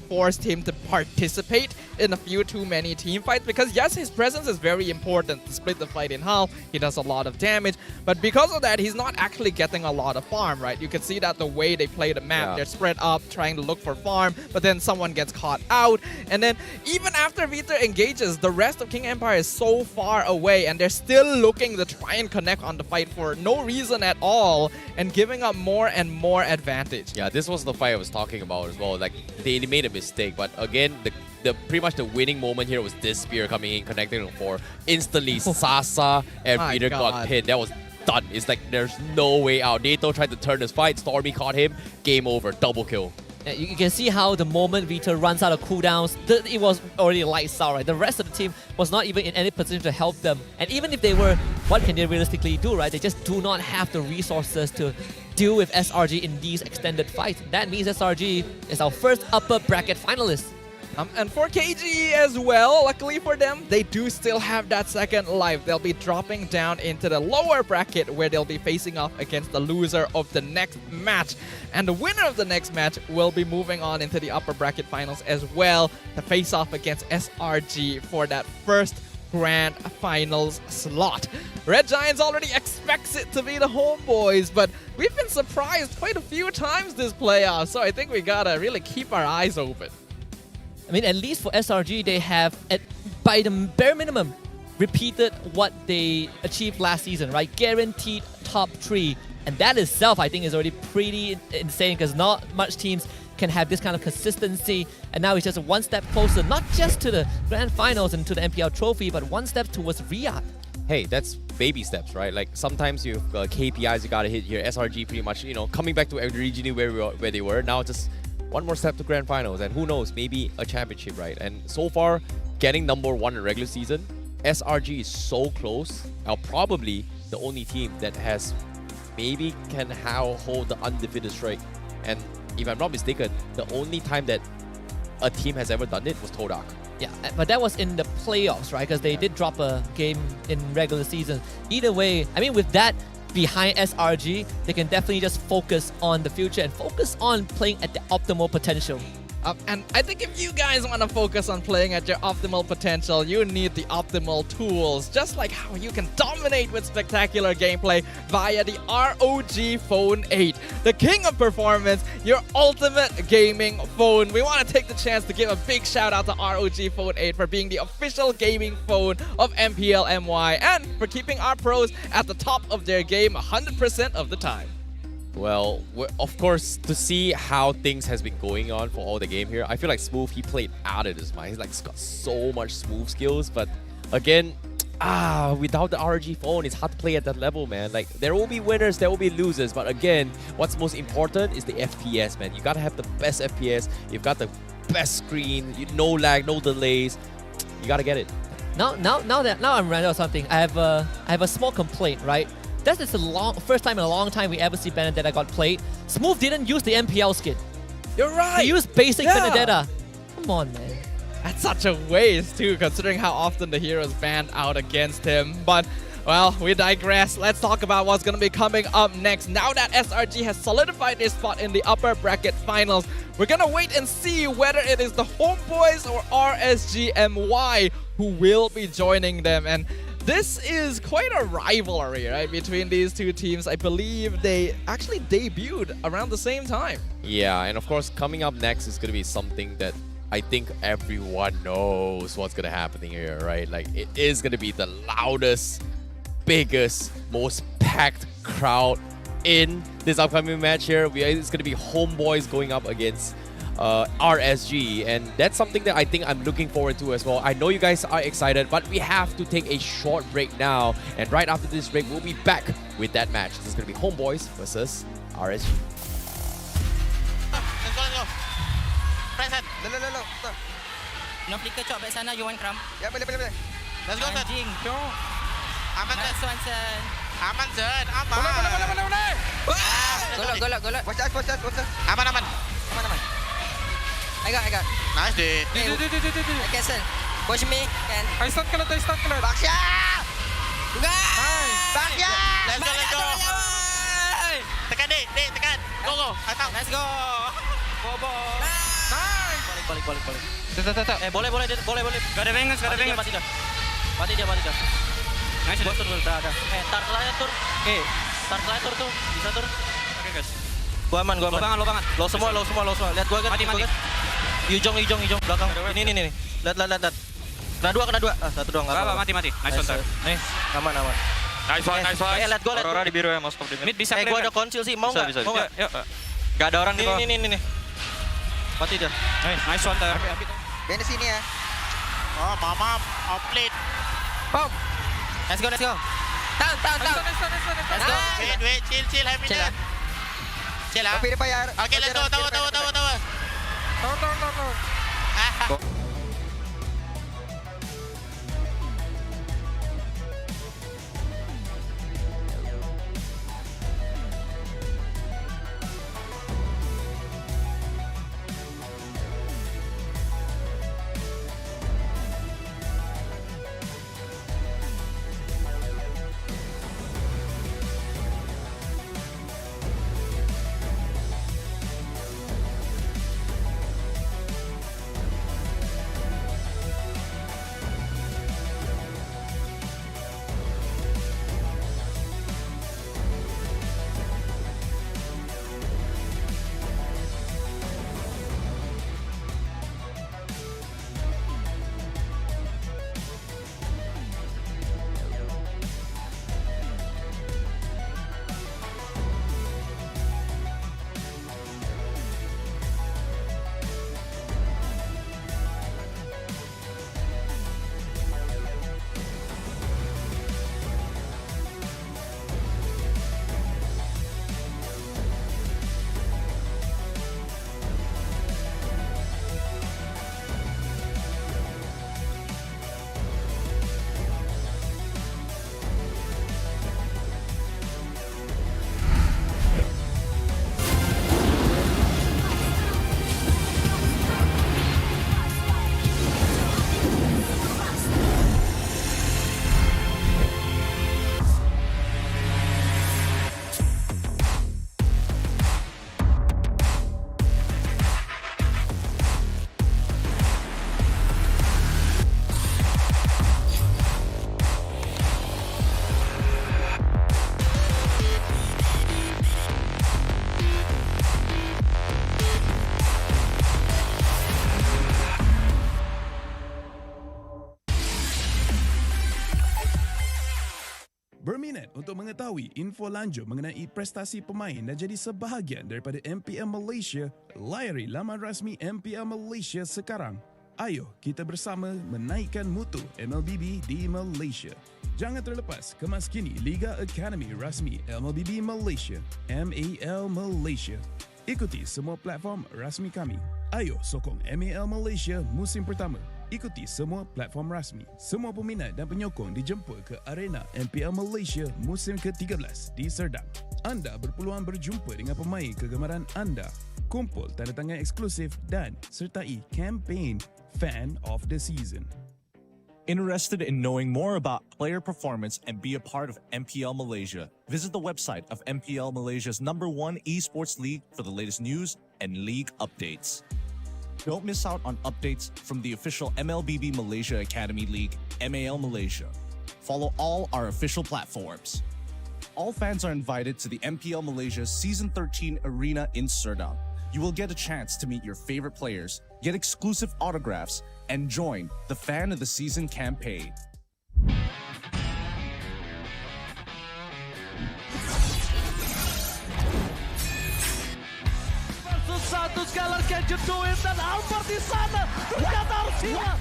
Speaker 10: forced him to participate in a few too many team fights because yes, his presence is very important to split the fight in half. He does a lot of damage, but because of that, he's not actually getting a lot of farm, right? You can see that the way they play the map, they're spread up trying to look for farm, but then someone gets caught out, and then even after Vita engages, the rest of King Empire is so far away and they're still looking to try and connect on the fight for no reason at all and giving up more and more advantage.
Speaker 9: Yeah, this was the fight I was talking about as well. Like they made a mistake, but again, the pretty much the winning moment here was this spear coming in, connecting to 4. Instantly, Sasa and Reader got pinned. That was done. It's like there's no way out. Nato tried to turn this fight. Stormy caught him. Game over. Double kill.
Speaker 11: You can see how the moment Vita runs out of cooldowns, it was already lights out, right? The rest of the team was not even in any position to help them. And even if they were, what can they realistically do, right? They just do not have the resources to deal with SRG in these extended fights. That means SRG is our first upper bracket finalist.
Speaker 10: And for KG as well, luckily for them, they do still have that second life. They'll be dropping down into the lower bracket where they'll be facing off against the loser of the next match. And the winner of the next match will be moving on into the upper bracket finals as well to face off against SRG for that first grand finals slot. Red Giants already expects it to be the Homebois, but we've been surprised quite a few times this playoff, so I think we gotta really keep our eyes open.
Speaker 11: I mean, at least for SRG, they have, by the bare minimum, repeated what they achieved last season, right? Guaranteed top 3. And that itself, I think, is already pretty insane because not much teams can have this kind of consistency. And now it's just one step closer, not just to the grand finals and to the MPL trophy, but one step towards Riyadh.
Speaker 9: Hey, that's baby steps, right? Like sometimes you've KPIs you gotta hit here. SRG pretty much, coming back to regionally where they were. Now just one more step to grand finals, and who knows, maybe a championship, right? And so far, getting number 1 in regular season, SRG is so close. Probably the only team that has maybe can hold the undefeated streak. And if I'm not mistaken, the only time that a team has ever done it was Todak.
Speaker 11: Yeah, but that was in the playoffs, right? Because they did drop a game in regular season. Either way, I mean, with that behind SRG, they can definitely just focus on the future and focus on playing at the optimal potential.
Speaker 10: And I think if you guys want to focus on playing at your optimal potential, you need the optimal tools, just like how you can dominate with spectacular gameplay via the ROG Phone 8, the king of performance, your ultimate gaming phone. We want to take the chance to give a big shout out to ROG Phone 8 for being the official gaming phone of MPL MY and for keeping our pros at the top of their game 100% of the time.
Speaker 9: Well, of course, to see how things has been going on for all the game here, I feel like Smooth, he played out of his mind. He's got so much Smooth skills, but again, without the ROG phone, it's hard to play at that level, man. Like, there will be winners, there will be losers, but again, what's most important is the FPS, man. You gotta have the best FPS, you've got the best screen, no lag, no delays. You gotta get it.
Speaker 11: Now I'm running out of something. I have a small complaint, right? That is the first time in a long time we ever see Benedetta got played. Smooth didn't use the MPL skin.
Speaker 10: You're right.
Speaker 11: He used basic Benedetta. Come on, man.
Speaker 10: That's such a waste too, considering how often the heroes banned out against him. But, well, we digress. Let's talk about what's going to be coming up next. Now that SRG has solidified their spot in the upper bracket finals, we're going to wait and see whether it is the Homebois or RSG MY who will be joining them. And this is quite a rivalry, right, between these two teams. I believe they actually debuted around the same time.
Speaker 9: Yeah, and of course, coming up next is going to be something that I think everyone knows what's going to happen here, right? Like, it is going to be the loudest, biggest, most packed crowd in this upcoming match here. It's going to be Homebois going up against RSG, and that's something that I think I'm looking forward to as well. I know you guys are excited, but we have to take a short break now, and right after this break, we'll be back with that match. This is going to be Homebois versus RSG.
Speaker 2: Let's go. Present.
Speaker 13: Lo. No flicker chop back sana, you want cram?
Speaker 2: Ya, boleh. Let's go, Sen.
Speaker 13: Anjing, cok.
Speaker 2: Aman, Sen.
Speaker 13: Nice one, Sen.
Speaker 2: Aman, Sen. Aman.
Speaker 13: Golok.
Speaker 2: Watch out. Aman.
Speaker 13: I got.
Speaker 2: Nice, dude.
Speaker 13: I cancel. Push me, can.
Speaker 16: I start kalat.
Speaker 2: Baksya! Baksya! Let's go. Tekan, Dik. Tekan. Go. Atau.
Speaker 13: Let's go. Bobo.
Speaker 2: Nice.
Speaker 17: Balik. Boleh.
Speaker 13: Gak ada bangers.
Speaker 17: Mati dia. Nice, bos tur. Dah. Tar layar tur tuh. Bisa tur. Oke, guys. Gua aman. Lo banget. Lo semua. Lihat gua kan.
Speaker 13: Mati.
Speaker 17: Hijau belakang. Ini. Lihat. Kena dua. Satu doang.
Speaker 13: Mati. Nice one.
Speaker 17: Nih, aman.
Speaker 13: Nice one.
Speaker 17: Lihat gua.
Speaker 13: Aurora di biru ya, mouse di mid bisa.
Speaker 17: Gua ada konsil sih. Mau enggak?
Speaker 13: Yuk. Gak ada orang di bawah.
Speaker 17: Ini. Mati dia.
Speaker 13: Nice one.
Speaker 2: Benda sini ya. Oh, mama. Outlet.
Speaker 13: Boom. Let's go. Down. Let's go.
Speaker 2: Wait. Chill. Have minute. Chill lah. Okay, let's go. Tawa.
Speaker 19: Berminat untuk mengetahui info lanjut mengenai prestasi pemain dan jadi sebahagian daripada MPL Malaysia? Layari laman rasmi MPL Malaysia sekarang. Ayo kita bersama menaikkan mutu MLBB di Malaysia. Jangan terlepas kemaskini Liga Akademi rasmi MLBB Malaysia, MAL Malaysia. Ikuti semua platform rasmi kami. Ayo sokong MAL Malaysia musim pertama. Ikuti semua platform rasmi. Semua peminat dan penyokong dijemput ke arena MPL Malaysia musim ke-13 di Serdang. Anda berpeluang berjumpa dengan pemain kegemaran anda, kumpul tanda tangan eksklusif dan sertai kempen Fan of the Season.
Speaker 20: Interested in knowing more about player performance and be a part of MPL Malaysia? Visit the website of MPL Malaysia's #1 esports league for the latest news and league updates. Don't miss out on updates from the official MLBB Malaysia Academy League, MAL Malaysia. Follow all our official platforms. All fans are invited to the MPL Malaysia Season 13 Arena in Serdang. You will get a chance to meet your favorite players, get exclusive autographs, and join the Fan of the Season campaign.
Speaker 3: Versus satu Skylar can you do it? Dan Albert di sana ternyata harus hilang.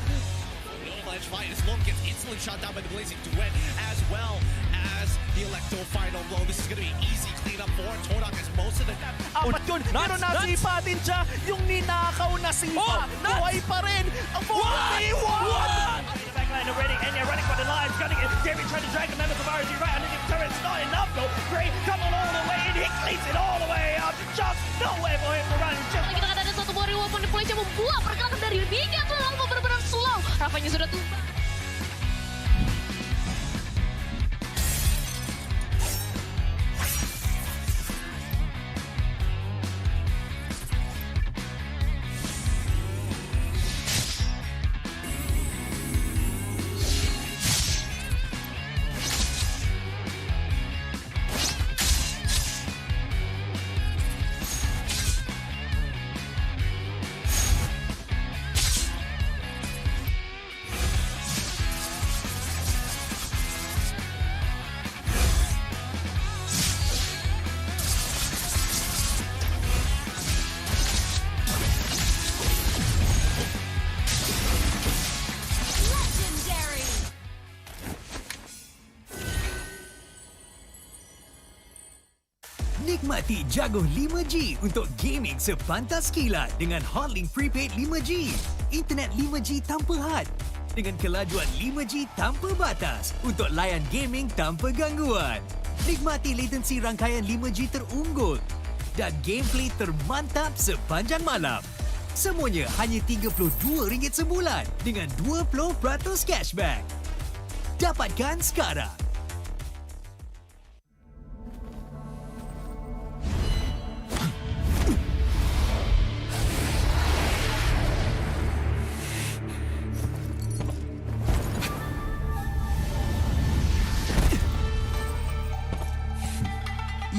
Speaker 9: Fight as Long gets instantly shot down by the Blazing Duet, as well as the Electro final blow. This is going to be easy cleanup for Todak as most of the...
Speaker 3: Apat yun, pero nasipa din siya yung ninakaw na sipa. Buhay pa rin ang 41! Backline already, and they're running for the lines, gunning it. Jerry trying to drag the members of RSG right underneath the turret. It's not enough though. Gray coming all the way in, he cleans it all the way up. Just no way for him to run.
Speaker 5: Kita kata ada satu warrior weapon di Malaysia membuat pergerakan dari Liga terlalu benar-benar slow. Rafanya sudah tumbang.
Speaker 21: Nikmati jago 5G untuk gaming sepantas kilat dengan Hotlink Prepaid 5G. Internet 5G tanpa had dengan kelajuan 5G tanpa batas untuk layan gaming tanpa gangguan. Nikmati latensi rangkaian 5G terunggul dan gameplay termantap sepanjang malam. Semuanya hanya RM32 sebulan dengan 20% cashback. Dapatkan sekarang.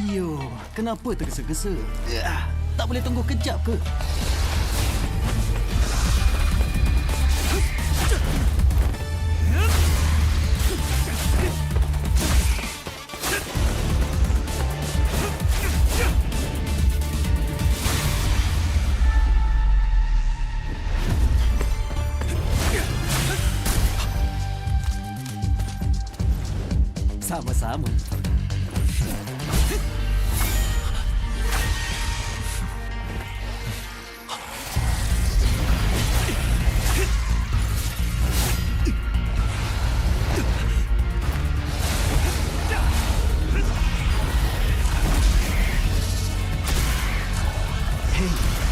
Speaker 3: Yo, kenapa tergesa-gesa? Tak boleh tunggu kejap ke? Sama-sama.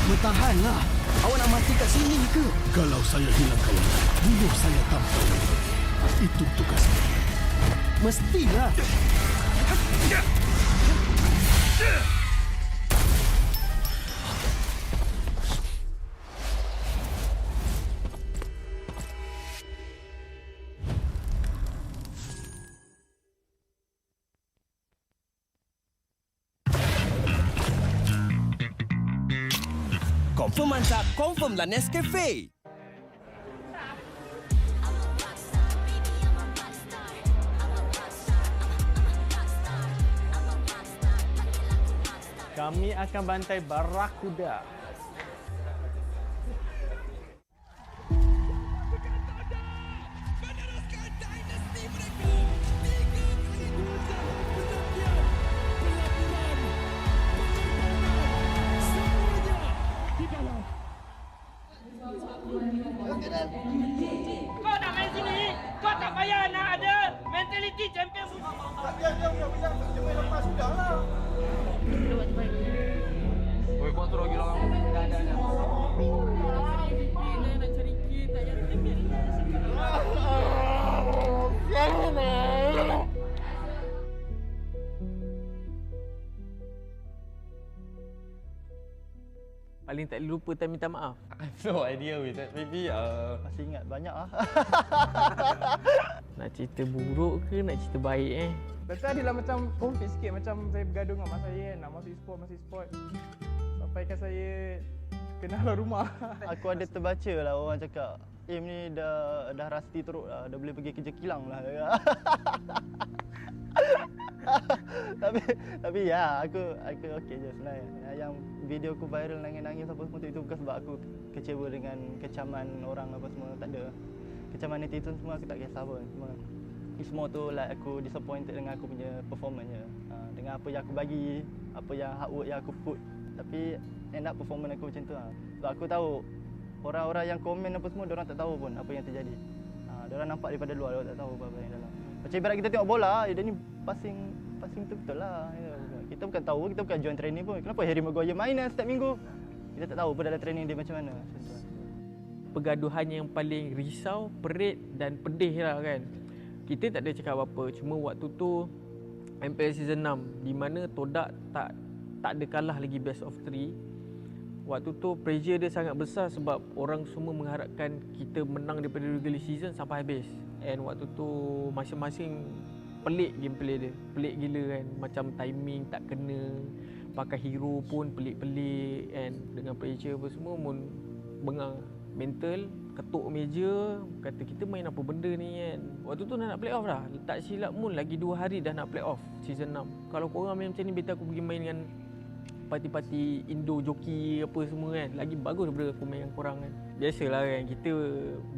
Speaker 3: Bertahanlah. Awak nak mati kat sini ke?
Speaker 8: Kalau saya hilang kawan, bunuh saya tanpa. Itu tugas saya.
Speaker 3: Mestilah.
Speaker 22: Confirm mantap, confirm lah Nescafe.
Speaker 1: Kami akan bantai Barakuda.
Speaker 4: Kau nak main sini, kau tak payah nak ada mentality champion. Lepas sudah lah. Oi, kau terus gila kamu. Dah. Nak cari kit, tak payah tembel.
Speaker 1: Paling tak lupa time minta maaf.
Speaker 23: I have no idea with that. Maybe
Speaker 1: Masih ingat banyak lah. Nak cerita buruk ke nak cerita baik Lepas adalah macam conflict sikit. Macam saya bergaduh dengan mak saya nak masuk e-sport. Sampaikan saya kenal rumah. Aku ada terbaca lah orang cakap ni dah rusty teruk lah. Dah boleh pergi kerja kilang lah. tapi ya aku okey je sebenarnya. Yang video aku viral nangis-nangis apa semua itu bukan sebab aku kecewa dengan kecaman orang apa semua, tak ada. Kecaman netizen semua aku tak kisah pun. Semua tu like aku disappointed dengan aku punya performance je. Dengan apa yang aku bagi, apa yang hard work yang aku put. Tapi end up performance aku macam tu lah. Sebab aku tahu orang-orang yang komen apa semua diorang tak tahu pun apa yang terjadi. Diorang nampak daripada luar, diorang tak tahu apa yang dalam. Macam ibarat kita tengok bola, dia ni passing betul-betul lah. Kita bukan tahu, kita bukan join training pun. Kenapa Harry Maguire main setiap minggu? Kita tak tahu pun dalam training dia macam mana. Pergaduhan yang paling risau, perit dan pedih lah kan. Kita tak ada cakap apa-apa. Cuma waktu tu MPL Season 6 di mana Todak tak ada kalah lagi best of 3. Waktu tu pressure dia sangat besar sebab orang semua mengharapkan kita menang daripada regular season sampai habis. And waktu tu masing-masing pelik gameplay dia. Pelik gila kan. Macam timing tak kena. Pakai hero pun pelik-pelik kan. Dengan pressure apa semua pun bengang. Mental, ketuk meja, kata kita main apa benda ni kan. Waktu tu dah nak play off dah. Tak silap pun lagi 2 hari dah nak play off season 6. Kalau korang main macam ni, better aku pergi main dengan parti-parti Indo joki apa semua kan. Lagi bagus daripada aku main dengan korang kan. Biasalah kan, kita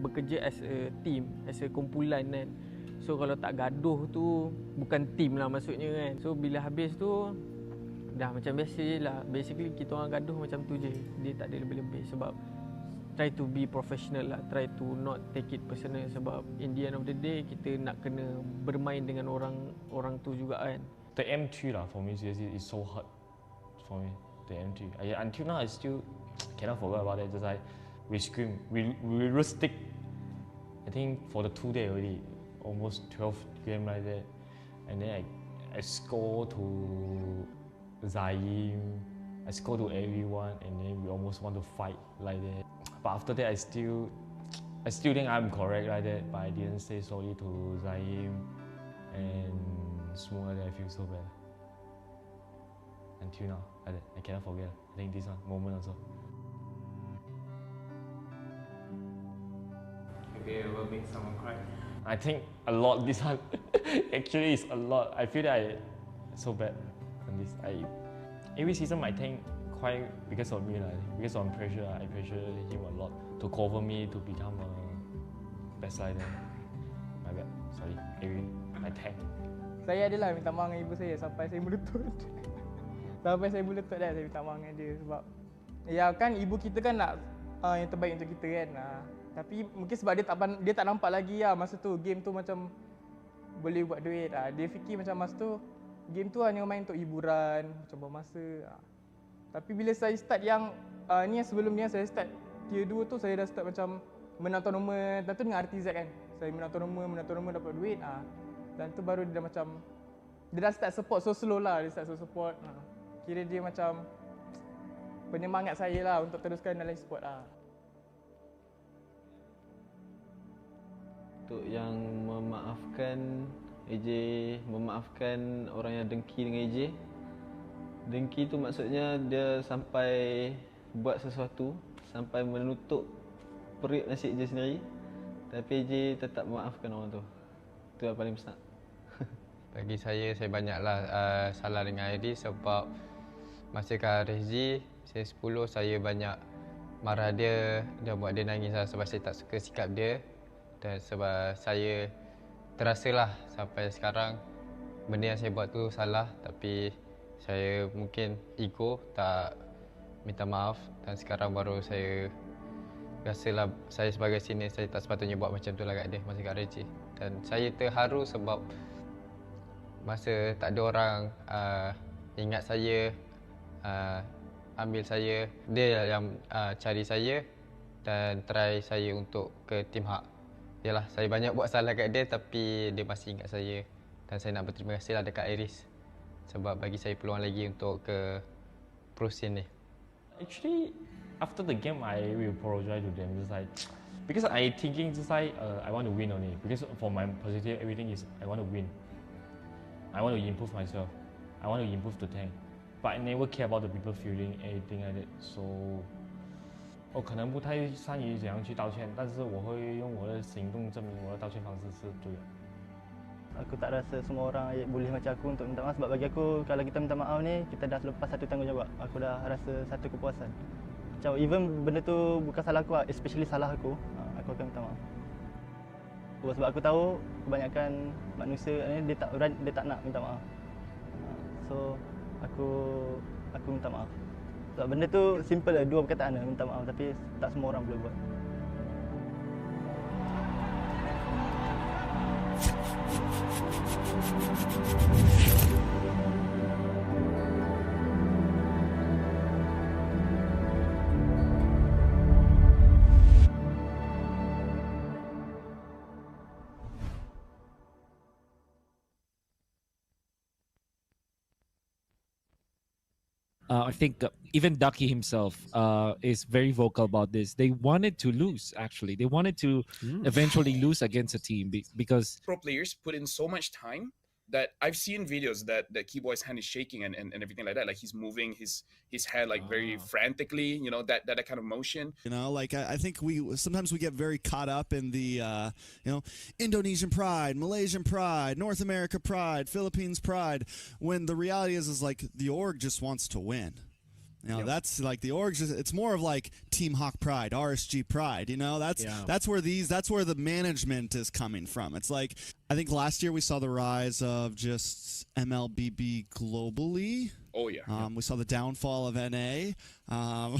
Speaker 1: bekerja as a team, as a kumpulan kan. So kalau tak gaduh tu bukan team lah maksudnya kan. So bila habis tu dah macam biasa je lah. Basically kita orang gaduh macam tu je. Dia tak ada lebih-lebih sebab try to be professional lah. Try to not take it personal sebab in the end of the day kita nak kena bermain dengan orang tu juga kan.
Speaker 23: The M3 lah for me seriously is so hard for me. The M3. Until now I still cannot forget about it. Just like we scream, we stick. I think for the 2 days already, almost 12 game like that. And then I score to Zaim. I score to everyone, and then we almost want to fight like that. But after that, I still think I'm correct like that. But I didn't say sorry to Zaim and semua that I feel so bad. Until now, I cannot forget. I think this one moment also.
Speaker 24: Have you ever made someone cry?
Speaker 23: I think a lot. This one actually is a lot. I feel that I so bad on this. Every season I think quite because of me lah. Because of pressure, I pressure him a lot to cover me to become a best rider. My bad. Sorry. I tank.
Speaker 1: Saya adalah minta maaf dengan ibu saya sampai saya melutut. Sampai saya melutut dah saya minta maaf dengan dia sebab ya kan ibu kita kan nak yang terbaik untuk kita kan. Tapi mungkin sebab dia tak nampak lagi lah masa tu game tu macam boleh buat duit. Dia fikir macam masa tu game tu hanya main untuk hiburan, macam buang masa. Tapi bila saya start yang ni yang sebelum ni saya start tier 2 tu saya dah start macam menang tournament. Dan tu dengan RTZ kan. Saya menang tournament dapat duit. Dan tu baru dia dah macam dia dah start support so slow lah dia start support. Kira dia macam penyemangat saya lah untuk teruskan dalam e-sport lah.
Speaker 25: Untuk yang memaafkan orang yang dengki dengan AJ. Dengki tu maksudnya dia sampai buat sesuatu, sampai menutup perut nasi AJ sendiri. Tapi AJ tetap memaafkan orang tu. Itu yang paling besar.
Speaker 26: Bagi saya banyaklah salah dengan AJ sebab
Speaker 25: Masa kat RSG, saya 10, saya banyak marah dia dan buat dia nangis lah sebab saya tak suka sikap dia. Dan sebab saya terasalah sampai sekarang benda yang saya buat tu salah, tapi saya mungkin ego tak minta maaf dan sekarang baru saya rasalah saya sebagai senior saya tak sepatutnya buat macam tu lah kat dia masa kat RSG. Dan saya terharu sebab masa tak ada orang ingat saya, ambil saya, dia yang cari saya dan try saya untuk ke tim hak. Yalah, saya banyak buat salah kat dia tapi dia masih ingat saya dan saya nak berterima kasih lah dekat Iris sebab bagi saya peluang lagi untuk ke pro scene ni.
Speaker 23: Actually, after the game, I will apologize to them. Just like, because I thinking just like I want to win only. Because for my positive, everything is I want to win. I want to improve myself. I want to improve the tank. But I never care about the people feeling anything like that. So, 我可能不太善于怎样去道歉，但是我会用我的行动证明我的道歉方式是对的。
Speaker 1: Aku tak rasa semua orang boleh macam aku untuk minta maaf sebab bagi aku kalau kita minta maaf ni kita dah lepas satu tanggungjawab. Aku dah rasa satu kepuasan. Macam even benda tu bukan salah aku, especially salah aku akan minta maaf. Sebab aku tahu kebanyakan manusia ni dia tak nak minta maaf. So aku minta maaf. Sebab benda tu simple lah, dua perkataan lah, minta maaf, tapi tak semua orang boleh buat.
Speaker 6: I think even Ducky himself is very vocal about this. They wanted to lose, actually. They wanted to eventually lose against a team because...
Speaker 12: Pro players put in so much time that I've seen videos that Keyboy's hand is shaking and everything like that. Like he's moving his head like very frantically, you know, that kind of motion.
Speaker 14: You know, like I think sometimes we get very caught up in the, you know, Indonesian pride, Malaysian pride, North America pride, Philippines pride, when the reality is like the org just wants to win. You know, that's like the org. It's more of like Team Hawk pride, RSG pride. You know, that's where the management is coming from. It's like I think last year we saw the rise of just MLBB globally.
Speaker 12: Oh yeah.
Speaker 14: We saw the downfall of NA.
Speaker 12: No,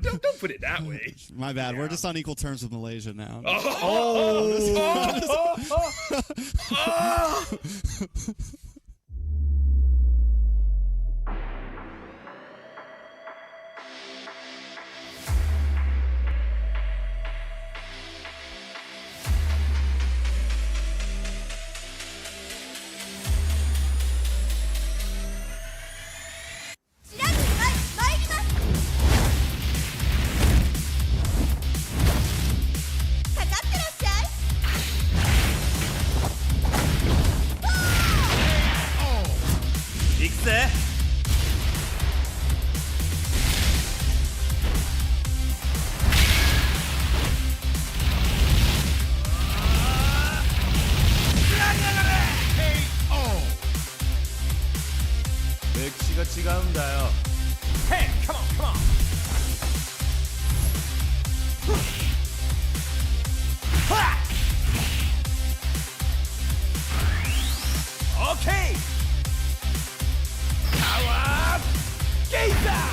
Speaker 12: don't put it that way.
Speaker 14: My bad. We're just on equal terms with Malaysia now.
Speaker 22: Hey, come on. Okay. Power Gazer.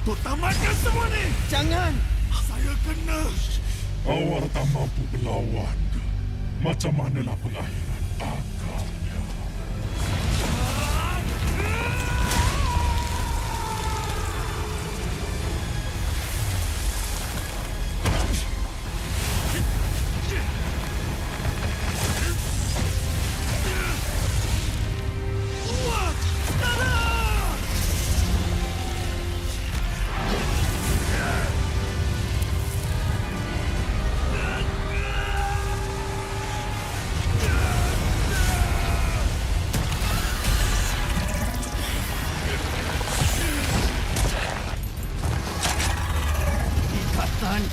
Speaker 8: untuk tamatkan semua ni.
Speaker 21: Jangan.
Speaker 8: Saya kena. Awak tak mampu melawan. Macam manalah pengakhiran akalnya.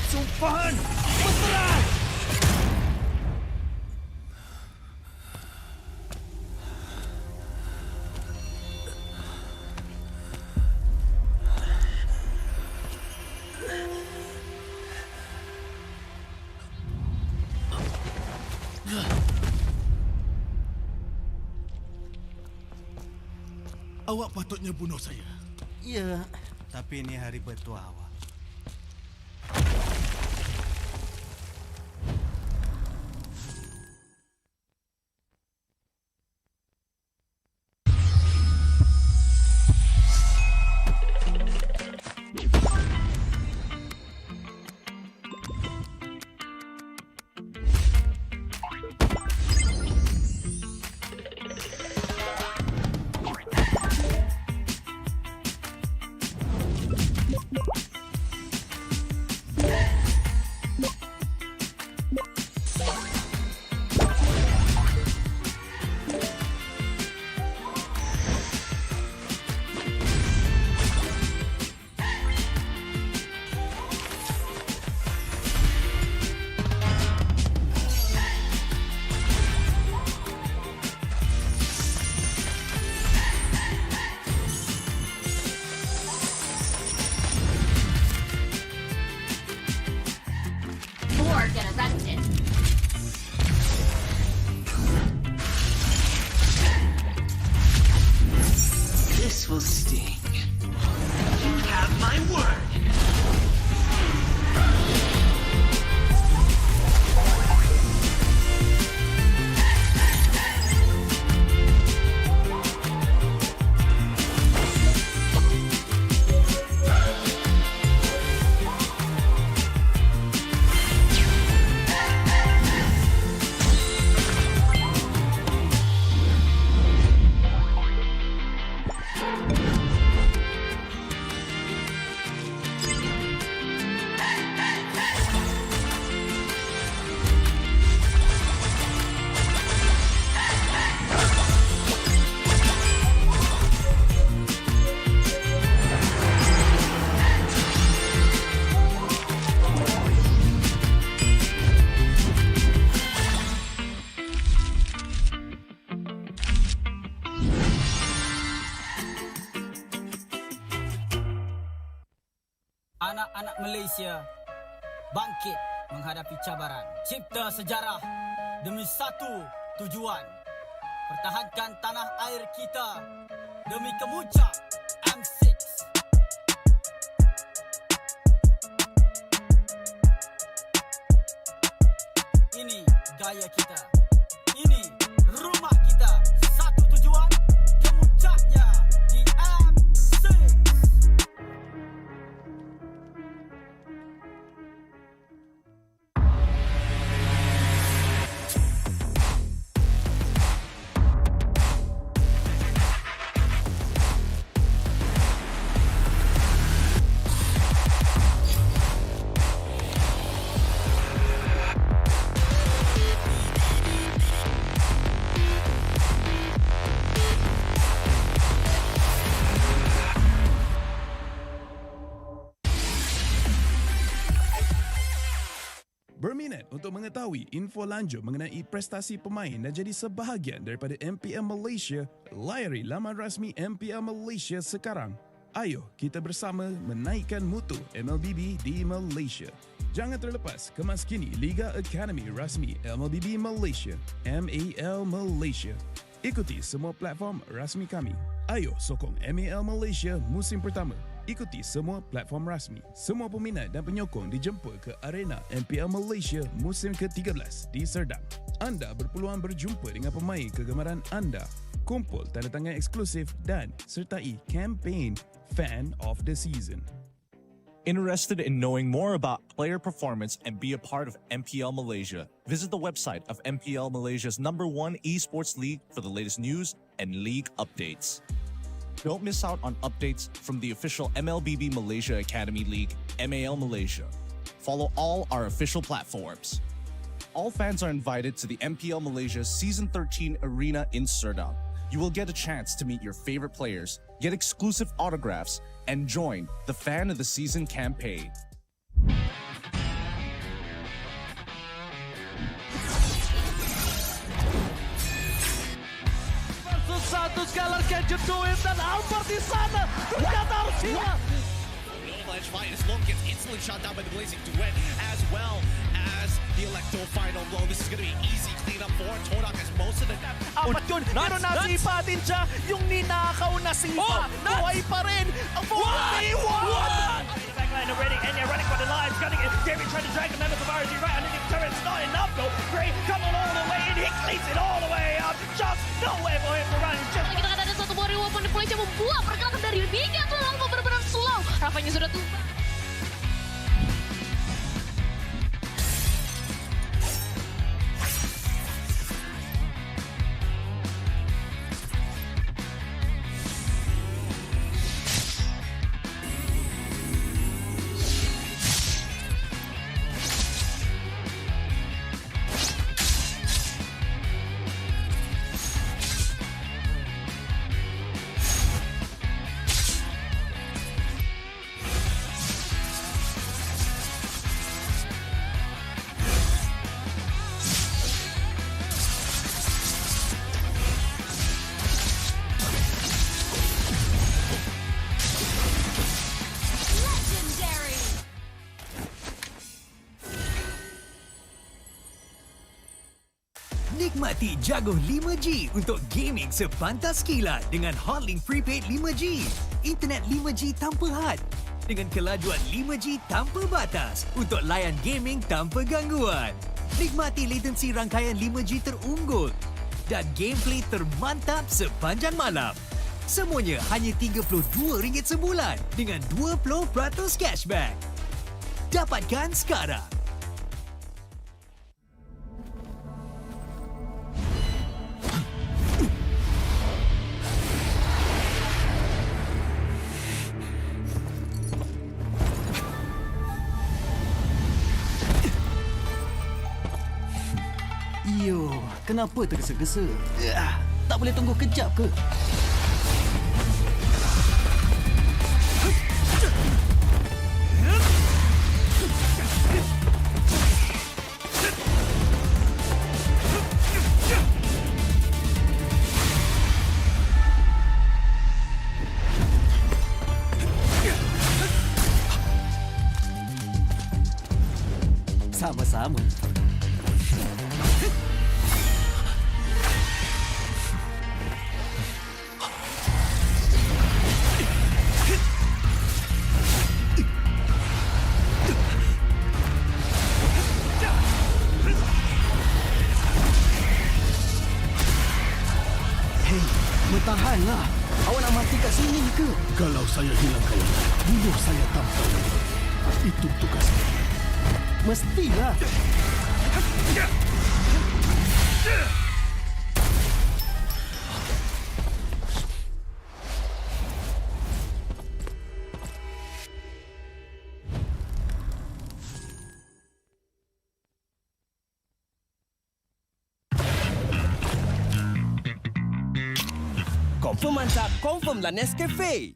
Speaker 22: Sumpahan berserah.
Speaker 8: Awak patutnya bunuh saya.
Speaker 7: Ya, tapi ini hari bertuah awak.
Speaker 22: This will sting. You have my word.
Speaker 10: Anak-anak Malaysia bangkit menghadapi cabaran. Cipta sejarah demi satu tujuan. Pertahankan tanah air kita demi kemuncak M6. Ini gaya kita. Ini rumah kita. Satu tujuan, kemuncaknya di M6.
Speaker 19: Berminat untuk mengetahui info lanjut mengenai prestasi pemain dan jadi sebahagian daripada MPL Malaysia? Layari laman rasmi MPL Malaysia sekarang. Ayo kita bersama menaikkan mutu MLBB di Malaysia. Jangan terlepas kemas kini Liga Academy rasmi MLBB Malaysia, MAL Malaysia. Ikuti semua platform rasmi kami. Ayo sokong MAL Malaysia musim pertama. Ikuti semua platform rasmi. Semua peminat dan penyokong dijemput ke arena MPL Malaysia musim ke-13 di Serdang. Anda berpeluang berjumpa dengan pemain kegemaran anda, kumpul tanda tangan eksklusif dan sertai kempen Fan of the Season.
Speaker 20: Interested in knowing more about player performance and be a part of MPL Malaysia? Visit the website of MPL Malaysia's #1 Esports League for the latest news and league updates. Don't miss out on updates from the official MLBB Malaysia Academy League, MAL Malaysia. Follow all our official platforms. All fans are invited to the MPL Malaysia Season 13 Arena in Serdang. You will get a chance to meet your favorite players, get exclusive autographs, and join the Fan of the Season campaign.
Speaker 3: Satu Skylar can you do it? Dan Albert di sana ternyata harus hilang.
Speaker 11: Avalanche fight as Long gets instantly shot down by the Blazing Duet, as well as the Electro final blow. This is going to be easy cleanup for Todak as most of the...
Speaker 3: Apat yun, meron na si Patincha, yung ninakaw na si buhay pa rin ang 4v1! Backline already, and they're running for the lives, gunning it. David trying to drag the members of RSG right underneath the turret. It's not enough though. Gray coming all the way in, he cleans it all the way up. Just nowhere for him to run. Just...
Speaker 15: Kita kata ada satu buah reward di Malaysia membuat pergerakan dari Liga terlalu benar-benar slow. Rafanya sudah tumbang.
Speaker 21: Nikmati jago 5G untuk gaming sepantas kilat dengan Hotlink Prepaid 5G. Internet 5G tanpa had dengan kelajuan 5G tanpa batas untuk layan gaming tanpa gangguan. Nikmati latensi rangkaian 5G terunggul dan gameplay termantap sepanjang malam. Semuanya hanya RM32 sebulan dengan 20% cashback. Dapatkan sekarang.
Speaker 16: Yo, kenapa tergesa-gesa? Tak boleh tunggu kejap ke? Sama-sama. Bertahanlah. Awak nak mati kat sini ke?
Speaker 8: Kalau saya hilang kawan, bunuh saya tanpa reward. Itu tugasnya.
Speaker 16: Mestilah.
Speaker 17: Confirm mantap, confirm lah Nescafe.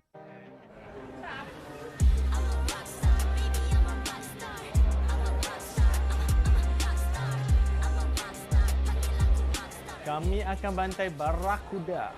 Speaker 1: Kami akan bantai Barakuda.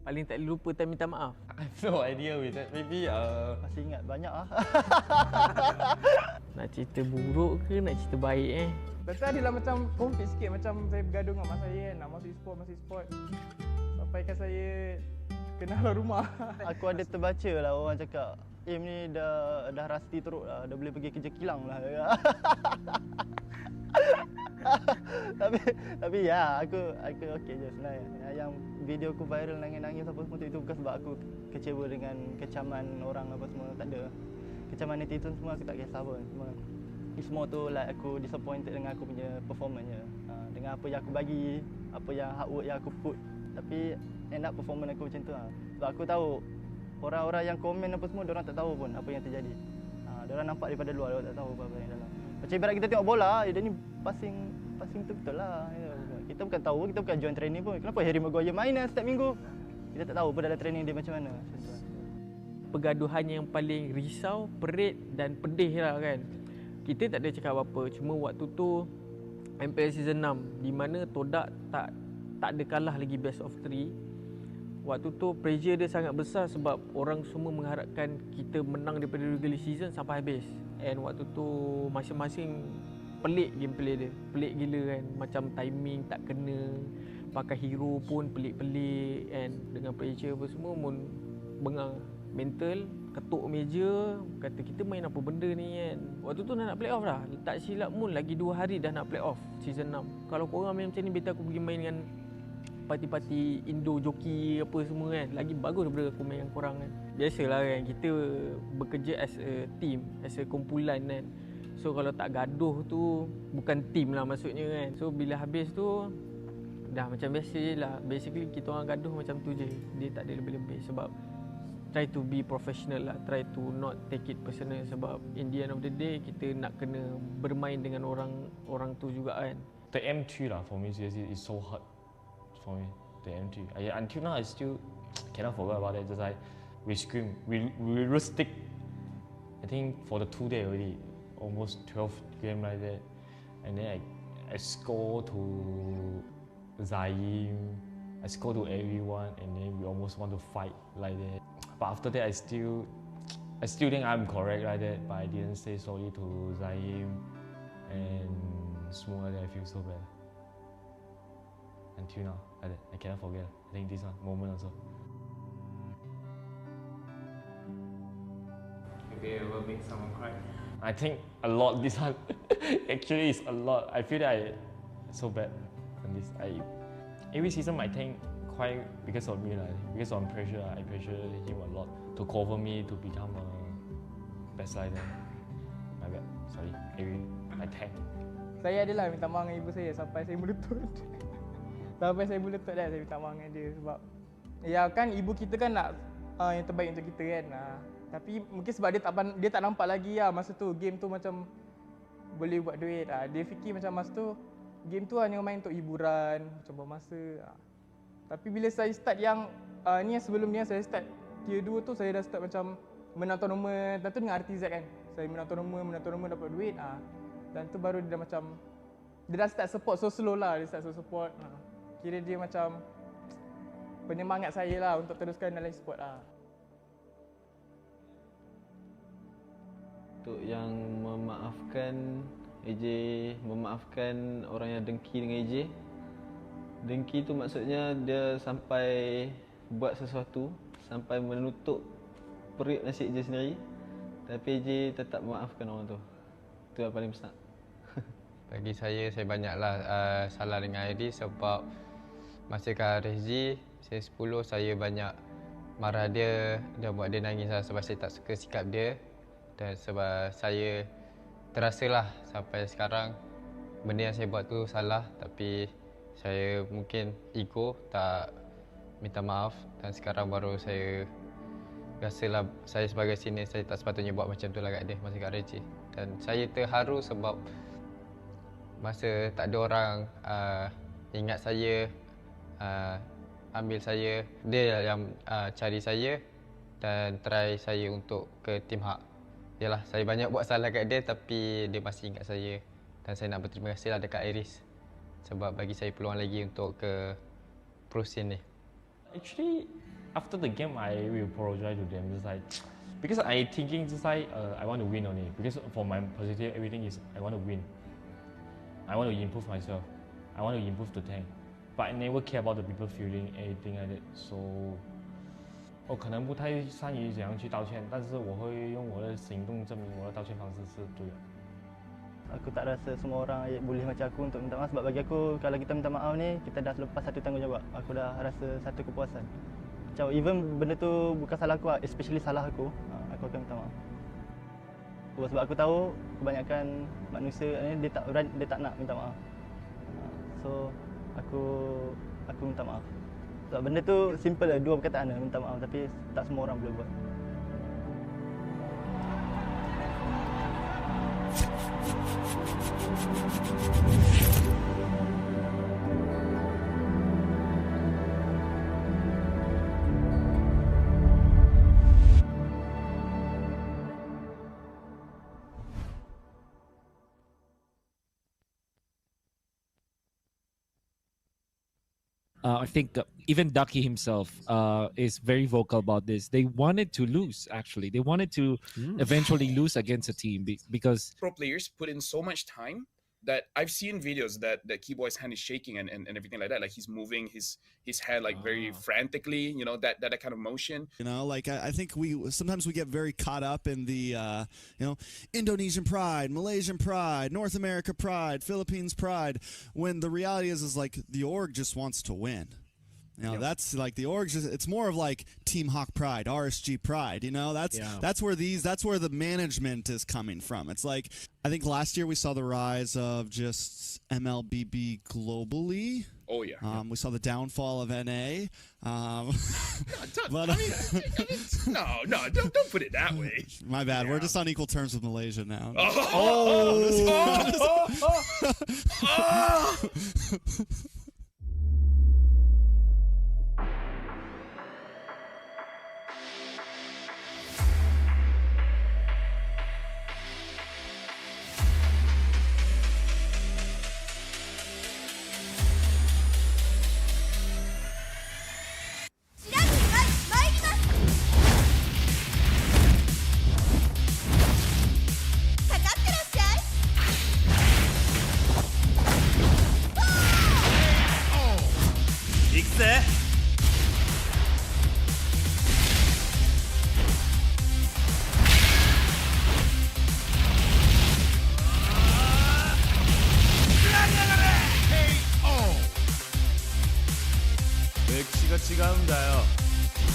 Speaker 25: Paling tak lupa time minta maaf.
Speaker 23: I have no idea with that. Maybe
Speaker 1: Masih ingat banyak ah.
Speaker 25: Nak cerita buruk ke nak cerita baik
Speaker 2: Lepas adalah macam konflik sikit, macam saya bergaduh dengan mak saya kan, nak masuk e-sport. Sampaikan saya kenal rumah.
Speaker 1: Aku ada terbaca lah orang cakap, ni dah rasti teruk lah, dah boleh pergi kerja kilang lah. tapi ya, aku okey je sebenarnya. Yang video aku viral nangis-nangis apa semua tu, itu bukan sebab aku kecewa dengan kecaman orang apa semua, tak ada. Kecaman netizen semua aku tak kisah pun. Semua tu like aku disappointed dengan aku punya performance je. Dengan apa yang aku bagi, apa yang hard work yang aku put. Tapi end up performance aku macam tu lah. Sebab aku tahu orang-orang yang komen apa semua, diorang tak tahu pun apa yang terjadi. Diorang nampak daripada luar, diorang tak tahu apa yang dalam. Macam ibarat kita tengok bola, dia ni passing tu betul lah. Kita bukan tahu, kita bukan join training pun. Kenapa Harry Maguire main setiap minggu? Kita tak tahu pun dalam training dia macam mana.
Speaker 25: Pergaduhan yang paling risau, perit dan pedih lah kan. Kita tak ada cakap apa-apa, cuma waktu tu MPL Season 6 di mana Todak tak ada kalah lagi best of 3. Waktu tu pressure dia sangat besar sebab orang semua mengharapkan kita menang daripada regular season sampai habis. And waktu tu masing-masing pelik gameplay dia. Pelik gila kan. Macam timing tak kena. Pakai hero pun pelik-pelik. And dengan pressure apa semua pun bengang. Mental, ketuk meja, kata kita main apa benda ni kan. Waktu tu nak play off dah. Tak silap pun lagi 2 hari dah nak play off season 6. Kalau korang main macam ni, better aku pergi main dengan parti-parti Indo joki apa semua kan. Lagi bagus daripada aku main dengan korang kan. Biasalah kan, kita bekerja as a team, as a kumpulan kan. So kalau tak gaduh tu bukan team lah maksudnya kan. So bila habis tu dah macam biasa je lah. Basically kita orang gaduh macam tu je. Dia tak ada lebih-lebih sebab try to be professional lah. Try to not take it personal sebab in the end of the day kita nak kena bermain dengan orang tu juga kan.
Speaker 23: The M3 lah for me seriously is so hard for me. The M3. Until now I still cannot forget about it. Just like we scream, we rustic. I think for the 2 days already, almost 12 game like that. And then I score to Zaim, I score to everyone, and then we almost want to fight like that. But after that, I still think I'm correct like that, but I didn't say sorry to Zaim and semua like that. I feel so bad. Until now, like that. I cannot forget. I think this one moment also.
Speaker 24: Maybe it will make someone cry.
Speaker 23: I think a lot this one. Actually, it's a lot. I feel that I so bad on this. Every season I think quite because of me, because of pressure. I pressure him a lot to cover me to become a best rider. My bad. Sorry. I tank.
Speaker 2: Saya adalah minta maaf dengan ibu saya sampai saya melutut. Sampai saya melutut dah saya minta maaf dengan dia sebab ya kan ibu kita kan nak yang terbaik untuk kita kan. Tapi mungkin sebab dia tak nampak lagi lah masa tu game tu macam boleh buat duit. Dia fikir macam masa tu game tu hanya main untuk hiburan, macam bermasa. Tapi bila saya start yang ni yang sebelum ni saya start tier 2 tu, saya dah start macam menang tournament. Dan tu dengan RTZ kan. Saya menang tournament dapat duit. Dan tu baru dia dah macam dia dah start support so slow lah. Dia start support. Kira dia macam penyemangat saya lah untuk teruskan dalam e-sport lah.
Speaker 25: Untuk yang memaafkan AJ, memaafkan orang yang dengki dengan AJ. Dengki tu maksudnya dia sampai buat sesuatu, sampai menutup perut nasi AJ sendiri. Tapi AJ tetap memaafkan orang tu. Itu yang paling besar.
Speaker 5: Bagi saya banyaklah salah dengan AJ sebab masa kat RSG saya 10, saya banyak marah dia buat dia nangis lah sebab saya tak suka sikap dia. Dan sebab saya terasalah sampai sekarang benda yang saya buat tu salah, tapi saya mungkin ego tak minta maaf dan sekarang baru saya rasalah saya sebagai senior saya tak sepatutnya buat macam tu lah kat dia masa kat RJ. Dan saya terharu sebab masa tak ada orang ingat saya, ambil saya, dia yang cari saya dan try saya untuk ke tim hak. yalah, saya banyak buat salah kat dia tapi dia masih ingat saya. Dan saya nak berterima kasih lah dekat Iris sebab bagi saya peluang lagi untuk ke pro scene ni.
Speaker 23: Actually, after the game, I will apologize to them. Just like, because I thinking just like I want to win only. Because for my positive, everything is I want to win. I want to improve myself. I want to improve the tank. But I never care about the people feeling anything like that. So, 我可能不太善于怎样去道歉，但是我会用我的行动证明我的道歉方式是对的。
Speaker 1: Aku tak rasa semua orang boleh macam aku untuk minta maaf sebab bagi aku kalau kita minta maaf ni kita dah lepas satu tanggungjawab. Aku dah rasa satu kepuasan. Macam even benda tu bukan salah aku, especially salah aku akan minta maaf. Sebab aku tahu kebanyakan manusia ni dia tak nak minta maaf. So aku minta maaf. Sebab benda tu simple lah, dua perkataan lah, minta maaf, tapi tak semua orang boleh buat.
Speaker 4: I think even Ducky himself is very vocal about this. They wanted to lose, actually. They wanted to eventually lose against a team because...
Speaker 12: Pro players put in so much time that I've seen videos that Keyboy's hand is shaking and everything like that. Like he's moving his hand like very frantically, you know, that kind of motion.
Speaker 14: You know, like I think sometimes we get very caught up in the, you know, Indonesian pride, Malaysian pride, North America pride, Philippines pride, when the reality is like the org just wants to win. You know, that's like the org. It's more of like Team Hawk pride, RSG pride. You know, that's where the management is coming from. It's like I think last year we saw the rise of just MLBB globally.
Speaker 12: Oh yeah.
Speaker 14: We saw the downfall of NA.
Speaker 12: No, don't put it that way.
Speaker 14: My bad. We're just on equal terms with Malaysia now.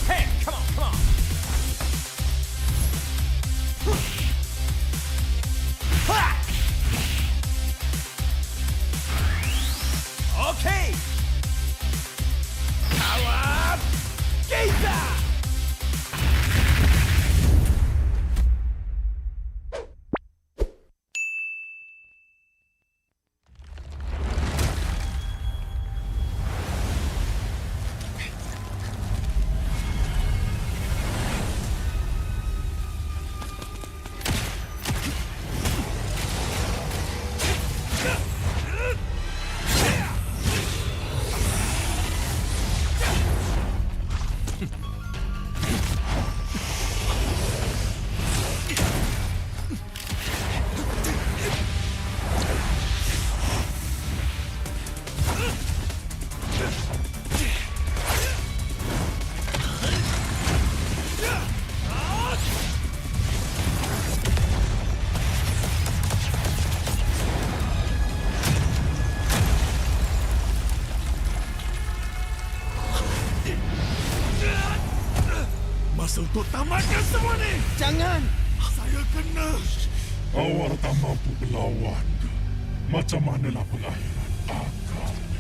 Speaker 3: Hey, come on. Okay. Power Gator.
Speaker 8: Masa untuk tamatkan semua ni.
Speaker 3: Jangan.
Speaker 8: Saya kena. Awak tak mampu melawan. Macam manalah pengakhiran akalnya.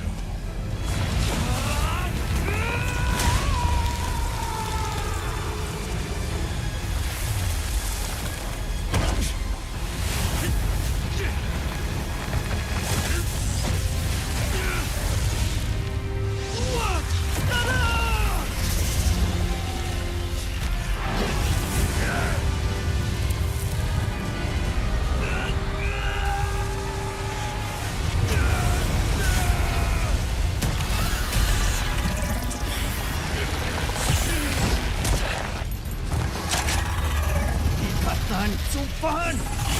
Speaker 8: Fahan!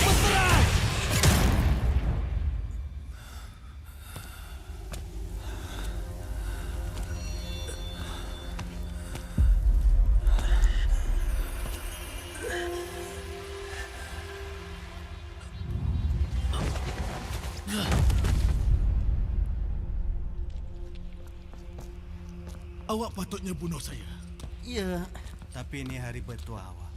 Speaker 8: Berserang!
Speaker 6: Awak patutnya bunuh saya.
Speaker 16: Ya, tapi ini hari bertuah awak.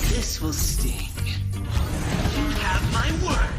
Speaker 22: This will sting. You have my word.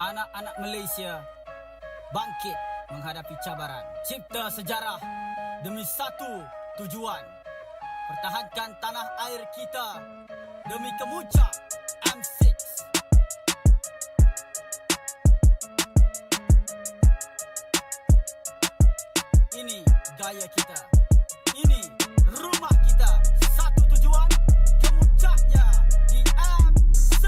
Speaker 10: Anak-anak Malaysia bangkit menghadapi cabaran. Cipta sejarah demi satu tujuan. Pertahankan tanah air kita demi kemuncak M6. Ini gaya kita. Ini rumah kita. Satu tujuan, kemuncaknya di M6.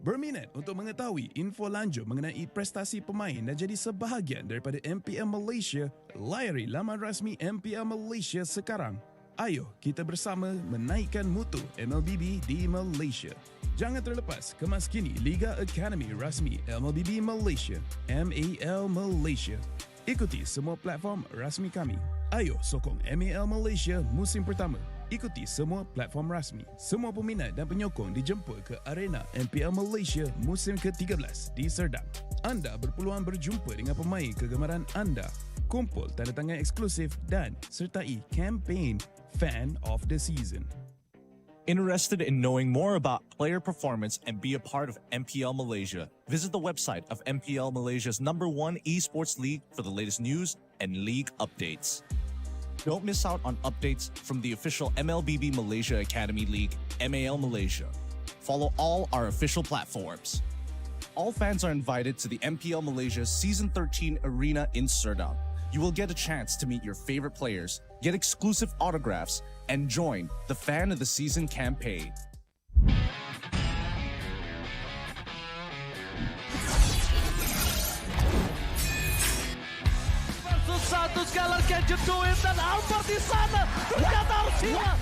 Speaker 19: Berminat untuk mengetahui info lanjut mengenai prestasi pemain dan jadi sebahagian daripada MPL Malaysia? Layari laman rasmi MPL Malaysia sekarang. Ayo kita bersama menaikkan mutu MLBB di Malaysia. Jangan terlepas kemaskini Liga Akademi rasmi MLBB Malaysia, MAL Malaysia. Ikuti semua platform rasmi kami. Ayo sokong MAL Malaysia musim pertama. Ikuti semua platform rasmi. Semua peminat dan penyokong dijemput ke arena MPL Malaysia musim ke-13 di Serdang. Anda berpeluang berjumpa dengan pemain kegemaran anda, kumpul tanda tangan eksklusif dan sertai kempen Fan of the Season.
Speaker 20: Interested in knowing more about player performance and be a part of MPL Malaysia? Visit the website of MPL Malaysia's #1 esports league for the latest news and league updates. Don't miss out on updates from the official MLBB Malaysia Academy League, MAL Malaysia. Follow all our official platforms. All fans are invited to the MPL Malaysia Season 13 Arena in Serdang. You will get a chance to meet your favorite players, get exclusive autographs, and join the Fan of the Season campaign.
Speaker 3: satu sekali lagi Gadget Duit dan Alpar di sana. Ternyata harus hilang.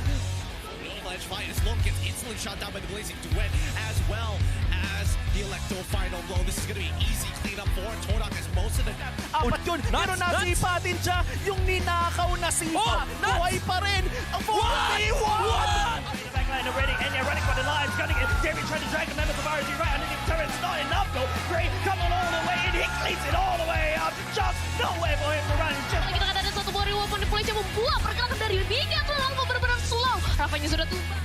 Speaker 7: Ledge fight as Lom gets instantly shot down by the Blazing Duet, as well as the Electo final blow. This is going to be easy cleanup for Todak as most of the...
Speaker 3: Apat yun, meron na si Patincha, yung ninakaw na si buhay pa rin ang 41! Backline already, and they're running for the lives, gunning it. David trying to drag the members of RSG right underneath the turret. It's not enough though. Gray coming all the way in, he cleans it all the way up. Just nowhere for him to run.
Speaker 15: Kita akan ada satu buah reward di Malaysia membuat pergerakan dari Liga Selangor benar-benar slow. Rafanya sudah tumbang.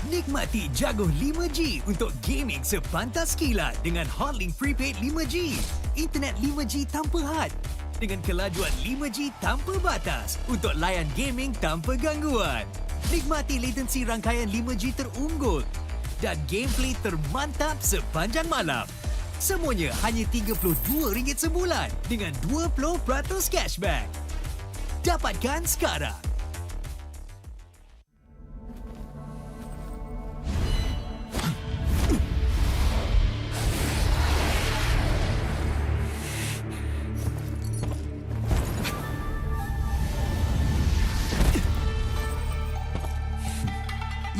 Speaker 21: Nikmati jago 5G untuk gaming sepantas kilat dengan Hotlink Prepaid 5G. Internet 5G tanpa had dengan kelajuan 5G tanpa batas untuk layan gaming tanpa gangguan. Nikmati latensi rangkaian 5G terunggul dan gameplay termantap sepanjang malam. Semuanya hanya RM32 sebulan dengan 20% cashback. Dapatkan sekarang.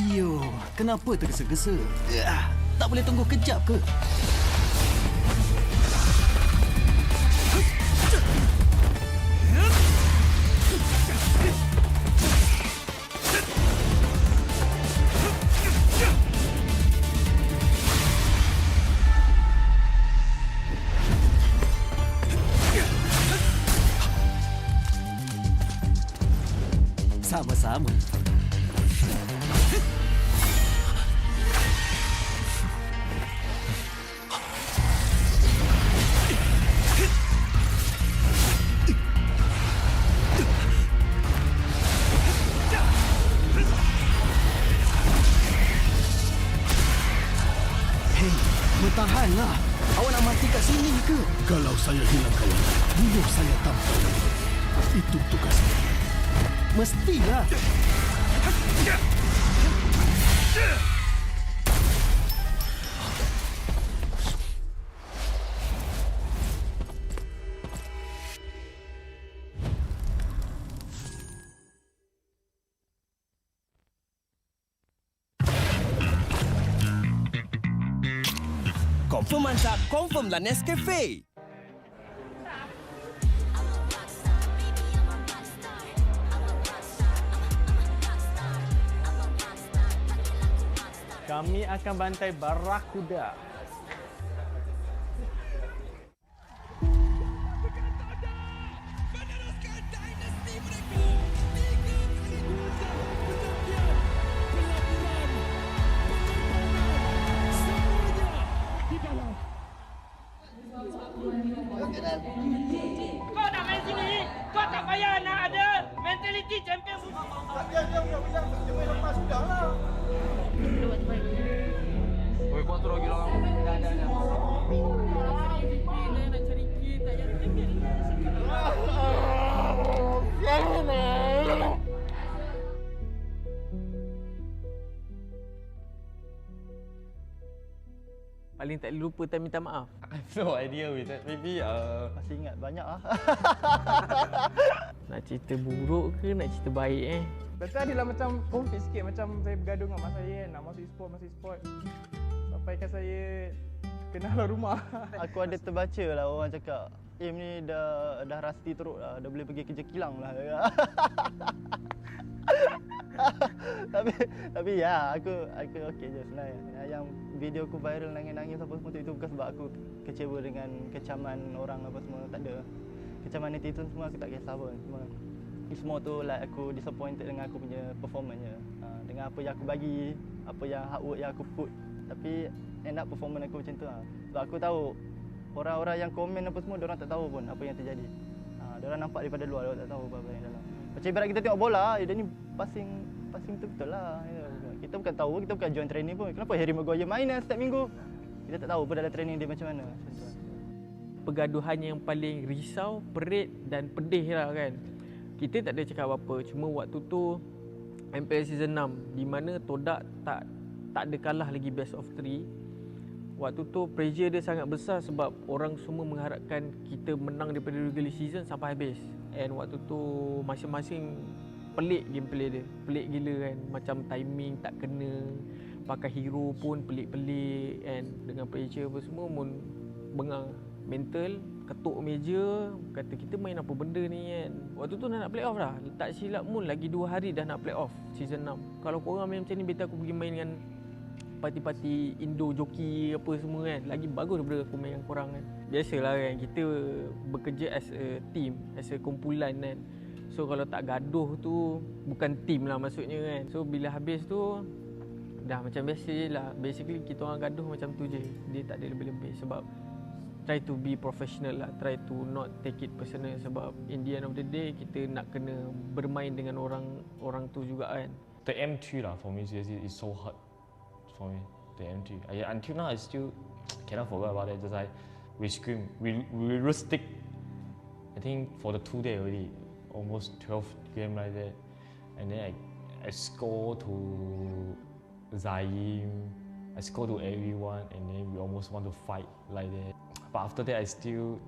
Speaker 16: Yo, kenapa tergesa-gesa? Tak boleh tunggu kejap ke? Sama-sama. Bertahanlah. Awak nak mati kat sini ke?
Speaker 8: Kalau saya hilang kawan, bunuh saya tanpa limit. Itu tugas saya.
Speaker 16: Mestilah.
Speaker 17: Confirm mantap, confirm lah Nescafe.
Speaker 2: Kami akan bantai Barakuda.
Speaker 3: Kau nak main sini, kau tak payah nak ada mentality champion. Dia lepas sudah lah. Oi, kau terus gila orang. Dah. Nak cari kit, tak payah tiket.
Speaker 25: Paling tak lupa time minta maaf.
Speaker 1: I have no idea with that. Maybe masih ingat banyak lah.
Speaker 25: Nak cerita buruk ke nak cerita baik
Speaker 2: Betul adalah macam conflict sikit, macam saya bergaduh dengan mak saya kan, nak masuk e-sport. Sampaikan saya kenal rumah.
Speaker 1: Aku ada terbaca lah orang cakap, ni dah rusty teruk lah, dah boleh pergi kerja kilang lah. tapi ya aku okey je sebenarnya. Yang video aku viral nangis-nangis apa semua itu bukan sebab aku kecewa dengan kecaman orang apa semua, tak ada. Kecaman netizen semua aku tak kisah pun. Semua tu like aku disappointed dengan aku punya performance je. Dengan apa yang aku bagi, apa yang hard work yang aku put. Tapi end up performance aku macam tu lah. Sebab aku tahu orang-orang yang komen apa semua, diorang tak tahu pun apa yang terjadi. Diorang nampak daripada luar, diorang tak tahu apa yang dalam. Macam ibarat kita tengok bola, dia ni passing betul-betul lah. Kita bukan tahu, kita bukan join training pun. Kenapa Harry Maguire main setiap minggu? Kita tak tahu pun dalam training dia macam mana.
Speaker 9: Pergaduhan yang paling risau, perit dan pedih lah kan. Kita tak ada cakap apa-apa, cuma waktu tu MPL Season 6 di mana Todak tak ada kalah lagi best of 3. Waktu tu pressure dia sangat besar sebab orang semua mengharapkan kita menang daripada regular season sampai habis. And waktu tu masing-masing pelik gameplay dia. Pelik gila kan. Macam timing tak kena. Pakai hero pun pelik-pelik. And dengan pressure apa semua pun bengang. Mental, ketuk meja, kata kita main apa benda ni kan. Waktu tu nak play off dah. Tak silap pun lagi 2 hari dah nak play off season 6. Kalau korang main macam ni, better aku pergi main dengan parti-parti Indo joki apa semua kan. Lagi bagus daripada aku main dengan korang kan. Biasalah kan, kita bekerja as a team, as a kumpulan kan. So kalau tak gaduh tu bukan team lah maksudnya kan. So bila habis tu dah macam biasa je lah. Basically kita orang gaduh macam tu je. Dia tak ada lebih-lebih sebab try to be professional lah. Try to not take it personal sebab in the end of the day kita nak kena bermain dengan orang tu juga kan.
Speaker 23: The M3 lah for me seriously is so hard for me. The M3. Until now I still cannot forget about it. Just like we scream, we stick. I think for the 2 days already, almost 12 game like that. And then I score to Zaim, I score to everyone, and then we almost want to fight like that. But after that, I still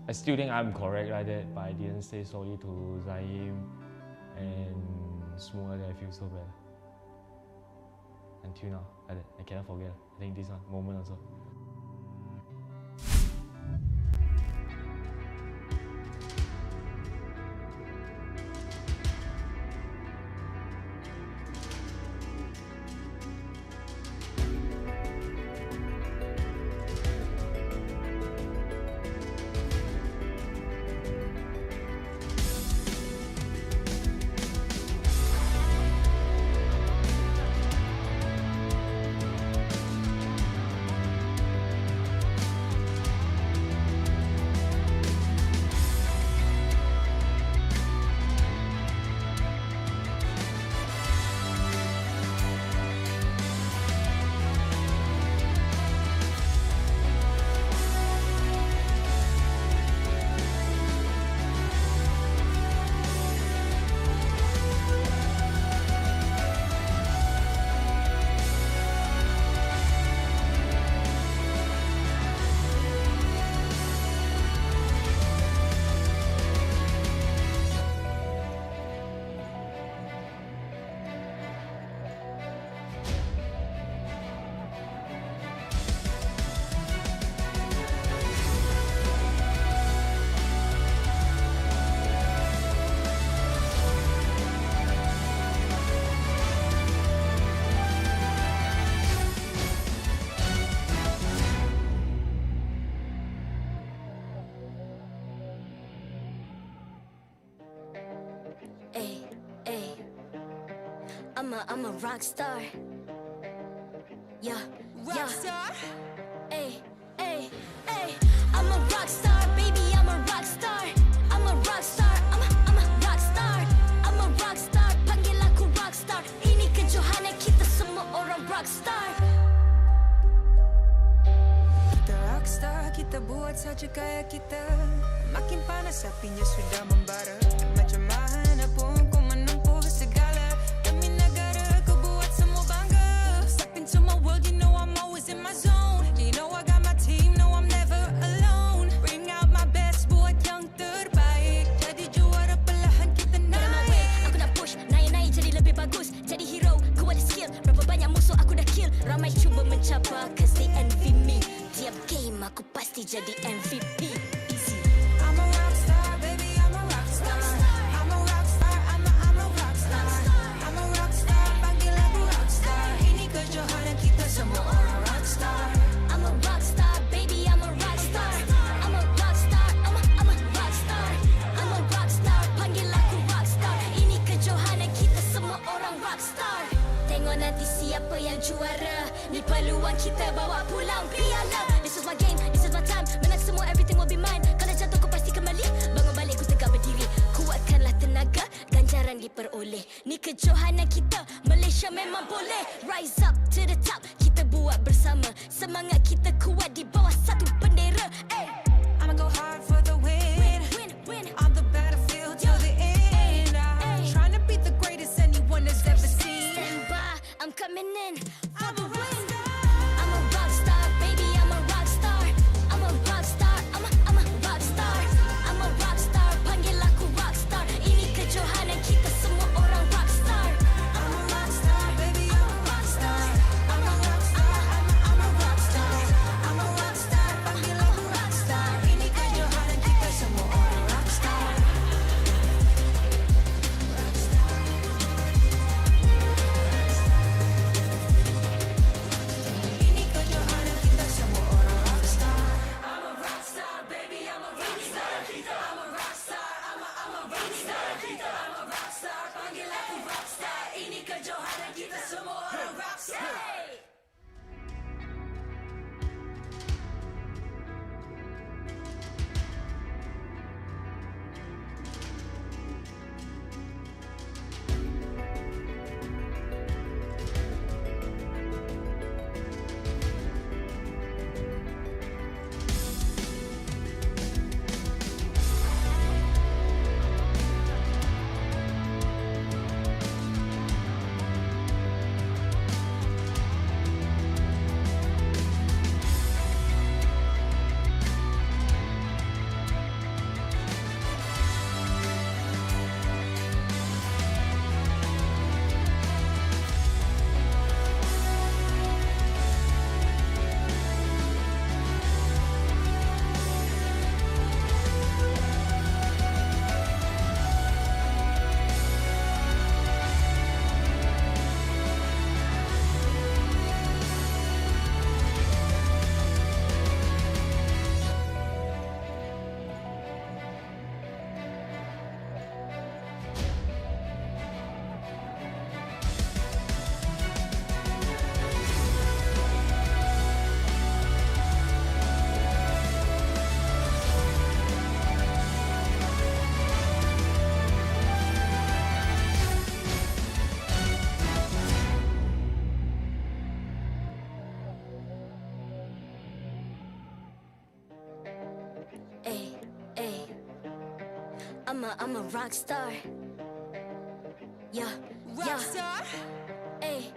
Speaker 23: think I'm correct like that. But I didn't say sorry to Zaim and semua that I feel so bad. Until now, I cannot forget. I think this one moment also.
Speaker 11: I'm a rock star. Yeah, rock star. Ay, ay, ay. I'm a rock star, baby. I'm a rock star. I'm a rock star. I'm a rock star. I'm a rock star. Panggil aku rock star. Ini kejohanan kita semua orang rock star.
Speaker 13: Kita rock star, kita buat saja gaya kita. Makin panas apinya sudah membara. Macam mana pun ku menempuh segala. Demi negara ku buat semua bangga. Step into my world, you know I'm always in my zone. You know I got my team, no I'm never alone. Bring out my best, buat yang terbaik. Jadi juara perlahan kita naik.
Speaker 11: Aku nak push, naik-naik jadi lebih bagus. Jadi hero, ku ada skill. Berapa banyak musuh aku dah kill. Ramai cuba mencapai, cause they envy me. Tiap game aku pasti jadi MVP.
Speaker 13: I'm a rock star, baby, I'm a rock star. I'm a rock star, I'm a rock star.
Speaker 11: peluang kita bawa pulang piala. This is my game, this is my time. Menang semua, everything will be mine. Kalau jatuh kau pasti kembali. Bangun balik ku tegak berdiri. Kuatkanlah tenaga, ganjaran diperoleh. Ni kejohanan kita, Malaysia memang boleh. Rise up to the top, kita buat bersama. Semangat kita kuat di bawah satu bendera.
Speaker 13: I'ma go hard for the win. On the battlefield till the end. I'm trying to beat the greatest anyone has ever seen.
Speaker 11: Stand by, I'm coming in for the win. I'm a rock star, baby, I'm a rock star. I'm a rock star, I'm a rock star. I'm a rock star, panggil aku rock star. Ini kejohanan kita semua orang rock star.
Speaker 13: I'm a rock star, baby, I'm a rock star. I'm a rock star, I'm a rock star. I'm a rock star, panggil aku rock star. Ini kejohanan kita semua orang rock star. Ini kejohanan kita semua orang rock star. I'm a rock star, baby, I'm a rock star. I'm a rock star, I'm a rock star. I'm a rock star, panggil aku rock star. Ini kejohanan kita semua orang rock star.
Speaker 11: I'm a rock star. Yeah, rock star. Ay.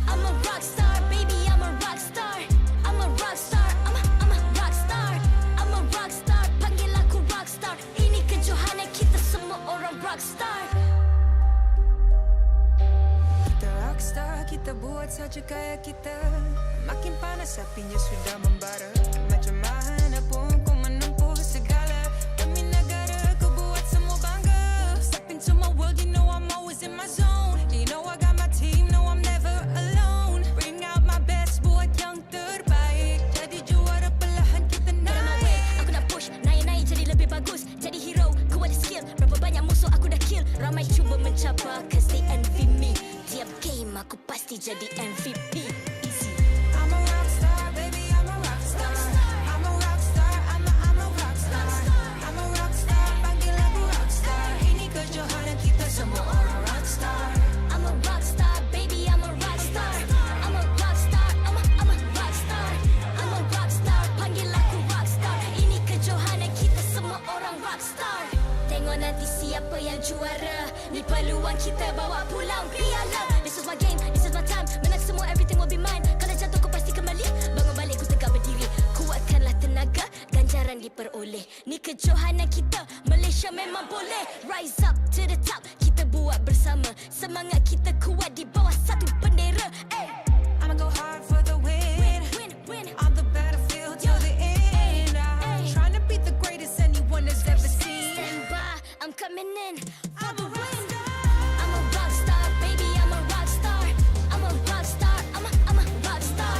Speaker 11: I'm a rock star, baby, I'm a rock star. I'm a rock star, I'm a rock star. I'm a rock star, panggil aku rock star. Ini kejohanan kita semua orang rock star.
Speaker 13: Kita rockstar, kita buat saja gaya kita. Makin panas apinya sudah membara. Macam mana pun ku menempuh segala. Demi negara ku buat semua bangga. Step into my world, you know I'm always in my zone. You know I got my team, no I'm never alone. Bring out my best, buat yang terbaik. Jadi juara perlahan kita naik.
Speaker 11: Aku nak push, naik-naik jadi lebih bagus. Jadi hero, ku ada skill. Berapa banyak musuh aku dah kill. Ramai cuba mencapai, cause they envy me. Tiap game aku pasti jadi MVP. Easy.
Speaker 13: I'm a rockstar, baby, I'm a rockstar. I'm a rockstar, I'm a rockstar. I'm a rockstar, panggil aku rockstar. Ini kejohanan kita semua orang rockstar.
Speaker 11: I'm a rockstar, baby, I'm a rockstar. I'm a rockstar, I'm a rockstar. I'm a rockstar, panggil aku rockstar. Ini kejohanan kita semua orang rockstar. Tengok nanti siapa yang juara. Ni peluang kita bawa pulang piala. This is my game, this is my time. Menang semua, everything will be mine. Kalau jatuh kau pasti kembali. Bangun balik ku tegak berdiri. Kuatkanlah tenaga, ganjaran diperoleh. Ni kejohanan kita, Malaysia memang boleh. Rise up to the top, kita buat bersama. Semangat kita kuat di bawah satu bendera.
Speaker 13: I'ma go hard for the win. On the battlefield till the end. I'm trying to beat the greatest anyone has ever seen.
Speaker 11: Stand by, I'm coming in for the win. I'm a rock star, baby, I'm a rock star. I'm a rock star, I'm a rock star.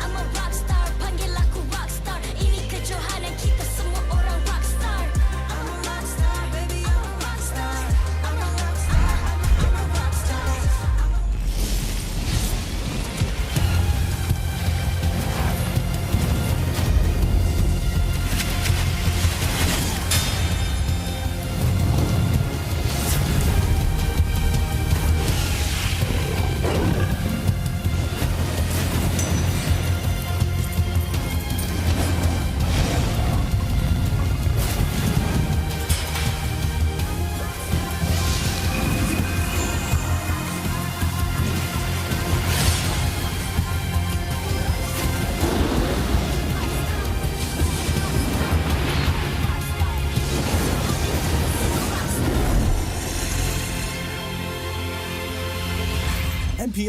Speaker 11: I'm a rock star, panggil aku rock star. Ini kejohanan kita semua orang rock star.
Speaker 13: I'm a rock star, baby, I'm a rock star. I'm a rock star, I'm a rock star.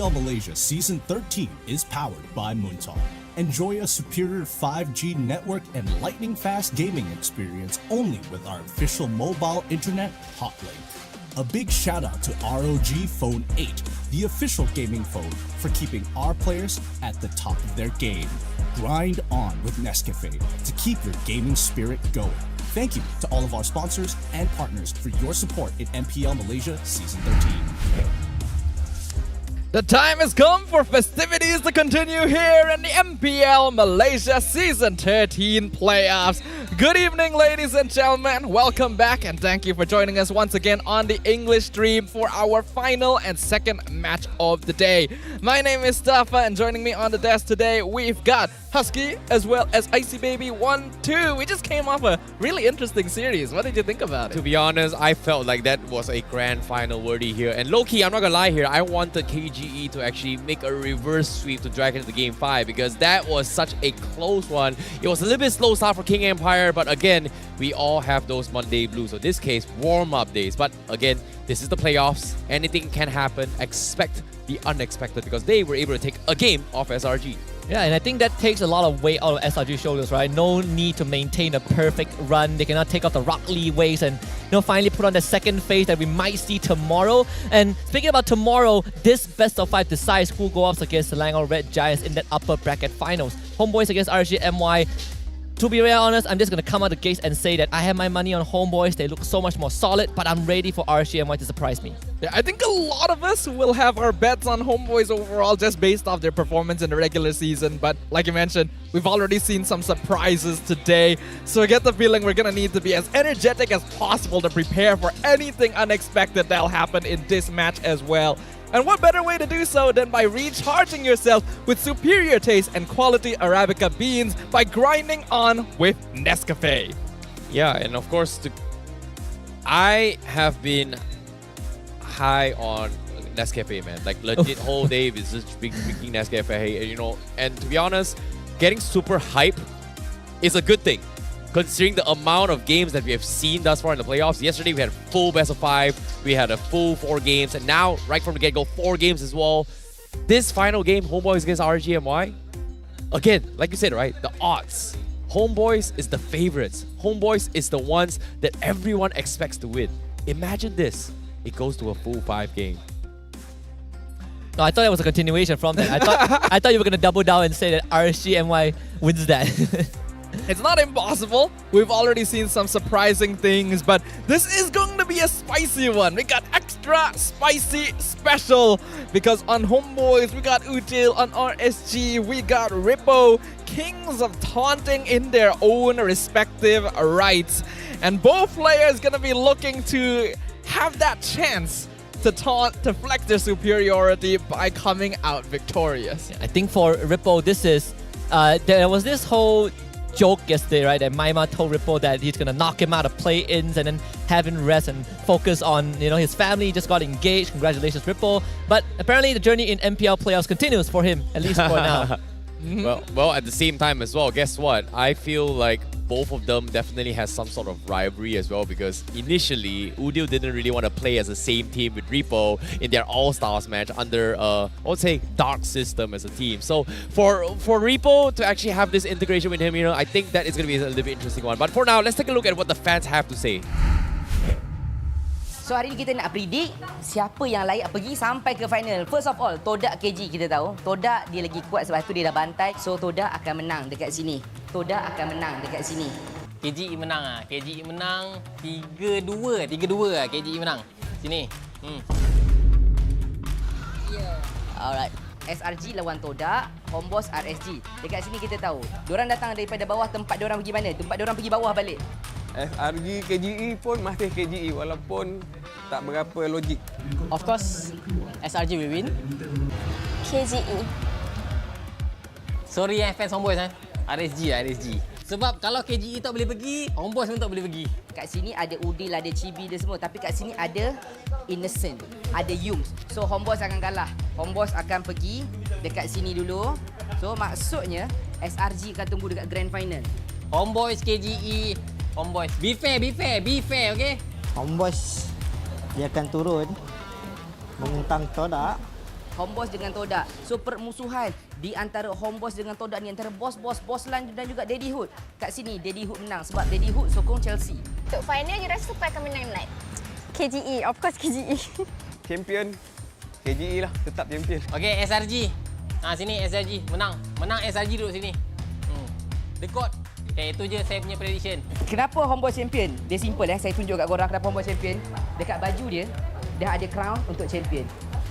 Speaker 20: MPL Malaysia Season 13 is powered by Muntar. Enjoy a superior 5G network and lightning-fast gaming experience only with our official mobile internet hotlink. A big shout out to ROG Phone 8, the official gaming phone, for keeping our players at the top of their game. Grind on with Nescafe to keep your gaming spirit going. Thank you to all of our sponsors and partners for your support in MPL Malaysia Season 13.
Speaker 4: The time has come for festivities to continue here in the MPL Malaysia Season 13 playoffs. Good evening, ladies and gentlemen. Welcome back and thank you for joining us once again on the English stream for our final and second match of the day. My name is Stafa and joining me on the desk today, we've got Husky as well as Icy Baby 1-2. We just came off a really interesting series. What did you think about it?
Speaker 5: To be honest, I felt like that was a grand final worthy here. And low-key, I'm not gonna lie here, I wanted KGE to actually make a reverse sweep to drag into Game 5 because that was such a close one. It was a little bit slow start for King Empire, but again, we all have those Monday blues. So in this case, warm-up days. But again, this is the playoffs. Anything can happen. Expect the unexpected because they were able to take a game off SRG.
Speaker 12: Yeah, and I think that takes a lot of weight out of SRG's shoulders, right? No need to maintain a perfect run. They cannot take off the Rock Lee waves and finally put on the second phase that we might see tomorrow. And speaking about tomorrow, this best of 5 decides who go up against Selangor Red Giants in that upper bracket finals. Homebois against RSG MY. To be real honest, I'm just going to come out the gates and say that I have my money on Homebois. They look so much more solid, but I'm ready for RSG MY to surprise me.
Speaker 4: Yeah, I think a lot of us will have our bets on Homebois overall just based off their performance in the regular season. But like you mentioned, we've already seen some surprises today. So I get the feeling we're going to need to be as energetic as possible to prepare for anything unexpected that'll happen in this match as well. And what better way to do so than by recharging yourself with superior taste and quality Arabica beans by grinding on with Nescafe.
Speaker 5: Yeah, and of course, I have been high on Nescafe, man. Like legit whole day is just drinking Nescafe, you know. And to be honest, getting super hype is a good thing, considering the amount of games that we have seen thus far in the playoffs. Yesterday we had full best of 5, we had a full 4 games, and now right from the get-go 4 games as well. This final game, Homebois against RSG MY, again, like you said, right, the odds. Homebois is the favorites. Homebois is the ones that everyone expects to win. Imagine this, it goes to a full 5 game.
Speaker 12: No, I thought it was a continuation from that. I thought you were going to double down and say that RSG MY wins that.
Speaker 4: It's not impossible. We've already seen some surprising things, but this is going to be a spicy one. We got extra spicy special because on Homebois, we got Util, on RSG, we got Rippo, kings of taunting in their own respective rights. And both players going to be looking to have that chance to taunt, to flex their superiority by coming out victorious.
Speaker 12: I think for Rippo, this is, there was this whole joke yesterday, right? That Maima told Rippo that he's gonna knock him out of play-ins and then have him rest and focus on, his family. He just got engaged. Congratulations, Rippo. But apparently the journey in MPL playoffs continues for him, at least for now.
Speaker 5: Well, at the same time as well, guess what? I feel like both of them definitely has some sort of rivalry as well because initially, Udil didn't really want to play as the same team with Rippo in their All-Stars match under, I would say, Dark System as a team. So for Rippo to actually have this integration with him, I think that is going to be a little bit interesting one. But for now, let's take a look at what the fans have to say.
Speaker 18: So hari ni kita nak predict siapa yang layak pergi sampai ke final. First of all, Todak KG kita tahu. Todak dia lagi kuat sebab tu dia dah bantai. So Todak akan menang dekat sini. Todak akan menang dekat sini.
Speaker 24: KGE menang ah. KGE menang 3-2. 3-2 ah KGE menang. Sini.
Speaker 18: Alright. SRG lawan Todak, Homebois RSG. Dekat sini kita tahu. Diorang datang daripada bawah, tempat diorang pergi mana? Tempat diorang pergi bawah balik.
Speaker 26: SRG KGE pun masih KGE walaupun tak berapa logik.
Speaker 24: Of course, SRG will win.
Speaker 15: KGE.
Speaker 24: Sorry fans Homebois RSG. Sebab kalau KGE tak boleh pergi, Homebois pun tak boleh pergi.
Speaker 18: Kat sini ada Udil, ada Chibi, dia semua. Tapi kat sini ada Innocent, ada Yums. So Homebois akan kalah. Homebois akan pergi dekat sini dulu. So maksudnya SRG akan tunggu dekat grand final.
Speaker 24: Homebois KGE. Homebois. Be fair, okay?
Speaker 27: Homebois dia akan turun menentang Todak
Speaker 18: Homebois dengan Todak. So permusuhan di antara Homebois dengan Todak ni, antara bos Lan dan juga Daddy Hood. Kat sini Daddy Hood menang sebab Daddy Hood sokong Chelsea.
Speaker 15: Untuk final, you rasa siapa akan menang night? KGE, of course KGE.
Speaker 26: Champion KGE lah, tetap champion.
Speaker 24: Okey, SRG. Sini SRG menang. Menang SRG duduk sini. Dekot. Okay, itu je saya punya prediction.
Speaker 18: Kenapa Homebois champion? Dia simple saya tunjuk kat korang kenapa Homebois champion. Dekat baju dia dah ada crown untuk champion.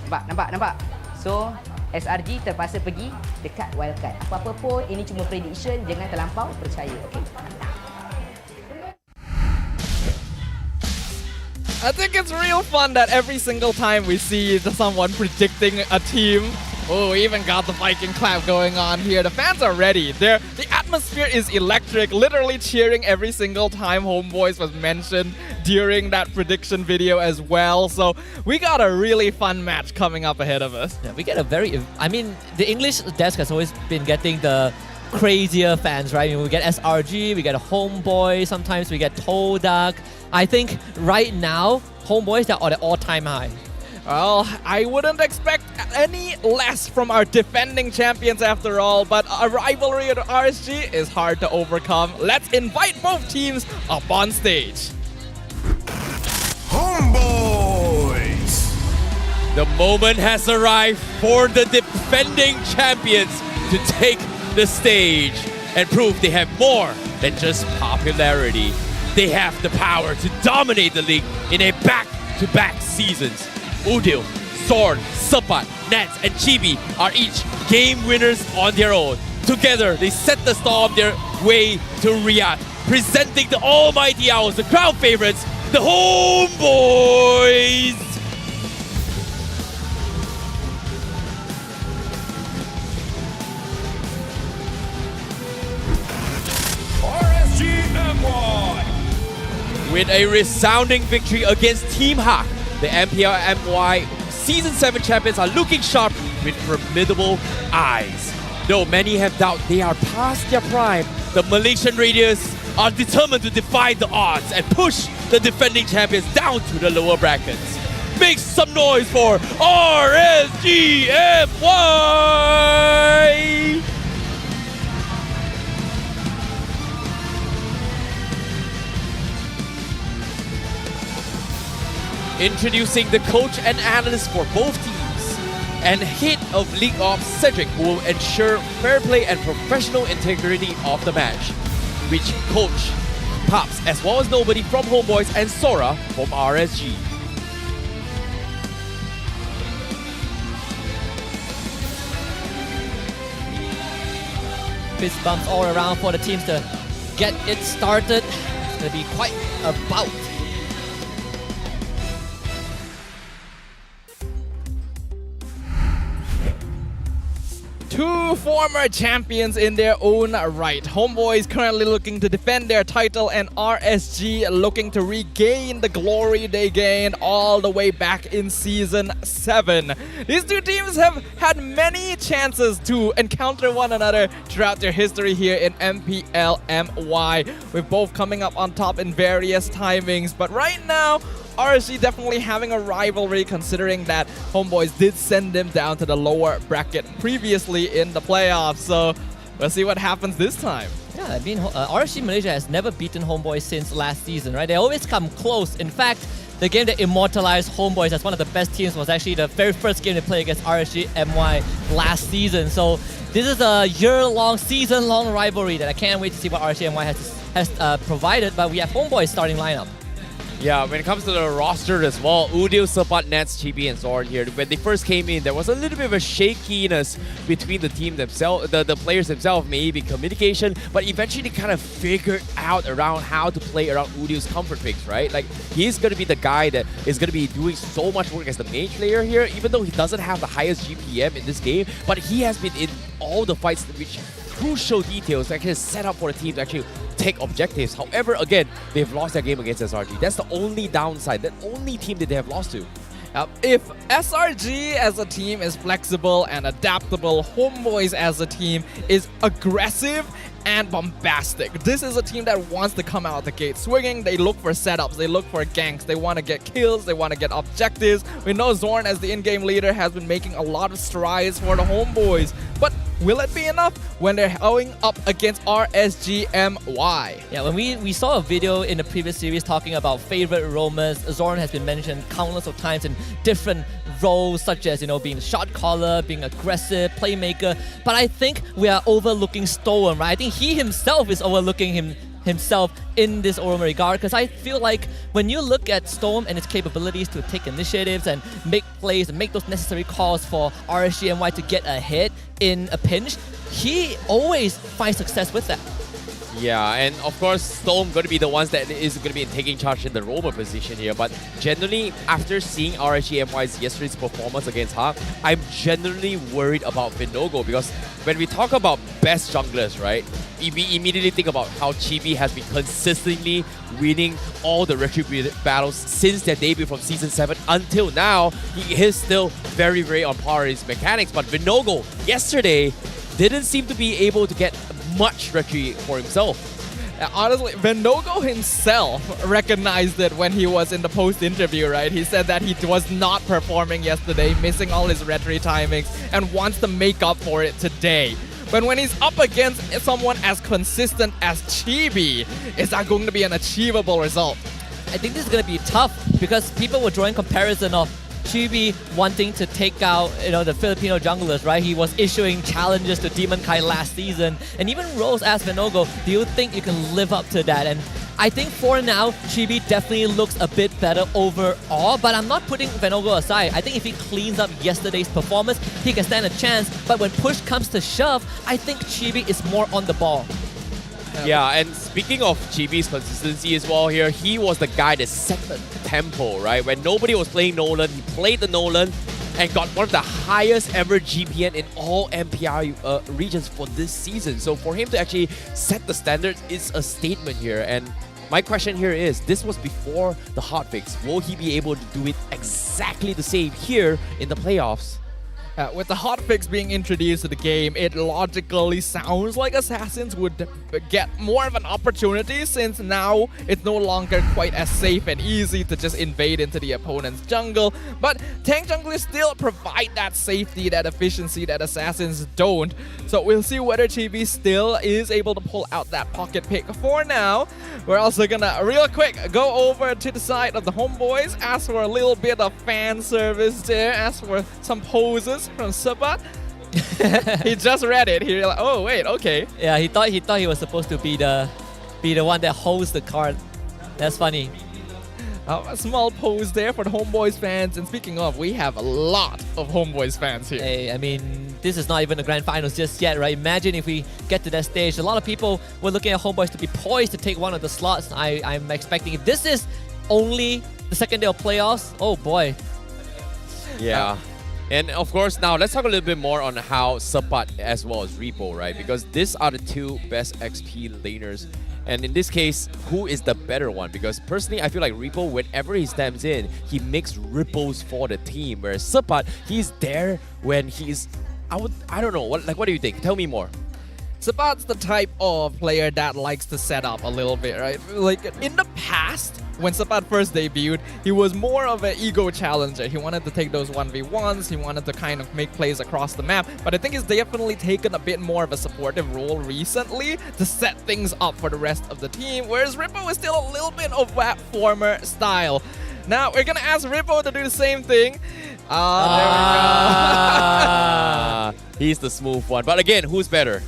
Speaker 18: Nampak? So, SRG terpaksa pergi dekat wildcard. Apa-apa pun, ini cuma prediction, jangan terlampau percaya, okey?
Speaker 4: I think it's real fun that every single time we see someone predicting a team. Oh, we even got the Viking clap going on here. The fans are ready. The atmosphere is electric, literally cheering every single time Homebois was mentioned during that prediction video as well. So we got a really fun match coming up ahead of us.
Speaker 12: Yeah, we get a very, the English desk has always been getting the crazier fans, right? We get SRG, we get a Homeboy, sometimes we get Todak. I think right now, Homeboys, they're at an all-time high.
Speaker 4: Well, I wouldn't expect any less from our defending champions after all, but a rivalry at RSG is hard to overcome. Let's invite both teams up on stage.
Speaker 5: Homeboys! The moment has arrived for the defending champions to take the stage and prove they have more than just popularity. They have the power to dominate the league in a back-to-back seasons. Udil, Sword, Sepat, Nats, and Chibi are each game winners on their own. Together, they set the storm their way to Riyadh, presenting the almighty Owls, the crowd favorites, the Homeboys!
Speaker 3: RSG MY!
Speaker 5: With a resounding victory against Team Hak, the MPL MY Season 7 champions are looking sharp with formidable eyes. Though many have doubt they are past their prime, the Malaysian Raiders are determined to defy the odds and push the defending champions down to the lower brackets. Make some noise for RSG MY! Introducing the coach and analyst for both teams, and head of League Ops Cedric, who will ensure fair play and professional integrity of the match, which coach Pops as well as Nobody from Homeboys and Sora from RSG.
Speaker 12: Fist bumps all around for the teams to get it started. It's going to be quite a bout.
Speaker 4: Two former champions in their own right. Homeboys currently looking to defend their title, and RSG looking to regain the glory they gained all the way back in Season 7. These two teams have had many chances to encounter one another throughout their history here in MPL MY, with both coming up on top in various timings. But right now, RSG definitely having a rivalry, considering that Homeboys did send them down to the lower bracket previously in the playoffs. So we'll see what happens this time.
Speaker 12: Yeah, I mean, RSG Malaysia has never beaten Homeboys since last season, right? They always come close. In fact, the game that immortalized Homeboys as one of the best teams was actually the very first game they played against RSG MY last season. So this is a year-long, season-long rivalry that I can't wait to see what RSG MY has provided. But we have Homeboys starting lineup.
Speaker 5: Yeah, when it comes to the roster as well, Udil, Sepat, Nats, Chibi, and Zord here. When they first came in, there was a little bit of a shakiness between the team themselves, the players themselves, maybe communication, but eventually they kind of figured out around how to play around Udil's comfort picks, right? Like, he's going to be the guy that is going to be doing so much work as the main player here, even though he doesn't have the highest GPM in this game, but he has been in all the fights which crucial details actually set up for the team to actually take objectives. However, again, they've lost their game against SRG. That's the only downside, the only team that they have lost to.
Speaker 4: If SRG as a team is flexible and adaptable, Homeboys as a team is aggressive and bombastic. This is a team that wants to come out the gate swinging. They look for setups, they look for ganks, they want to get kills, they want to get objectives. We know Zorn, as the in-game leader, has been making a lot of strides for the Homebois, but will it be enough when they're going up against RSG MY?
Speaker 12: Yeah, when we saw a video in the previous series talking about favorite roamers, Zorn has been mentioned countless of times in different roles, such as, being shot caller, being aggressive, playmaker. But I think we are overlooking Storm, right? I think he himself is overlooking himself in this Oroma regard, because I feel like when you look at Storm and its capabilities to take initiatives and make plays and make those necessary calls for RSG MY to get ahead in a pinch, he always finds success with that.
Speaker 5: Yeah, and of course, Storm going to be the ones that is going to be taking charge in the roamer position here. But generally, after seeing RSG MY's yesterday's performance against Hawk, I'm generally worried about Vinogo, because when we talk about best junglers, right, we immediately think about how Chibi has been consistently winning all the Retributed battles since their debut from Season 7 until now. He is still very, very on par in his mechanics, but Vinogo yesterday didn't seem to be able to get much retry for himself.
Speaker 4: Honestly, Vinogo himself recognized it when he was in the post-interview, right? He said that he was not performing yesterday, missing all his retry timings, and wants to make up for it today. But when he's up against someone as consistent as Chibi, is that going to be an achievable result?
Speaker 12: I think this is going to be tough, because people were drawing comparison of Chibi wanting to take out, the Filipino junglers, right? He was issuing challenges to Demon Kai last season, and even Rose asked Vinogo, do you think you can live up to that? And I think for now, Chibi definitely looks a bit better overall, but I'm not putting Vinogo aside. I think if he cleans up yesterday's performance, he can stand a chance, but when push comes to shove, I think Chibi is more on the ball.
Speaker 5: Yeah, and speaking of Chibi's consistency as well here, he was the guy that set the tempo, right? When nobody was playing Nolan, he played the Nolan and got one of the highest ever GPN in all MPR regions for this season. So for him to actually set the standards is a statement here. And my question here is, this was before the hotfix. Will he be able to do it exactly the same here in the playoffs?
Speaker 4: With the hotfix being introduced to the game, it logically sounds like Assassins would get more of an opportunity, since now it's no longer quite as safe and easy to just invade into the opponent's jungle. But tank junglers still provide that safety, that efficiency that Assassins don't. So we'll see whether Chibi still is able to pull out that pocket pick. For now, we're also gonna real quick go over to the side of the Homebois, ask for a little bit of fan service there, ask for some poses from Sabat. He just read it. He realized, oh wait, okay.
Speaker 12: Yeah, he thought he was supposed to be the one that holds the card. That's funny.
Speaker 4: A small pose there for the Homebois fans. And speaking of, we have a lot of Homebois fans here.
Speaker 12: Hey, I mean, this is not even the grand finals just yet, right? Imagine if we get to that stage. A lot of people were looking at Homebois to be poised to take one of the slots. I'm expecting, if this is only the second day of playoffs, oh boy.
Speaker 5: Yeah. And of course, now let's talk a little bit more on how Sapat as well as Repo, right? Because these are the two best XP laners. And in this case, who is the better one? Because personally, I feel like Repo, whenever he steps in, he makes ripples for the team. Whereas Sapat, he's there when he's... I don't know. What do you think? Tell me more.
Speaker 4: Sabat's the type of player that likes to set up a little bit, right? Like, in the past, when Sabat first debuted, he was more of an ego challenger. He wanted to take those 1v1s, he wanted to kind of make plays across the map, but I think he's definitely taken a bit more of a supportive role recently to set things up for the rest of the team, whereas Rippo is still a little bit of that former style. Now, we're gonna ask Rippo to do the same thing. There we go.
Speaker 5: He's the smooth one. But again, who's better?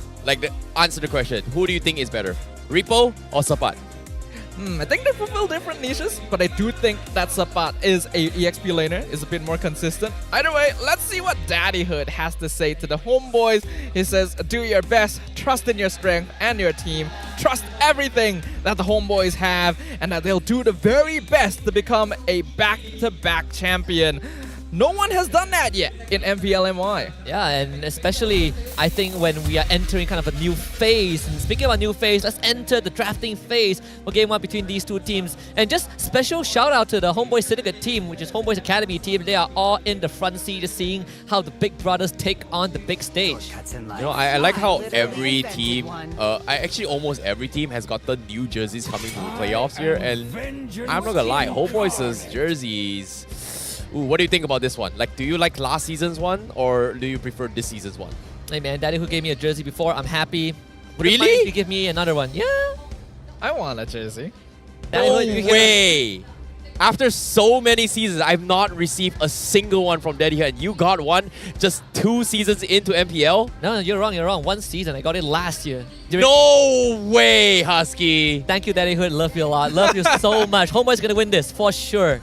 Speaker 5: Answer the question. Who do you think is better? Repo or Sapat?
Speaker 4: I think they fulfill different niches, but I do think that Sapat is a EXP laner, is a bit more consistent. Either way, let's see what Daddyhood has to say to the Homebois. He says, do your best, trust in your strength and your team, trust everything that the Homebois have, and that they'll do the very best to become a back-to-back champion. No one has done that yet in MPL MY.
Speaker 12: Yeah, and especially I think when we are entering kind of a new phase. And speaking about new phase, let's enter the drafting phase for Game 1 between these two teams. And just special shout out to the Homebois Syndicate team, which is Homebois Academy team. They are all in the front seat, just seeing how the big brothers take on the big stage.
Speaker 5: You know, I like how every team, actually almost every team has got the new jerseys coming to the playoffs here. And I'm not gonna lie, Homebois' jerseys. Ooh, what do you think about this one? Like, do you like last season's one or do you prefer this season's one?
Speaker 12: Hey man, Daddy who gave me a jersey before, I'm happy.
Speaker 5: Really?
Speaker 12: If you give me another one. Yeah.
Speaker 4: I want a jersey.
Speaker 5: No way! After so many seasons, I've not received a single one from Daddy here, and you got one just 2 seasons into MPL?
Speaker 12: No, you're wrong, you're wrong. 1 season, I got it last year.
Speaker 5: No way, Husky!
Speaker 12: Thank you, Daddy Hood. Love you a lot. Love you so much. Homeboy's gonna win this for sure.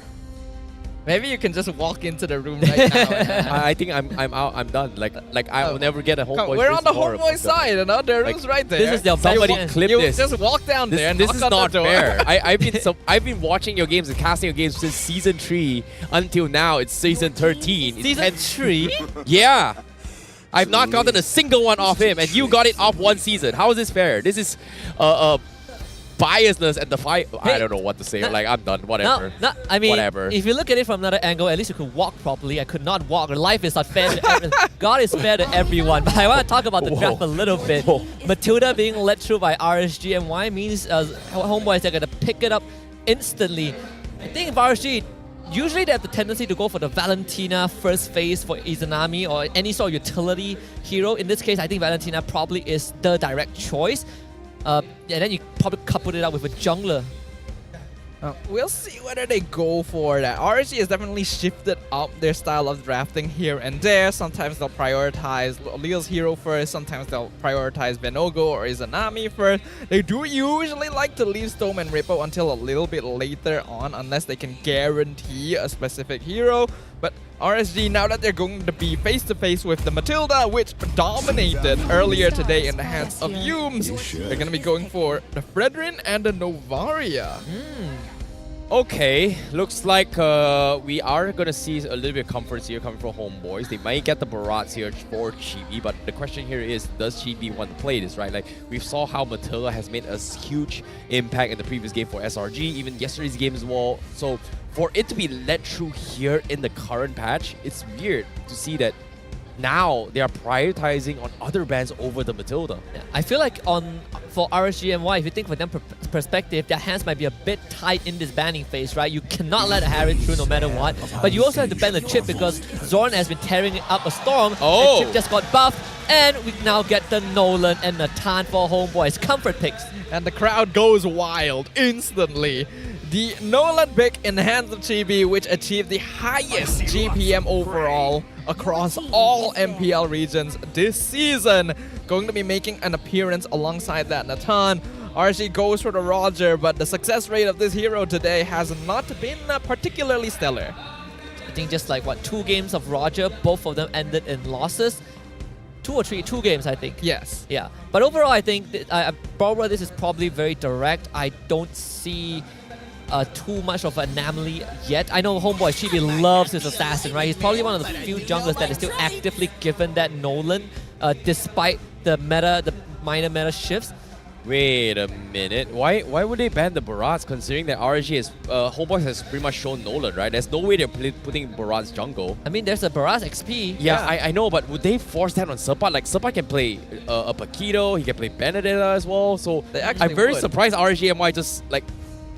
Speaker 4: Maybe you can just walk into the room right now.
Speaker 5: I think I'm out. I'm done. Like I will never get a Homeboy.
Speaker 4: We're on the Homeboy side, you know. Their room's right there.
Speaker 12: This is their
Speaker 5: somebody clip
Speaker 4: you
Speaker 5: this.
Speaker 4: Just walk down there.
Speaker 5: This is not fair.
Speaker 4: I've
Speaker 5: I've been watching your games and casting your games since season 3 until now. It's season 13.
Speaker 12: Season 3?
Speaker 5: Yeah. I've not gotten a single one off him, and you got it off 1 season. How is this fair? This is biasness and the fight. I don't know what to say. Like, I'm done. Whatever.
Speaker 12: No, I mean,
Speaker 5: whatever.
Speaker 12: If you look at it from another angle, at least you could walk properly. I could not walk. Life is not fair to everyone. God is fair to everyone. But I want to talk about the draft a little bit. Matilda being led through by RSG MY means Homeboys are going to pick it up instantly. I think if RSG, usually they have the tendency to go for the Valentina first phase for Izanami or any sort of utility hero. In this case, I think Valentina probably is the direct choice. And then you probably couple it up with a jungler.
Speaker 4: We'll see whether they go for that. RSG has definitely shifted up their style of drafting here and there. Sometimes they'll prioritize Leo's hero first. Sometimes they'll prioritize Venogo or Izanami first. They do usually like to leave Storm and Ripple until a little bit later on, unless they can guarantee a specific hero. But RSG, now that they're going to be face-to-face with the Matilda, which dominated earlier today in the hands of Yumes, they're going to be going for the Fredrin and the Novaria.
Speaker 5: Okay, looks like we are going to see a little bit of comforts here coming from Homeboys. They might get the Barats here for Chibi, but the question here is, does Chibi want to play this, right? Like, we saw how Matilda has made a huge impact in the previous game for SRG, even yesterday's game as well. So, for it to be led through here in the current patch, it's weird to see that now they are prioritizing on other bands over the Matilda.
Speaker 12: Yeah, I feel like for RSG MY, if you think from their perspective, their hands might be a bit tight in this banning phase, right? You cannot let a Harry through no matter what. But you also have to ban the Chip because Zorn has been tearing up a Storm. And Chip just got buffed. And we now get the Nolan and Natan for Homeboys. Comfort picks.
Speaker 4: And the crowd goes wild instantly. The Nolan pick in the hands of Chibi, which achieved the highest GPM overall across all MPL regions this season. Going to be making an appearance alongside that Natan. RSG goes for the Roger, but the success rate of this hero today has not been particularly stellar.
Speaker 12: I think just like, 2 games of Roger, both of them ended in losses. 2 or 3, 2 games, I think.
Speaker 4: Yes.
Speaker 12: Yeah. But overall, I think Barbara, this is probably very direct. I don't see too much of an anomaly yet. I know Homeboy Chibi loves his assassin, right? He's probably one of the few junglers that is still actively given that Nolan, despite the minor meta shifts.
Speaker 5: Wait a minute. Why would they ban the Barats, considering that RSG has Homeboy has pretty much shown Nolan, right? There's no way they're putting Barats jungle.
Speaker 12: I mean, there's a Barats XP.
Speaker 5: Yeah, I know, but would they force that on Serpat? Like, Serpat can play a Paquito, he can play Benedetta as well. So I'm very surprised RSG MY just like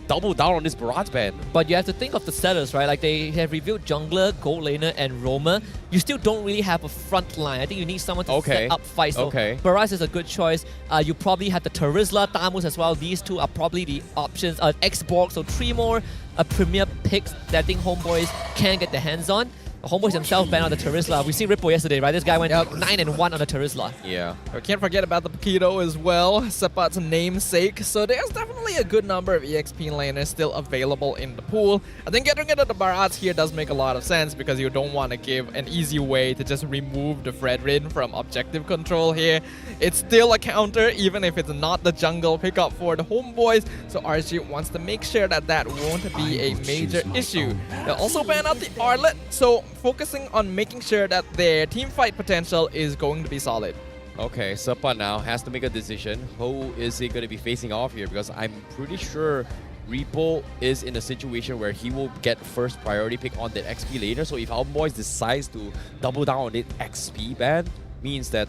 Speaker 5: double down on this Barats ban.
Speaker 12: But you have to think of the setters, right? Like, they have revealed jungler, gold laner, and roamer. You still don't really have a front line. I think you need someone to set up fights. So Barats is a good choice. You probably have the Terizla, Tamus as well. These two are probably the options. X-Borg, so 3 more premier picks that I think Homeboys can get their hands on. Homeboys himself banned on the Terizla. We see Ripple yesterday, right? This guy went 9-1 on the Terizla.
Speaker 5: Yeah.
Speaker 4: We can't forget about the Paquito as well, Sepat's namesake. So there's definitely a good number of EXP laners still available in the pool. I think getting rid of the Barats here does make a lot of sense because you don't want to give an easy way to just remove the Fredrin from objective control here. it's still a counter, even if it's not the jungle pickup for the Homebois. So RSG wants to make sure that that won't be a major issue. They'll also ban out the Arlet, so focusing on making sure that their team fight potential is going to be solid.
Speaker 5: Okay, Sepa now has to make a decision. Who is he going to be facing off here? Because I'm pretty sure Repo is in a situation where he will get first priority pick on that XP later. So if Homebois decides to double down on it XP ban, means that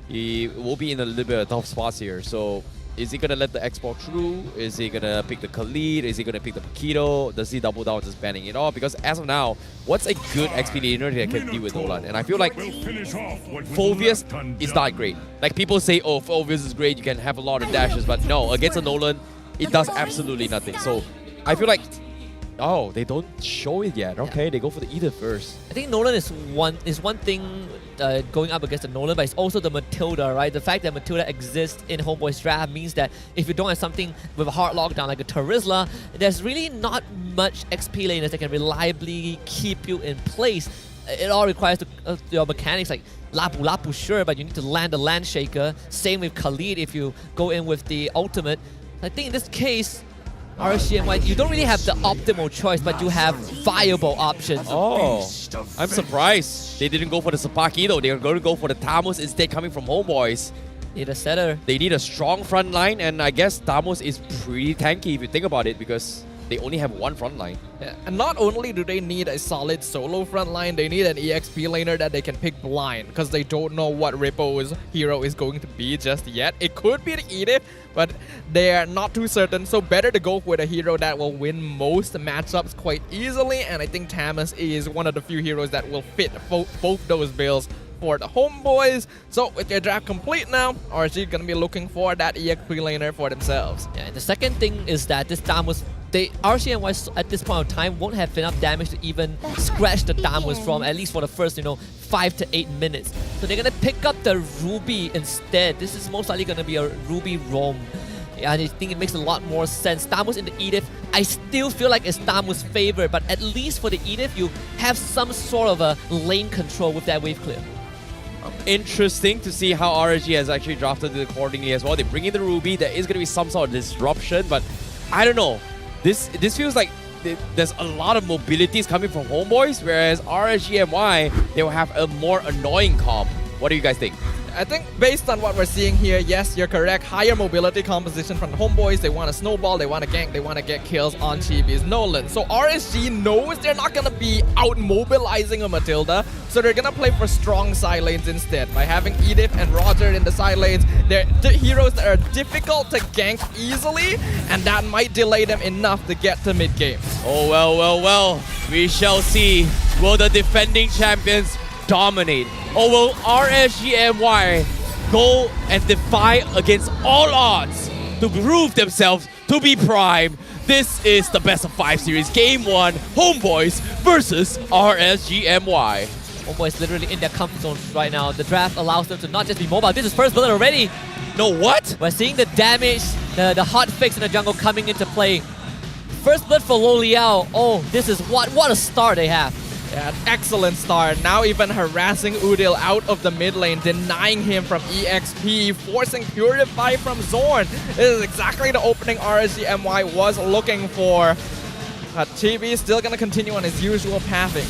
Speaker 5: he will be in a little bit of tough spots here. So is he going to let the export through? Is he going to pick the Khalid? Is he going to pick the Paquito? Does he double down just banning it off? Because as of now, what's a good XP laner that can deal with Nolan? And I feel like Phoveus is not great. Like people say, oh, Phoveus is great, you can have a lot of dashes, but no, against a Nolan, it does absolutely nothing. So I feel like, oh, they don't show it yet. Okay, they go for the Edith first.
Speaker 12: I think Nolan is one thing going up against the Nolan, but it's also the Matilda, right? The fact that Matilda exists in Homeboy's draft means that if you don't have something with a hard lockdown like a Terizla, there's really not much XP laners that can reliably keep you in place. It all requires your mechanics like Lapu Lapu, sure, but you need to land the Land Shaker. Same with Khalid if you go in with the ultimate. I think in this case, RSG MY, you don't really have the optimal choice, but you have viable options.
Speaker 5: Oh, I'm surprised they didn't go for the Sapaki though. They're going to go for the Tamus instead, coming from Homebois.
Speaker 12: Need a setter.
Speaker 5: They need a strong front line, and I guess Tamus is pretty tanky if you think about it, because they only have one front line.
Speaker 4: Yeah, and not only do they need a solid solo front line, they need an EXP laner that they can pick blind, because they don't know what Ripo's hero is going to be just yet. It could be the Edith, but they're not too certain, so better to go with a hero that will win most matchups quite easily, and I think Tamus is one of the few heroes that will fit both those bills for the Homebois. So with their draft complete now, RSG gonna be looking for that EXP laner for themselves.
Speaker 12: Yeah, and the second thing is that this Tamus, RSG MY at this point of time won't have enough damage to even scratch the Tamus from, at least for the first, 5 to 8 minutes. So they're gonna pick up the Ruby instead. This is most likely gonna be a Ruby roam. Yeah, I think it makes a lot more sense. Tamus in the Edith, I still feel like it's Tamus' favorite, but at least for the Edith, you have some sort of a lane control with that wave clear.
Speaker 5: Interesting to see how RSG has actually drafted it accordingly as well. They bring in the Ruby. There is going to be some sort of disruption, but I don't know. This feels like there's a lot of mobilities coming from Homebois, whereas RSG MY, they will have a more annoying comp. What do you guys think?
Speaker 4: I think based on what we're seeing here, yes, you're correct. Higher mobility composition from the Homebois. They want to snowball, they want to gank, they want to get kills on Chibi's Nolan. So RSG knows they're not going to be out-mobilizing a Matilda, so they're going to play for strong side lanes instead. By having Edith and Roger in the side lanes, they're heroes that are difficult to gank easily, and that might delay them enough to get to mid-game.
Speaker 5: Oh, well. We shall see. Will the defending champions dominate? Or will RSG MY go and defy against all odds to prove themselves to be prime? This is the best of 5 series. Game 1, Homebois versus RSG MY.
Speaker 12: Homebois literally in their comfort zone right now. The draft allows them to not just be mobile. This is first blood already.
Speaker 5: No, what?
Speaker 12: We're seeing the damage, the hot fix in the jungle coming into play. First blood for Lo Liao. Oh, this is what a start they have.
Speaker 4: Yeah, an excellent start. Now even harassing Udil out of the mid lane, denying him from EXP, forcing Purify from Zorn. This is exactly the opening RSG MY was looking for. But Chibi is still going to continue on his usual pathing.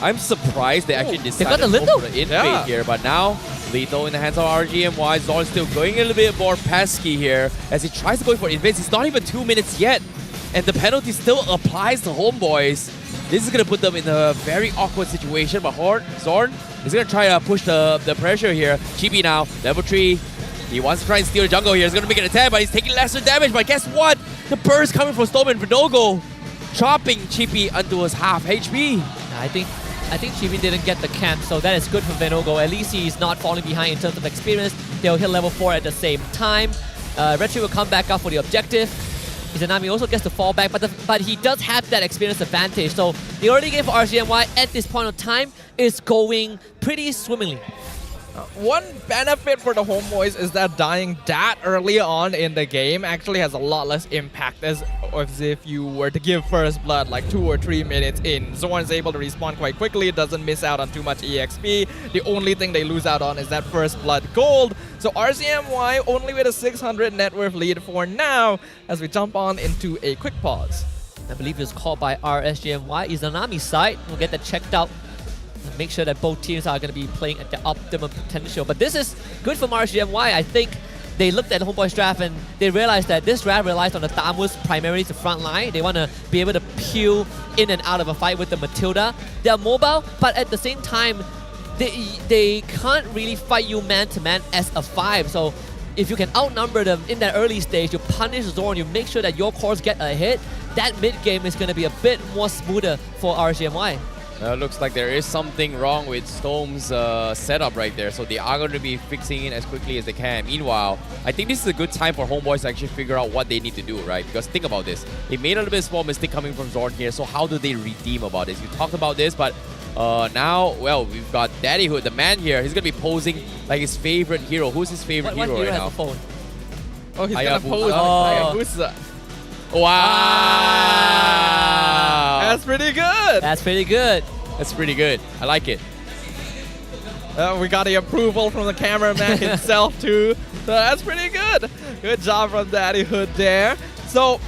Speaker 5: I'm surprised they actually decided
Speaker 12: to
Speaker 5: go for the invade here, but now lethal in the hands of RSG MY. Zorn still going a little bit more pesky here as he tries to go for invades. It's not even 2 minutes yet, and the penalty still applies to Homebois. This is going to put them in a very awkward situation, but Zorn is going to try to push the pressure here. Chibi now, level 3. He wants to try and steal the jungle here. He's going to make an attack, but he's taking lesser damage. But guess what? The burst coming from Storm and Verdogo, chopping Chibi onto his half HP.
Speaker 12: I think Chibi didn't get the camp, so that is good for Venogo. At least he's not falling behind in terms of experience. They'll hit level 4 at the same time. Retri will come back up for the objective. Izanami also gets to fall back, but he does have that experience advantage. So the early game for RSG MY at this point of time is going pretty swimmingly.
Speaker 4: One benefit for the Homebois is that dying that early on in the game actually has a lot less impact as if you were to give first blood like 2 or 3 minutes in. Zorn's able to respawn quite quickly, doesn't miss out on too much EXP. The only thing they lose out on is that first blood gold. So RSG MY only with a 600 net worth lead for now as we jump on into a quick pause.
Speaker 12: I believe it's called by RSG MY. Izanami's side. We'll get that checked out. Make sure that both teams are going to be playing at their optimum potential. But this is good for RSG MY. I think they looked at the Homebois draft and they realized that this draft relies on the Tamus primarily to front line. They want to be able to peel in and out of a fight with the Matilda. They're mobile, but at the same time, they can't really fight you man-to-man as a 5. So if you can outnumber them in that early stage, you punish Zorn, you make sure that your cores get a hit, that mid-game is going to be a bit more smoother for RSG MY.
Speaker 5: Looks like there is something wrong with Storm's setup right there, so they are going to be fixing it as quickly as they can. Meanwhile, I think this is a good time for Homebois to actually figure out what they need to do, right? Because think about this. They made a little bit of small mistake coming from Zorn here, so how do they redeem about this? You talked about this, but now, well, we've got Daddyhood, the man here. He's going to be posing like his favorite hero. Who's his favorite hero right now?
Speaker 12: Phone?
Speaker 4: Oh, he's going to pose Hayabusa.
Speaker 5: Wow!
Speaker 4: That's pretty good.
Speaker 12: That's pretty good.
Speaker 5: That's pretty good. I like it.
Speaker 4: We got the approval from the cameraman himself too. So that's pretty good. Good job from Daddyhood there. So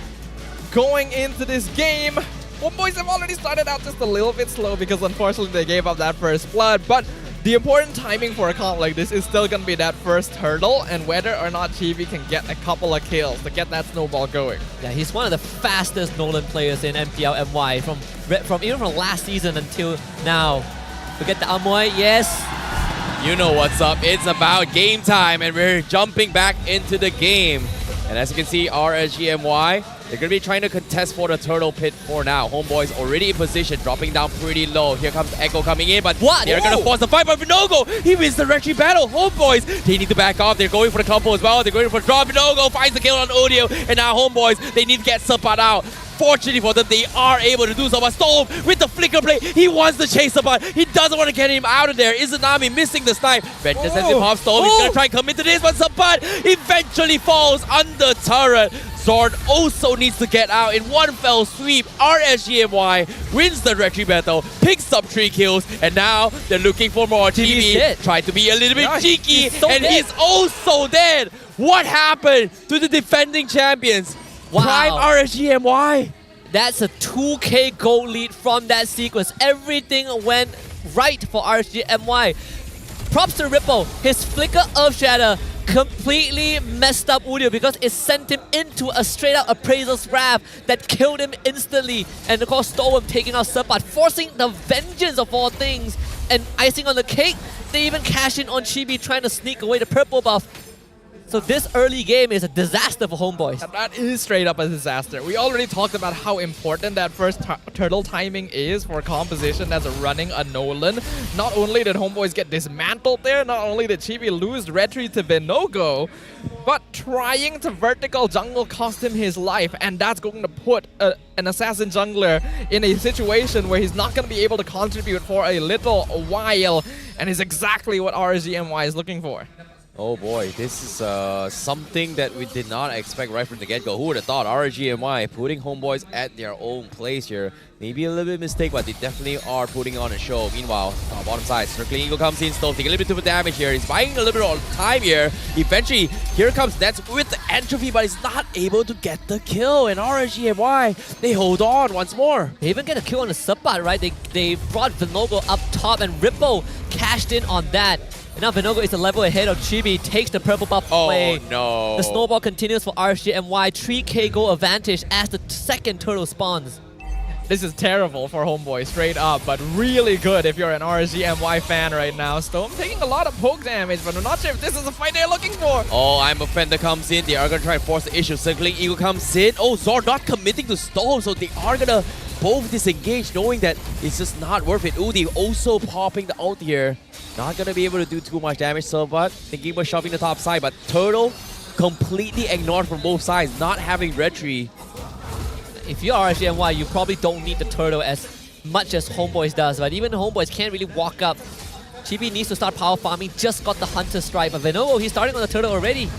Speaker 4: going into this game, Homebois have already started out just a little bit slow because unfortunately they gave up that first blood. But the important timing for a comp like this is still going to be that first hurdle and whether or not Chibi can get a couple of kills to get that snowball going.
Speaker 12: Yeah, he's one of the fastest Nolan players in MPL MY from even from last season until now. We get the Amoy, yes.
Speaker 5: You know what's up. It's about game time and we're jumping back into the game. And as you can see, RSG MY, they're going to be trying to contest for the turtle pit for now. Homebois already in position, dropping down pretty low. Here comes Echo coming in, but they're going to force the fight, but Vinogo, he wins the retry battle. Homebois, they need to back off. They're going for the combo as well. They're going for a drop. Vinogo finds the kill on Audio, and now Homebois, they need to get Sapat out. Fortunately for them, they are able to do so. But Storm with the flicker play, he wants to chase Sapat. He doesn't want to get him out of there. Izanami missing the snipe. Venture sends him off Storm. He's going to try and commit to this, but Sapat eventually falls under turret. Zorn also needs to get out in one fell sweep. RSG MY wins the retry battle, picks up 3 kills, and now they're looking for more. TV tried to be a little bit cheeky, he's also dead. What happened to the defending champions?
Speaker 12: Wow.
Speaker 5: Prime RSG MY.
Speaker 12: That's a 2k gold lead from that sequence. Everything went right for RSG MY. Props to Ripple. His flicker of shatter completely messed up Udio because it sent him into a straight up appraiser's wrath that killed him instantly. And of course Storm taking out Sapat, forcing the vengeance of all things. And icing on the cake, they even cash in on Chibi trying to sneak away the purple buff. So this early game is a disaster for Homebois.
Speaker 4: And that is straight up a disaster. We already talked about how important that first turtle timing is for composition as running a Nolan. Not only did Homebois get dismantled there, not only did Chibi lose retry to Vinogo, but trying to vertical jungle cost him his life, and that's going to put an assassin jungler in a situation where he's not going to be able to contribute for a little while, and is exactly what RSG MY is looking for.
Speaker 5: Oh boy, this is something that we did not expect right from the get-go. Who would have thought? RSG MY putting Homebois at their own place here. Maybe a little bit of mistake, but they definitely are putting on a show. Meanwhile, bottom side, Circling Eagle comes in, Stone taking a little bit too much damage here. He's buying a little bit of time here. Eventually, here comes Nets with the entropy, but he's not able to get the kill. And RSG MY, they hold on once more.
Speaker 12: They even get a kill on the Sapat, right? They brought Vinogo up top, and Ripple cashed in on that. And now Vinogo is a level ahead of Chibi, takes the purple buff away.
Speaker 5: Oh no.
Speaker 12: The snowball continues for RSG MY, 3k goal advantage as the second turtle spawns.
Speaker 4: This is terrible for Homeboy, straight up, but really good if you're an RSG MY fan right now. Storm taking a lot of poke damage, but I'm not sure if this is the fight they're looking for.
Speaker 5: Oh, I'm Offender comes in. They are going to try and force the issue. Circling Eagle comes in. Oh, Zor not committing to Storm, so they are going to both disengage, knowing that it's just not worth it. Udi also popping the ult here. Not going to be able to do too much damage, so but thinking about shoving the top side, but Turtle completely ignored from both sides, not having retry.
Speaker 12: If you're RSG MY, you probably don't need the turtle as much as Homebois does, but even Homebois can't really walk up Chibi needs to start power farming, just got the Hunter Strike, but Venovo, he's starting on the turtle already.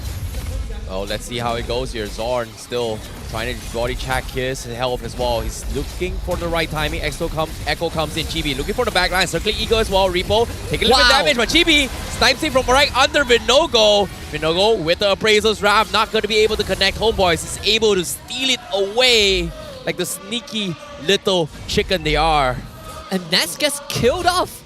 Speaker 5: Oh, let's see how it goes here. Zorn still trying to body check his health as well. He's looking for the right timing. Echo comes in. Chibi looking for the backline. Circling Ego as well. Repo taking a little bit of damage, but Chibi snipes him from right under Vinogo. Vinogo with the Appraiser's Wrap, not going to be able to connect. Homeboys is able to steal it away like the sneaky little chicken they are.
Speaker 12: And Nets gets killed off.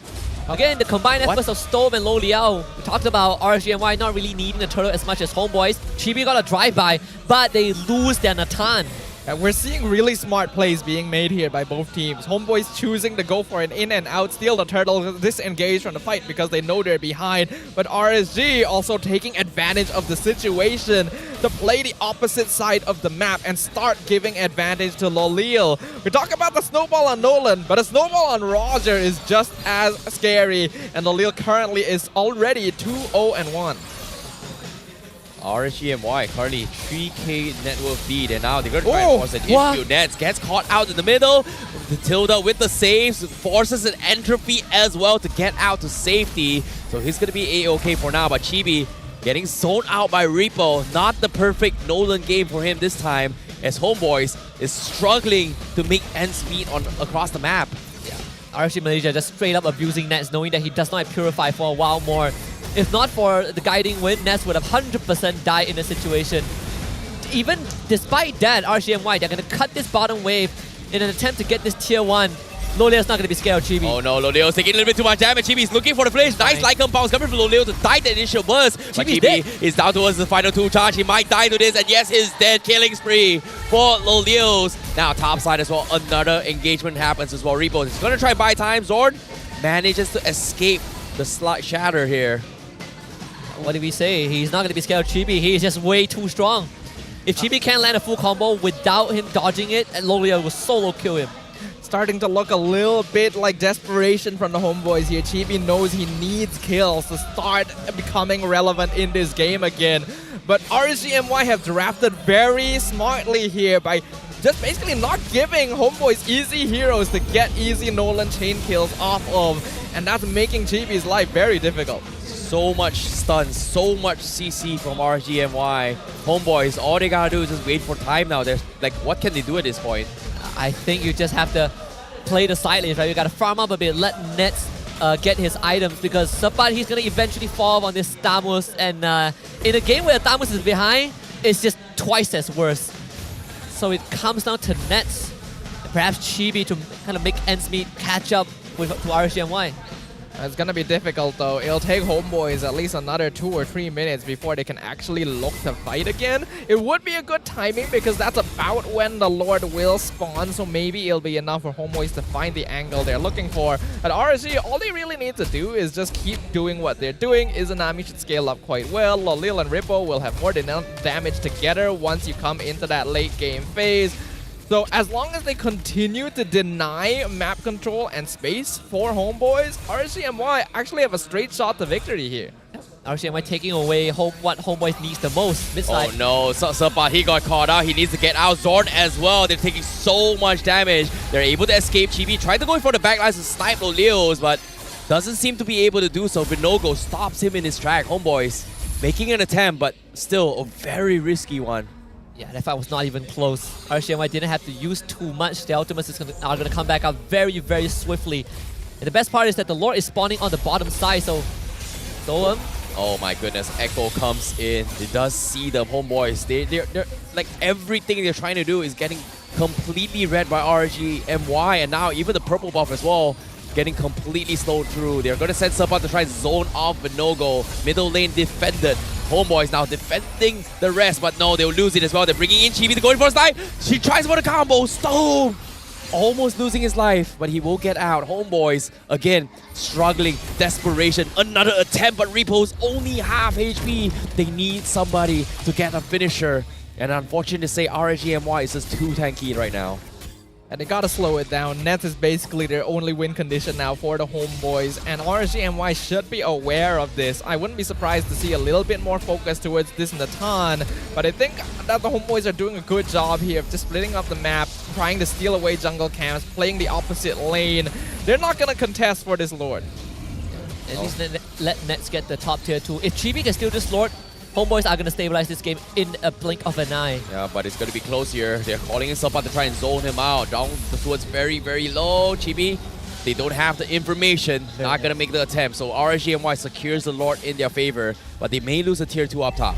Speaker 12: Again, the combined efforts of Storm and Lo Liao. We talked about RSG MY not really needing the turtle as much as Homeboys. Chibi got a drive-by, but they lose their Natan.
Speaker 4: And we're seeing really smart plays being made here by both teams. Homeboys choosing to go for an in and out, steal the turtle, disengage from the fight because they know they're behind. But RSG also taking advantage of the situation to play the opposite side of the map and start giving advantage to Lolil. We talk about the snowball on Nolan, but a snowball on Roger is just as scary. And Lolil currently is already 2-0-1.
Speaker 5: RSG MY currently 3k net worth lead, and now they're going to try and force an issue. Nets gets caught out in the middle. The Tilda with the saves forces an entropy as well to get out to safety. So he's going to be A-OK for now, but Chibi getting zoned out by Repo. Not the perfect Nolan game for him this time, as Homeboys is struggling to make ends meet across the map.
Speaker 12: Yeah, RSG Malaysia just straight up abusing Nets, knowing that he does not Purify for a while more. If not for the guiding wind, Nets would have 100% died in the situation. Even despite that, RCMY, they're going to cut this bottom wave in an attempt to get this tier 1. Loleo's not going to be scared of Chibi.
Speaker 5: Oh no, Loleo's taking a little bit too much damage. Chibi's looking for the flash. Nice light compounds coming from Loleo to die the initial burst. But Chibi is down towards the final 2 charge. He might die to this, and yes, he's dead. Killing spree for Loleo's. Now top side as well, another engagement happens as well. Repo is going to try buy time. Zord manages to escape the shatter here.
Speaker 12: What did we say? He's not going to be scared of Chibi. He's just way too strong. If Chibi can't land a full combo without him dodging it, and Loleo will solo kill him.
Speaker 4: Starting to look a little bit like desperation from the Homeboys here. Chibi knows he needs kills to start becoming relevant in this game again. But RSG MY have drafted very smartly here by just basically not giving Homeboys easy heroes to get easy Nolan chain kills off of. And that's making Chibi's life very difficult.
Speaker 5: So much stuns, so much CC from RSG MY. Homeboys, all they gotta do is just wait for time now. There's like, what can they do at this point?
Speaker 12: I think you just have to play the side lanes, right? You gotta farm up a bit, let Nets get his items, because Sabat, he's gonna eventually fall on this Tamus, and in a game where Tamus is behind, it's just twice as worse. So it comes down to Nets, perhaps Chibi to kind of make ends meet, catch up with to RSG MY.
Speaker 4: It's gonna be difficult though. It'll take Homeboys at least another 2 or 3 minutes before they can actually look to fight again. It would be a good timing because that's about when the Lord will spawn, so maybe it'll be enough for Homeboys to find the angle they're looking for. At RSG, all they really need to do is just keep doing what they're doing. Izanami should scale up quite well. Lolil and Rippo will have more than enough damage together once you come into that late game phase. So as long as they continue to deny map control and space for Homeboys, RSG MY actually have a straight shot to victory here.
Speaker 12: RSG MY taking away what Homeboys needs the most. Mid-side.
Speaker 5: Oh no, Sabat, he got caught out. He needs to get out. Zorn as well. They're taking so much damage. They're able to escape. Chibi tried to go for the backlines to snipe Leos, but doesn't seem to be able to do so. Vinogo stops him in his track. Homeboys making an attempt, but still a very risky one.
Speaker 12: Yeah, that fight was not even close. RSG MY didn't have to use too much. The ultimates are going to come back out very, very swiftly. And the best part is that the Lord is spawning on the bottom side, so...
Speaker 5: Oh my goodness, Echo comes in. He does see them, Homeboys. They're like, everything they're trying to do is getting completely read by RSG MY, and now even the purple buff as well getting completely slowed through. They're going to send Sabat to try and zone off Vinogo. Middle lane defended. Homeboys now defending the rest, but no, they'll lose it as well. They're bringing in Chibi to go in for a snipe. She tries for the combo. Stone! Almost losing his life, but he will get out. Homeboys, again, struggling. Desperation. Another attempt, but Repo's only half HP. They need somebody to get a finisher. And unfortunate to say, RSG MY is just too tanky right now.
Speaker 4: And they gotta slow it down. Nets is basically their only win condition now for the Homeboys, and RSG MY should be aware of this. I wouldn't be surprised to see a little bit more focus towards this Natan, but I think that the Homeboys are doing a good job here of just splitting up the map, trying to steal away jungle camps, playing the opposite lane. They're not gonna contest for this Lord.
Speaker 12: At least let Nets get the top tier 2. If Chibi can steal this Lord, Homeboys are going to stabilize this game in a blink of an eye.
Speaker 5: Yeah, but it's going to be close here. They're calling in Sopa to try and zone him out. Down towards very, very low. Chibi, they don't have the information. Not going to make the attempt. So RSG MY secures the Lord in their favor, but they may lose a tier 2 up top.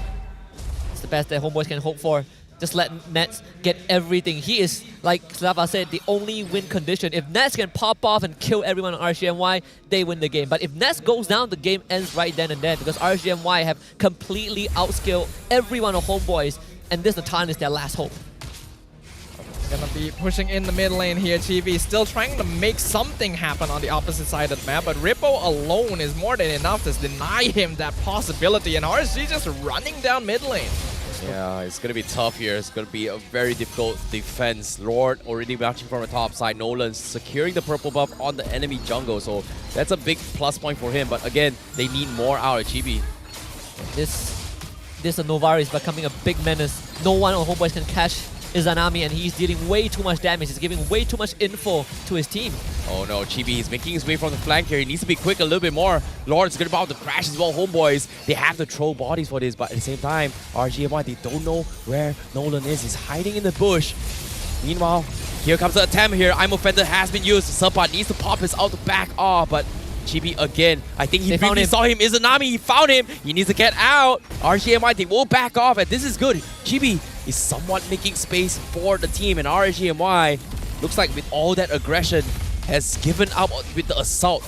Speaker 12: It's the best that Homeboys can hope for. Just let Nets get everything. He is, like Slava said, the only win condition. If Nets can pop off and kill everyone on RSGMY, they win the game. But if Nets goes down, the game ends right then and there because RSGMY have completely outskilled everyone on Homeboys, and this time is their last hope.
Speaker 4: Gonna be pushing in the mid lane here. Chibi still trying to make something happen on the opposite side of the map, but Rippo alone is more than enough to deny him that possibility, and RSG just running down mid lane.
Speaker 5: Yeah, it's going to be tough here. It's going to be a very difficult defense. Lord already matching from the top side. Nolan securing the purple buff on the enemy jungle. So that's a big plus point for him. But again, they need more out of Chibi.
Speaker 12: This Novari is becoming a big menace. No one on Homeboys can catch Izanami, and he's dealing way too much damage. He's giving way too much info to his team.
Speaker 5: Oh no, Chibi is making his way from the flank here. He needs to be quick a little bit more. Lord's going to about to crash as well. Homeboys, they have to throw bodies for this, but at the same time, RGMY, they don't know where Nolan is. He's hiding in the bush. Meanwhile, here comes the attempt here. I'm Offender has been used. Subpot needs to pop his out to back off, but Chibi again, I think he briefly saw him. Izanami, he found him. He needs to get out. RGMY, they will back off, and this is good. Chibi is somewhat making space for the team, and RSGMY looks like with all that aggression has given up with the assault.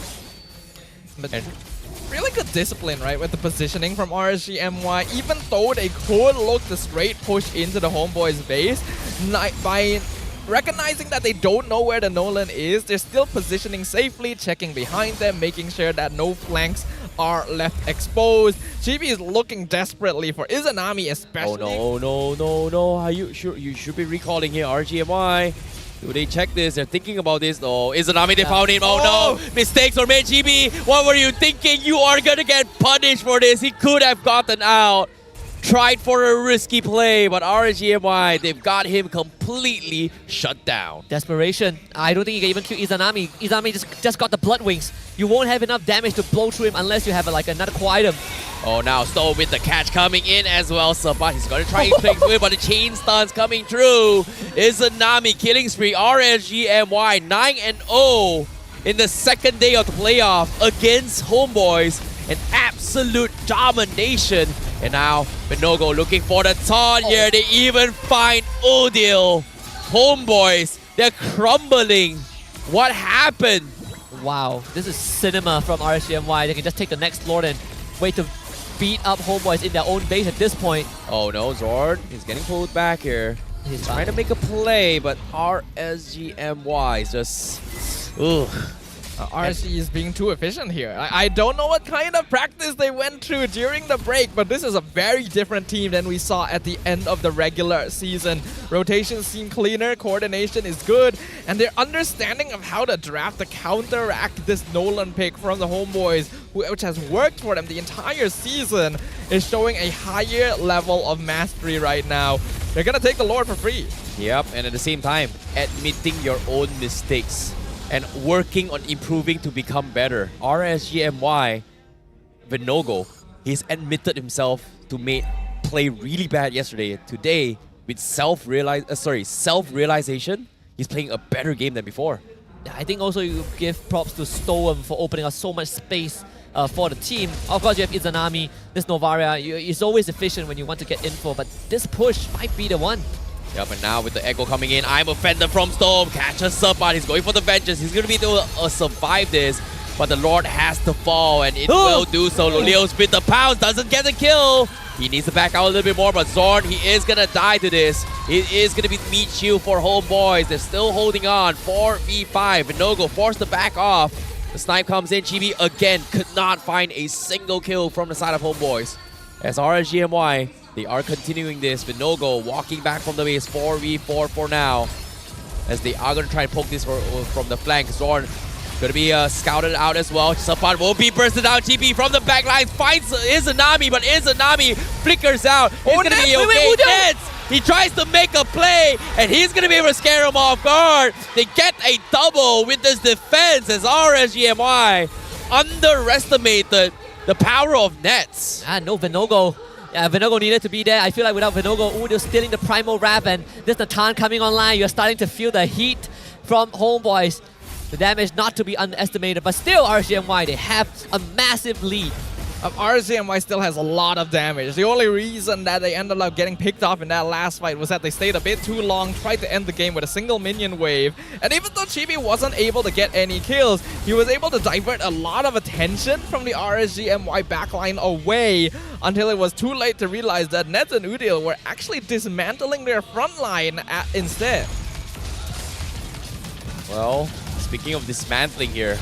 Speaker 4: But really good discipline, right, with the positioning from RSGMY. Even though they could look the straight push into the Homeboys base, by recognizing that they don't know where the Nolan is, they're still positioning safely, checking behind them, making sure that no flanks are left exposed. Chibi is looking desperately for Izanami especially.
Speaker 5: Oh no. Are you sure? You should be recalling here, RGMY. Do they check this? They're thinking about this. Oh, Izanami, they found him. Oh no! Mistakes were made, Chibi. What were you thinking? You are gonna get punished for this. He could have gotten out. Tried for a risky play, but RSGMY, they've got him completely shut down.
Speaker 12: Desperation. I don't think you can even kill Izanami. Izanami just got the blood wings. You won't have enough damage to blow through him unless you have like another item.
Speaker 5: Oh, now Stowe with the catch coming in as well. Sabat, he's going to try and play through it, but the chain stun's coming through. Izanami killing spree. RSGMY 9-0 in the second day of the playoff against Homeboys. An absolute domination. And now Benogo looking for the taunt here. They even find Odil. Homeboys, they're crumbling. What happened?
Speaker 12: Wow, this is cinema from RSGMY. They can just take the next Lord and wait to beat up Homeboys in their own base at this point.
Speaker 5: Oh no, Zord, he's getting pulled back here. He's trying to make a play, but RSGMY is just... Ugh.
Speaker 4: RSG is being too efficient here. I don't know what kind of practice they went through during the break, but this is a very different team than we saw at the end of the regular season. Rotations seem cleaner, coordination is good, and their understanding of how to draft to counteract this Nolan pick from the Homeboys, which has worked for them the entire season, is showing a higher level of mastery right now. They're gonna take the Lord for free.
Speaker 5: Yep, and at the same time, admitting your own mistakes and working on improving to become better. RSGMY, Vinogo, he's admitted himself to play really bad yesterday. Today, with self-realization, he's playing a better game than before.
Speaker 12: I think also you give props to Stoem for opening up so much space for the team. Of course, you have Izanami, this Novaria. It's always efficient when you want to get info, but this push might be the one.
Speaker 5: Yep, and now with the echo coming in, I'm Offender from Storm. Catches Subot. He's going for the vengeance. He's going to be able to survive this. But the Lord has to fall, and it will do so. Lolio's with the pounds. Doesn't get the kill. He needs to back out a little bit more, but Zorn, he is going to die to this. It is going to be meat shield for Homeboys. They're still holding on. 4v5. Vinogo forced to back off. The snipe comes in. Chibi, again, could not find a single kill from the side of Homeboys. As RSGMY, they are continuing this. Vinogo walking back from the base. 4v4 for now. As they are going to try and poke this from the flank. Zorn going to be scouted out as well. Sapan will be bursted out. TP from the back line finds Izanami, but Izanami flickers out. He's going to be okay. Nets! He tries to make a play, and he's going to be able to scare him off guard. They get a double with this defense as RSGMY underestimated the power of Nets.
Speaker 12: No Vinogo. Yeah, Vinogo needed to be there. I feel like without Vinogo, Udio stealing the Primal Wrap, and this Natan coming online, you're starting to feel the heat from Homebois. The damage not to be underestimated, but still RSG MY, they have a massive lead.
Speaker 4: RSG MY still has a lot of damage. The only reason that they ended up getting picked off in that last fight was that they stayed a bit too long, tried to end the game with a single minion wave. And even though Chibi wasn't able to get any kills, he was able to divert a lot of attention from the RSG MY backline away until it was too late to realize that Nets and Udil were actually dismantling their front line instead.
Speaker 5: Well, speaking of dismantling here,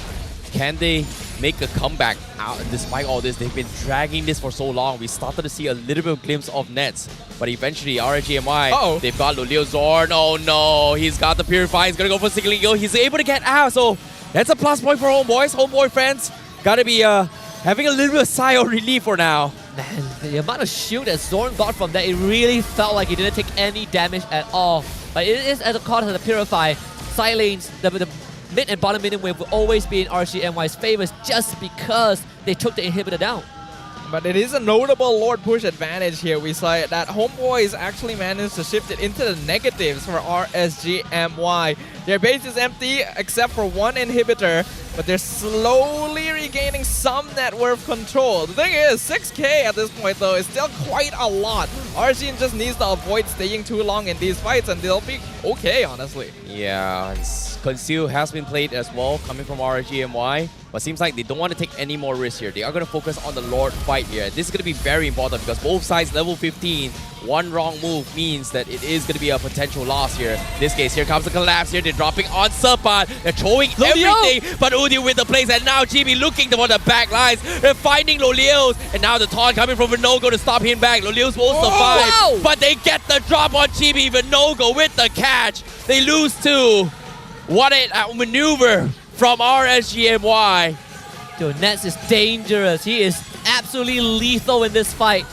Speaker 5: can they make a comeback out despite all this? They've been dragging this for so long. We started to see a little bit of glimpse of Nets, but eventually RSG MY, they've got Lulio Zorn. Oh no, he's got the Purify. He's gonna go for single eagle. He's able to get out, so that's a plus point for Homeboys. Homeboy fans gotta be having a little bit of sigh of relief for now.
Speaker 12: Man, the amount of shield that Zorn got from that, it really felt like he didn't take any damage at all. But it is at the cost of the Purify. Side lanes, the mid and bottom minion wave will always be in RSG MY's favors just because they took the inhibitor down.
Speaker 4: But it is a notable Lord push advantage here. We saw that Homeboys actually managed to shift it into the negatives for RSG MY. Their base is empty except for one inhibitor, but they're slowly regaining some net worth control. The thing is, 6k at this point though is still quite a lot. RSG just needs to avoid staying too long in these fights and they'll be okay, honestly.
Speaker 5: Yeah, Conceal has been played as well, coming from RSG MY. But seems like they don't want to take any more risks here. They are going to focus on the Lord fight here. This is going to be very important because both sides level 15. One wrong move means that it is going to be a potential loss here. In this case, here comes the collapse here. They're dropping on Serpat. They're throwing everything, but Udio with the plays. And now GB looking toward the back lines. They're finding Lolios. And now the taunt coming from Vinogo to stop him back. Lolios will survive. But they get the drop on GB. Vinogo with the catch. They lose two. What a maneuver from RSG MY.
Speaker 12: Dude, Nets is dangerous. He is absolutely lethal in this fight.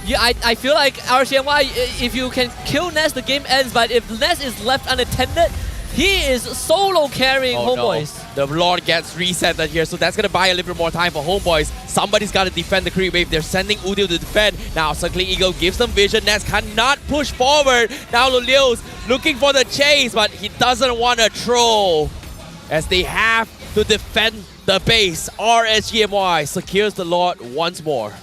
Speaker 12: Yeah, I feel like RSG MY, if you can kill Ness, the game ends. But if Ness is left unattended, he is solo carrying Homeboys.
Speaker 5: No. The Lord gets reset here, so that's going to buy a little bit more time for Homeboys. Somebody's got to defend the creep wave. They're sending Udio to defend. Now, Circling Eagle gives them vision. Ness cannot push forward. Now, Lulio's looking for the chase, but he doesn't want to throw as they have to defend the base. RSG MY secures the Lord once more.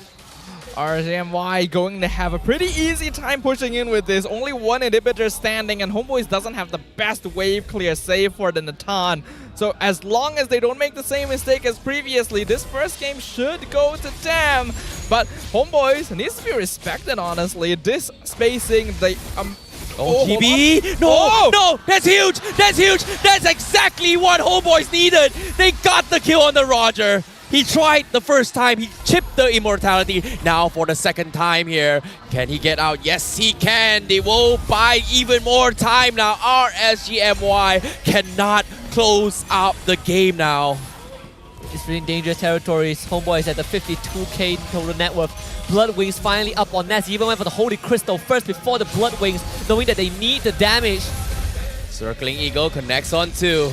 Speaker 4: RSG MY going to have a pretty easy time pushing in with this. Only one inhibitor standing, and Homeboys doesn't have the best wave clear save for the Natan. So as long as they don't make the same mistake as previously, this first game should go to them. But Homeboys needs to be respected, honestly. This spacing, they...
Speaker 5: GB! No, that's huge! That's huge! That's exactly what Homeboys needed! They got the kill on the Roger. He tried the first time, he chipped the immortality. Now for the second time here, can he get out? Yes, he can. They will buy even more time now. RSG MY cannot close out the game now.
Speaker 12: It's really dangerous territories. Homeboys at the 52k total net worth. Blood Wings finally up on Ness. He even went for the Holy Crystal first before the Blood Wings, knowing that they need the damage.
Speaker 5: Circling Eagle connects on two.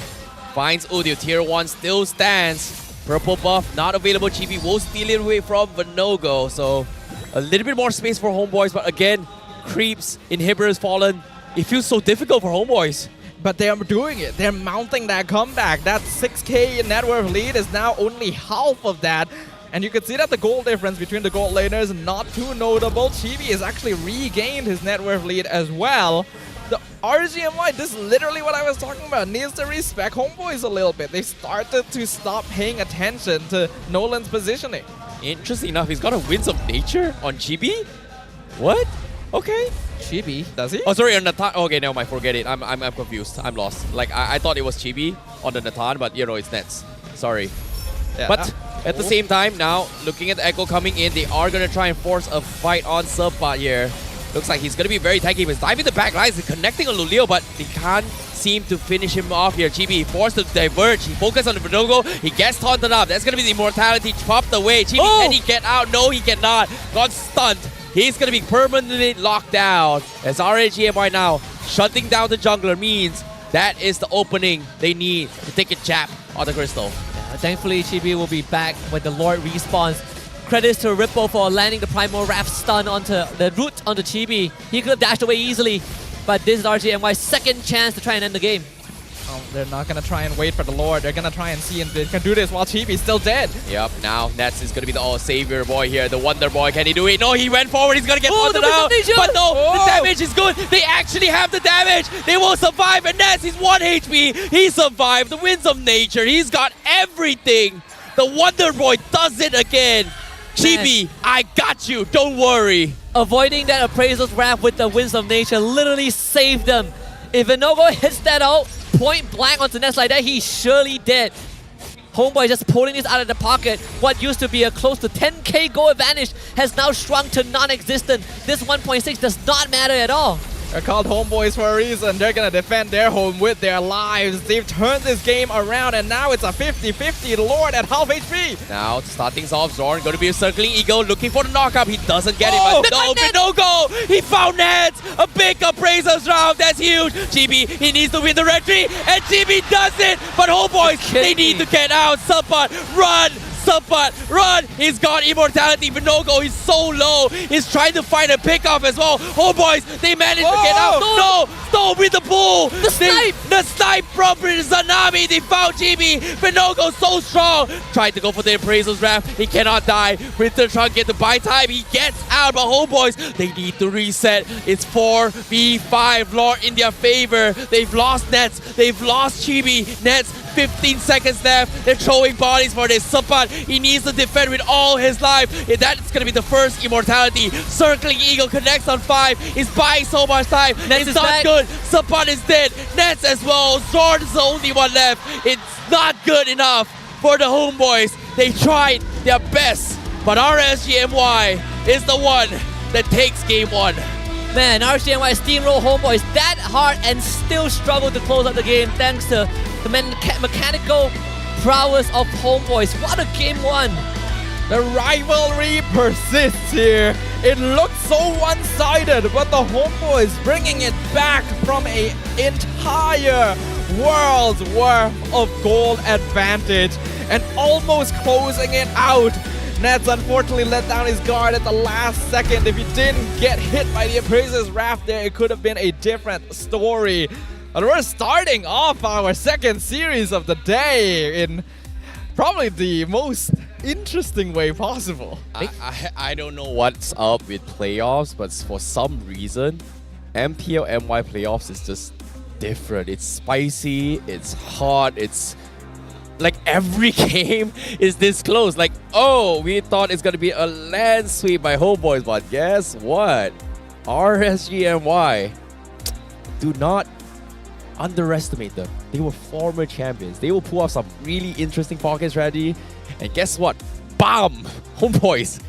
Speaker 5: Finds Udio. Tier 1 still stands. Purple buff not available. Chibi will steal it away from Vinogo. So a little bit more space for Homeboys. But again, creeps, inhibitors fallen. It feels so difficult for Homeboys.
Speaker 4: But they're doing it. They're mounting that comeback. That 6k net worth lead is now only half of that. And you can see that the goal difference between the gold laners is not too notable. Chibi has actually regained his net worth lead as well. The RSG MY, this is literally what I was talking about, needs to respect Homeboys a little bit. They started to stop paying attention to Nolan's positioning.
Speaker 5: Interesting enough, he's got a Winds of Nature on Chibi? What? Okay.
Speaker 12: Chibi?
Speaker 4: Does he?
Speaker 5: Oh, sorry, on Natan. Okay, never mind, forget it. I'm confused. I'm lost. Like, I thought it was Chibi on the Natan, but you know, it's Nets. Sorry. Yeah. But at the same time, now, looking at the Echo coming in, they are going to try and force a fight on Serpat here. Looks like he's going to be very tanky. He's diving the back lines, he's connecting on Lulio, but they can't seem to finish him off here. Chibi forced to diverge. He focused on the Vinogo. He gets taunted up. That's going to be the immortality chopped away. Chibi, can he get out? No, he cannot. Got stunned. He's going to be permanently locked down. As RSG MY now shutting down the jungler means that is the opening they need to take a jab on the crystal.
Speaker 12: Thankfully, Chibi will be back when the Lord respawns. Credits to Ripple for landing the Primal Wrath stun onto the root onto Chibi. He could have dashed away easily, but this is RSG MY's second chance to try and end the game.
Speaker 4: Oh, they're not gonna try and wait for the Lord. They're gonna try and see if they can do this while Chibi's still dead.
Speaker 5: Yep, now Nets is gonna be the savior boy here, the wonder boy. Can he do it? No, he went forward. He's gonna get
Speaker 12: the
Speaker 5: out. But no,
Speaker 12: Oh.
Speaker 5: the damage is good. They actually have the damage. They will survive. And Nets, he's 1 HP. He survived. The winds of nature. He's got everything. The wonder boy does it again. Chibi, I got you. Don't worry.
Speaker 12: Avoiding that Appraiser's Wrath with the Winds of Nature literally saved them. If Vinogo hits that out point blank onto Nets like that, he's surely dead. Homeboy just pulling this out of the pocket. What used to be a close to 10k goal advantage has now shrunk to non-existent. This 1.6 does not matter at all.
Speaker 4: They're called Homeboys for a reason. They're gonna defend their home with their lives. They've turned this game around and now it's a 50-50. Lord at half HP.
Speaker 5: Now, to start things off, Zorn going to be a circling Eagle looking for the knockup. He doesn't get it,
Speaker 4: Oh!
Speaker 5: but no, Vinogo! He found Nets! A big appraisers round, that's huge! GB, he needs to win the red tree, and GB does it! But Homeboys, they need to get out. Subpot, run! Subpot, run! He's got immortality. Vinogo, he's so low. He's trying to find a pickoff as well. Homeboys, they managed to get out. No! Stone with the pull!
Speaker 12: The snipe!
Speaker 5: The snipe from Zanami. They found GB. Vinogo so strong. Tried to go for the appraiser's wrath. He cannot die. With the Trunket to buy time, he gets out. But Homeboys, they need to reset. It's 4v5. Lord in their favor. They've lost Nets. They've lost Chibi. Nets, 15 seconds left. They're throwing bodies for this. Subpot, he needs to defend with all his life. That's going to be the first immortality. Circling Eagle connects on 5. He's buying so much time.
Speaker 12: Nets
Speaker 5: it's
Speaker 12: is
Speaker 5: not
Speaker 12: back.
Speaker 5: good. Subpot is dead. Nets as well. Sword is the only one left. It's not good enough for the Homeboys. They tried their best, but RSG MY is the one that takes game 1.
Speaker 12: Man, RSG MY steamroll Homeboys that hard and still struggle to close out the game thanks to the mechanical prowess of Homeboys. What a game 1!
Speaker 4: The rivalry persists here. It looks so one-sided, but the Homeboys bringing it back from an entire world's worth of goal advantage and almost closing it out. Nets unfortunately let down his guard at the last second. If he didn't get hit by the appraiser's wrath there, it could have been a different story. But we're starting off our second series of the day in probably the most interesting way possible.
Speaker 5: I don't know what's up with playoffs, but for some reason, MPL MY playoffs is just different. It's spicy, it's hot, it's like every game is this close. Like, oh, we thought it's gonna be a land sweep by Homeboys, but guess what? RSG MY, do not underestimate them. They were former champions. They will pull off some really interesting pocket strategy. And guess what? Bam! Homeboys,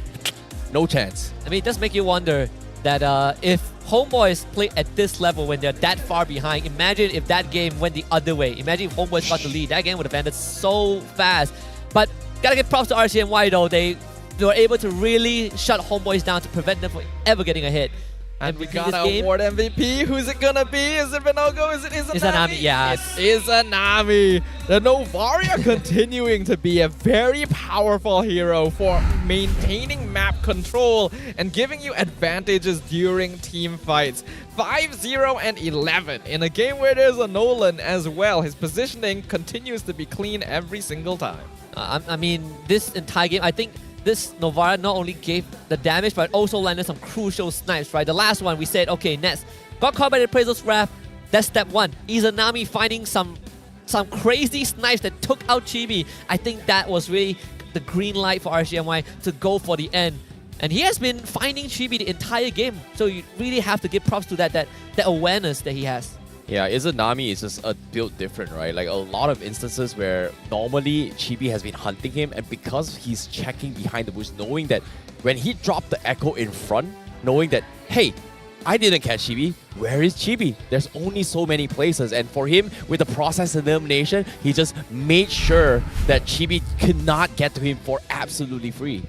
Speaker 5: no chance.
Speaker 12: I mean, it does make you wonder that if Homeboys play at this level when they're that far behind, imagine if that game went the other way. Imagine if Homeboys got the lead. That game would have ended so fast. But gotta give props to RCMY though. They were able to really shut Homeboys down to prevent them from ever getting a hit.
Speaker 4: And we gotta award MVP. Who's it gonna be? Is it Vinogo? Is it Izanami?
Speaker 12: Izanami, yes.
Speaker 4: It's Izanami. The Novaria continuing to be a very powerful hero for maintaining map control and giving you advantages during team fights. 5-0 and 11 in a game where there's a Nolan as well. His positioning continues to be clean every single time.
Speaker 12: I mean, this entire game, I think this Novara not only gave the damage, but also landed some crucial snipes, right? The last one, we said, okay, Nets got caught by the Appraiser's Wrath. That's step 1. Izanami finding some crazy snipes that took out Chibi. I think that was really the green light for RSGMY to go for the end. And he has been finding Chibi the entire game. So you really have to give props to that awareness that he has.
Speaker 5: Yeah, Izanami is just a build different, right? Like a lot of instances where normally Chibi has been hunting him, and because he's checking behind the bush, knowing that when he dropped the echo in front, knowing that, hey, I didn't catch Chibi, where is Chibi? There's only so many places, and for him, with the process elimination, he just made sure that Chibi could not get to him for absolutely free.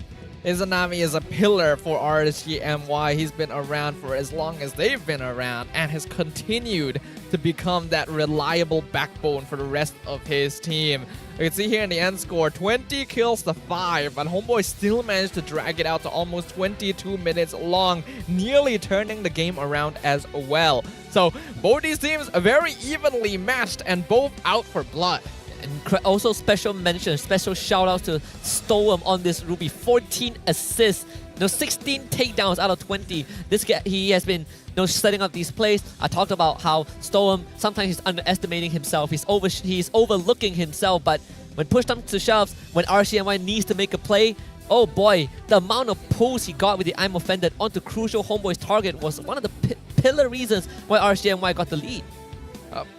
Speaker 4: Izanami is a pillar for RSG MY. He's been around for as long as they've been around and has continued to become that reliable backbone for the rest of his team. You can see here in the end score, 20 kills to 5, but Homebois still managed to drag it out to almost 22 minutes long, nearly turning the game around as well. So both these teams are very evenly matched and both out for blood.
Speaker 12: And also special mention, special shout outs to Storm on this Ruby. 14 assists, 16 takedowns out of 20. This guy, he has been setting up these plays. I talked about how Storm sometimes he's underestimating himself. He's overlooking himself, but when pushed up to shoves, when RSG MY needs to make a play, oh boy, the amount of pulls he got with the I'm Offended onto crucial Homeboi's target was one of the pillar reasons why RSG MY got the lead.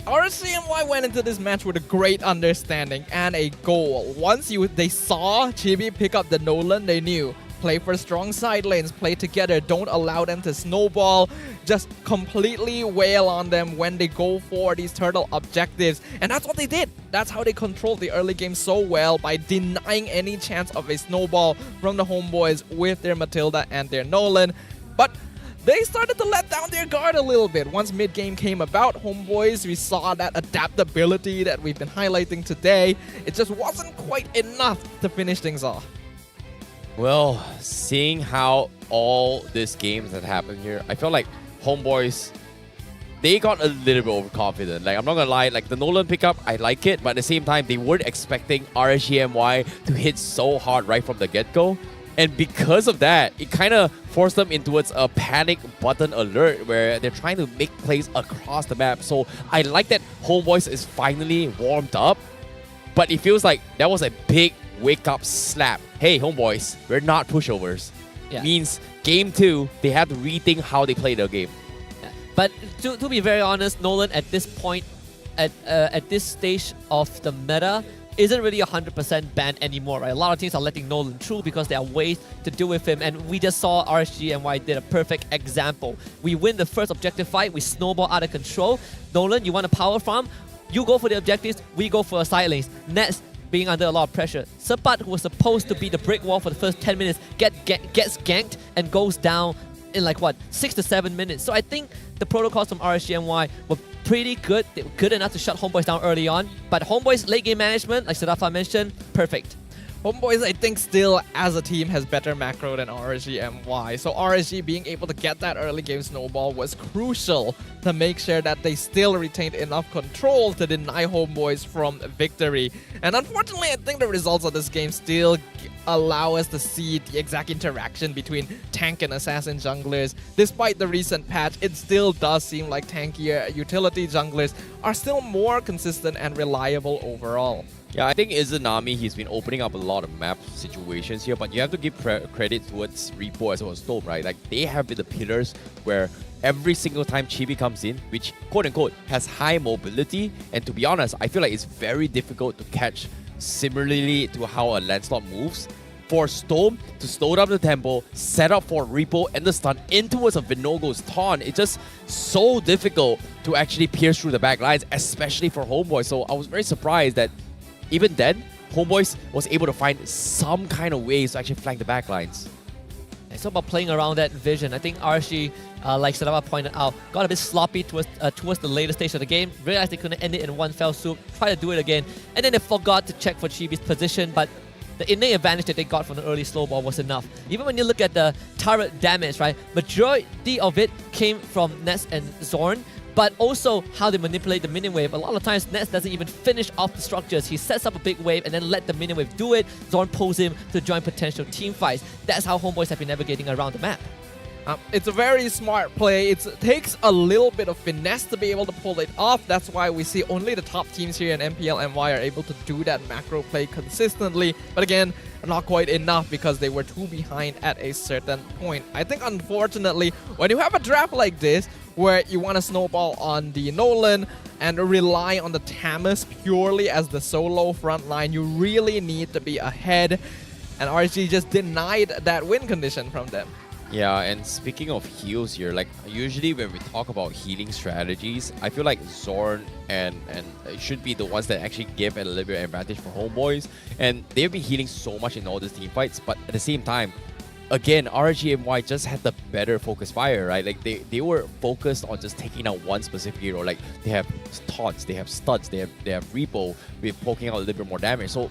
Speaker 4: RSG MY went into this match with a great understanding and a goal. Once they saw Chibi pick up the Nolan, they knew. Play for strong side lanes, play together, don't allow them to snowball, just completely wail on them when they go for these turtle objectives. And that's what they did. That's how they controlled the early game so well, by denying any chance of a snowball from the Homebois with their Matilda and their Nolan. But they started to let down their guard a little bit. Once mid-game came about, Homebois, we saw that adaptability that we've been highlighting today. It just wasn't quite enough to finish things off.
Speaker 5: Well, seeing how all these games that happened here, I felt like Homebois, they got a little bit overconfident. Like, I'm not gonna lie, like the Nolan pickup, I like it, but at the same time, they weren't expecting RSG MY to hit so hard right from the get-go. And because of that, it kind of forced them into a panic button alert where they're trying to make plays across the map. So I like that Homebois is finally warmed up, but it feels like that was a big wake-up slap. Hey, Homebois, we're not pushovers.
Speaker 12: Yeah.
Speaker 5: Means game 2, they have to rethink how they play their game.
Speaker 12: Yeah. But to be very honest, Nolan at this point, at this stage of the meta, isn't really 100% banned anymore, right? A lot of teams are letting Nolan through because there are ways to deal with him, and we just saw RSG MY did a perfect example. We win the first objective fight, we snowball out of control. Nolan, you want a power farm? You go for the objectives, we go for a side lanes. Nets being under a lot of pressure. Sapat, who was supposed to be the brick wall for the first 10 minutes, gets ganked and goes down in like, what, 6 to 7 minutes. So I think the protocols from RSG MY were pretty good. They were good enough to shut Homebois down early on. But Homebois' late game management, like Sadafa mentioned, perfect.
Speaker 4: Homebois, I think, still as a team has better macro than RSG MY. So RSG being able to get that early game snowball was crucial to make sure that they still retained enough control to deny Homebois from victory. And unfortunately, I think the results of this game still allow us to see the exact interaction between tank and assassin junglers. Despite the recent patch, it still does seem like tankier utility junglers are still more consistent and reliable overall.
Speaker 5: Yeah, I think Izanami, he's been opening up a lot of map situations here, but you have to give credit towards Repo as well as Storm, right? Like, they have been the pillars where every single time Chibi comes in, which quote-unquote has high mobility, and to be honest, I feel like it's very difficult to catch similarly to how a Lancelot moves. For Storm to slow down the tempo, set up for Repo and the stun in towards a Vinogo's taunt, it's just so difficult to actually pierce through the back lines, especially for Homebois. So I was very surprised that even then, Homebois was able to find some kind of ways to actually flank the back lines.
Speaker 12: It's all about playing around that vision. I think RSG, like Sadava pointed out, got a bit sloppy towards the later stage of the game, realized they couldn't end it in one fell swoop, tried to do it again, and then they forgot to check for Chibi's position, but the innate advantage that they got from the early slow ball was enough. Even when you look at the turret damage, right, majority of it came from Nets and Zorn, but also how they manipulate the minion wave. A lot of times, Nets doesn't even finish off the structures. He sets up a big wave and then let the minion wave do it. Zorn pulls him to join potential team fights. That's how Homebois have been navigating around the map.
Speaker 4: It's a very smart play. It takes a little bit of finesse to be able to pull it off. That's why we see only the top teams here in MPL MY are able to do that macro play consistently. But again, not quite enough because they were too behind at a certain point. I think, unfortunately, when you have a draft like this, where you want to snowball on the Nolan and rely on the Tamus purely as the solo front line, you really need to be ahead. And RSG just denied that win condition from them.
Speaker 5: Yeah, and speaking of heals here, like usually when we talk about healing strategies, I feel like Zorn and should be the ones that actually give a little bit of advantage for Homebois. And they've been healing so much in all these team fights, but at the same time, again, RSG MY just had the better focus fire, right? Like they were focused on just taking out one specific hero. Like they have taunts, they have stuns, they have repo with poking out a little bit more damage. So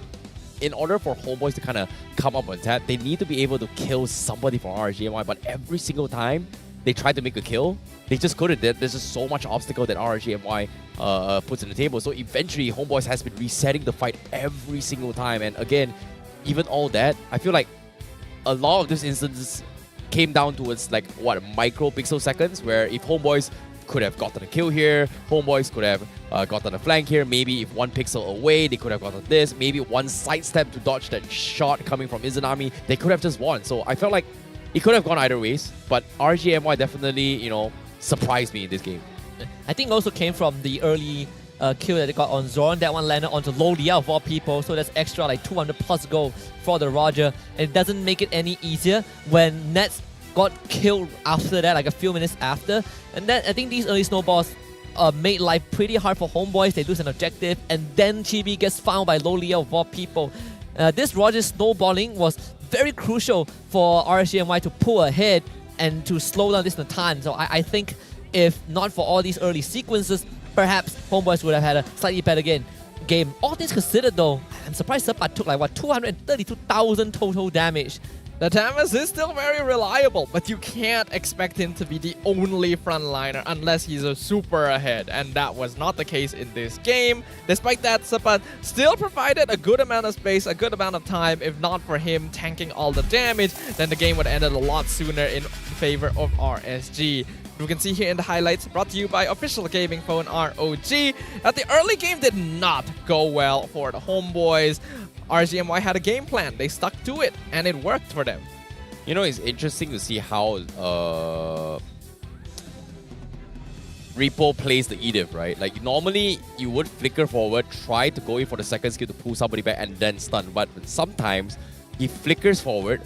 Speaker 5: in order for Homebois to kind of come up on tap, they need to be able to kill somebody from RSG MY. But every single time they tried to make a kill, they just couldn't. There's just so much obstacle that RSG MY puts on the table. So eventually, Homebois has been resetting the fight every single time. And again, even all that, I feel like a lot of these instances came down towards like what, micro pixel seconds, where if Homebois could have gotten a kill here, Homebois could have gotten a flank here, maybe if one pixel away, they could have gotten this, maybe one sidestep to dodge that shot coming from Izanami, they could have just won. So I felt like it could have gone either ways, but RSG MY definitely, you know, surprised me in this game.
Speaker 12: I think it also came from the early kill that they got on Zorn. That one landed onto Low Lia of all people, so that's extra like 200 plus gold for the Roger. And it doesn't make it any easier when Nets got killed after that, like a few minutes after. And then I think these early snowballs made life pretty hard for Homebois. They lose an objective, and then Chibi gets found by Low Lia of all people. This Roger snowballing was very crucial for RSG MY to pull ahead and to slow down this Natan. So I think if not for all these early sequences, perhaps Homebois would have had a slightly better game. All things considered though, I'm surprised Sepat took like what, 232,000 total damage.
Speaker 4: The Tamas is still very reliable, but you can't expect him to be the only frontliner unless he's a super ahead, and that was not the case in this game. Despite that, Sepat still provided a good amount of space, a good amount of time. If not for him tanking all the damage, then the game would have ended a lot sooner in favor of RSG. We can see here in the highlights, brought to you by official gaming phone ROG, that the early game did not go well for the Homebois. RSG MY had a game plan, they stuck to it, and it worked for them.
Speaker 5: You know, it's interesting to see how Repo plays the Edith, right? Like normally you would flicker forward, try to go in for the second skill to pull somebody back and then stun, but sometimes he flickers forward,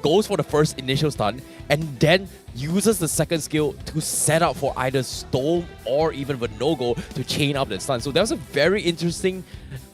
Speaker 5: goes for the first initial stun, and then uses the second skill to set up for either Storm or even Venogo to chain up the stun. So that was a very interesting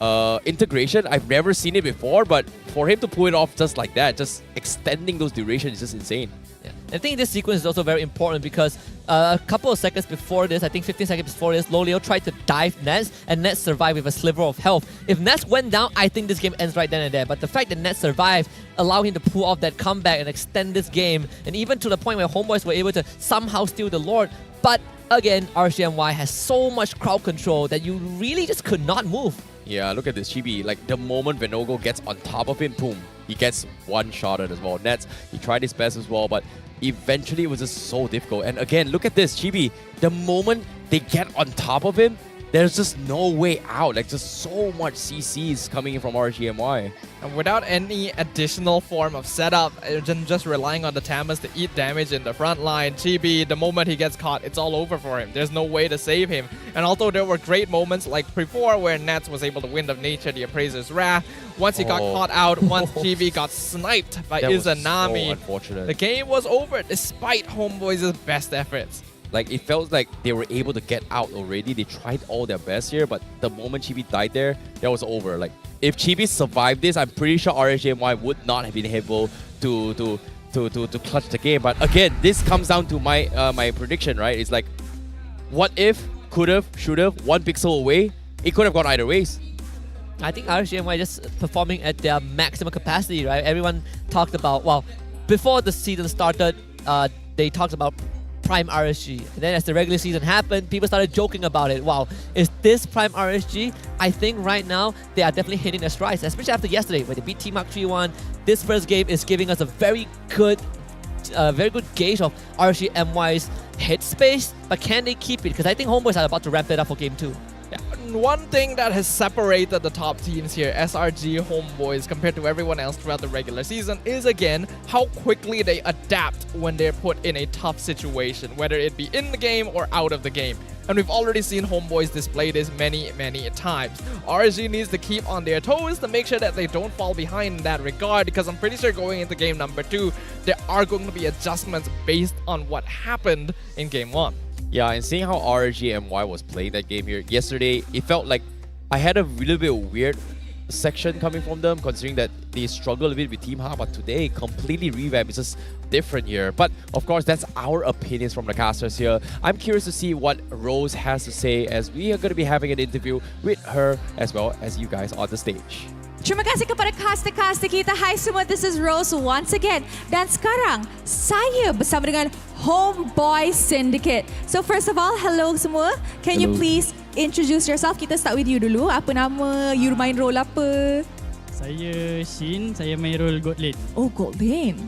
Speaker 5: integration. I've never seen it before, but for him to pull it off just like that, just extending those durations is just insane.
Speaker 12: Yeah. I think this sequence is also very important because a couple of seconds before this, I think 15 seconds before this, Loleo tried to dive Nets, and Nets survived with a sliver of health. If Nets went down, I think this game ends right then and there. But the fact that Nets survived allowed him to pull off that comeback and extend this game, and even to the point where Homebois were able to somehow steal the Lord. But again, RSG MY has so much crowd control that you really just could not move.
Speaker 5: Yeah, look at this Chibi. Like the moment Venogo gets on top of him, boom, he gets one shot at as well. Nets, he tried his best as well, but eventually it was just so difficult. And again, look at this Chibi. The moment they get on top of him, there's just no way out. Like just so much CCs coming in from RSG MY.
Speaker 4: And without any additional form of setup, just relying on the Tamas to eat damage in the front line, Chibi, the moment he gets caught, it's all over for him. There's no way to save him. And although there were great moments like before where Nets was able to win of nature, the Appraiser's Wrath, once he got caught out, once Chibi got sniped by Izanami,
Speaker 5: so unfortunate.
Speaker 4: The game was over despite Homebois' best efforts.
Speaker 5: Like, it felt like they were able to get out already. They tried all their best here, but the moment Chibi died there, that was over. Like, if Chibi survived this, I'm pretty sure RSG MY would not have been able to clutch the game. But again, this comes down to my my prediction, right? It's like, what if, could have, should have, one pixel away, it could have gone either ways.
Speaker 12: I think RSG MY just performing at their maximum capacity, right? Everyone talked about, well, before the season started, they talked about Prime RSG. And then as the regular season happened, people started joking about it. Wow, is this Prime RSG? I think right now, they are definitely hitting their strides, especially after yesterday, where they beat Team Mark 3-1. This first game is giving us a very good gauge of RSG MY's headspace, but can they keep it? Because I think Homebois are about to ramp it up for game 2.
Speaker 4: Yeah. One thing that has separated the top teams here, SRG, Homebois, compared to everyone else throughout the regular season is, again, how quickly they adapt when they're put in a tough situation, whether it be in the game or out of the game. And we've already seen Homebois display this many, many times. RSG needs to keep on their toes to make sure that they don't fall behind in that regard, because I'm pretty sure going into game number 2, there are going to be adjustments based on what happened in game 1.
Speaker 5: Yeah, and seeing how RSG MY was playing that game here yesterday, it felt like I had a little bit weird section coming from them, considering that they struggle a bit with Team Ha, but today completely revamped. It's just different here. But of course, that's our opinions from the casters here. I'm curious to see what Rose has to say, as we are going to be having an interview with her as well as you guys on the stage.
Speaker 6: Terima kasih kepada caster-caster kita. Hai semua, this is Rose once again. Dan sekarang, saya bersama dengan Homebois Syndicate. So first of all, hello semua. Can you please introduce yourself? Kita start with you dulu. Apa nama? You main role apa?
Speaker 7: Saya Shin, saya main role God Lane.
Speaker 6: Oh, God Lane.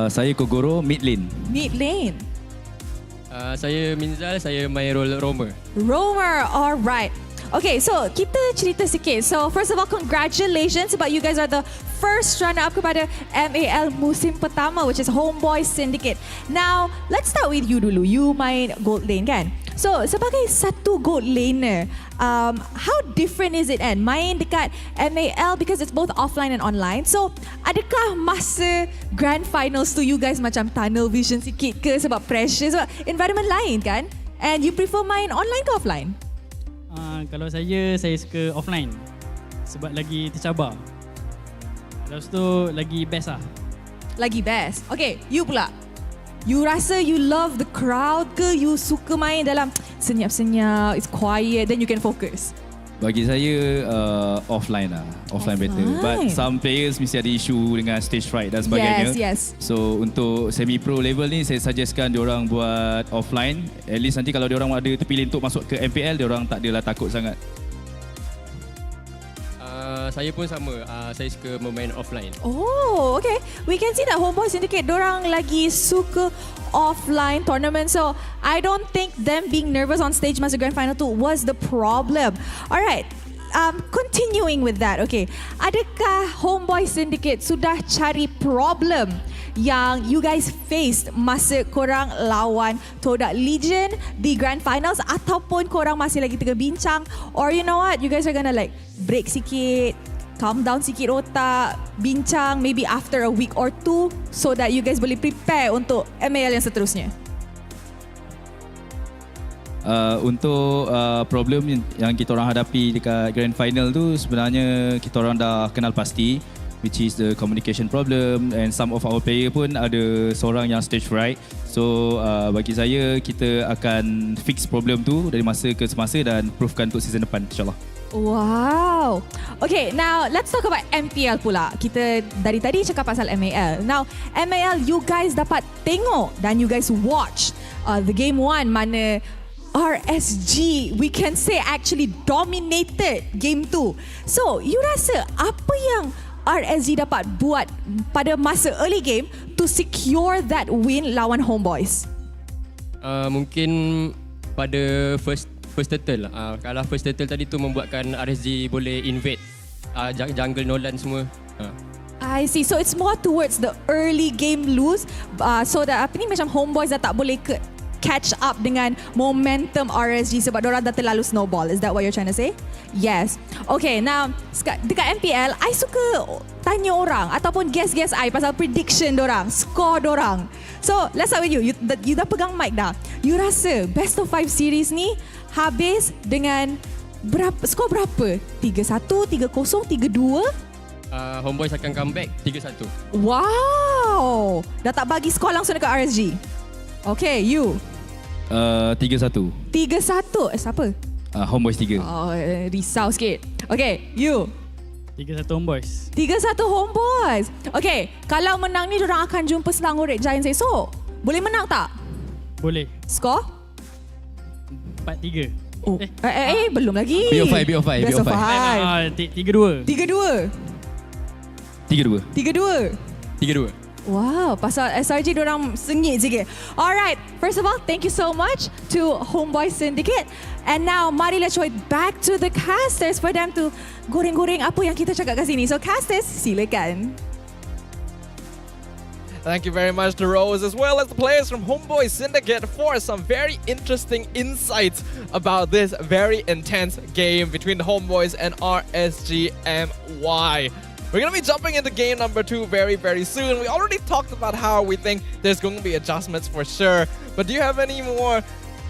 Speaker 7: Saya Kogoro, mid lane.
Speaker 6: Mid lane.
Speaker 7: Saya Minzal, saya main role roamer.
Speaker 6: Roamer, alright. Okay, so kita cerita sikit. So first of all, congratulations sebab you guys are the first runner-up kepada MPL musim pertama, which is Homebois Syndicate. Now, let's start with you dulu. You main gold lane kan? So, sebagai satu gold laner, how different is it kan? Main dekat MPL because it's both offline and online. So, adakah masa grand finals tu you guys macam tunnel vision sikit ke sebab pressure? Sebab environment lain kan? And you prefer main online ke offline?
Speaker 7: Kalau saya suka offline sebab lagi tercabar. Lepas tu lagi best lah.
Speaker 6: Lagi best. Okay, you pula. You rasa you love the crowd ke? You suka main dalam senyap-senyap, it's quiet, then you can focus?
Speaker 7: Bagi saya offline lah. Offline better. But some players mesti ada isu dengan stage fright dan sebagainya.
Speaker 6: Yes.
Speaker 7: So untuk semi-pro level ni saya suggestkan diorang buat offline. At least nanti kalau diorang ada terpilih untuk masuk ke MPL, diorang tak adalah takut sangat.
Speaker 10: Saya pun sama. Saya suka bermain offline.
Speaker 6: Oh, okay. We can see that Homebois Syndicate dorang lagi suka offline tournament. So, I don't think them being nervous on stage masa grand final tu was the problem. Alright. Continuing with that, okay. Adakah Homebois Syndicate sudah cari problem yang you guys faced masa korang lawan Todak Legion di grand finals, ataupun korang masih lagi tengah bincang, or you know what, you guys are gonna like break sikit, calm down sikit otak, bincang maybe after a week or two so that you guys boleh prepare untuk MPL yang seterusnya?
Speaker 7: Untuk problem yang kita orang hadapi dekat grand final tu, sebenarnya kita orang dah kenal pasti, which is the communication problem, and some of our player pun ada seorang yang stage fright. So bagi saya, kita akan fix problem tu dari masa ke semasa dan provekan untuk season depan, insyaAllah.
Speaker 6: Wow. Okay, now let's talk about MPL pula. Kita dari tadi cakap pasal MPL. Now, MPL you guys dapat tengok dan you guys watch the game 1 mana RSG, we can say actually dominated game 2. So, you rasa apa yang RSG dapat buat pada masa early game to secure that win lawan Homebois?
Speaker 10: Mungkin pada first turtle lah. Kalau first turtle tadi tu membuatkan RSG boleh invade jungle Nolan semua.
Speaker 6: I see. So it's more towards the early game lose, so that apa ni macam Homebois dah tak boleh catch up dengan momentum RSG sebab diorang dah terlalu snowball. Is that what you're trying to say? Yes. Okay, now dekat MPL, I suka tanya orang ataupun guess I pasal prediction dorang, score dorang. So, let's start with you. You dah pegang mic dah. You rasa best of 5 series ni habis dengan skor berapa? 3-1, 3-0, 3-2?
Speaker 10: Homebois akan comeback 3-1.
Speaker 6: Wow! Dah tak bagi skor langsung dekat RSG. Okay, you?
Speaker 7: 3-1.
Speaker 6: 3-1? Siapa?
Speaker 7: Homebois 3.
Speaker 6: Oh, risau sikit. Okay, you?
Speaker 7: 3-1 Homebois.
Speaker 6: 3-1 Homebois. Okay, kalau menang ni diorang akan jumpa Selangor Red Giants esok. Boleh menang tak?
Speaker 7: Boleh.
Speaker 6: Skor?
Speaker 7: 4-3.
Speaker 6: Oh. Belum lagi.
Speaker 7: BO5.
Speaker 6: 3-2.
Speaker 10: 3-2.
Speaker 6: Wow, pasal SRG diorang sengit sikit. Alright, first of all, thank you so much to Homebois Syndicate. And now, mari let's show it back to the casters for them to goreng-goreng apa yang kita cakap kat sini. So casters, silakan.
Speaker 4: Thank you very much to Rose as well as the players from Homebois Syndicate for some very interesting insights about this very intense game between the Homebois and RSG MY. We're going to be jumping into game number 2 very, very soon. We already talked about how we think there's going to be adjustments for sure. But do you have any more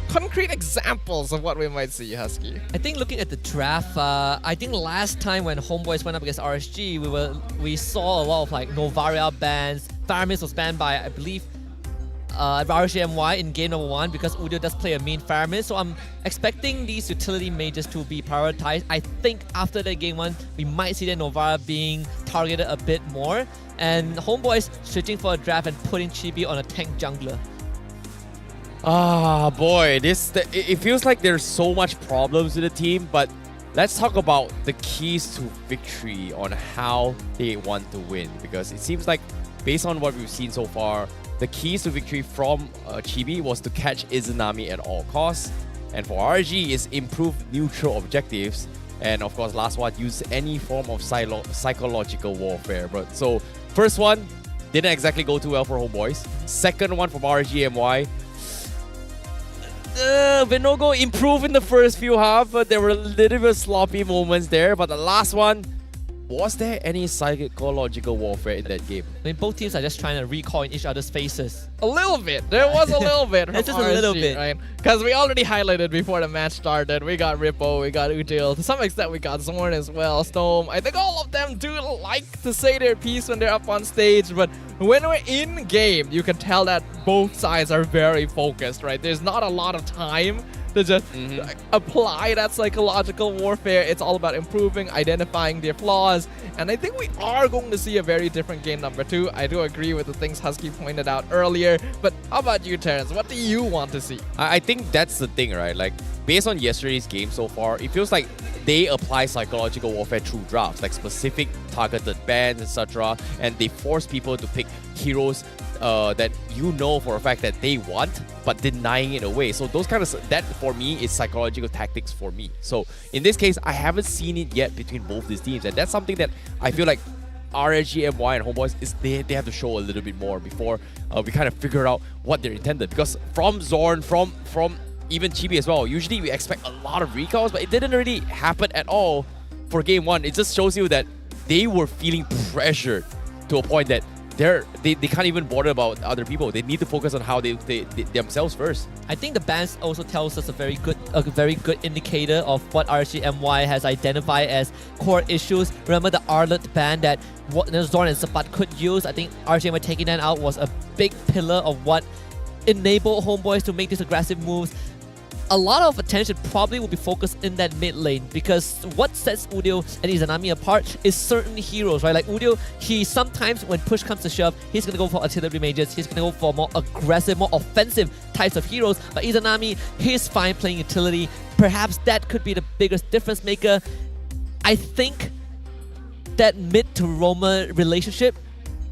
Speaker 4: concrete examples of what we might see, Husky?
Speaker 12: I think looking at the draft, I think last time when Homebois went up against RSG, we saw a lot of like Novaria bans. Faramis was banned by, I believe, RSG MY in game number 1 because Udio does play a main Faramis. So I'm expecting these utility mages to be prioritized. I think after the game 1, we might see the Novaria being targeted a bit more. And Homebois switching for a draft and putting Chibi on a tank jungler.
Speaker 5: Ah, boy, it feels like there's so much problems with the team, but let's talk about the keys to victory on how they want to win, because it seems like based on what we've seen so far, the keys to victory from Chibi was to catch Izanami at all costs, and for RG is improve neutral objectives, and of course last one, use any form of psychological warfare. But so first one didn't exactly go too well for Homebois. Second one from RSG MY, Vinogo improved in the first few half, but there were a little bit sloppy moments there. But the last one, was there any psychological warfare in that game?
Speaker 12: I mean, both teams are just trying to recall in each other's faces.
Speaker 4: A little bit. There was a little bit.
Speaker 12: It's just a little bit,
Speaker 4: right? Because we already highlighted before the match started. We got Rippo, we got Ujil. To some extent, we got Zorn as well. Storm. I think all of them do like to say their piece when they're up on stage. But when we're in game, you can tell that both sides are very focused, right? There's not a lot of time to just apply that psychological warfare. It's all about improving, identifying their flaws, and I think we are going to see a very different game number 2. I do agree with the things Husky pointed out earlier, but how about you, Terrence? What do you want to see?
Speaker 5: I think that's the thing, right? Like, based on yesterday's game so far, it feels like they apply psychological warfare through drafts, like specific targeted bans, etc., and they force people to pick heroes that you know for a fact that they want, but denying it away. So those kind of, that for me is psychological tactics for me. So in this case, I haven't seen it yet between both these teams, and that's something that I feel like RSG MY and Homebois is they have to show a little bit more before we kind of figure out what they're intended. Because from Zorn, from even Chibi as well, usually we expect a lot of recalls, but it didn't really happen at all for game 1. It just shows you that they were feeling pressured to a point that they can't even bother about other people. They need to focus on how they themselves first.
Speaker 12: I think the bans also tells us a very good indicator of what RSG MY has identified as core issues. Remember the Arlet ban that Zorn and Sapat could use? I think RSG MY taking that out was a big pillar of what enabled Homebois to make these aggressive moves. A lot of attention probably will be focused in that mid lane, because what sets Udio and Izanami apart is certain heroes, right? Like Udio, he sometimes, when push comes to shove, he's going to go for artillery mages, he's going to go for more aggressive, more offensive types of heroes. But Izanami, he's fine playing utility. Perhaps that could be the biggest difference maker. I think that mid to Roma relationship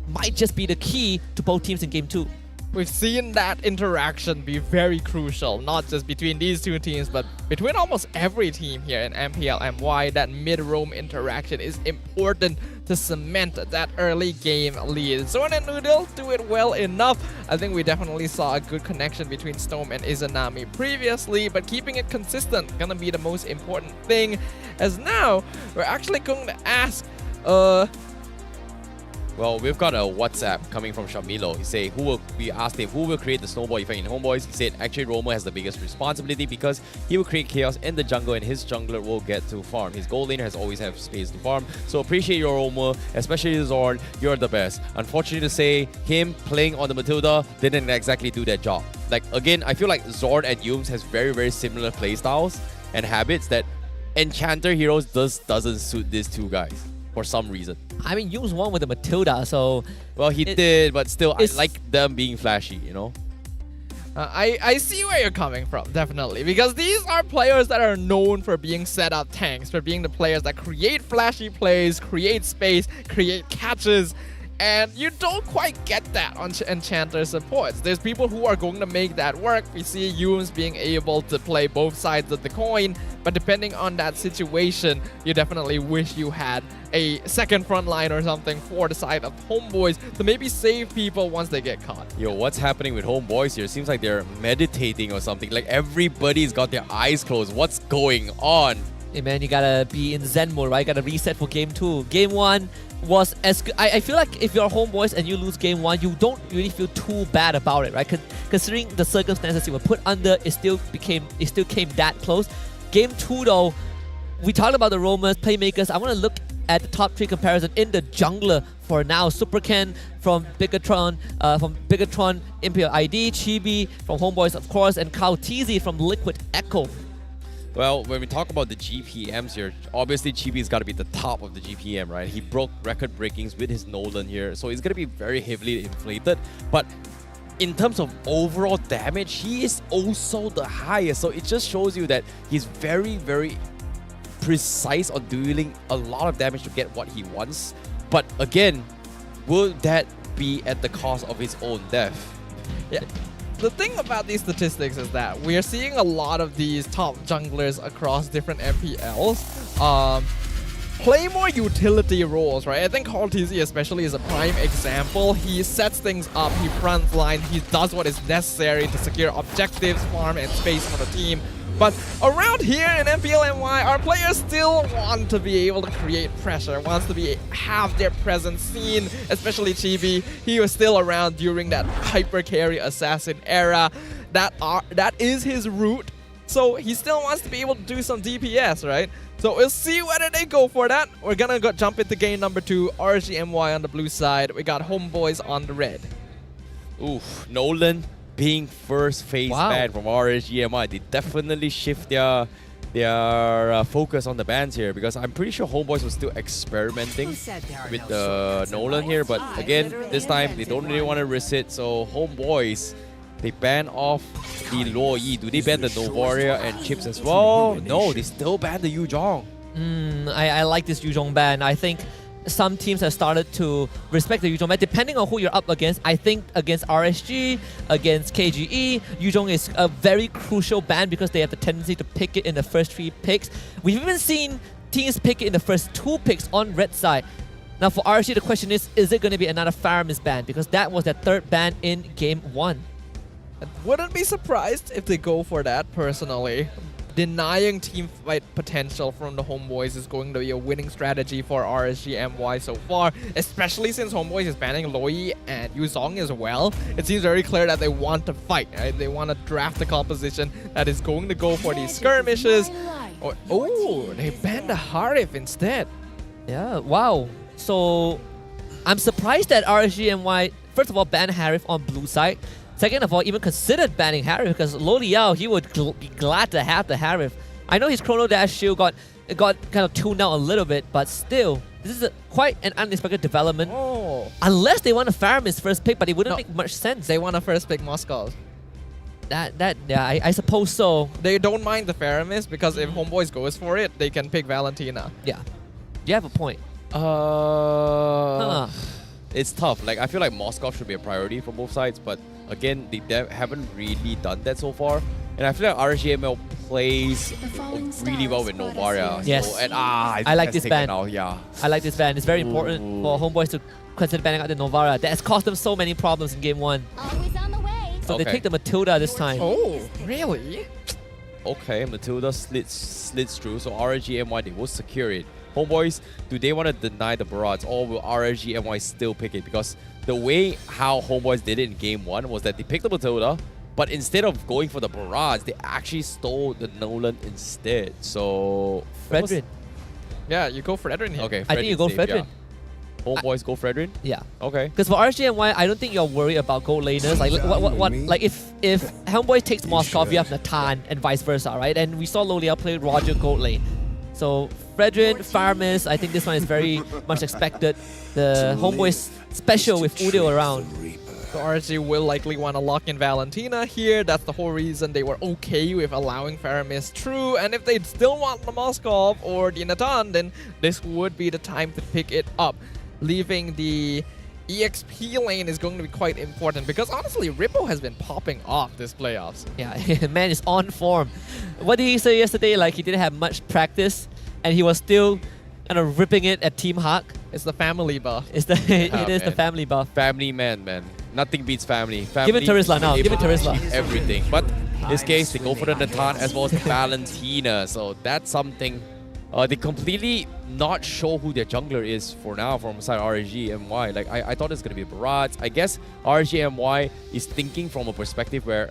Speaker 12: might just be the key to both teams in game 2.
Speaker 4: We've seen that interaction be very crucial, not just between these two teams, but between almost every team here in MPL MY. That mid-roam interaction is important to cement that early game lead. Zorn and Noodle do it well enough. I think we definitely saw a good connection between Storm and Izanami previously, but keeping it consistent gonna be the most important thing, as now we're actually going to ask
Speaker 5: well, we've got a WhatsApp coming from Shamilo. We asked him who will create the snowball effect in Homebois. He said actually Roma has the biggest responsibility because he will create chaos in the jungle and his jungler will get to farm. His gold laner has always have space to farm. So appreciate your Roma, especially Zorn. You're the best. Unfortunately to say, him playing on the Matilda didn't exactly do that job. Like, again, I feel like Zorn and Yums has very, very similar playstyles and habits that Enchanter heroes doesn't suit these two guys for some reason.
Speaker 12: I mean, Yums won with the Matilda, so...
Speaker 5: Well, he did, but still, I like them being flashy, you know?
Speaker 4: I see where you're coming from, definitely. Because these are players that are known for being set-up tanks, for being the players that create flashy plays, create space, create catches, and you don't quite get that on Enchanter supports. There's people who are going to make that work. We see Yums being able to play both sides of the coin, but depending on that situation, you definitely wish you had a second front line or something for the side of Homebois to maybe save people once they get caught.
Speaker 5: Yo, what's happening with Homebois here? Seems like they're meditating or something. Like everybody's got their eyes closed. What's going on?
Speaker 12: Hey man, you gotta be in Zen mode, right? Gotta reset for game 2. Game 1 was as good. I feel like if you're Homeboys and you lose game 1, you don't really feel too bad about it, right? Considering the circumstances you were put under, it still came that close. Game 2 though, we talked about the roamers, playmakers. I want to look at the top 3 comparison in the jungler for now. Super Ken from Bigatron, MPL ID, Chibi from Homeboys of course, and Kyle TZ from Liquid Echo.
Speaker 5: Well, when we talk about the GPMs here, obviously Chibi's got to be the top of the GPM, right? He broke record breakings with his Nolan here, so he's going to be very heavily inflated. But in terms of overall damage, he is also the highest. So it just shows you that he's very, very precise on dealing a lot of damage to get what he wants. But again, will that be at the cost of his own death?
Speaker 4: Yeah. The thing about these statistics is that we're seeing a lot of these top junglers across different MPLs play more utility roles, right? I think Carl TZ especially is a prime example. He sets things up, he fronts line, he does what is necessary to secure objectives, farm, and space for the team. But around here in MPL MY, our players still want to be able to create pressure, wants to have their presence seen, especially Chibi. He was still around during that hyper carry assassin era. That is his route. So he still wants to be able to do some DPS, right? So we'll see whether they go for that. We're gonna jump into game number 2, RSG MY on the blue side. We got Homeboys on the red.
Speaker 5: Oof, Nolan being first phase ban from RSG MY, they definitely shift their focus on the bans here, because I'm pretty sure Homeboys was still experimenting with the Nolan here, but again, this time they don't really want to risk it, so Homeboys, they ban off the Luo Yi. Do they ban the Novaria and Chips as well? No, they still ban the Yu Zhong.
Speaker 12: I like this Yu Zhong ban. I think some teams have started to respect the Yu Zhong ban depending on who you're up against. I think against RSG, against KGE, Yu Zhong is a very crucial ban because they have the tendency to pick it in the first 3 picks. We've even seen teams pick it in the first 2 picks on red side. Now for RSG, the question is it going to be another Faramis ban? Because that was their 3rd ban in game 1.
Speaker 4: I wouldn't be surprised if they go for that, personally. Denying team fight potential from the Homeboys is going to be a winning strategy for RSG MY so far, especially since Homeboys is banning Loi and Yu Zhong as well. It seems very clear that they want to fight, right? They want to draft a composition that is going to go for these skirmishes. Oh, they banned the Harif instead.
Speaker 12: Yeah, wow. So I'm surprised that RSG MY, first of all, banned Harif on blue side. Second of all, even considered banning Harif because Lo Liao, he would be glad to have the Harif. I know his Chrono Dash shield got kind of tuned out a little bit, but still, this is quite an unexpected development. Unless they want to Faramis first pick, but it wouldn't make much sense.
Speaker 4: They want to first pick Moscow.
Speaker 12: Yeah, I suppose so.
Speaker 4: They don't mind the Faramis because if Homeboys goes for it, they can pick Valentina.
Speaker 12: Yeah, you have a point.
Speaker 5: It's tough. Like, I feel like Moscow should be a priority for both sides, but again, they haven't really done that so far. And I feel like RSGML plays really well with Novaria.
Speaker 12: Yes.
Speaker 5: So, and
Speaker 12: I like this ban.
Speaker 5: Yeah.
Speaker 12: I like this ban. It's very important for Homeboys to consider banning out the Novaria. That has caused them so many problems in game 1. So they picked the Matilda this time.
Speaker 4: Oh, really?
Speaker 5: Okay, Matilda slits through, so RSG MY, they will secure it. Homeboys, do they want to deny the barrage, or will RSG MY still pick it? Because the way how Homeboys did it in game 1 was that they picked the Matilda, but instead of going for the barrage, they actually stole the Nolan instead. So
Speaker 12: Fredrin.
Speaker 4: Yeah, you go Fredrin here.
Speaker 5: Okay,
Speaker 12: I think you go
Speaker 5: safe,
Speaker 12: Fredrin.
Speaker 5: Yeah. Homeboys go Fredrin?
Speaker 12: Yeah.
Speaker 5: Okay.
Speaker 12: Because for RSG MY, I don't think you're worried about gold laners. Like what like if Homeboys takes Moskov, you have Natan and vice versa, right? And we saw Lo Liao play Roger gold lane. So Fredrin, Faramis, I think this one is very much expected. The Homeboys special with Udio around.
Speaker 4: So RSG will likely want to lock in Valentina here. That's the whole reason they were okay with allowing Faramis through. And if they still want the Moskov or the Natan, then this would be the time to pick it up. Leaving the EXP lane is going to be quite important because honestly, Rippo has been popping off this playoffs.
Speaker 12: Yeah, man is on form. What did he say yesterday? Like he didn't have much practice and he was still kind of ripping it at Team Hawk.
Speaker 4: It's the family buff.
Speaker 12: It is the family buff.
Speaker 5: Family man. Nothing beats family.
Speaker 12: Give it to Rizla now. Give it to Rizla.
Speaker 5: Everything. But in this case, they go for the Natan as well as the Valentina. So that's something They completely not show who their jungler is for now from side RSG MY. Like I thought it's gonna be Barat. I guess RSG MY is thinking from a perspective where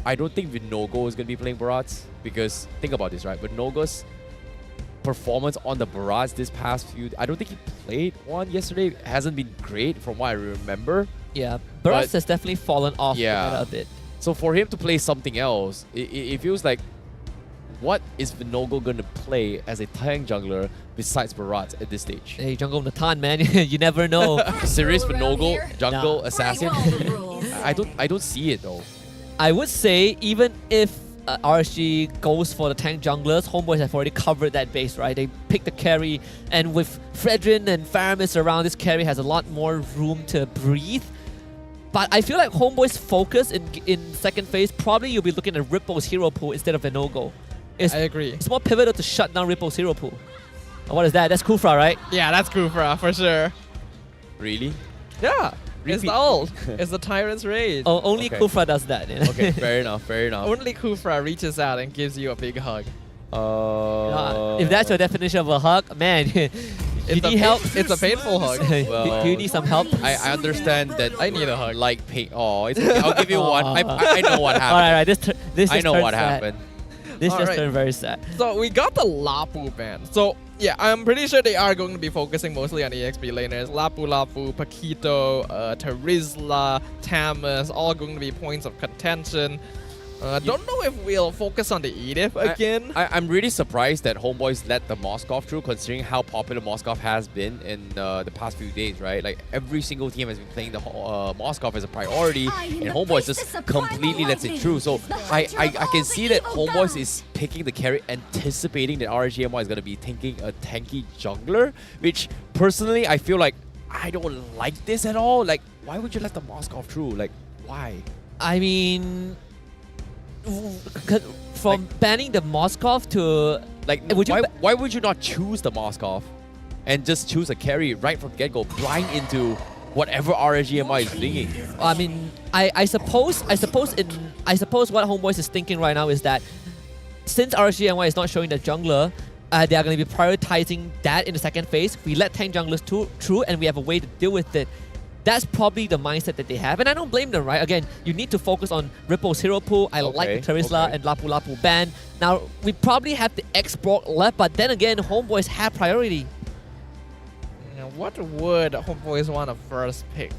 Speaker 5: I don't think Vinogo is gonna be playing Barat, because think about this, right? Vinogo's performance on the Barrage this past few, I don't think he played one yesterday. It hasn't been great from what I remember.
Speaker 12: Yeah, Barrage has definitely fallen off a bit.
Speaker 5: So for him to play something else, it feels like, what is Vinogo gonna play as a tank jungler besides Barrage at this stage?
Speaker 12: Hey, Jungle Natan, man, you never know.
Speaker 5: Serious Vinogo jungle assassin? I don't see it though.
Speaker 12: I would say even if RSG goes for the tank junglers, Homebois have already covered that base, right? They pick the carry, and with Fredrin and Faramis around, this carry has a lot more room to breathe. But I feel like Homebois' focus in second phase, probably you'll be looking at Ripple's hero pool instead of Vinogo.
Speaker 4: I agree.
Speaker 12: It's more pivotal to shut down Ripple's hero pool. And what is that? That's Kufra, right?
Speaker 4: Yeah, that's Kufra for sure.
Speaker 5: Really?
Speaker 4: Yeah. It's the ult. It's the Tyrant's Rage.
Speaker 12: Oh, only Kufra does that. You know?
Speaker 5: Okay, fair enough, fair enough.
Speaker 4: Only Kufra reaches out and gives you a big hug.
Speaker 12: If that's your definition of a hug, man, you need help.
Speaker 4: It's a painful hug.
Speaker 5: Well,
Speaker 12: do you need some help?
Speaker 5: I understand that.
Speaker 4: I need a hug.
Speaker 5: Like pain. Oh, it's okay. I'll give you one. I know what happened.
Speaker 12: All right, this
Speaker 5: I know what
Speaker 12: sad.
Speaker 5: happened.
Speaker 12: This
Speaker 4: All
Speaker 12: just
Speaker 4: right.
Speaker 12: turned very sad.
Speaker 4: So we got the Lapu ban. So yeah, I'm pretty sure they are going to be focusing mostly on EXP laners. Lapu, Paquito, Terizla, Tamus, all going to be points of contention. Don't know if we'll focus on the Edith again.
Speaker 5: I'm really surprised that Homebois let the Moskov through, considering how popular Moskov has been in the past few days, right? Like every single team has been playing the Moskov as a priority, and Homebois just completely lets it through. So I can see that Homebois is picking the carry, anticipating that RSG MY is going to be taking a tanky jungler, which personally I feel like I don't like this at all. Like, why would you let the Moskov through? Like, why?
Speaker 12: I mean, from banning the Moskov to
Speaker 5: like, why would you not choose the Moskov and just choose a carry right from the get-go, blind into whatever RSG MY is bringing?
Speaker 12: I mean, I suppose what Homebois is thinking right now is that since RSG MY is not showing the jungler, they are going to be prioritizing that in the second phase. We let tank junglers through, and we have a way to deal with it. That's probably the mindset that they have, and I don't blame them, right? Again, you need to focus on Ripple's hero pool. I like the Terizla and Lapu ban. Now, we probably have the X-Brock left, but then again, Homebois have priority.
Speaker 4: What would Homebois want to first pick,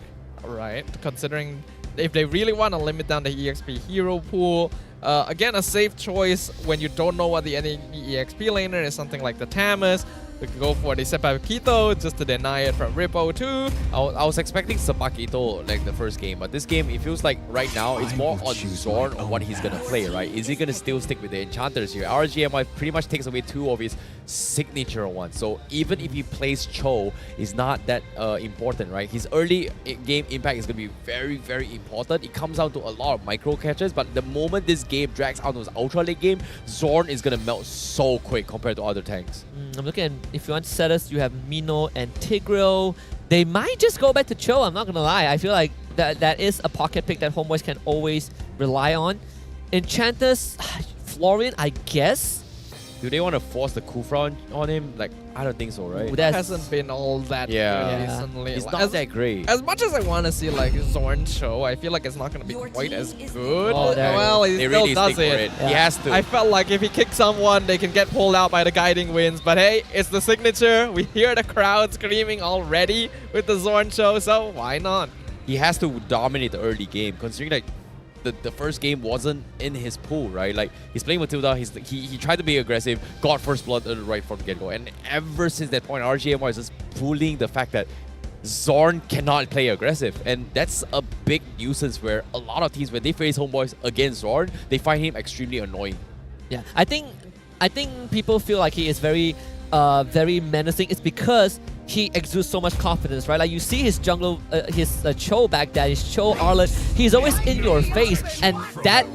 Speaker 4: right? Considering if they really want to limit down the EXP hero pool, again, a safe choice when you don't know what the enemy EXP laner is, something like the Tamus. We could go for the Sepakito just to deny it from Ripple too.
Speaker 5: I was expecting Sepakito like the first game, but this game, it feels like right now it's more on Zorn on what he's going to play, right? Is he going to still stick with the Enchanters here? RSG MY pretty much takes away two of his signature ones. So even if he plays Cho, it's not that important, right? His early game impact is going to be very, very important. It comes down to a lot of micro catches, but the moment this game drags out to his ultra late game, Zorn is going to melt so quick compared to other tanks.
Speaker 12: I'm looking at, if you want setters, you have Mino and Tigreal. They might just go back to Cho, I'm not going to lie. I feel like that is a pocket pick that Homebois can always rely on. Enchanters, Florian, I guess.
Speaker 5: Do they want to force the Kufra on him? Like, I don't think so, right?
Speaker 4: That hasn't been all that good recently.
Speaker 5: It's not that great.
Speaker 4: As much as I want to see like Zorn Cho, I feel like it's not going to be quite as good.
Speaker 12: Oh,
Speaker 4: well, he still
Speaker 5: really
Speaker 4: does
Speaker 5: stick for
Speaker 4: it.
Speaker 5: it. He has to.
Speaker 4: I felt like if he kicks someone, they can get pulled out by the guiding winds. But hey, it's the signature. We hear the crowd screaming already with the Zorn Cho, so why not?
Speaker 5: He has to dominate the early game, considering like the first game wasn't in his pool, right? Like, he's playing Matilda, he tried to be aggressive, got first blood right from the get-go, and ever since that point, RSG MY is just pulling the fact that Zorn cannot play aggressive, and that's a big nuisance where a lot of teams, when they face Homebois against Zorn, they find him extremely annoying.
Speaker 12: Yeah, I think people feel like he is very menacing. It's because he exudes so much confidence, right? Like, you see his jungle, his Cho back there, his Cho Arlet, he's always in your face, and that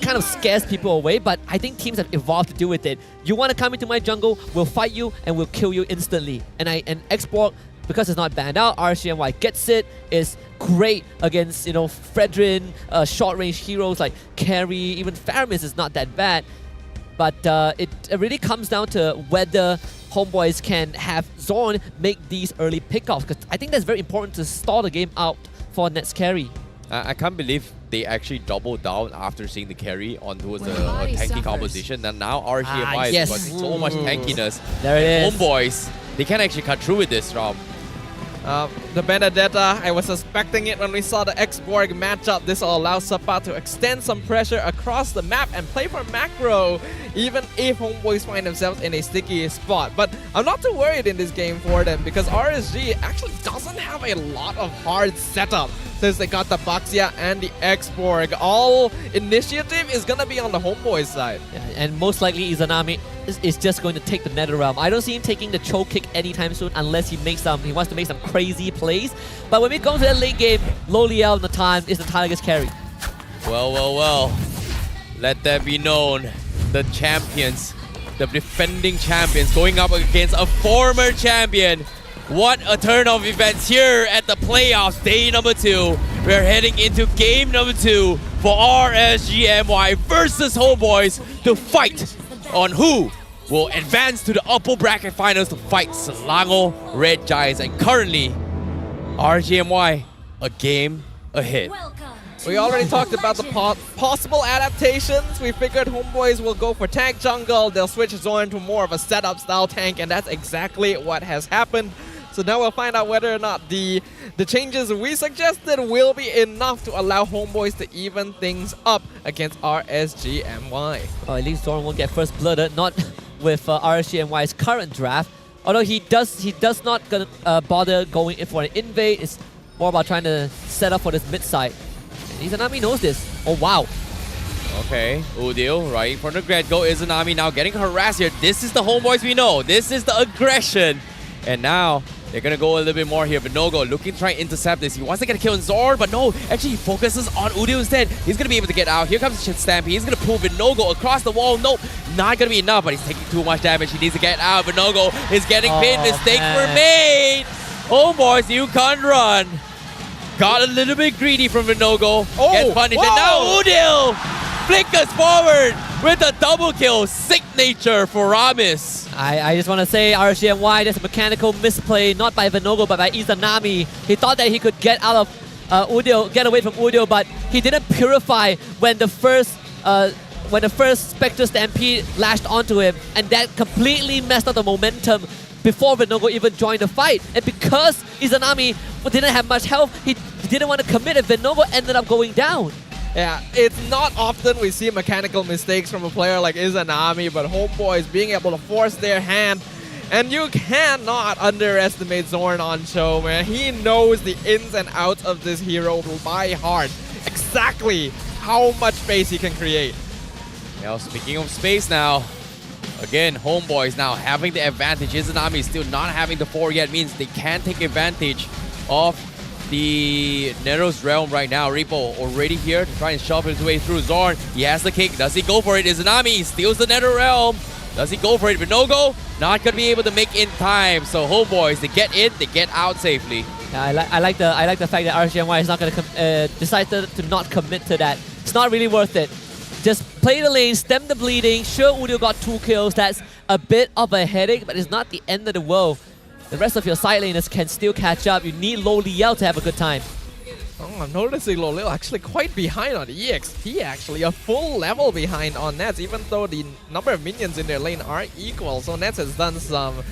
Speaker 12: kind of scares people away, but I think teams have evolved to deal with it. You want to come into my jungle, we'll fight you, and we'll kill you instantly. And Export, because it's not banned out, RSG MY gets it, is great against, you know, Fredrin, short-range heroes like Carry, even Faramis is not that bad. But it really comes down to whether Homebois can have Zorn make these early pickoffs, because I think that's very important to stall the game out for Nets carry.
Speaker 5: I can't believe they actually doubled down after seeing the carry on towards a tanky composition. And now RSG MY
Speaker 12: yes.
Speaker 5: has got so much tankiness.
Speaker 12: There it is.
Speaker 5: Homebois, they can actually cut through with this, Rob.
Speaker 4: The Benedetta, I was suspecting it when we saw the X-Borg matchup. This will allow Sapa to extend some pressure across the map and play for macro, even if Homebois find themselves in a sticky spot. But I'm not too worried in this game for them, because RSG actually doesn't have a lot of hard setup since they got the Baxia and the X-Borg. All initiative is going to be on the Homebois side.
Speaker 12: Yeah, and most likely Izanami is just going to take the Nether Realm. I don't see him taking the choke kick anytime soon unless he wants to make some crazy plays. But when we go to the late game, Loliel and Natan is the Tigers carry.
Speaker 5: Well. Let that be known. The champions, the defending champions, going up against a former champion. What a turn of events here at the playoffs, day number 2. We're heading into game number 2 for RSG MY versus Homebois to fight on who will advance to the upper bracket finals to fight Selangor Red Giants. And currently, RSG MY a game ahead.
Speaker 4: We already talked about the possible adaptations. We figured Homebois will go for tank jungle. They'll switch Zorn to more of a setup style tank, and that's exactly what has happened. So now we'll find out whether or not the changes we suggested will be enough to allow Homebois to even things up against RSG MY.
Speaker 12: Oh, at least Zorn won't get first blooded, not with RSG MY's current draft. Although he does not gonna bother going in for an invade. It's more about trying to set up for this mid side. And Izanami knows this. Oh wow.
Speaker 5: Okay, Udil right from the get-go. Izanami now getting harassed here. This is the Homebois we know. This is the aggression. And now they're going to go a little bit more here. But Nogo looking to try and intercept this. He wants to get a kill on Zorn, but no. Actually, he focuses on Udil instead. He's going to be able to get out. Here comes the Stampede. He's going to pull Vinogo across the wall. Nope, not going to be enough, but he's taking too much damage. He needs to get out. Vinogo is getting pinned. Mistakes were made. Homebois, you can't run. Got a little bit greedy from Vinogo. Gets punished. And now Udil flickers forward with a double kill. Signature for Ramis.
Speaker 12: I just want to say RSG MY, there's a mechanical misplay, not by Vinogo, but by Izanami. He thought that he could get out of Udil, get away from Udil, but he didn't purify when the first Spectre Stampede lashed onto him, and that completely messed up the momentum before Vinogo even joined the fight. And because Izanami didn't have much health, he didn't want to commit, and Vinogo ended up going down.
Speaker 4: Yeah, it's not often we see mechanical mistakes from a player like Izanami, but Homebois being able to force their hand. And you cannot underestimate Zorn on show, man. He knows the ins and outs of this hero by heart. Exactly how much space he can create.
Speaker 5: Now, speaking of space now, again, Homebois now having the advantage. Izanami still not having the 4 yet, means they can take advantage of the Nero's realm right now. Repo already here to try and shove his way through Zorn. He has the kick. Does he go for it? Izanami steals the Nether realm. Does he go for it? Vinogo not going to be able to make in time. So Homebois, they get in, they get out safely.
Speaker 12: Yeah, I like the fact that RSG MY is not going to decide to not commit to that. It's not really worth it. Just play the lane, stem the bleeding. Sure, Udil got 2 kills. That's a bit of a headache, but it's not the end of the world. The rest of your side laners can still catch up. You need Loliel to have a good time.
Speaker 4: Oh, I'm noticing Loliel actually quite behind on EXP, actually. A full level behind on Nets, even though the number of minions in their lane are equal. So Nets has done some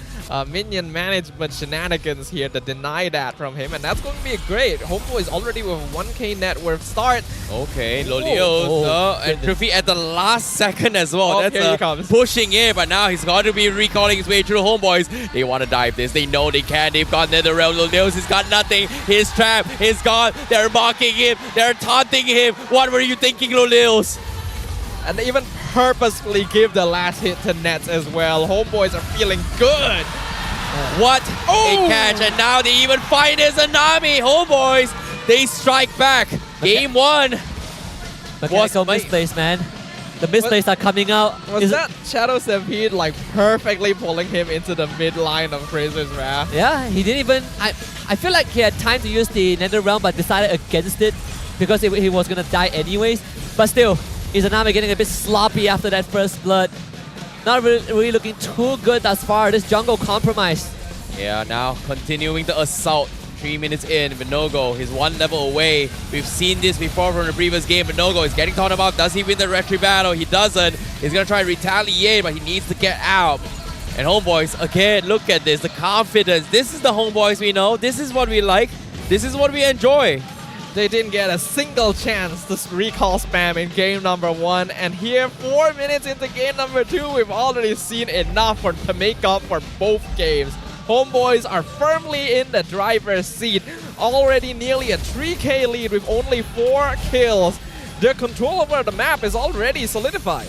Speaker 4: minion management shenanigans here to deny that from him, and that's going to be great. Homebois is already with 1k net worth start.
Speaker 5: Okay, Loliel and Trophy at the last second as well.
Speaker 4: Oh,
Speaker 5: that's
Speaker 4: here he comes.
Speaker 5: Pushing in, but now he's got to be recalling his way through Homebois. They want to dive this. They know they can. They've got Nether Realm. Loliel's has got nothing. His trap is gone. They're mocking him. They're taunting him. What were you thinking, Loliel's?
Speaker 4: And they even purposefully give the last hit to Nets as well. Homebois are feeling good.
Speaker 5: What a catch. And now they even find Izanami. Homebois, they strike back. Game 1.
Speaker 12: Mechanical misplays, man. The misplays are coming out.
Speaker 4: Was that Shadow Stampede like perfectly pulling him into the mid line of Fraser's Wrath?
Speaker 12: Yeah, he didn't even... I feel like he had time to use the Nether Realm, but decided against it because he was going to die anyways. But still, Izanami getting a bit sloppy after that first blood. not really looking too good thus far. This jungle compromise.
Speaker 5: Yeah, now continuing the assault. 3 minutes in, Vinogo is 1 level away. We've seen this before from the previous game. Vinogo is getting talked about. Does he win the retry battle? He doesn't. He's going to try and retaliate, but he needs to get out. And Homebois, again, look at this. The confidence. This is the Homebois we know. This is what we like. This is what we enjoy.
Speaker 4: They didn't get a single chance to recall spam in game number 1. And here, 4 minutes into game number 2, we've already seen enough to make up for both games. Homebois are firmly in the driver's seat. Already nearly a 3K lead with only 4 kills. Their control over the map is already solidified.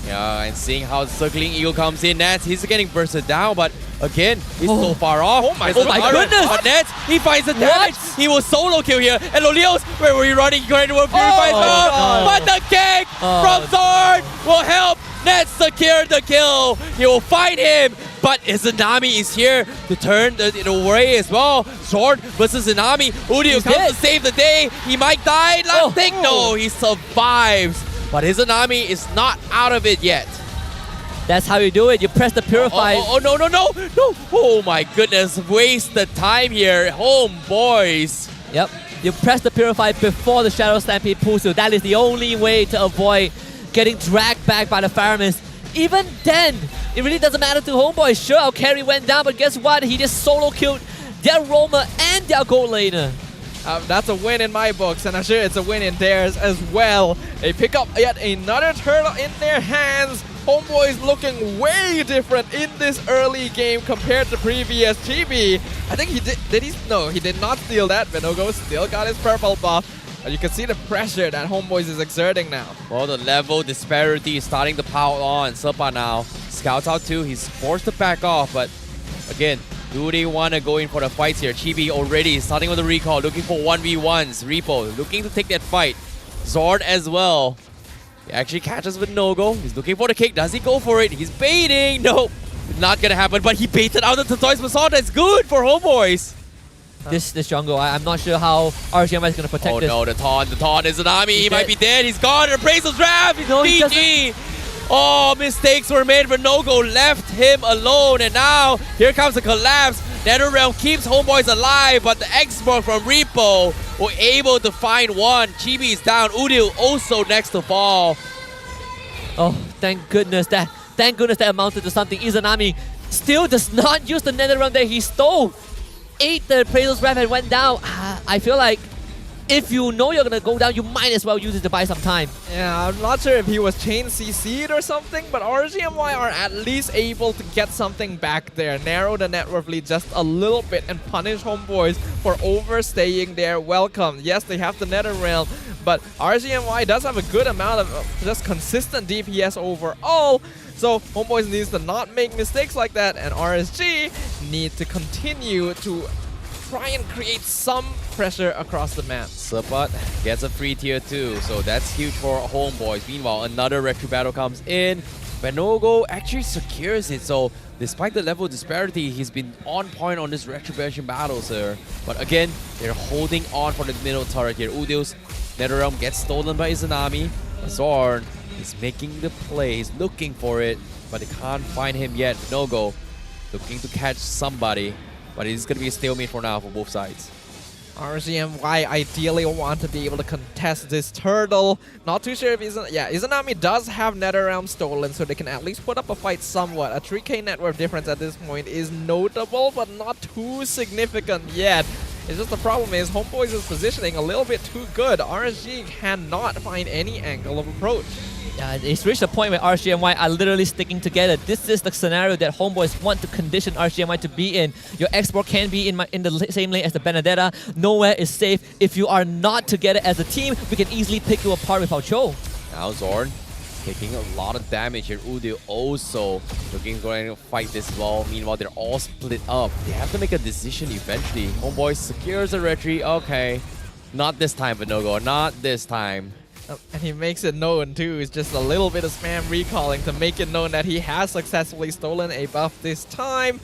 Speaker 5: Yeah, and seeing how Circling Eagle comes in, Nats, he's getting bursted down, but again, he's so far off.
Speaker 12: Oh my goodness!
Speaker 5: But Nats, he finds the damage. He will solo kill here. And Lolios, where were you running? Going to purify but the kick from Zorn will help Nats secure the kill. He will fight him. But Izanami is here to turn it away as well. Zorn versus Izanami. Udio comes to save the day. He might die. Last thing, no, he survives. But Izanami is not out of it yet.
Speaker 12: That's how you do it. You press the purify.
Speaker 5: No. Oh my goodness. Waste the time here. Homebois.
Speaker 12: Yep. You press the purify before the Shadow Stampede pulls you. That is the only way to avoid getting dragged back by the Fireman's. Even then, it really doesn't matter to Homebois. Sure, our carry went down, but guess what? He just solo killed their roamer and their gold laner.
Speaker 4: That's a win in my books, and I'm sure it's a win in theirs as well. They pick up yet another turtle in their hands. Homebois looking way different in this early game compared to previous GB. I think he did he? No, he did not steal that. Vinogo still got his purple buff. You can see the pressure that Homebois is exerting now.
Speaker 5: Well, the level disparity is starting to pile on. Sepa now scouts out too. He's forced to back off, but again, do they want to go in for the fights here? Chibi already starting with the recall, looking for 1v1s. Repo looking to take that fight. Zorn as well. He actually catches with Nogo. He's looking for the kick. Does he go for it? He's baiting. Nope. Not gonna happen, but he baited out the Tortoise Basalt. That's good for Homebois.
Speaker 12: This jungle, I'm not sure how RSG MY is going to protect this.
Speaker 5: Oh no, the taunt is an army. He might be dead. He's gone. Appraisal's draft.
Speaker 12: No,
Speaker 5: GG. Oh, mistakes were made, but Nogo left him alone. And now, here comes the collapse. NetherRealm keeps Homebois alive, but the export from Repo were able to find one. Chibi is down. Udil also next to fall.
Speaker 12: Oh, thank goodness that amounted to something. Izanami still does not use the NetherRealm that he stole. Ate the Appraisal's Wrap and went down. I feel like if you know you're going to go down, you might as well use it to buy some time.
Speaker 4: Yeah, I'm not sure if he was chain CC'd or something, but RSG MY are at least able to get something back there. Narrow the net worth lead just a little bit and punish Homebois for overstaying their welcome. Yes, they have the NetherRealm, but RSG MY does have a good amount of just consistent DPS overall. So Homebois needs to not make mistakes like that, and RSG need to continue to try and create some pressure across the map.
Speaker 5: Sepat gets a free tier 2, so that's huge for Homebois. Meanwhile, another retry battle comes in. Vinogo actually secures it, so despite the level disparity, he's been on point on this retribution battle, sir. But again, they're holding on for the middle turret here. Udil's NetherRealm gets stolen by Izanami. Zorn is making the play, he's looking for it, but they can't find him yet. Vinogo looking to catch somebody, but it's going to be a stalemate for now for both sides.
Speaker 4: RSG MY ideally want to be able to contest this turtle. Not too sure if Izanami does have NetherRealm stolen, so they can at least put up a fight somewhat. A 3k net worth difference at this point is notable, but not too significant yet. It's just the problem is Homebois' positioning a little bit too good. RSG cannot find any angle of approach.
Speaker 12: Yeah, it's reached a point where RSG MY are literally sticking together. This is the scenario that Homebois want to condition RSG MY to be in. Your export can be in the same lane as the Benedetta. Nowhere is safe. If you are not together as a team, we can easily pick you apart with our Cho.
Speaker 5: Now Zorn taking a lot of damage here. Udil also looking to fight this wall. Meanwhile, they're all split up. They have to make a decision eventually. Homebois secures a retreat. Okay. Not this time, Vinogo. Not this time.
Speaker 4: And he makes it known too. It's just a little bit of spam recalling to make it known that he has successfully stolen a buff this time.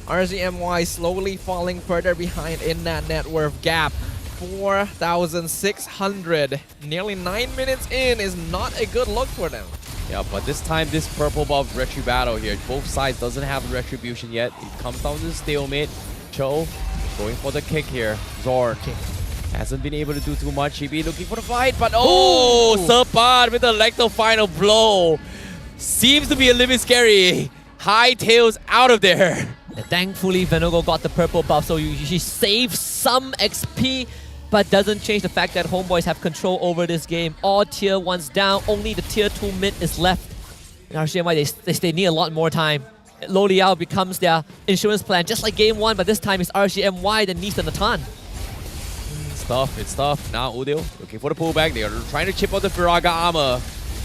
Speaker 4: RSG MY slowly falling further behind in that net worth gap. 4,600. Nearly 9 minutes in is not a good look for them.
Speaker 5: Yeah, but this time, this purple buff retri battle here, both sides doesn't have a retribution yet. It comes down to the stalemate. Cho going for the kick here. Zorn hasn't been able to do too much. Chibi looking for the fight, but Serpad with the lethal final blow. Seems to be a little bit scary. High tails out of there.
Speaker 12: And thankfully, Venogo got the purple buff, so she saves some XP, but doesn't change the fact that Homeboys have control over this game. All tier 1s down, only the tier 2 mid is left. In RSG MY, they need a lot more time. Lo Liao becomes their insurance plan, just like game 1, but this time it's RSG MY that needs the Natan.
Speaker 5: It's tough. Now Udil looking for the pullback. They are trying to chip out the Firaga armor.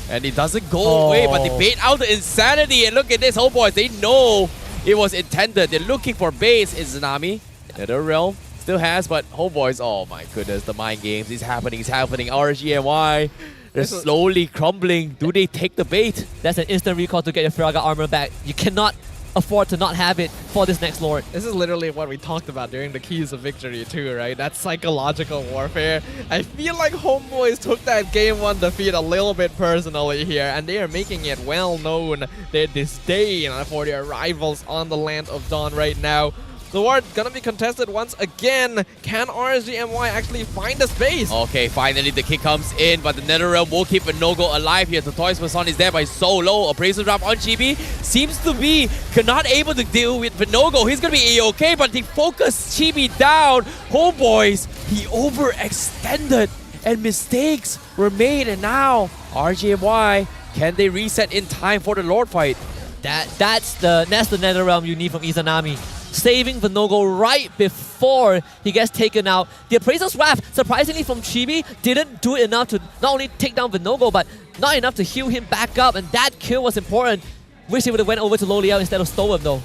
Speaker 5: And it doesn't go away, but they bait out the insanity. And look at this, Homeboys. They know it was intended. They're looking for base. It's Zanami. Nether Realm still has, but Homeboys, oh my goodness, the mind games is happening. RSG MY, they're slowly crumbling. Do they take the bait?
Speaker 12: That's an instant recall to get your Firaga armor back. You cannot afford to not have it for this next Lord.
Speaker 4: This is literally what we talked about during the keys of victory too, right? That psychological warfare. I feel like Homeboys took that game 1 defeat a little bit personally here, and they are making it well known their disdain for their rivals on the land of Dawn right now. The war gonna be contested once again. Can RSG MY actually find the space?
Speaker 5: Okay, finally the kick comes in, but the NetherRealm will keep Venogo alive here. The Toys Mason is there by so low. Appraisal drop on Chibi. Seems to be not able to deal with Venogo. He's gonna be A-okay, but they focus Chibi down. Homeboys, he overextended and mistakes were made, and now RSG MY, can they reset in time for the Lord fight?
Speaker 12: That's the NetherRealm you need from Izanami. Saving Venogo right before he gets taken out. The Appraiser's Wrath, surprisingly from Chibi, didn't do enough to not only take down Venogo, but not enough to heal him back up, and that kill was important. Wish he would have went over to Lo Liao instead of stole him though.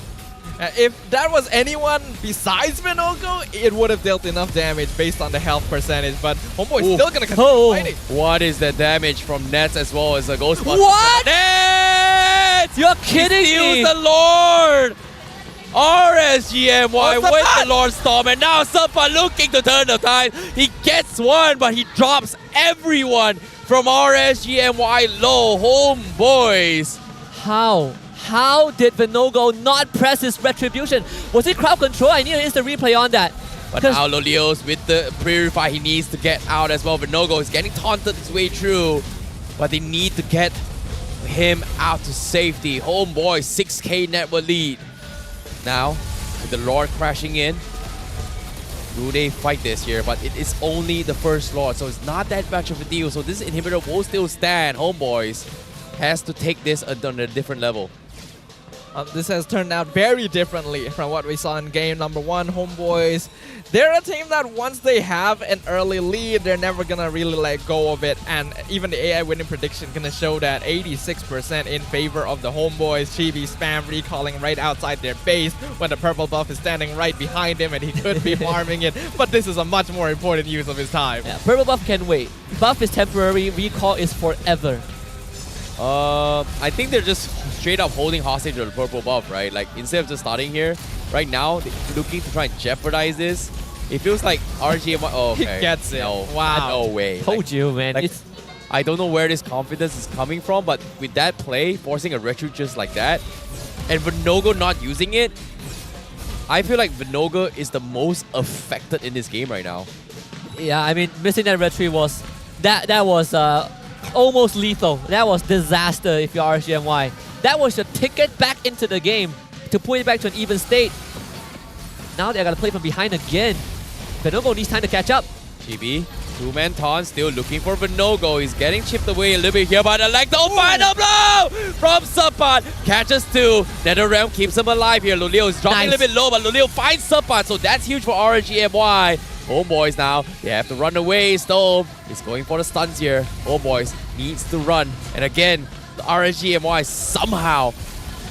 Speaker 4: If that was anyone besides Venogo, it would have dealt enough damage based on the health percentage, but Homeboy's still gonna continue fighting.
Speaker 5: What is the damage from Nets as well as a Ghostbuster?
Speaker 12: What?
Speaker 5: Nets!
Speaker 12: You're kidding me!
Speaker 5: He steals the Lord! RSG MY with the Lord Storm, and now Serpa looking to turn the tide. He gets one, but he drops everyone from RSG MY low. Homeboys.
Speaker 12: How did Venogo not press his retribution? Was it crowd control? I need an instant replay on that.
Speaker 5: But now Lolios with the Purify, he needs to get out as well. Venogo is getting taunted his way through, but they need to get him out to safety. Homeboy, 6k network lead. Now, with the Lord crashing in, do they fight this here? But it is only the first Lord, so it's not that much of a deal. So this inhibitor will still stand. Homeboys has to take this on a different level.
Speaker 4: This has turned out very differently from what we saw in game number 1. Homeboys, they're a team that once they have an early lead, they're never gonna really let go of it. And even the AI winning prediction gonna show that 86% in favor of the Homeboys. Chibi spam recalling right outside their base when the purple buff is standing right behind him and he could be farming it. But this is a much more important use of his time.
Speaker 12: Yeah, purple buff can wait. Buff is temporary, recall is forever.
Speaker 5: I think they're just straight up holding hostage to the purple buff, right? Like, instead of just starting here, right now, they're looking to try and jeopardize this. It feels like RSG MY. Oh, okay.
Speaker 4: He gets it.
Speaker 5: No,
Speaker 4: wow.
Speaker 5: No way.
Speaker 12: Told you, man.
Speaker 5: Like, I don't know where this confidence is coming from, but with that play, forcing a retro just like that, and Venogo not using it, I feel like Venogo is the most affected in this game right now.
Speaker 12: Yeah, I mean, missing that retry was... That was... almost lethal. That was disaster if you're RSG MY. That was your ticket back into the game to put it back to an even state. Now they're gonna play from behind again. Venogo needs time to catch up.
Speaker 5: Chibi, two-man taunt, still looking for Venogo. He's getting chipped away a little bit here, but I like the final blow from Serpat. Catches two. NetherRealm keeps him alive here. Lulio is dropping a little bit low, but Lulio finds Serpat, so that's huge for RSG MY. Homeboys now, they have to run away. Storm is going for the stuns here. Homeboys needs to run. And again, the RSG MY somehow,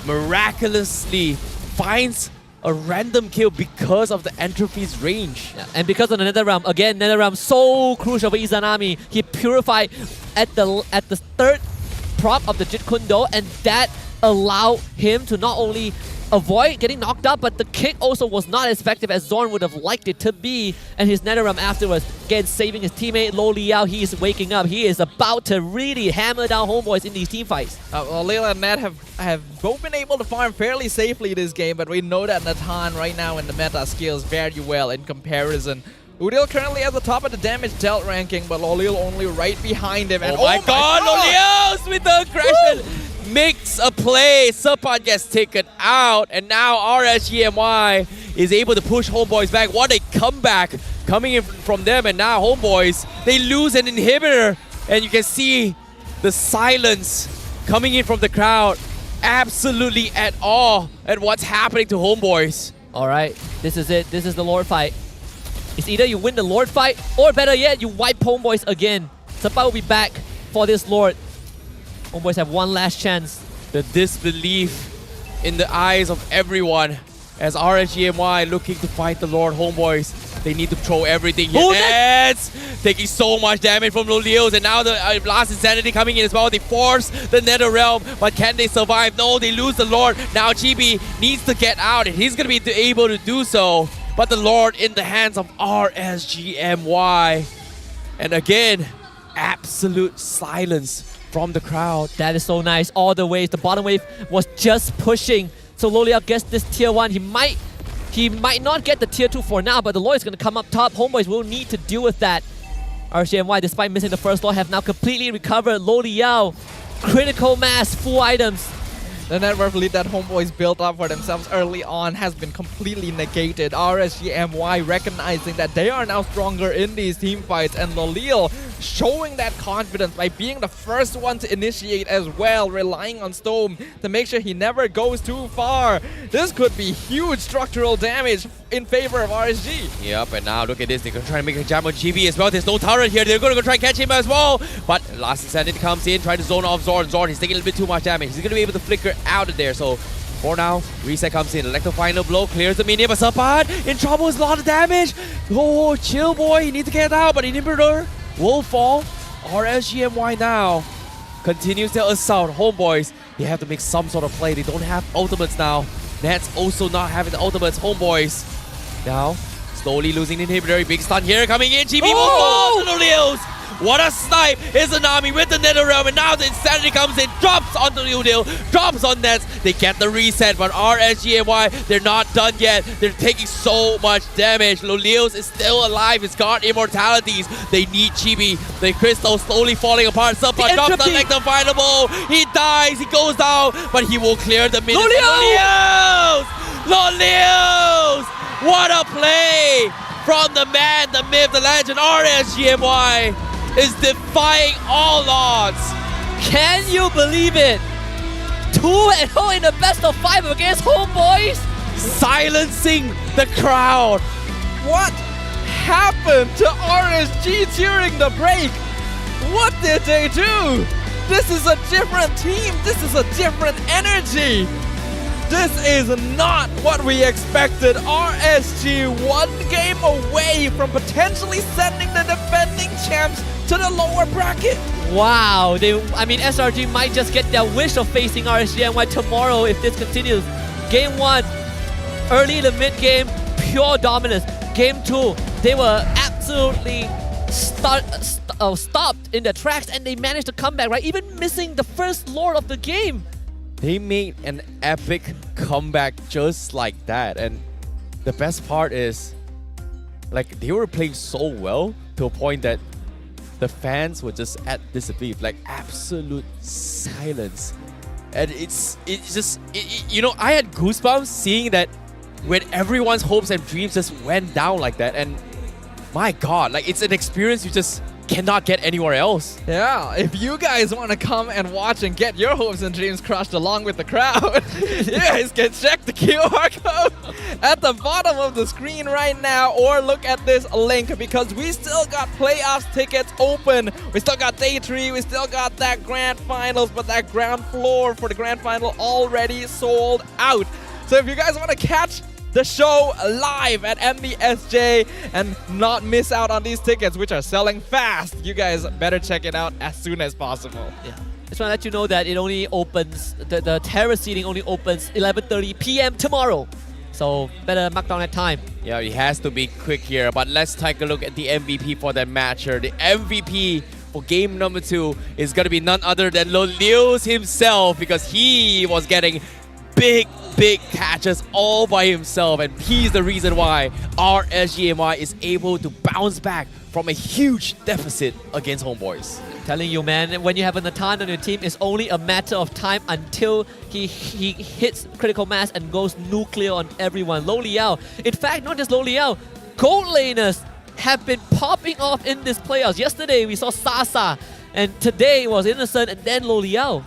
Speaker 5: miraculously finds a random kill because of the Entropy's range.
Speaker 12: Yeah, and because of the NetherRealm, again, NetherRealm so crucial for Izanami. He purified at the third prop of the Jeet Kune Do, and that allowed him to not only avoid getting knocked out, but the kick also was not as effective as Zorn would have liked it to be. And his NetherRealm afterwards, again saving his teammate Lo Liao. He is waking up. He is about to really hammer down Homebois in these team fights.
Speaker 4: Well, Lil and Nat have both been able to farm fairly safely this game, but we know that Nathan right now in the meta scales very well in comparison. Udil currently at the top of the damage dealt ranking, but Lolil only right behind him. And
Speaker 5: oh my god, Lolios with the aggression makes a play. Serpad gets taken out, and now RSG MY is able to push Homebois back. What a comeback coming in from them, and now Homebois, they lose an inhibitor, and you can see the silence coming in from the crowd. Absolutely at awe at what's happening to Homebois.
Speaker 12: All right, this is it. This is the Lord fight. It's either you win the Lord fight, or better yet, you wipe Homebois again. Serpad will be back for this Lord. Homebois have one last chance.
Speaker 5: The disbelief in the eyes of everyone as RSG MY looking to fight the Lord. Homebois, they need to throw everything here. Nets taking so much damage from Lolios, and now the last Insanity coming in as well. They force the NetherRealm, but can they survive? No, they lose the Lord. Now Chibi needs to get out, and he's going to be able to do so. But the Lord in the hands of RSG MY. And again, absolute silence from the crowd.
Speaker 12: That is so nice. All the ways. The bottom wave was just pushing. So Loliao gets this tier 1. He might not get the tier 2 for now, but the Lord is going to come up top. Homebois will need to deal with that. RSG MY, despite missing the first Lord, have now completely recovered. Loliao, critical mass, full items.
Speaker 4: The net worth lead that Homebois built up for themselves early on has been completely negated. RSG MY recognizing that they are now stronger in these team fights, and Lolil showing that confidence by being the first one to initiate as well, relying on Storm to make sure he never goes too far. This could be huge structural damage in favor of RSG.
Speaker 5: Yep, and now look at this. They're going to try to make a jam on GB as well. There's no turret here. They're going to go try and catch him as well. But last Insanity comes in, trying to zone off Zorn. Zorn, he's taking a little bit too much damage. He's going to be able to flicker out of there. So for now, Reset comes in. Electro final blow, clears the minion, but Serpad in trouble. Is a lot of damage. Oh, chill boy. You need to get out, but Inhibitor will fall. RSG MY now continues their assault. Homebois, they have to make some sort of play. They don't have ultimates now. Nets also not having the ultimates. Homebois now slowly losing the inhibitor. Big stun here coming in. GB will fall to the Leos. What a snipe is Anami with the NetherRealm, and now the Insanity comes in, drops onto Udil, drops on Nets. They get the reset, but RSG MY, they're not done yet. They're taking so much damage. Lolios is still alive. He's got immortalities. They need Chibi. The crystal slowly falling apart. Serpad drops the Electrum final blow. He dies. He goes down, but he will clear the mid. Lolios! Lolios! What a play from the man, the myth, the legend, RSG MY is defying all odds.
Speaker 12: Can you believe it? 2-0 in the best of 5 against Homebois.
Speaker 5: Silencing the crowd.
Speaker 4: What happened to RSG during the break? What did they do? This is a different team. This is a different energy. This is not what we expected. RSG one game away from potentially sending the defending champs to the lower bracket.
Speaker 12: Wow, SRG might just get their wish of facing RSG MY tomorrow if this continues. Game 1, early in the mid game, pure dominance. Game 2, they were absolutely stopped in their tracks, and they managed to come back, right? Even missing the first Lord of the game.
Speaker 5: They made an epic comeback just like that, and the best part is, like, they were playing so well to a point that the fans were just at disbelief, like absolute silence. And it's just, you know, I had goosebumps seeing that when everyone's hopes and dreams just went down like that, and my God, like, it's an experience you just cannot get anywhere else.
Speaker 4: Yeah, if you guys want to come and watch and get your hopes and dreams crushed along with the crowd, you guys can check the QR code at the bottom of the screen right now, or look at this link, because we still got playoffs tickets open. We still got day 3, we still got that grand finals, but that ground floor for the grand final already sold out. So if you guys want to catch the show live at MBSJ and not miss out on these tickets, which are selling fast, you guys better check it out as soon as possible.
Speaker 12: Yeah. Just want to let you know that it only opens, the terrace seating only opens 11:30 p.m. tomorrow. So better mark down that time.
Speaker 5: Yeah, it has to be quick here. But let's take a look at the MVP for that match here. The MVP for game number 2 is going to be none other than Lolius himself, because he was getting big catches all by himself, and he's the reason why RSG MY is able to bounce back from a huge deficit against Homebois.
Speaker 12: Telling you, man, when you have a Natan on your team, it's only a matter of time until he hits critical mass and goes nuclear on everyone. Lo Liao, in fact, not just Lo Liao, gold laners have been popping off in this playoffs. Yesterday we saw Sasa, and today was Innocent and then Lo Liao.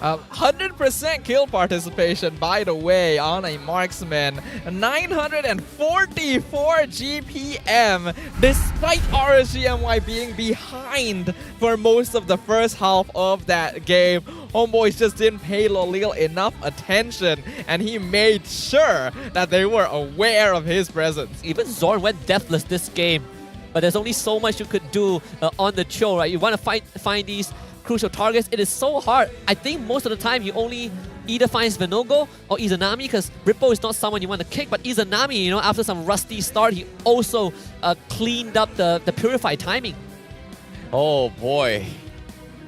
Speaker 4: 100% kill participation, by the way, on a marksman. 944 GPM, despite RSG MY being behind for most of the first half of that game. Homeboys just didn't pay Lolil enough attention, and he made sure that they were aware of his presence.
Speaker 12: Even Zorn went deathless this game, but there's only so much you could do on the Cho, right? You want to find these crucial targets. It is so hard. I think most of the time you only either find Venogo or Izanami, because Rippo is not someone you want to kick, but Izanami, you know, after some rusty start, he also cleaned up the Purify timing.
Speaker 5: Oh boy.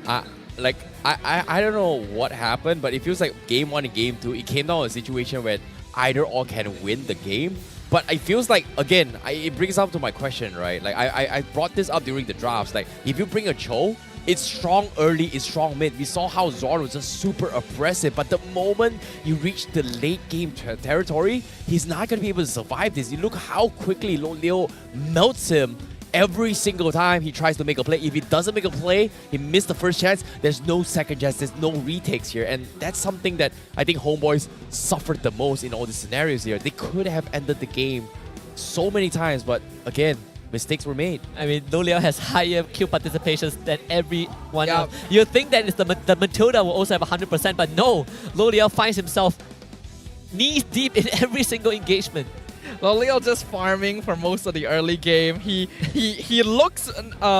Speaker 5: I don't know what happened, but it feels like game 1 and game 2, it came down to a situation where either or can win the game. But it feels like, again, it brings up to my question, right? Like I brought this up during the drafts. Like, if you bring a Cho, it's strong early, it's strong mid. We saw how Zorn was just super oppressive, but the moment you reach the late game territory, he's not going to be able to survive this. You look how quickly Leo melts him every single time he tries to make a play. If he doesn't make a play, he missed the first chance, there's no second chance, there's no retakes here. And that's something that I think Homebois suffered the most in all these scenarios here. They could have ended the game so many times, but again, mistakes were made.
Speaker 12: I mean, Lo Liao has higher kill participations than everyone else. You'd think that the Matilda will also have 100%, but no. Lo Liao finds himself knees deep in every single engagement.
Speaker 4: Lolil just farming for most of the early game. He looks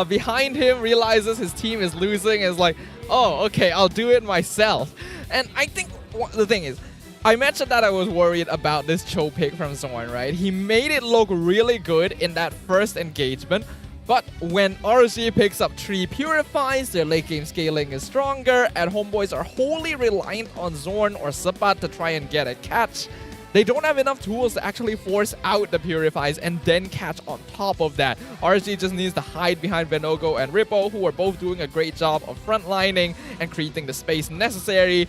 Speaker 4: behind him, realizes his team is losing, and is like, oh, okay, I'll do it myself. And I think the thing is, I mentioned that I was worried about this Cho pick from Zorn, right? He made it look really good in that first engagement, but when RSG picks up 3 Purifies, their late game scaling is stronger, and Homebois are wholly reliant on Zorn or Sabat to try and get a catch. They don't have enough tools to actually force out the Purifies and then catch on top of that. RSG just needs to hide behind Venogo and Rippo, who are both doing a great job of frontlining and creating the space necessary.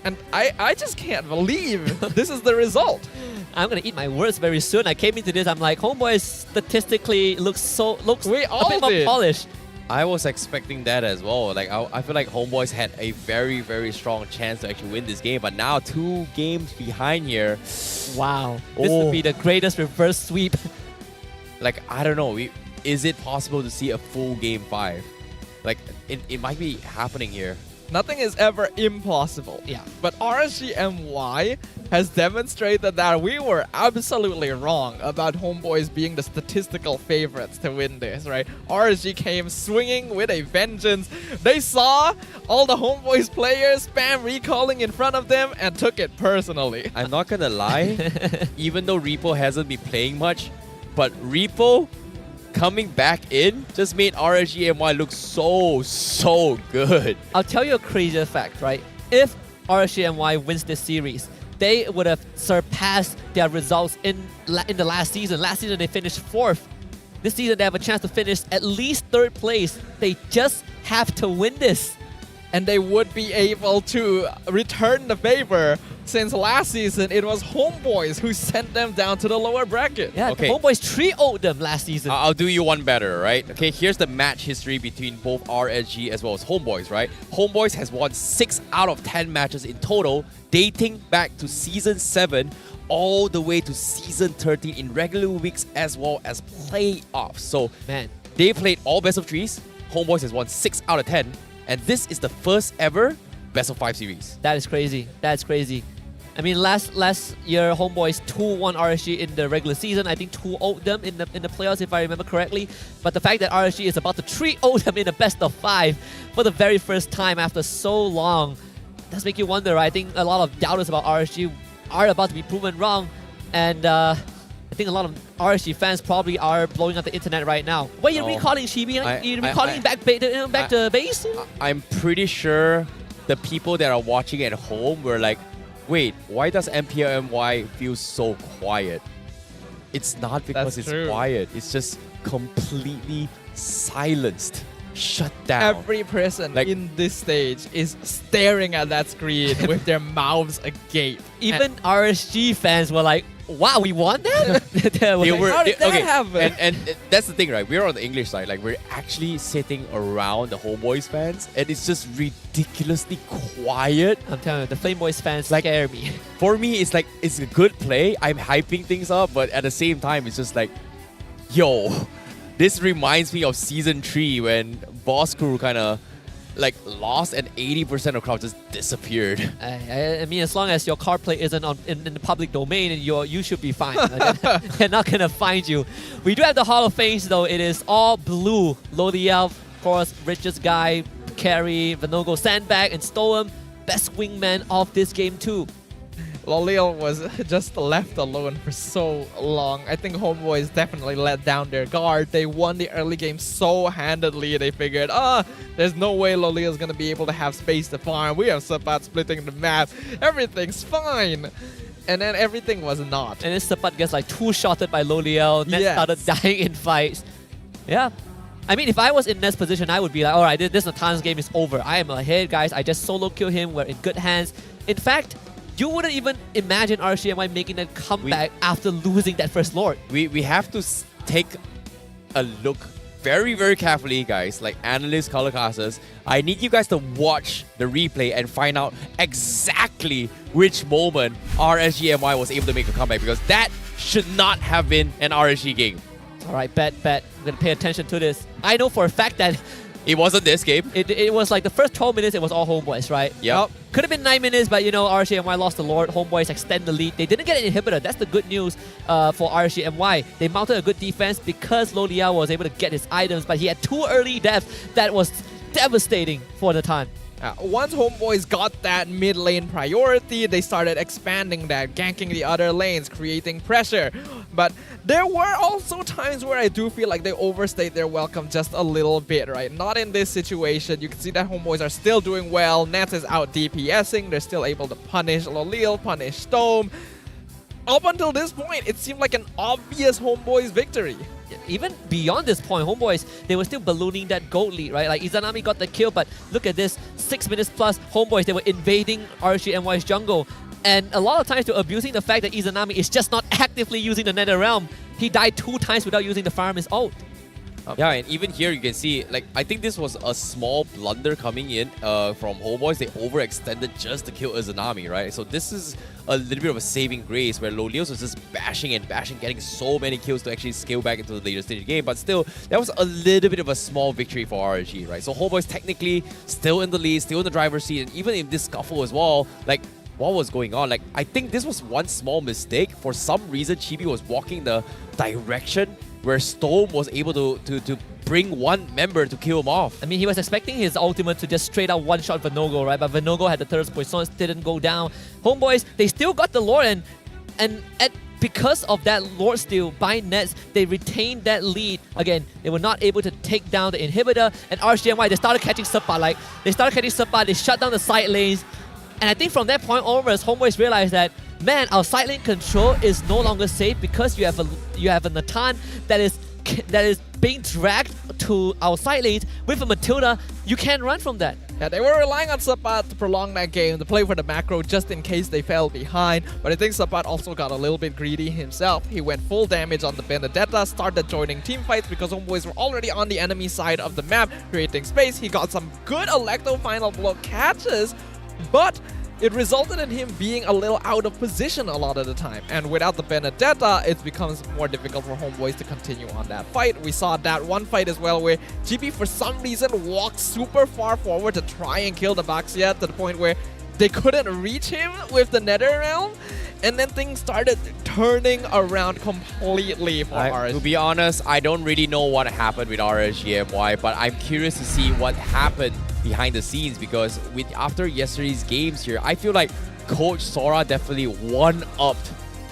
Speaker 4: And I just can't believe this is the result.
Speaker 12: I'm gonna eat my words very soon. I came into this, I'm like, Homeboy statistically looks a bit more polished.
Speaker 5: I was expecting that as well. Like I feel like Homebois had a very, very strong chance to actually win this game, but now 2 games behind here.
Speaker 12: Wow, this would be the greatest reverse sweep.
Speaker 5: Like, I don't know, is it possible to see a full game 5? Like, it might be happening here.
Speaker 4: Nothing is ever impossible.
Speaker 12: Yeah.
Speaker 4: But RSG MY has demonstrated that we were absolutely wrong about Homebois being the statistical favorites to win this, right? RSG came swinging with a vengeance. They saw all the Homebois players spam recalling in front of them and took it personally.
Speaker 5: I'm not gonna lie, even though Repo hasn't been playing much, but Repo coming back in just made RSG MY look so good.
Speaker 12: I'll tell you a crazy fact, right? If RSG MY wins this series, they would have surpassed their results in the last season. Last season they finished 4th. This season they have a chance to finish at least 3rd place. They just have to win this.
Speaker 4: And they would be able to return the favor, since last season it was Homebois who sent them down to the lower bracket.
Speaker 12: Yeah,
Speaker 5: okay.
Speaker 12: Homebois 3-0'd them last season.
Speaker 5: I'll do you one better, right? Okay, here's the match history between both RSG as well as Homebois, right? Homebois has won 6 out of 10 matches in total, dating back to Season 7 all the way to Season 13 in regular weeks as well as playoffs. So,
Speaker 12: man,
Speaker 5: they played all best of 3s. Homebois has won 6 out of 10. And this is the first ever best of 5 series.
Speaker 12: That is crazy. That's crazy. I mean, last year, Homebois 2-1 RSG in the regular season. I think 2-0'd them in the playoffs, if I remember correctly. But the fact that RSG is about to 3-0 them in the best of 5 for the very first time after so long does make you wonder. I think a lot of doubters about RSG are about to be proven wrong. And I think a lot of RSG fans probably are blowing up the internet right now. What are you recalling, Chibi? You're recalling back to base?
Speaker 5: I'm pretty sure the people that are watching at home were like, wait, why does MPL MY feel so quiet? It's not because it's quiet. It's just completely silenced. Shut down.
Speaker 4: Every person in this stage is staring at that screen with their mouths agape.
Speaker 12: Even RSG fans were like, wow, we won that?
Speaker 4: How did that happen?
Speaker 5: And that's the thing, right? We're on the English side. Like, we're actually sitting around the Homebois fans, and it's just ridiculously quiet.
Speaker 12: I'm telling you, the Flame Boys fans scare me.
Speaker 5: For me, it's like, it's a good play. I'm hyping things up, but at the same time, it's just like, yo, this reminds me of Season 3 when Boss Crew kind of like lost and 80% of crowd just disappeared.
Speaker 12: I mean, as long as your card play isn't in the public domain, you should be fine. They're not gonna find you. We do have the Hall of Fames though. It is all blue. Lodiel, of course, richest guy, Carry, Vanogo, Sandbag, and Stoem, best wingman of this game too.
Speaker 4: Loliel was just left alone for so long. I think Homebois definitely let down their guard. They won the early game so handedly. They figured, there's no way Loliel's gonna be able to have space to farm. We have Sapat splitting the map. Everything's fine. And then everything was not.
Speaker 12: And then Sapat gets like two-shotted by Loliel. Net started dying in fights. Yeah. I mean, if I was in Ned's position, I would be like, alright, this Natan's game is over. I am ahead, guys. I just solo kill him. We're in good hands. In fact, you wouldn't even imagine RSG MY making that comeback after losing that first Lord.
Speaker 5: We have to take a look very, very carefully, guys, like analysts, colorcasters. I need you guys to watch the replay and find out exactly which moment RSG MY was able to make a comeback, because that should not have been an RSG game.
Speaker 12: Alright, bet. I'm gonna pay attention to this. I know for a fact that
Speaker 5: it wasn't this game.
Speaker 12: It was like the first 12 minutes, it was all Homebois, right?
Speaker 5: Yep.
Speaker 12: Could have been 9 minutes, but you know, RSG MY lost the Lord. Homebois extend the lead. They didn't get an inhibitor. That's the good news for RSG MY. They mounted a good defense because Lodiel was able to get his items, but he had 2 early deaths that was devastating for the time.
Speaker 4: Once Homebois got that mid lane priority, they started expanding that, ganking the other lanes, creating pressure. But there were also times where I do feel like they overstayed their welcome just a little bit, right? Not in this situation. You can see that Homebois are still doing well. Nets is out DPSing. They're still able to punish Loliel, punish Storm. Up until this point, it seemed like an obvious Homebois victory.
Speaker 12: Even beyond this point, Homebois, they were still ballooning that gold lead, right? Like, Izanami got the kill, but look at this, 6 minutes plus, Homebois, they were invading RSG MY's jungle. And a lot of times they're abusing the fact that Izanami is just not actively using the Nether Realm. He died 2 times without using the Fireman's ult.
Speaker 5: Yeah, and even here you can see, like, I think this was a small blunder coming in from Homebois. They overextended just to kill Izanami, right? So this is a little bit of a saving grace where Loliel was just bashing and bashing, getting so many kills to actually scale back into the later stage of the game. But still, that was a little bit of a small victory for RSG, right? So Homebois technically still in the lead, still in the driver's seat, and even in this scuffle as well, like, what was going on? Like, I think this was one small mistake. For some reason, Chibi was walking the direction where Storm was able to bring one member to kill him off.
Speaker 12: I mean, he was expecting his ultimate to just straight out one-shot Vanogo, right? But Vanogo had the third poison, didn't go down. Homebois, they still got the Lord, and because of that Lord steal by Nets, they retained that lead. Again, they were not able to take down the inhibitor, and RSG MY, they started catching Sepa. They shut down the side lanes. And I think from that point onwards, Homebois realized that, man, our side lane control is no longer safe because you have a Natan that is being dragged to our side lanes with a Matilda. You can't run from that.
Speaker 4: Yeah, they were relying on Sapat to prolong that game, to play for the macro just in case they fell behind. But I think Sapat also got a little bit greedy himself. He went full damage on the Benedetta, started joining team fights because Homebois were already on the enemy side of the map, creating space. He got some good Electro final blow catches, but it resulted in him being a little out of position a lot of the time. And without the Benedetta, it becomes more difficult for Homebois to continue on that fight. We saw that one fight as well where GP for some reason walked super far forward to try and kill the Baxia to the point where they couldn't reach him with the Nether Realm, and then things started turning around completely for RSG.
Speaker 5: To be honest, I don't really know what happened with RSG MY, but I'm curious to see what happened behind the scenes, because after yesterday's games here, I feel like Coach Sora definitely one-upped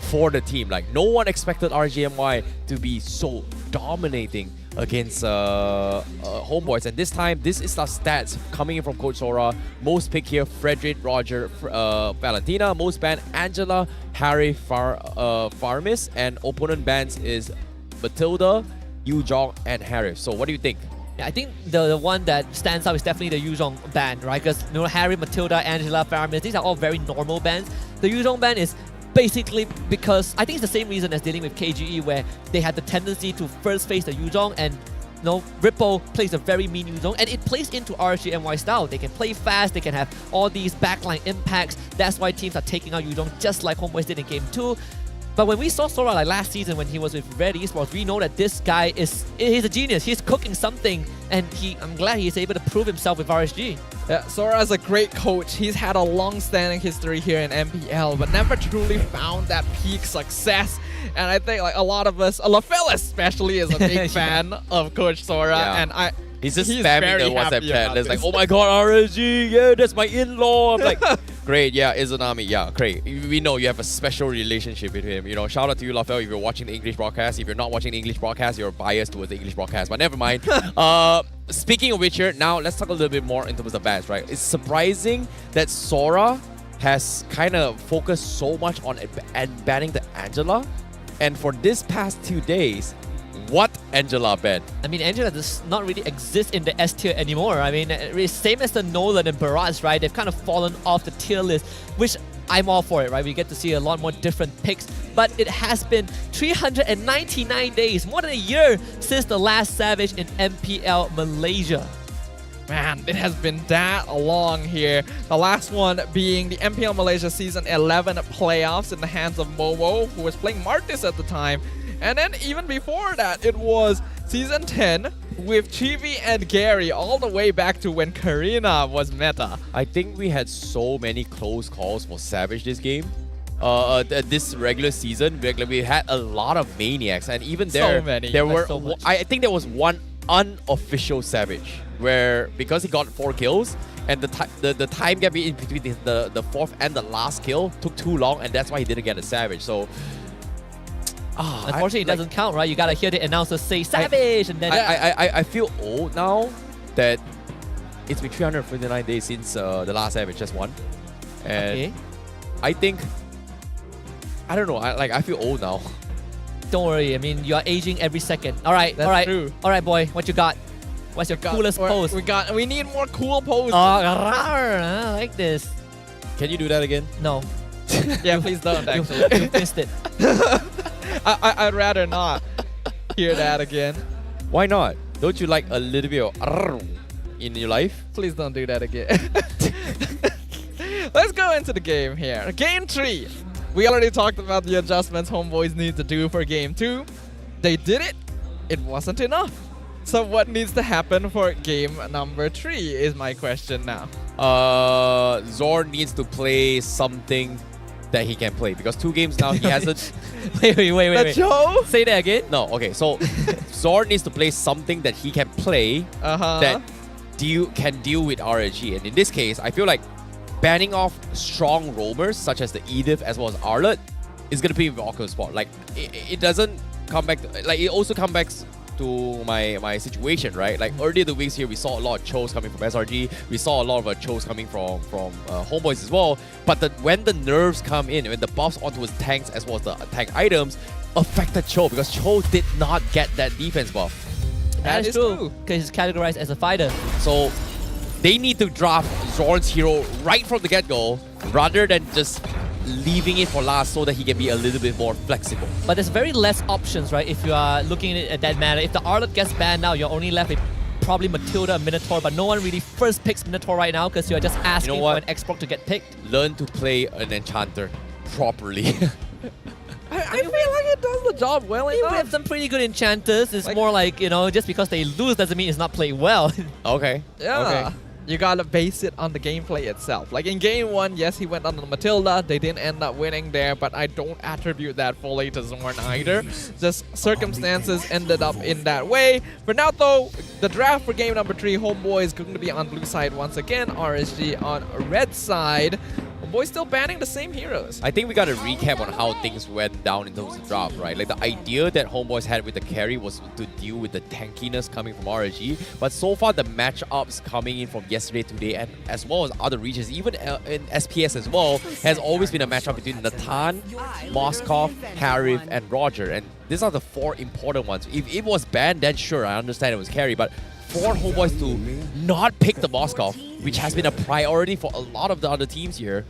Speaker 5: for the team. Like, no one expected RSG MY to be so dominating against Homebois, and this time this is the stats coming in from Coach Sora. Most pick here: Frederick, Roger, Valentina. Most ban: Angela, Harry, Farmis, and opponent bans is Matilda, Yu Jong, and Harry. So what do you think?
Speaker 12: Yeah, I think the one that stands out is definitely the Yu Jong ban, right? Because Harry, Matilda, Angela, Farmis, these are all very normal bans. The Yu Jong ban is basically because I think it's the same reason as dealing with KGE, where they had the tendency to first face the Yu Jong, and Ripple plays a very mean Yu Jong, and it plays into RSG MY style. They can play fast, they can have all these backline impacts. That's why teams are taking out Yu Jong just like Homebois did in Game 2. But when we saw Sora like last season when he was with Red Esports, we know that this guy he's a genius. He's cooking something, and I'm glad he's able to prove himself with RSG.
Speaker 4: Yeah, Sora is a great coach. He's had a long-standing history here in MPL, but never truly found that peak success. And I think like a lot of us, LaFell especially, is a big fan of Coach Sora, and
Speaker 5: He's just spamming the WhatsApp chat. It's like, oh my god, RSG, yeah, that's my in-law. I'm like, great, yeah, Izanami, yeah, great. We know you have a special relationship with him. You know, shout out to you, Lafel, if you're watching the English broadcast. If you're not watching the English broadcast, you're biased towards the English broadcast, but never mind. Speaking of which here, now let's talk a little bit more in terms of bans, right? It's surprising that Sora has kind of focused so much on banning the Angela. And for this past 2 days, what Angela ban?
Speaker 12: I mean, Angela does not really exist in the S tier anymore. I mean, it's same as the Nolan and Barrage, right? They've kind of fallen off the tier list, which I'm all for it, right? We get to see a lot more different picks, but it has been 399 days, more than a year, since the last Savage in MPL Malaysia.
Speaker 4: Man, it has been that long here. The last one being the MPL Malaysia Season 11 playoffs in the hands of Momo, who was playing Martis at the time. And then even before that, it was Season 10 with Chibi and Gary all the way back to when Karina was meta.
Speaker 5: I think we had so many close calls for Savage this game. This regular season, we had a lot of maniacs, and even there, I think there was one unofficial Savage where, because he got 4 kills, and the time gap in between the fourth and the last kill took too long, and that's why he didn't get a Savage. So
Speaker 12: unfortunately, it doesn't count, right? You gotta hear the announcer say Savage, and then
Speaker 5: I feel old now that it's been 359 days since the last Savage just won, and I think, I don't know, I feel old now.
Speaker 12: Don't worry, I mean, you're aging every second. All right,
Speaker 4: true.
Speaker 12: All right, boy, what you got? What's your coolest pose?
Speaker 4: We need more cool poses.
Speaker 12: I like this.
Speaker 5: Can you do that again?
Speaker 12: No.
Speaker 4: Yeah, please don't. Actually,
Speaker 12: you missed it.
Speaker 4: I'd rather not hear that again.
Speaker 5: Why not? Don't you like a little bit of in your life?
Speaker 4: Please don't do that again. Let's go into the game here. Game 3. We already talked about the adjustments Homebois need to do for Game 2. They did it. It wasn't enough. So what needs to happen for game number 3 is my question now.
Speaker 5: Zor needs to play something that he can play, because 2 games now he hasn't.
Speaker 12: Wait.
Speaker 4: Joe?
Speaker 12: Say that again.
Speaker 5: No, okay. So Zor needs to play something that he can play that can deal with RSG. And in this case, I feel like banning off strong roamers such as the Edith as well as Arlott is gonna be an awkward spot. Like it doesn't come back. It also comes back to my situation, right? Like earlier the weeks here, we saw a lot of chose coming from SRG. We saw a lot of chose coming from Homebois as well. But when the nerfs come in, when the buffs onto his tanks as well as the tank items affected Cho, because Cho did not get that defense buff.
Speaker 12: That is true, because he's categorized as a fighter.
Speaker 5: So they need to draft Zorn's hero right from the get-go rather than just leaving it for last so that he can be a little bit more flexible.
Speaker 12: But there's very less options, right? If you are looking at it at that manner. If the Arlott gets banned now, you're only left with probably Matilda and Minotaur, but no one really first picks Minotaur right now because you're just asking for an X-Proc to get picked.
Speaker 5: Learn to play an Enchanter properly.
Speaker 4: I feel like it does the job well enough.
Speaker 12: We have some pretty good enchanters. It's more like, just because they lose doesn't mean it's not played well.
Speaker 5: Okay.
Speaker 4: Yeah.
Speaker 5: Okay.
Speaker 4: you gotta base it on the gameplay itself. Like in game 1, yes, he went on the Matilda. They didn't end up winning there, but I don't attribute that fully to Zorn either. Just circumstances ended up in that way. For now, though, the draft for game number 3, Homebois is going to be on blue side once again. RSG on red side. Homebois still banning the same heroes.
Speaker 5: I think we got to recap on how things went down in terms of draft, right? Like the idea that Homebois had with the carry was to deal with the tankiness coming from RSG, but so far the matchups coming in from yesterday, today, and as well as other regions, even in SPS as well, has always been a matchup between Natan, Moskov, Harif, and Roger. And these are the 4 important ones. If it was banned, then sure, I understand it was carry, but for Homebois to not pick the Moskov, which has been a priority for a lot of the other teams here,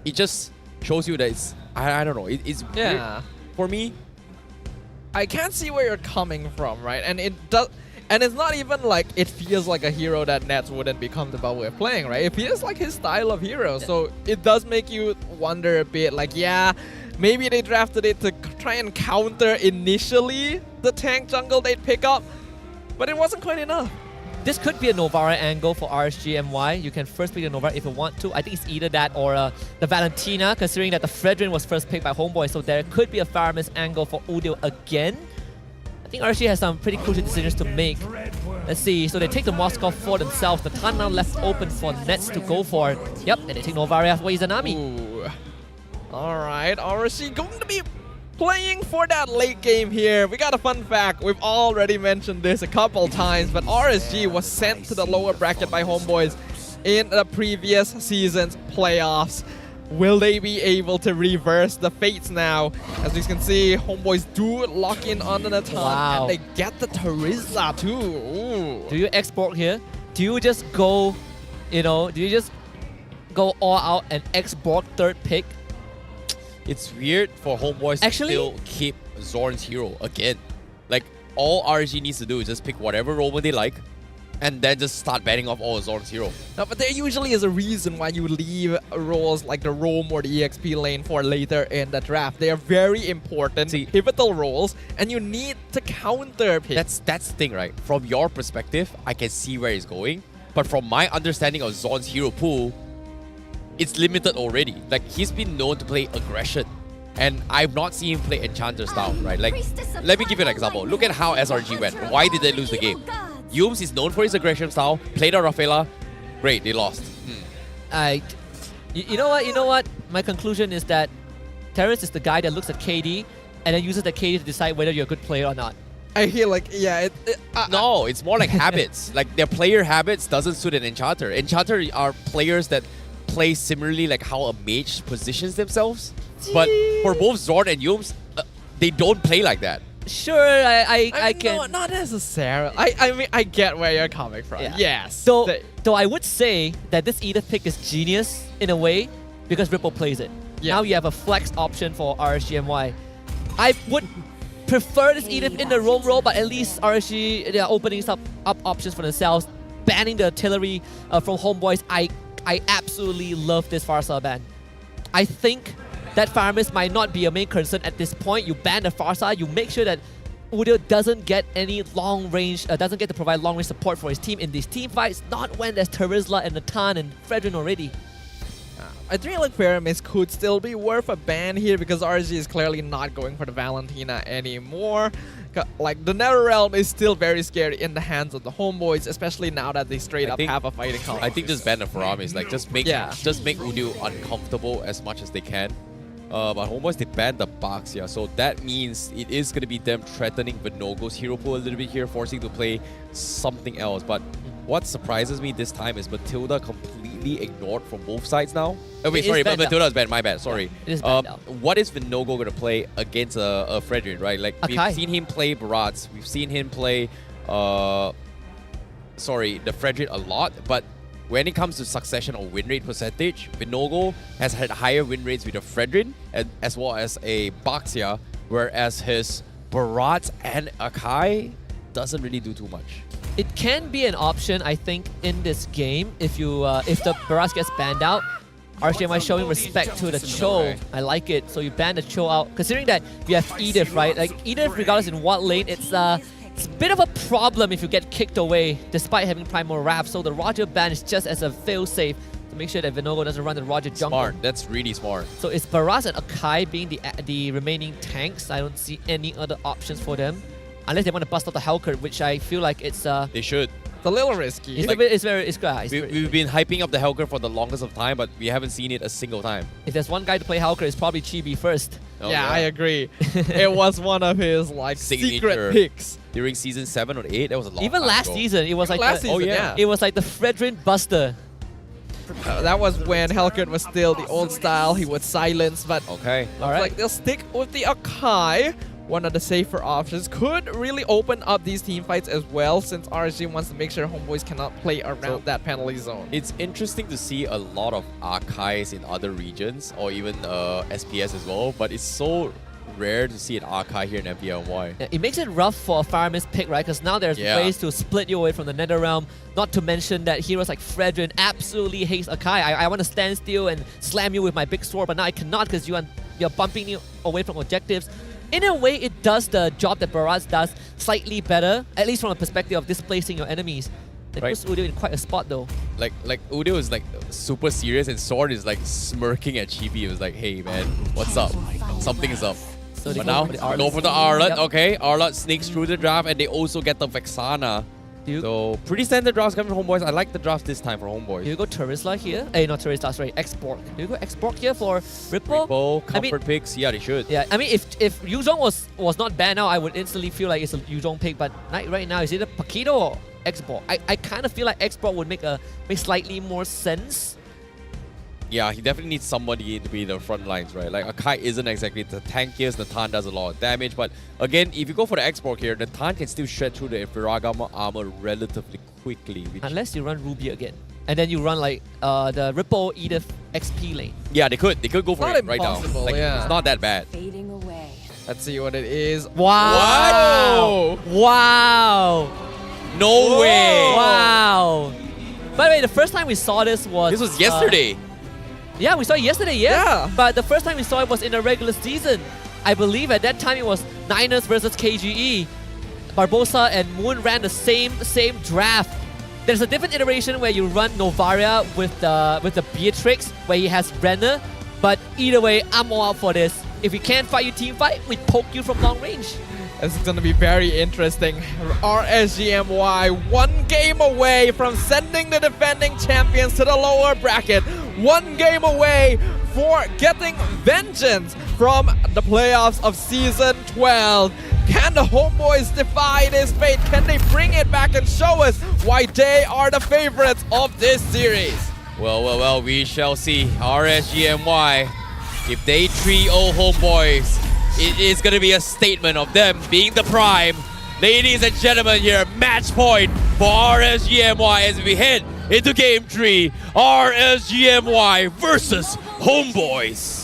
Speaker 5: it just shows you that it's, I don't know, it's weird for me.
Speaker 4: I can't see where you're coming from, right? And it does, and it's not even like it feels like a hero that Nets wouldn't be comfortable with playing, right? It feels like his style of hero, so it does make you wonder a bit, like, yeah, maybe they drafted it to try and counter initially the tank jungle they'd pick up, but it wasn't quite enough.
Speaker 12: This could be a Novara angle for RSG MY. You can first pick the Novara if you want to. I think it's either that or the Valentina, considering that the Fredrin was first picked by Homebois. So there could be a Faramis angle for Udil again. I think RSG has some pretty crucial decisions to make. Let's see. So they take the Moscow for themselves. The Tan now left open for Nets to go for. Yep, and they take Novara for Izanami.
Speaker 4: Alright, RSG going to be playing for that late game here. We got a fun fact. We've already mentioned this a couple times, but RSG was sent to the lower bracket by Homebois in the previous season's playoffs. Will they be able to reverse the fates now? As you can see, Homebois do lock in on the Natan, and they get the Teresa too. Ooh.
Speaker 12: Do you export here? Do you just go, do you just go all out and export third pick?
Speaker 5: It's weird for Homebois to still keep Zorn's hero again. Like, all RSG needs to do is just pick whatever Roman they like, and then just start banning off all Zorn's hero.
Speaker 4: No, but there usually is a reason why you leave roles like the Roam or the EXP lane for later in the draft. They are very important, pivotal roles, and you need to counter pick.
Speaker 5: That's the thing, right? From your perspective, I can see where he's going, but from my understanding of Zorn's hero pool, it's limited already. Like, he's been known to play aggression, and I've not seen him play Enchanter style, right? Like, let me give you an example. Look at how SRG went. Why did they lose the game? Yums is known for his aggression style, played on Rafaela, great, they lost.
Speaker 12: You know what? My conclusion is that Terrence is the guy that looks at KD and then uses the KD to decide whether you're a good player or not.
Speaker 4: I feel like, yeah,
Speaker 5: no, it's more like habits. Like, their player habits doesn't suit an Enchanter. Enchanter are players that play similarly like how a mage positions themselves. But for both Zorn and Yums, they don't play like that.
Speaker 12: Sure, I can...
Speaker 4: No, not necessarily. I mean, I get where you're coming from.
Speaker 12: Yeah.
Speaker 4: Yes.
Speaker 12: Though I would say that this Edith pick is genius in a way because Ripple plays it. Yeah. Now you have a flex option for RSG MY. I would prefer this Edith in the roam role, but at least RSG, they are opening up options for themselves. Banning the artillery from Homebois, I absolutely love this Farsa ban. I think that Faramis might not be a main concern at this point. You ban the Farsa, you make sure that Udil doesn't get any long range, doesn't get to provide long range support for his team in these team fights, not when there's Terizla and Natan and Fredrin already.
Speaker 4: I think like Faramis could still be worth a ban here because RSG is clearly not going for the Valentina anymore. Like, the NetherRealm is still very scary in the hands of the Homebois, especially now that they straight up have a fighting color.
Speaker 5: I think just ban the Faramis, like just make Udil uncomfortable as much as they can. But Homebois, they banned the Baxia, so that means it is going to be them threatening Vinogo's hero pool a little bit here, forcing to play something else. But what surprises me this time is Matilda completely ignored from both sides now. Oh wait, sorry, Matilda is banned, my bad, sorry.
Speaker 12: It is banned now.
Speaker 5: What is Vinogo going to play against a Fredrin, right? Like, we've seen him play Barats, we've seen him play, the Fredrin a lot, but when it comes to succession or win rate percentage, Vinogo has had higher win rates with a Fredrin as well as a Baxia, whereas his Barats and Akai doesn't really do too much.
Speaker 12: It can be an option, I think, in this game if the Barats gets banned out. RSGMI showing respect to the Cho. I like it. So you ban the Cho out. Considering that we have Edith, right? Like, Edith, regardless in what lane, it's It's a bit of a problem if you get kicked away despite having Primal Wrath, so the Roger ban is just as a failsafe to make sure that Vinogo doesn't run the Roger jungle.
Speaker 5: Smart, that's really smart.
Speaker 12: So it's Baraz and Akai being the remaining tanks. I don't see any other options for them. Unless they want to bust out the Hellcurt, which I feel like it's...
Speaker 5: They should.
Speaker 4: It's a little risky.
Speaker 5: We've been hyping up the Hellcurt for the longest of time, but we haven't seen it a single time.
Speaker 12: If there's one guy to play Hellcurt, it's probably Chibi first.
Speaker 5: Oh,
Speaker 4: yeah, I agree. It was one of his like secret picks.
Speaker 5: During season 7 or 8, that was a long
Speaker 12: Even
Speaker 5: time
Speaker 12: last
Speaker 5: ago.
Speaker 12: season, it was like
Speaker 4: last season,
Speaker 12: it was like the Fredrin Buster.
Speaker 4: That was when Hellcurt was still the old style. He would silence, but
Speaker 5: okay,
Speaker 4: like they'll stick with the Akai. One of the safer options could really open up these team fights as well, since RSG wants to make sure Homeboys cannot play around that penalty zone.
Speaker 5: It's interesting to see a lot of Archives in other regions, or even SPS as well, but it's so rare to see an Archive here in MPL MY.
Speaker 12: Yeah, it makes it rough for a Fireman's pick, right? Because now there's ways to split you away from the Nether Realm. Not to mention that heroes like Fredrin absolutely hates Akai. I want to stand still and slam you with my big sword, but now I cannot because you're bumping you away from objectives. In a way, it does the job that Baraz does slightly better, at least from a perspective of displacing your enemies. It puts Udio in quite a spot though.
Speaker 5: Like Udio is like super serious, and Sword is like smirking at Chibi. It was like, hey man, what's up? Something is up.
Speaker 12: So
Speaker 5: but now, go for the Arlot. Okay, Arlot sneaks through the draft, and they also get the Vexana. So, pretty standard drafts coming from Homeboys. I like the draft this time for Homeboys.
Speaker 12: Do you go Terizla here? Not Terizla, sorry, Export. Do you go Export here for Ripple?
Speaker 5: Comfort picks, yeah, they should.
Speaker 12: Yeah, I mean, if Yuzhong was not banned now, I would instantly feel like it's a Yuzhong pick, but right now, it's either Paquito or Export. I kind of feel like Export would make slightly more sense.
Speaker 5: Yeah, he definitely needs somebody to be the front lines, right? Like, Akai isn't exactly the tankiest. Natan does a lot of damage, but again, if you go for the export here, Natan can still shred through the Infragama armor relatively quickly.
Speaker 12: Unless you run Ruby again. And then you run like the Ripple Edith XP lane.
Speaker 5: Yeah, they could go for it right now. Like,
Speaker 4: yeah.
Speaker 5: It's not that bad.
Speaker 11: Fading away.
Speaker 4: Let's see what it is.
Speaker 12: Wow!
Speaker 4: What?
Speaker 12: Wow!
Speaker 5: No way!
Speaker 12: Wow! By the way, the first time we saw this was
Speaker 5: yesterday.
Speaker 12: Yeah, we saw it yesterday,
Speaker 4: yeah.
Speaker 12: But the first time we saw it was in the regular season. I believe at that time it was Niners versus KGE. Barbosa and Moon ran the same draft. There's a different iteration where you run Novaria with the Beatrix, where he has Renner. But either way, I'm all out for this. If we can't fight you team fight, we poke you from long range.
Speaker 4: This is going to be very interesting. RSG MY 1 game away from sending the defending champions to the lower bracket. 1 game away for getting vengeance from the playoffs of Season 12. Can the Homeboys defy this fate? Can they bring it back and show us why they are the favorites of this series?
Speaker 5: Well, we shall see. RSG MY, if they 3-0 Homeboys, it is going to be a statement of them being the prime. Ladies and gentlemen, here, match point for RSG MY as we head into Game 3. RSG MY versus Homeboys.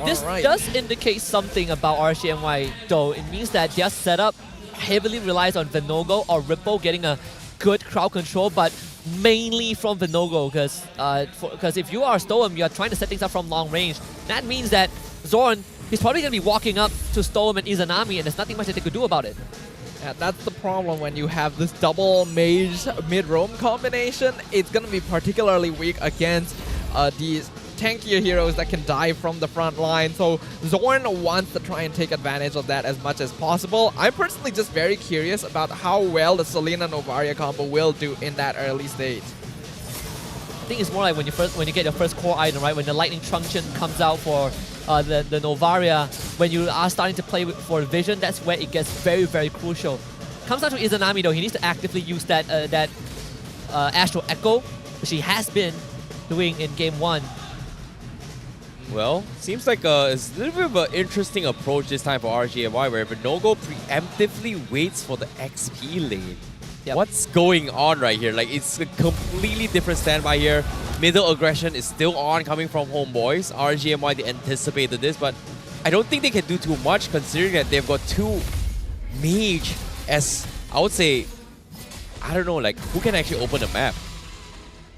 Speaker 12: This does indicate something about RSG MY though. It means that their setup heavily relies on Vinogo or Ripple getting a good crowd control, but mainly from Vinogo, because if you are Stoem, you are trying to set things up from long range. That means that Zorn, he's probably going to be walking up to Stoem and Izanami, and there's nothing much that they could do about it.
Speaker 4: Yeah, that's the problem when you have this double mage mid-roam combination. It's going to be particularly weak against these tankier heroes that can dive from the front line. So Zorn wants to try and take advantage of that as much as possible. I'm personally just very curious about how well the Selena Novaria combo will do in that early stage.
Speaker 12: I think it's more like when you get your first core item, right? When the Lightning Truncheon comes out for the Novaria, when you are starting to play for Vision, that's where it gets very, very crucial. Comes down to Izanami though, he needs to actively use that Astral Echo, which he has been doing in Game 1.
Speaker 5: Well, seems like it's a little bit of an interesting approach this time for RGMY, where Vinogo preemptively waits for the XP lane.
Speaker 12: Yep.
Speaker 5: What's going on right here? Like, it's a completely different standby here. Middle aggression is still on, coming from Homeboys. RGMY, they anticipated this, but I don't think they can do too much, considering that they've got two mage as, I would say, I don't know, like, who can actually open the map?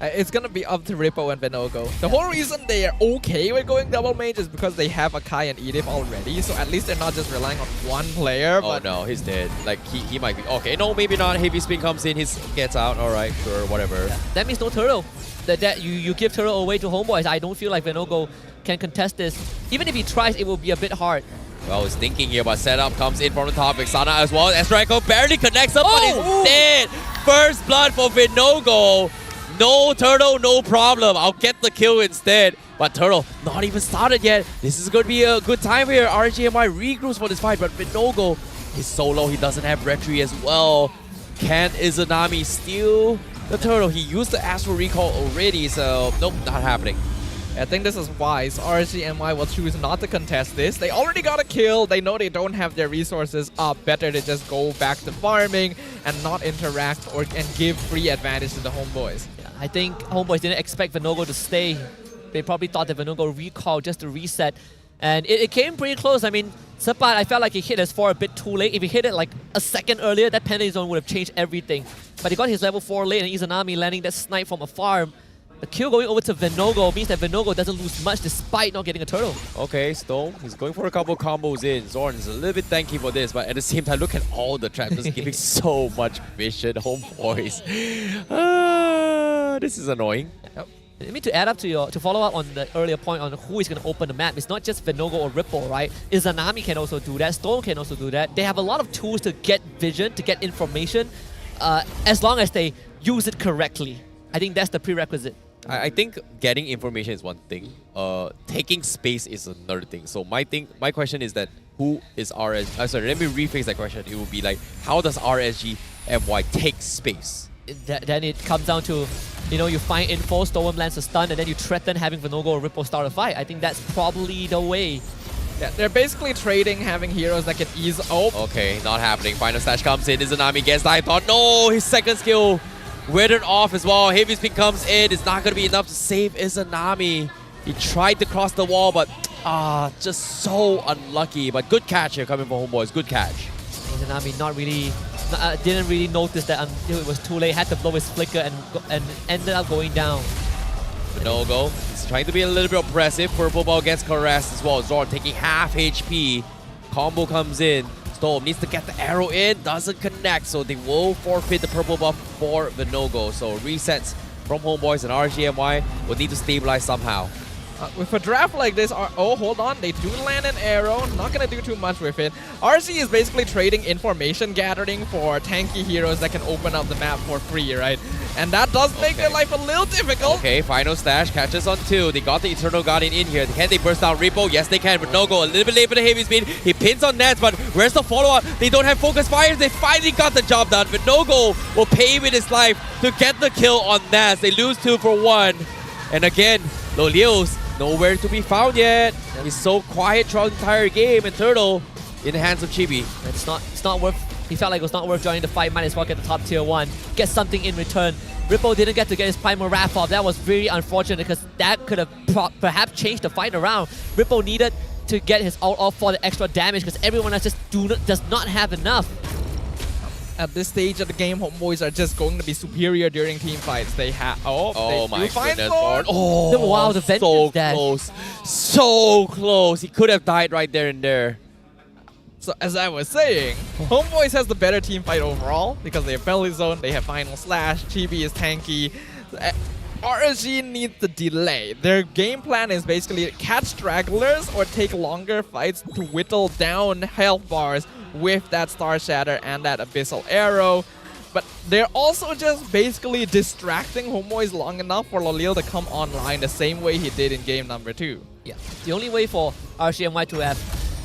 Speaker 4: It's gonna be up to Rippo and Venogo. The whole reason they are okay with going double mage is because they have Akai and Edith already, so at least they're not just relying on one player.
Speaker 5: Oh no, he's dead. Like he might be okay. No, maybe not. Heavy spin comes in, he gets out. All right, sure, whatever.
Speaker 12: Yeah. That means no turtle. That you give turtle away to Homeboys. I don't feel like Venogo can contest this. Even if he tries, it will be a bit hard.
Speaker 5: Well, I was thinking here, but setup comes in from the top. Xana as well. Estreko barely connects up, but he's dead. First blood for Venogo. No turtle, no problem. I'll get the kill instead. But turtle not even started yet. This is going to be a good time here. RSG MY regroups for this fight, but Venogo is solo. He doesn't have retry as well. Can Izanami steal the turtle? He used the Astral Recall already, so nope, not happening.
Speaker 4: I think this is wise. RSG MY will choose not to contest this. They already got a kill. They know they don't have their resources up. Better to just go back to farming and not interact and give free advantage to the Homeboys.
Speaker 12: Yeah, I think Homeboys didn't expect Venogo to stay. They probably thought that Venogo recall just to reset. And it came pretty close. I mean, Sepat, I felt like he hit his 4 a bit too late. If he hit it like a second earlier, that penalty zone would have changed everything. But he got his level 4 late, and Izanami landing that snipe from a farm. The kill going over to Venogo means that Venogo doesn't lose much despite not getting a turtle.
Speaker 5: Okay, Stone, he's going for a couple combos in. Zorn is a little bit tanky for this, but at the same time, look at all the traps, just giving so much vision. Homeboys. This is annoying.
Speaker 12: Yep. I mean, to add up to follow up on the earlier point on who is going to open the map, it's not just Venogo or Ripple, right? Izanami can also do that, Stone can also do that. They have a lot of tools to get vision, to get information, as long as they use it correctly. I think that's the prerequisite.
Speaker 5: I think getting information is one thing. Taking space is another thing. So my question is that who is RSG? Sorry, let me rephrase that question. It would be like, how does RSG MY take space?
Speaker 12: Then it comes down to, you find info, Storm lands a stun, and then you threaten having Venogo or Ripple start a fight. I think that's probably the way.
Speaker 4: Yeah, they're basically trading having heroes that can ease up.
Speaker 5: Okay, not happening. Final stash comes in. Izanami gets dive thought. No, his second skill withered off as well. Heavy spin comes in. It's not going to be enough to save Izanami. He tried to cross the wall, but just so unlucky. But good catch here coming from Homeboys. Good catch.
Speaker 12: Izanami didn't really notice that until it was too late. Had to blow his flicker and ended up going down.
Speaker 5: Venogo is trying to be a little bit oppressive. Purple ball gets caressed as well. Zorn taking half HP. Combo comes in. Storm needs to get the arrow in, doesn't connect, so they will forfeit the purple buff for Venogo. So resets from Homeboys and RSG MY will need to stabilize somehow.
Speaker 4: With a draft like this, hold on, they do land an arrow, not gonna do too much with it. RC is basically trading information gathering for tanky heroes that can open up the map for free, right? And that does make their life a little difficult.
Speaker 5: Okay, final stash catches on 2. They got the Eternal Guardian in here. Can they burst down Rippo? Yes, they can. Venogo a little bit late for the heavy speed. He pins on Nets, but where's the follow-up? They don't have focus fires. They finally got the job done. Venogo will pay with his life to get the kill on Nats. They lose 2 for 1. And again, Lolios nowhere to be found yet. He's so quiet throughout the entire game, and Turtle in the hands of Chibi.
Speaker 12: It's not worth. He felt like it was not worth joining the fight. Might as well get the top tier 1. Get something in return. Rippo didn't get to get his primal wrap off. That was very unfortunate because that could have perhaps changed the fight around. Rippo needed to get his ult off for the extra damage because everyone else just does not have enough.
Speaker 4: At this stage of the game, Homeboys are just going to be superior during team fights. They have
Speaker 5: oh my goodness,
Speaker 4: Lord.
Speaker 5: Oh,
Speaker 12: wow, the
Speaker 5: so close. So close. He could have died right there and there.
Speaker 4: So as I was saying, Homeboys has the better team fight overall because they have Belly Zone, they have Final Slash, Chibi is tanky. RSG needs the delay. Their game plan is basically catch stragglers or take longer fights to whittle down health bars with that Star Shatter and that Abyssal Arrow. But they're also just basically distracting Homeboys long enough for Lolil to come online the same way he did in game number 2.
Speaker 12: Yeah, the only way for RSGMY to have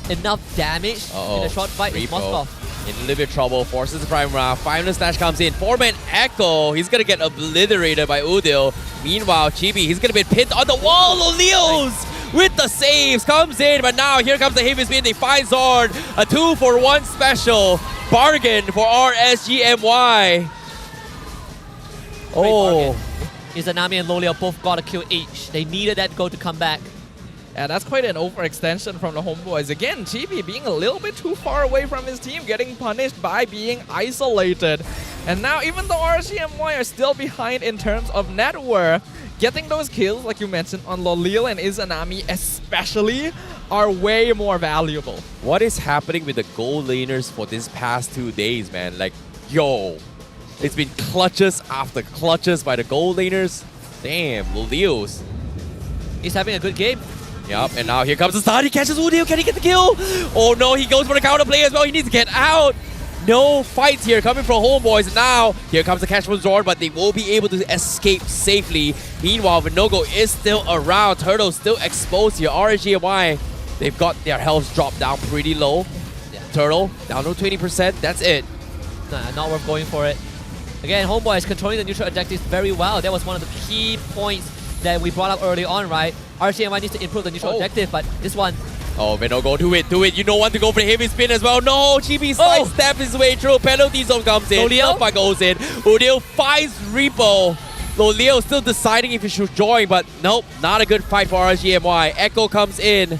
Speaker 12: enough damage in a short fight is Moskov.
Speaker 5: In a little bit of trouble, forces the prime round. Final stash comes in. 4-man Echo. He's going to get obliterated by Udil. Meanwhile, Chibi, he's going to be pinned on the wall. Lolios with the saves comes in, but now here comes the heavy spin. They find Zorn. A 2-for-1 special. Bargain for RSG MY.
Speaker 12: Oh. Izanami and Lolio both got a kill each. They needed that goal to come back.
Speaker 4: Yeah, that's quite an overextension from the Homeboys. Again, Chibi being a little bit too far away from his team, getting punished by being isolated. And now even though RSG MY are still behind in terms of net worth, getting those kills, like you mentioned, on Lolil and Izanami especially, are way more valuable.
Speaker 5: What is happening with the gold laners for this past 2 days, man? Like, yo, it's been clutches after clutches by the gold laners. Damn, Lolios.
Speaker 12: He's having a good game.
Speaker 5: Yup, and now here comes the start. He catches Udil. Can he get the kill? Oh no, he goes for the counter play as well. He needs to get out. No fights here coming from Homebois. And now, here comes the catch from Zorn, but they will be able to escape safely. Meanwhile, Vinogo is still around. Turtle still exposed here. RSG MY, they've got their health dropped down pretty low.
Speaker 12: Yeah.
Speaker 5: Turtle down to 20%. That's it.
Speaker 12: Nah, not worth going for it. Again, Homebois is controlling the neutral objectives very well. That was one of the key points that we brought up early on, right? RSG MY needs to improve the neutral objective, but this one...
Speaker 5: Oh, Vinogo, do it. You don't want to go for the heavy spin as well. No, Chibi sidestep his way through. Penalty zone comes in. Lolio goes in. Udil finds Repo. Lolio still deciding if he should join, but nope, not a good fight for RSG MY. Echo comes in.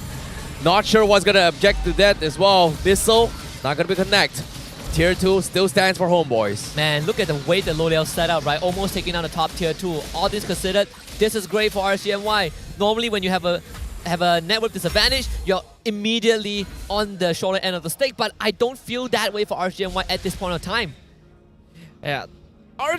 Speaker 5: Not sure what's going to object to that as well. Missile, not going to be connect. Tier 2 still stands for Homebois.
Speaker 12: Man, look at the way that Lolio set up, right? Almost taking down the top tier 2. All this considered, this is great for RSG MY. Normally, when you have a network disadvantage, you're immediately on the shoulder end of the stake, but I don't feel that way for RSG MY at this point of time.
Speaker 4: Yeah.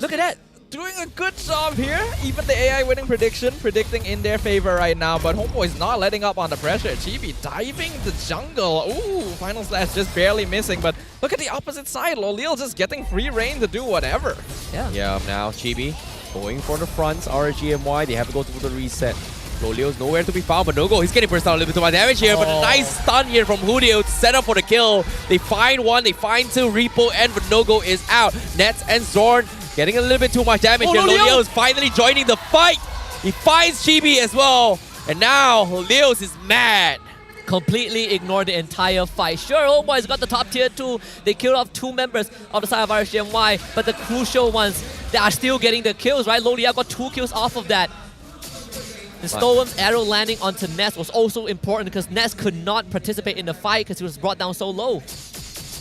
Speaker 12: Look at that.
Speaker 4: Doing a good job here. Even the AI winning prediction predicting in their favor right now, but Homeboy's not letting up on the pressure. Chibi diving the jungle. Ooh, final slash just barely missing, but look at the opposite side. Lolil just getting free reign to do whatever.
Speaker 5: Yeah, now Chibi going for the fronts. RSG MY, they have to go through the reset. Lolio's nowhere to be found, but Nogo, he's getting burst out a little bit too much damage here, but a nice stun here from Hudio to set up for the kill. They find one, they find two, Repo and Nogo is out. Nets and Zorn getting a little bit too much damage here. Lolio is finally joining the fight. He finds Chibi as well, and now Lolio is mad.
Speaker 12: Completely ignored the entire fight. Sure, Homebois got the top tier 2. They killed off 2 members of the side of RSG MY, but the crucial ones, they are still getting the kills, right? Lolia got 2 kills off of that. The Stone's arrow landing onto Ness was also important because Ness could not participate in the fight because he was brought down so low.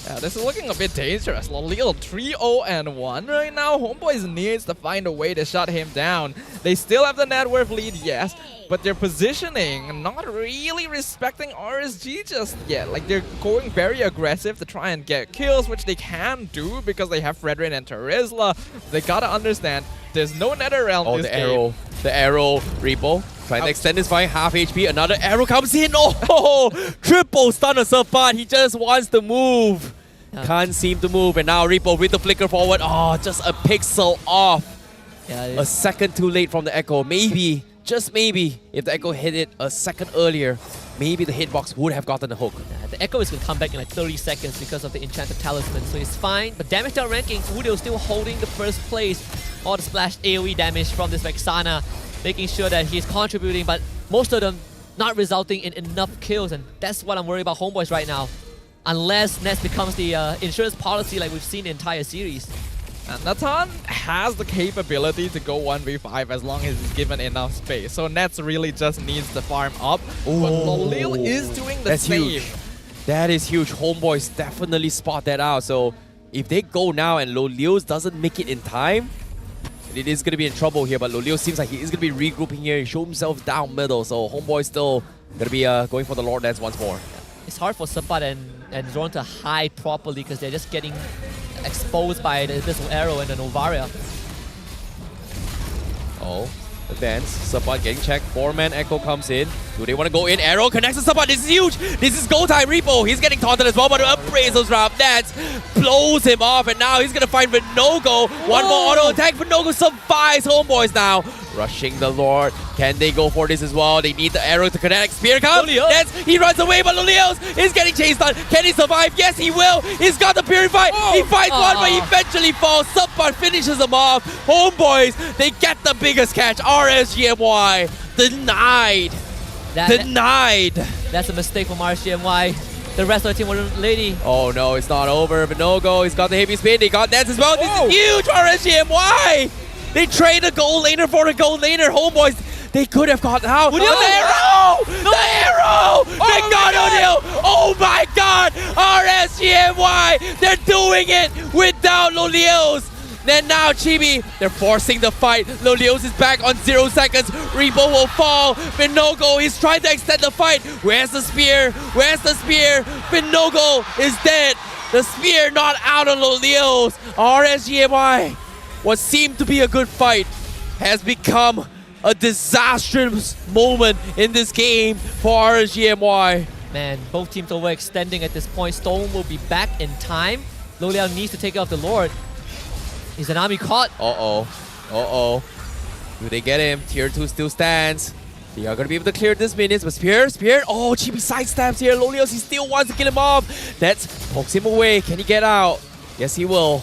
Speaker 4: Yeah, this is looking a bit dangerous. Lolil 3-0-1 right now. Homebois needs to find a way to shut him down. They still have the net worth lead, yes, but their positioning not really respecting RSG just yet. Like, they're going very aggressive to try and get kills, which they can do because they have Fredrin and Terizla. They gotta understand, there's no nether realm this game.
Speaker 5: The arrow, Repo trying to extend his fight, half HP. Another arrow comes in. Oh, triple stun of Surfat. He just wants to move. Can't seem to move. And now Repo with the flicker forward. Oh, just a pixel off. A second too late from the Echo. Maybe, just maybe, if the Echo hit it a second earlier, maybe the hitbox would have gotten the hook.
Speaker 12: Yeah, the Echo is going to come back in like 30 seconds because of the Enchanted Talisman, so it's fine. But damage down ranking, Udio still holding the first place. All the splash AoE damage from this Vexana, making sure that he's contributing, but most of them not resulting in enough kills, and that's what I'm worried about Homebois right now. Unless Nets becomes the insurance policy like we've seen the entire series.
Speaker 4: And Nathan has the capability to go 1v5 as long as he's given enough space. So Nets really just needs to farm up.
Speaker 5: Ooh.
Speaker 4: But Lolil is doing the same.
Speaker 5: Huge. That is huge. Homeboys definitely spot that out. So if they go now and Lolio doesn't make it in time, it is going to be in trouble here. But Lolio seems like he is going to be regrouping here. He showed himself down middle. So Homeboy still going to be going for the Lord Dance once more.
Speaker 12: It's hard for Surfat and Zorn to hide properly because they're just getting exposed by the Abyssal Arrow and the Novaria.
Speaker 5: Oh, advance. Surfat getting checked. 4-man Echo comes in. Do they want to go in? Arrow connects to Surfat. This is huge. This is go time. Repo, he's getting taunted as well, but Appraisal's round. Nats blows him off, and now he's going to find Vinogo. One more auto attack. Vinogo survives. Homeboys now rushing the Lord. Can they go for this as well? They need the arrow to connect. Spear comes. Nats, he runs away, but Lolios is getting chased on. Can he survive? Yes, he will. He's got the Purify. He fights one, but he eventually falls. Surfat finishes him off. Homeboys, they get the biggest catch. RSG MY denied. Denied.
Speaker 12: That's a mistake from RSG MY. The rest of the team were lady.
Speaker 5: Oh no, it's not over. Vinogo, he's got the heavy spin. They got Nets as well. This is huge for RSG MY. They trade the gold laner for the gold laner. Homeboys, they could have gotten out. The arrow! The arrow! They got O'Neal! Oh my god! RSG MY! They're doing it without Lolios! Then now Chibi, they're forcing the fight. Lolios is back on 0 seconds. Repo will fall. Binogo is trying to extend the fight. Where's the spear? Where's the spear? Binogo is dead. The spear not out on Lolios. RSG MY, what seemed to be a good fight, has become a disastrous moment in this game for RSG MY.
Speaker 12: Man, both teams overextending at this point. Stone will be back in time. Loliao needs to take out the Lord. Is an army caught?
Speaker 5: Uh-oh. Uh-oh. Do they get him? Tier 2 still stands. They are going to be able to clear this minions, but Spear. Oh, Chibi sidesteps here. Lolios, he still wants to kill him off. That's pokes him away. Can he get out? Yes, he will.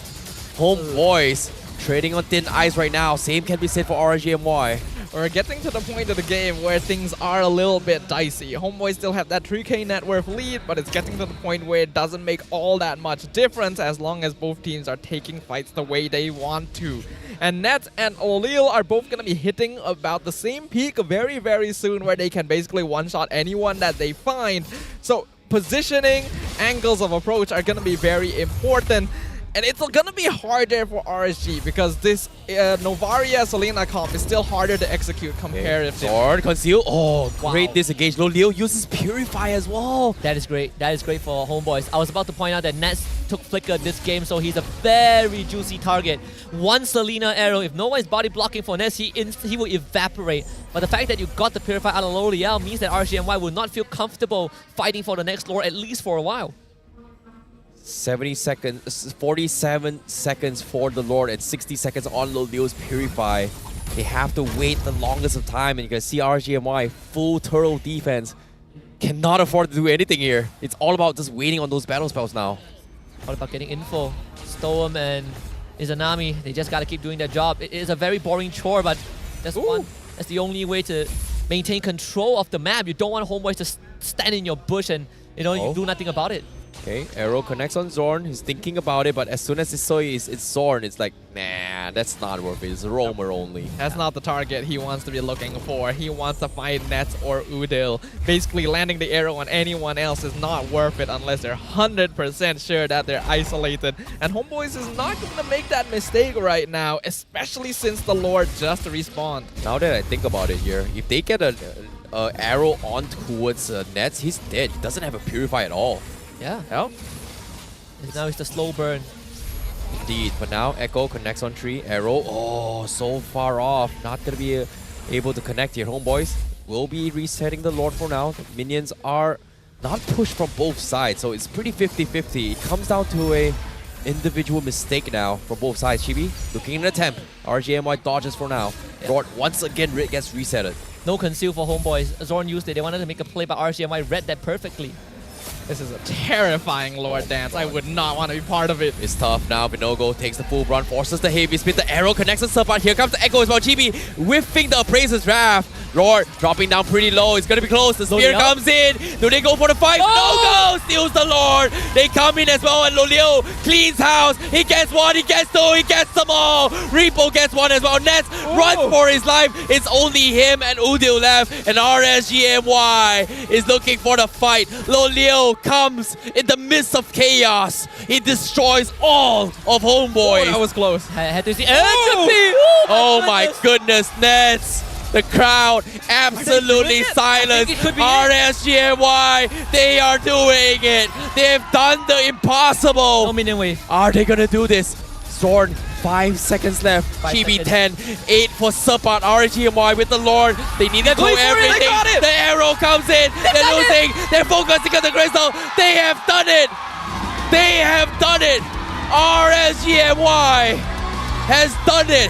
Speaker 5: Homebois trading on thin ice right now. Same can be said for RSG MY.
Speaker 4: We're getting to the point of the game where things are a little bit dicey. Homeboys still have that 3k net worth lead, but it's getting to the point where it doesn't make all that much difference as long as both teams are taking fights the way they want to. And Nets and Olil are both going to be hitting about the same peak very, very soon, where they can basically one-shot anyone that they find. So positioning, angles of approach are going to be very important. And it's gonna be harder for RSG because this Novaria Selena comp is still harder to execute comparatively.
Speaker 5: Sword, conceal. Oh,
Speaker 12: Wow.
Speaker 5: great disengage. Lolio uses Purify as well.
Speaker 12: That is great. That is great for Homeboys. I was about to point out that Nets took Flicker this game, so he's a very juicy target. One Selena arrow, if no one is body blocking for Nets, he will evaporate. But the fact that you got the Purify out of Loliao means that RSG MY will not feel comfortable fighting for the next lore, at least for a while.
Speaker 5: 70 seconds, 47 seconds for the Lord and 60 seconds on Lolio's Purify. They have to wait the longest of time, and you can see RSG MY full turtle defense. Cannot afford to do anything here. It's all about just waiting on those battle spells now.
Speaker 12: All about getting info. Storm and Izanami, they just gotta keep doing their job. It is a very boring chore, but that's the only way to maintain control of the map. You don't want Homeboys to stand in your bush and you do nothing about it.
Speaker 5: Okay, arrow connects on Zorn. He's thinking about it, but as soon as he saw it's Zorn, it's like, nah, that's not worth it. It's a roamer only.
Speaker 4: That's not the target he wants to be looking for. He wants to find Nets or Udil. Basically, landing the arrow on anyone else is not worth it unless they're 100% sure that they're isolated. And Homeboys is not going to make that mistake right now, especially since the Lord just respawned.
Speaker 5: Now that I think about it here, if they get an arrow on towards Nets, he's dead. He doesn't have a Purify at all.
Speaker 12: Yeah.
Speaker 5: Yep.
Speaker 12: Now it's the slow burn.
Speaker 5: Indeed, but now Echo connects on tree. Arrow, oh, so far off. Not going to be able to connect here. Homeboys will be resetting the Lord for now. The minions are not pushed from both sides, so it's pretty 50-50. It comes down to a individual mistake now from both sides. Chibi looking at an attempt. RSG MY dodges for now. Yeah. Lord once again gets resetted.
Speaker 12: No conceal for Homeboys. Zorn used it. They wanted to make a play, but RSG MY read that perfectly.
Speaker 4: This is a terrifying Lord dance. I would not want to be part of it.
Speaker 5: It's tough now. Binogo takes the full run, forces the heavy spin. The arrow connects the support. Here comes the Echo as well. Chibi whiffing the Appraiser's Wrath. Lord dropping down pretty low. It's going to be close. The spear comes in. Do they go for the fight? No go! Steals the Lord. They come in as well, and Lolio cleans house. He gets one, he gets two, he gets them all. Repo gets one as well. Nets runs for his life. It's only him and Udil left, and RSG MY is looking for the fight. Lolio comes in the midst of chaos. He destroys all of Homeboys.
Speaker 4: Oh, that was close.
Speaker 12: I had to see.
Speaker 5: Oh my goodness, Nets. The crowd absolutely silent. RSG MY, they are doing it. They have done the impossible.
Speaker 12: No minion wave.
Speaker 5: Are they gonna do this? Zorn, 5 seconds left. Chibi 10, 8 for support. RSG MY with the Lord. They need to do everything. The arrow comes in. They're losing. They're focusing on the crystal. They have done it. They have done it. RSG MY has done it.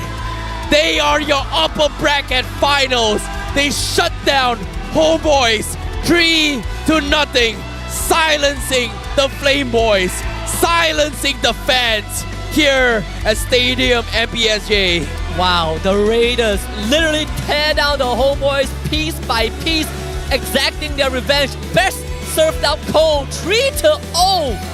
Speaker 5: They are your upper bracket finals. They shut down Homeboys 3-0, silencing the Flame Boys, silencing the fans here at Stadium MPSJ.
Speaker 12: Wow, the Raiders literally tear down the Homeboys piece by piece, exacting their revenge. Best served out cold, 3-0.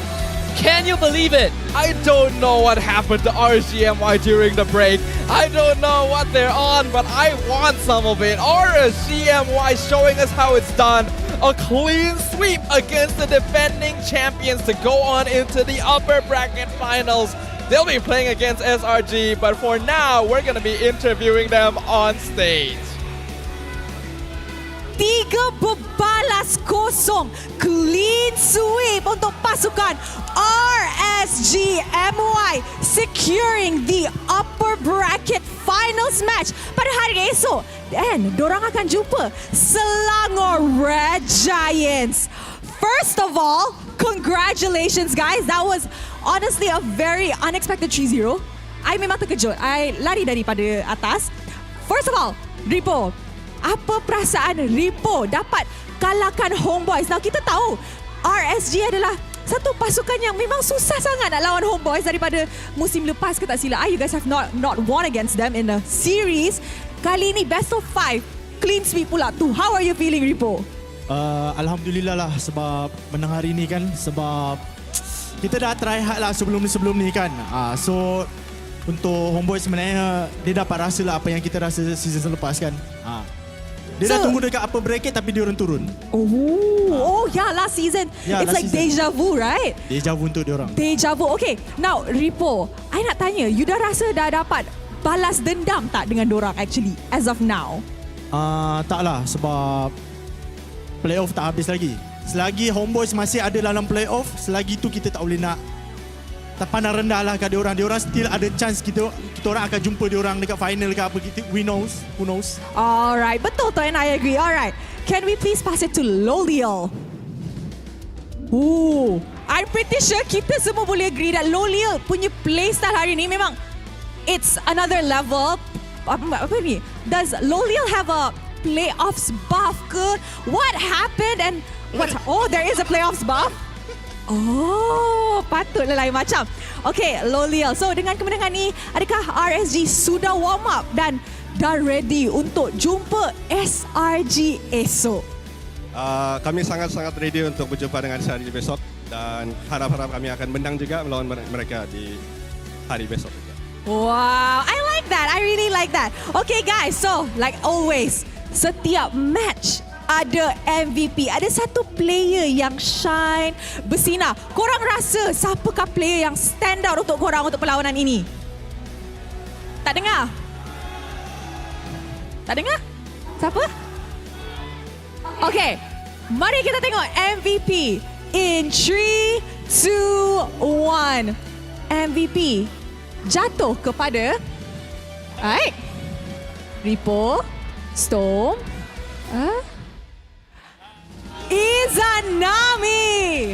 Speaker 12: Can you believe it?
Speaker 4: I don't know what happened to RSG MY during the break. I don't know what they're on, but I want some of it. RSG MY showing us how it's done. A clean sweep against the defending champions to go on into the upper bracket finals. They'll be playing against SRG, but for now, we're going to be interviewing them on stage.
Speaker 6: 3-0 clean sweep untuk pasukan RSG MY securing the upper bracket finals match pada hari esok, dan dorang akan jumpa Selangor Red Giants. First of all, congratulations guys, that was honestly a very unexpected 3-0. I memang terkejut, I lari daripada atas. First of all, Ripo, apa perasaan Ripo dapat kalahkan Homebois? Now kita tahu RSG adalah satu pasukan yang memang susah sangat nak lawan Homebois daripada musim lepas ke tak silap. You guys have not won against them in a series. Kali ini best of 5, clean sweep pula tu. How are you feeling, Ripo?
Speaker 8: Alhamdulillah lah sebab menang hari ni kan, sebab kita dah try hard lah sebelum ni kan. So untuk Homebois sebenarnya dia dapat rasa lah apa yang kita rasa season selepas kan. Dia dah tunggu dekat upper bracket tapi dia orang turun.
Speaker 6: Oh yeah, last season.
Speaker 8: Yeah,
Speaker 6: it's like deja vu, right?
Speaker 8: Deja vu untuk dia orang.
Speaker 6: Deja vu. Okay, now Ripo, I nak tanya, you dah rasa dah dapat balas dendam tak dengan dorang actually as of now?
Speaker 8: Tak lah, sebab playoff tak habis lagi. Selagi Homebois masih ada dalam playoff, selagi tu kita tak boleh nak pandang rendah lah kat diorang. Diorang still ada chance kita orang akan jumpa diorang dekat final ke apa. Who knows.
Speaker 6: Alright, betul tu and I agree. Alright, can we please pass it to Loliel? I'm pretty sure kita semua boleh agree that Loliel punya playstyle hari ni memang it's another level. Apa ni? Does Loliel have a playoffs buff ke? What happened and there is a playoffs buff? Patutlah lain macam. Okay, Loliel. So dengan kemenangan ni, adakah RSG sudah warm up dan dah ready untuk jumpa SRG esok?
Speaker 14: Kami sangat-sangat ready untuk berjumpa dengan SRG besok dan harap-harap kami akan menang juga melawan mereka di hari besok.
Speaker 6: Wow, I like that. I really like that. Okay guys, so like always, setiap match ada MVP, ada satu player yang shine, bersinar. Korang rasa siapakah player yang stand out untuk korang untuk perlawanan ini? Tak dengar? Tak dengar? Siapa? Okay, mari kita tengok MVP in 3, 2, 1. MVP jatuh kepada Ripo, Storm, Izanami.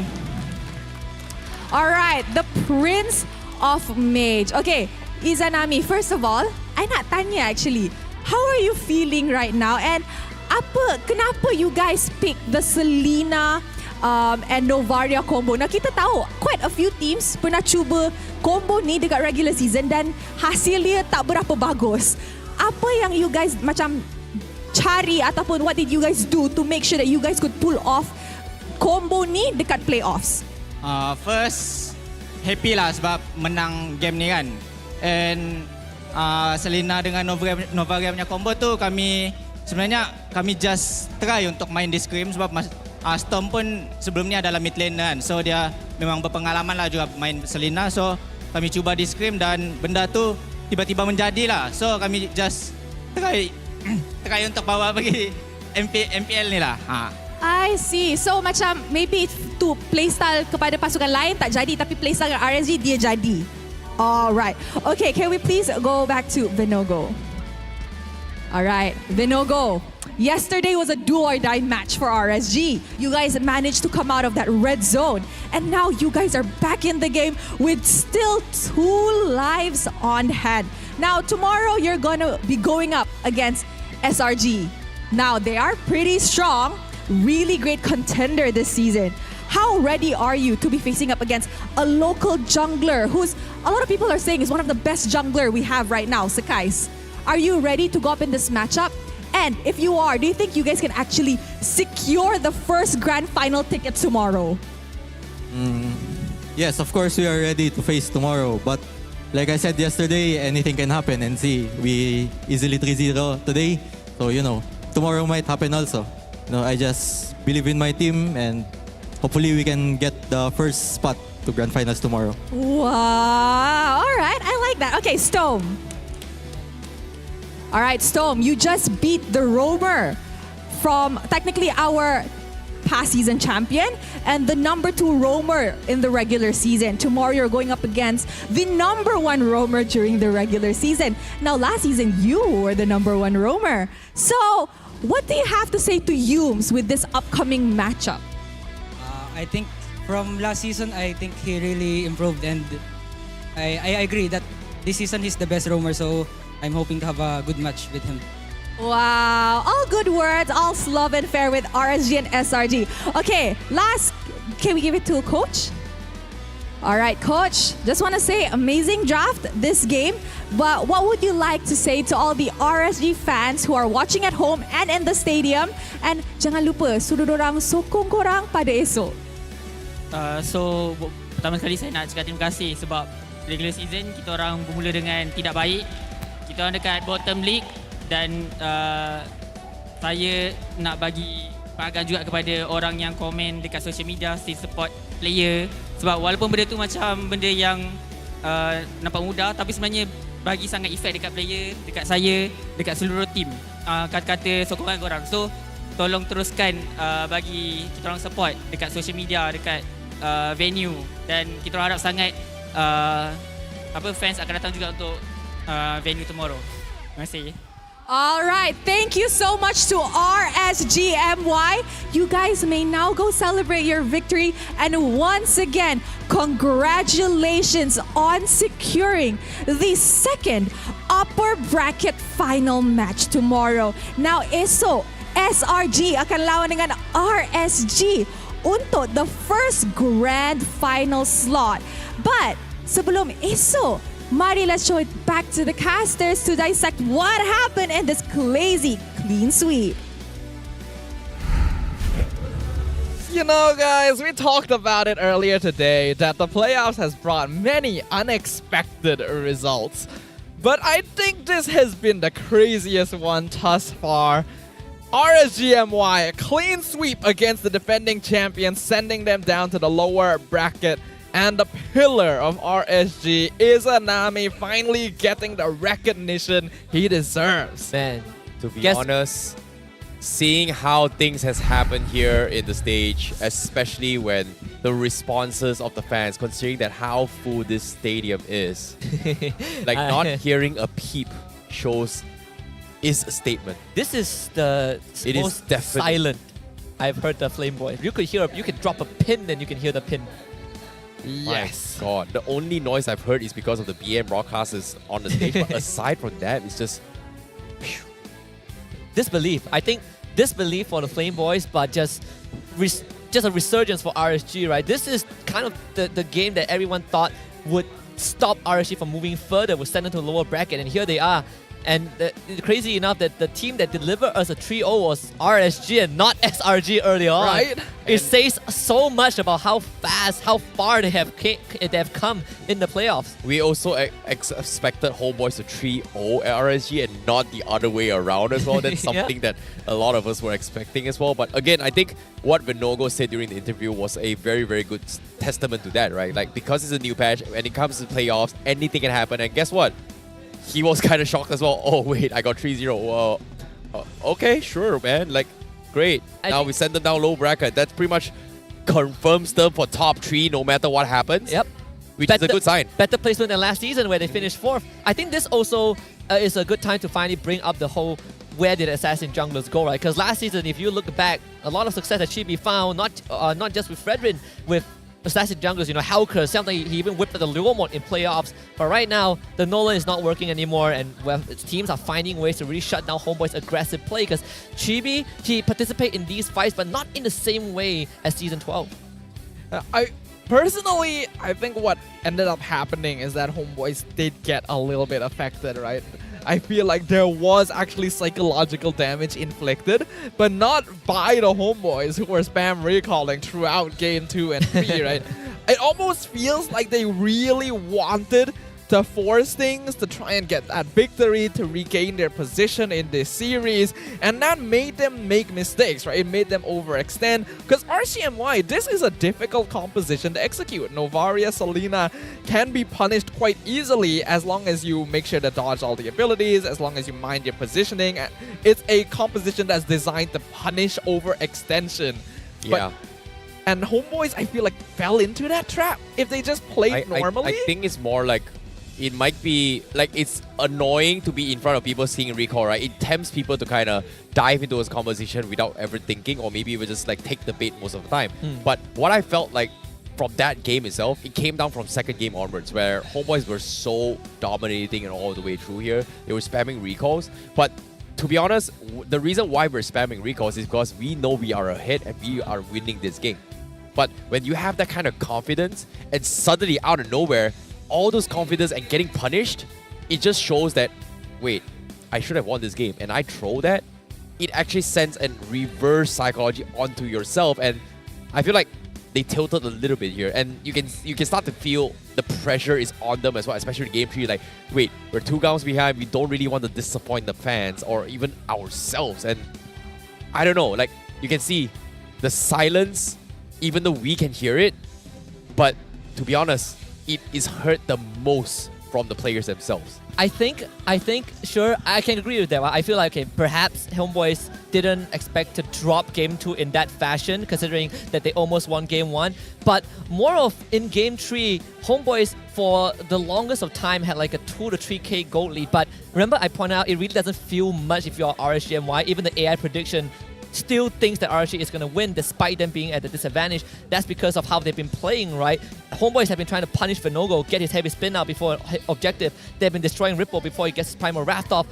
Speaker 6: Alright, the Prince of Mage. Okay, Izanami, first of all, I nak tanya actually, how are you feeling right now? And kenapa you guys pick the Selena and Novaria combo? Nah, kita tahu quite a few teams pernah cuba combo ni dekat regular season dan hasilnya tak berapa bagus. Apa yang you guys macam cari ataupun what did you guys do to make sure that you guys could pull off combo ni dekat playoffs?
Speaker 16: First, happy lah sebab menang game ni kan. And Selena dengan Novaria punya combo tu kami just try untuk main di scrim sebab Storm pun sebelum ni adalah mid lane kan. So dia memang berpengalaman lah juga main Selena. So kami cuba di scrim dan benda tu tiba-tiba menjadi lah. So kami just try untuk bawa pergi MPL ni lah.
Speaker 6: I see. So macam maybe tu playstyle kepada pasukan lain tak jadi tapi playstyle dengan RSG dia jadi. Alright. Okay, can we please go back to Vinogo? Alright, Vinogo. Yesterday was a do or die match for RSG. You guys managed to come out of that red zone. And now you guys are back in the game with still 2 lives on hand. Now tomorrow you're gonna be going up against SRG. Now they are pretty strong, really great contender this season. How ready are you to be facing up against a local jungler who's a lot of people are saying is one of the best jungler we have right now, Sakais? Are you ready to go up in this matchup? And if you are, do you think you guys can actually secure the first grand final ticket tomorrow?
Speaker 19: Yes, of course we are ready to face tomorrow. But like I said yesterday, anything can happen. And see, we easily 3-0 today. So, tomorrow might happen also. I just believe in my team and hopefully we can get the first spot to grand finals tomorrow.
Speaker 6: Wow. All right. I like that. Okay, Stone. All right, Stone, you just beat the Roamer from technically our past season champion and the number 2 Roamer in the regular season. Tomorrow you're going up against the number 1 Roamer during the regular season. Now last season you were the number 1 Roamer. So what do you have to say to Humes with this upcoming matchup?
Speaker 1: I think from last season, I think he really improved, and I agree that this season he's the best roamer, so I'm hoping to have a good match with him.
Speaker 6: Wow, all good words, all love and fair with RSG and SRG. Okay, last, can we give it to Coach? All right, Coach, just want to say amazing draft this game, but what would you like to say to all the RSG fans who are watching at home and in the stadium? And jangan lupa, suruh dorang sokong korang pada esok.
Speaker 2: So, pertama sekali saya nak cakap terima kasih sebab regular season kita orang bermula dengan tidak baik. Kita orang dekat bottom league dan saya nak bagi penghargaan juga kepada orang yang komen dekat social media, still support player. Sebab walaupun benda tu macam benda yang nampak mudah, tapi sebenarnya bagi sangat efek dekat player, dekat saya, dekat seluruh team. Kata-kata sokongan korang. So, tolong teruskan bagi kita orang support dekat social media, dekat venue, dan kita orang harap sangat fans akan datang juga untuk venue tomorrow. Terima kasih.
Speaker 6: All right, thank you so much to RSG MY. You guys may now go celebrate your victory, and once again, congratulations on securing the second upper bracket final match tomorrow. Now, esok SRG akan lawan dengan RSG untuk the first grand final slot. But sebelum esok, mari let's show it back to the casters to dissect what happened in this crazy clean sweep.
Speaker 4: You know, guys, we talked about it earlier today that the playoffs has brought many unexpected results. But I think this has been the craziest one thus far. RSG MY, a clean sweep against the defending champions, sending them down to the lower bracket. And the pillar of RSG is Anami, finally getting the recognition he deserves.
Speaker 12: Man,
Speaker 5: to be honest, seeing how things has happened here in the stage, especially when the responses of the fans, considering that how full this stadium is, like not hearing a peep shows is a statement.
Speaker 12: This is the most silent I've heard the Flame Boy. You could drop a pin and you can hear the pin.
Speaker 5: Yes. My God, the only noise I've heard is because of the BM broadcasters on the stage. But aside from that, it's just
Speaker 12: disbelief. I think disbelief for the Flame Boys, but just a resurgence for RSG, right? This is kind of the game that everyone thought would stop RSG from moving further, would send them to a lower bracket, and here they are. And crazy enough that the team that delivered us a 3-0 was RSG and not SRG early on.
Speaker 4: Right.
Speaker 12: It says so much about how fast, how far they have come in the playoffs.
Speaker 5: We also expected Homebois to 3-0 at RSG and not the other way around as well. That's something that a lot of us were expecting as well. But again, I think what Vinogo said during the interview was a very, very good testament to that, right? Like, because it's a new patch, when it comes to playoffs, anything can happen. And guess what? He was kind of shocked as well. Oh, wait, I got 3-0. Okay, sure, man. Like, great. Now we send them down low bracket. That pretty much confirms them for top 3 no matter what happens.
Speaker 12: Yep.
Speaker 5: Which is a good sign.
Speaker 12: Better placement than last season where they finished 4th. I think this also is a good time to finally bring up the whole where did Assassin junglers go, right? Because last season, if you look back, a lot of success that Chibi found, not just with Fredrin, with Assassin junglers, Howker, something he even whipped at the Luo mode in playoffs. But right now, the Nolan is not working anymore, and teams are finding ways to really shut down Homeboy's aggressive play, because Chibi, he participates in these fights, but not in the same way as Season 12.
Speaker 4: Personally, I think what ended up happening is that Homeboys did get a little bit affected, right? I feel like there was actually psychological damage inflicted, but not by the Homeboys who were spam recalling throughout game 2 and 3, right? It almost feels like they really wanted to force things, to try and get that victory, to regain their position in this series, and that made them make mistakes, right? It made them overextend, because RSG MY, this is a difficult composition to execute. Novaria, Selena can be punished quite easily as long as you make sure to dodge all the abilities, as long as you mind your positioning. It's a composition that's designed to punish overextension.
Speaker 5: Yeah.
Speaker 4: And Homebois, I feel like, fell into that trap. If they just played normally.
Speaker 5: I think it's more like, it might be like it's annoying to be in front of people seeing recall, right? It tempts people to kind of dive into this conversation without ever thinking, or maybe we just like take the bait most of the time. But what I felt like from that game itself, it came down from second game onwards, where Homebois were so dominating and all the way through here. They were spamming recalls. But to be honest, the reason why we're spamming recalls is because we know we are ahead and we are winning this game. But when you have that kind of confidence and suddenly out of nowhere, all those confidence and getting punished, it just shows that, wait, I should have won this game. And I throw that, it actually sends a reverse psychology onto yourself. And I feel like they tilted a little bit here. And you can start to feel the pressure is on them as well, especially in game 3. Like, wait, we're 2 games behind. We don't really want to disappoint the fans or even ourselves. And I don't know, like, you can see the silence, even though we can hear it. But to be honest, it is hurt the most from the players themselves.
Speaker 12: I think, sure, I can agree with that. I feel like, okay, perhaps Homebois didn't expect to drop game 2 in that fashion, considering that they almost won game 1. But more of in game 3, Homebois for the longest of time had like a 2 to 3k gold lead. But remember, I pointed out, it really doesn't feel much if you're RSG MY. Even the AI prediction still thinks that RSG is going to win despite them being at a disadvantage. That's because of how they've been playing, right? Homebois have been trying to punish Vinogo, get his heavy spin out before objective. They've been destroying Ripple before he gets his Primal Wrath off.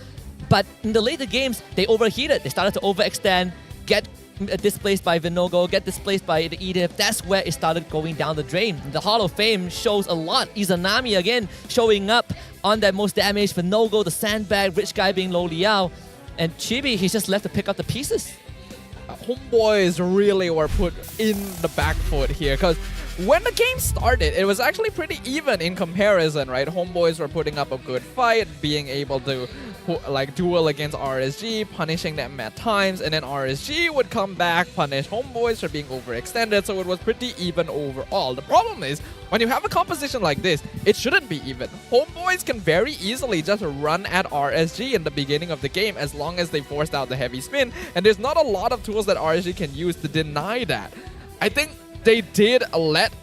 Speaker 12: But in the later games, they overheated. They started to overextend, get displaced by Vinogo, get displaced by the Edith. That's where it started going down the drain. The Hall of Fame shows a lot. Izanami again showing up on that most damage. Vinogo, the sandbag, rich guy being Lo Liao. And Chibi, he's just left to pick up the pieces.
Speaker 4: Homebois really were put in the back foot here, because when the game started, it was actually pretty even in comparison, right? Homebois were putting up a good fight, being able to like duel against RSG, punishing them at times, and then RSG would come back, punish Homebois for being overextended, so it was pretty even overall. The problem is, when you have a composition like this, it shouldn't be even. Homebois can very easily just run at RSG in the beginning of the game as long as they forced out the heavy spin, and there's not a lot of tools that RSG can use to deny that. I think they did let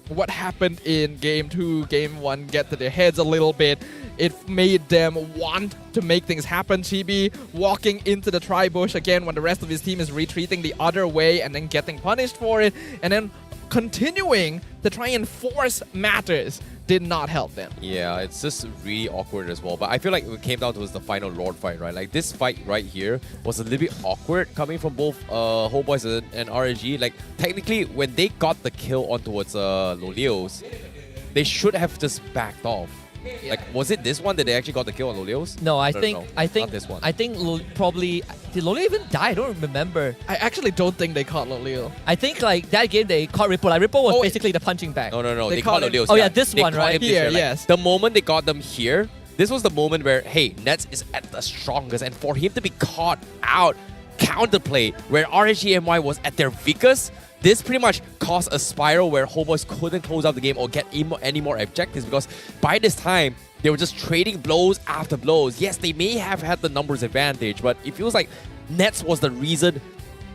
Speaker 4: what happened in game 2, game 1 get to their heads a little bit. It made them want to make things happen. Chibi walking into the tri-bush again when the rest of his team is retreating the other way and then getting punished for it, and then continuing to try and force matters did not help them.
Speaker 5: Yeah, it's just really awkward as well. But I feel like it came down to the final Lord fight, right? Like this fight right here was a little bit awkward coming from both Homebois and RSG. Like technically, when they got the kill on towards Lolios, they should have just backed off. Like, was it this one that they actually got the kill on Lolios?
Speaker 12: No, I think
Speaker 5: not this one.
Speaker 12: I think probably did Lolio even die? I don't remember.
Speaker 4: I actually don't think they caught Lolio.
Speaker 12: I think like that game they caught Ripple. Like Ripple was basically the punching bag.
Speaker 5: No. They caught Lolios.
Speaker 12: Oh yeah, this one, right?
Speaker 4: Here,
Speaker 5: like,
Speaker 4: yes.
Speaker 5: The moment they got them here, this was the moment where, hey, Nets is at the strongest, and for him to be caught out, counterplay, where RSG MY was at their weakest, this pretty much caused a spiral where Homebois couldn't close out the game or get any more objectives, because by this time, they were just trading blows after blows. Yes, they may have had the numbers advantage, but it feels like Nets was the reason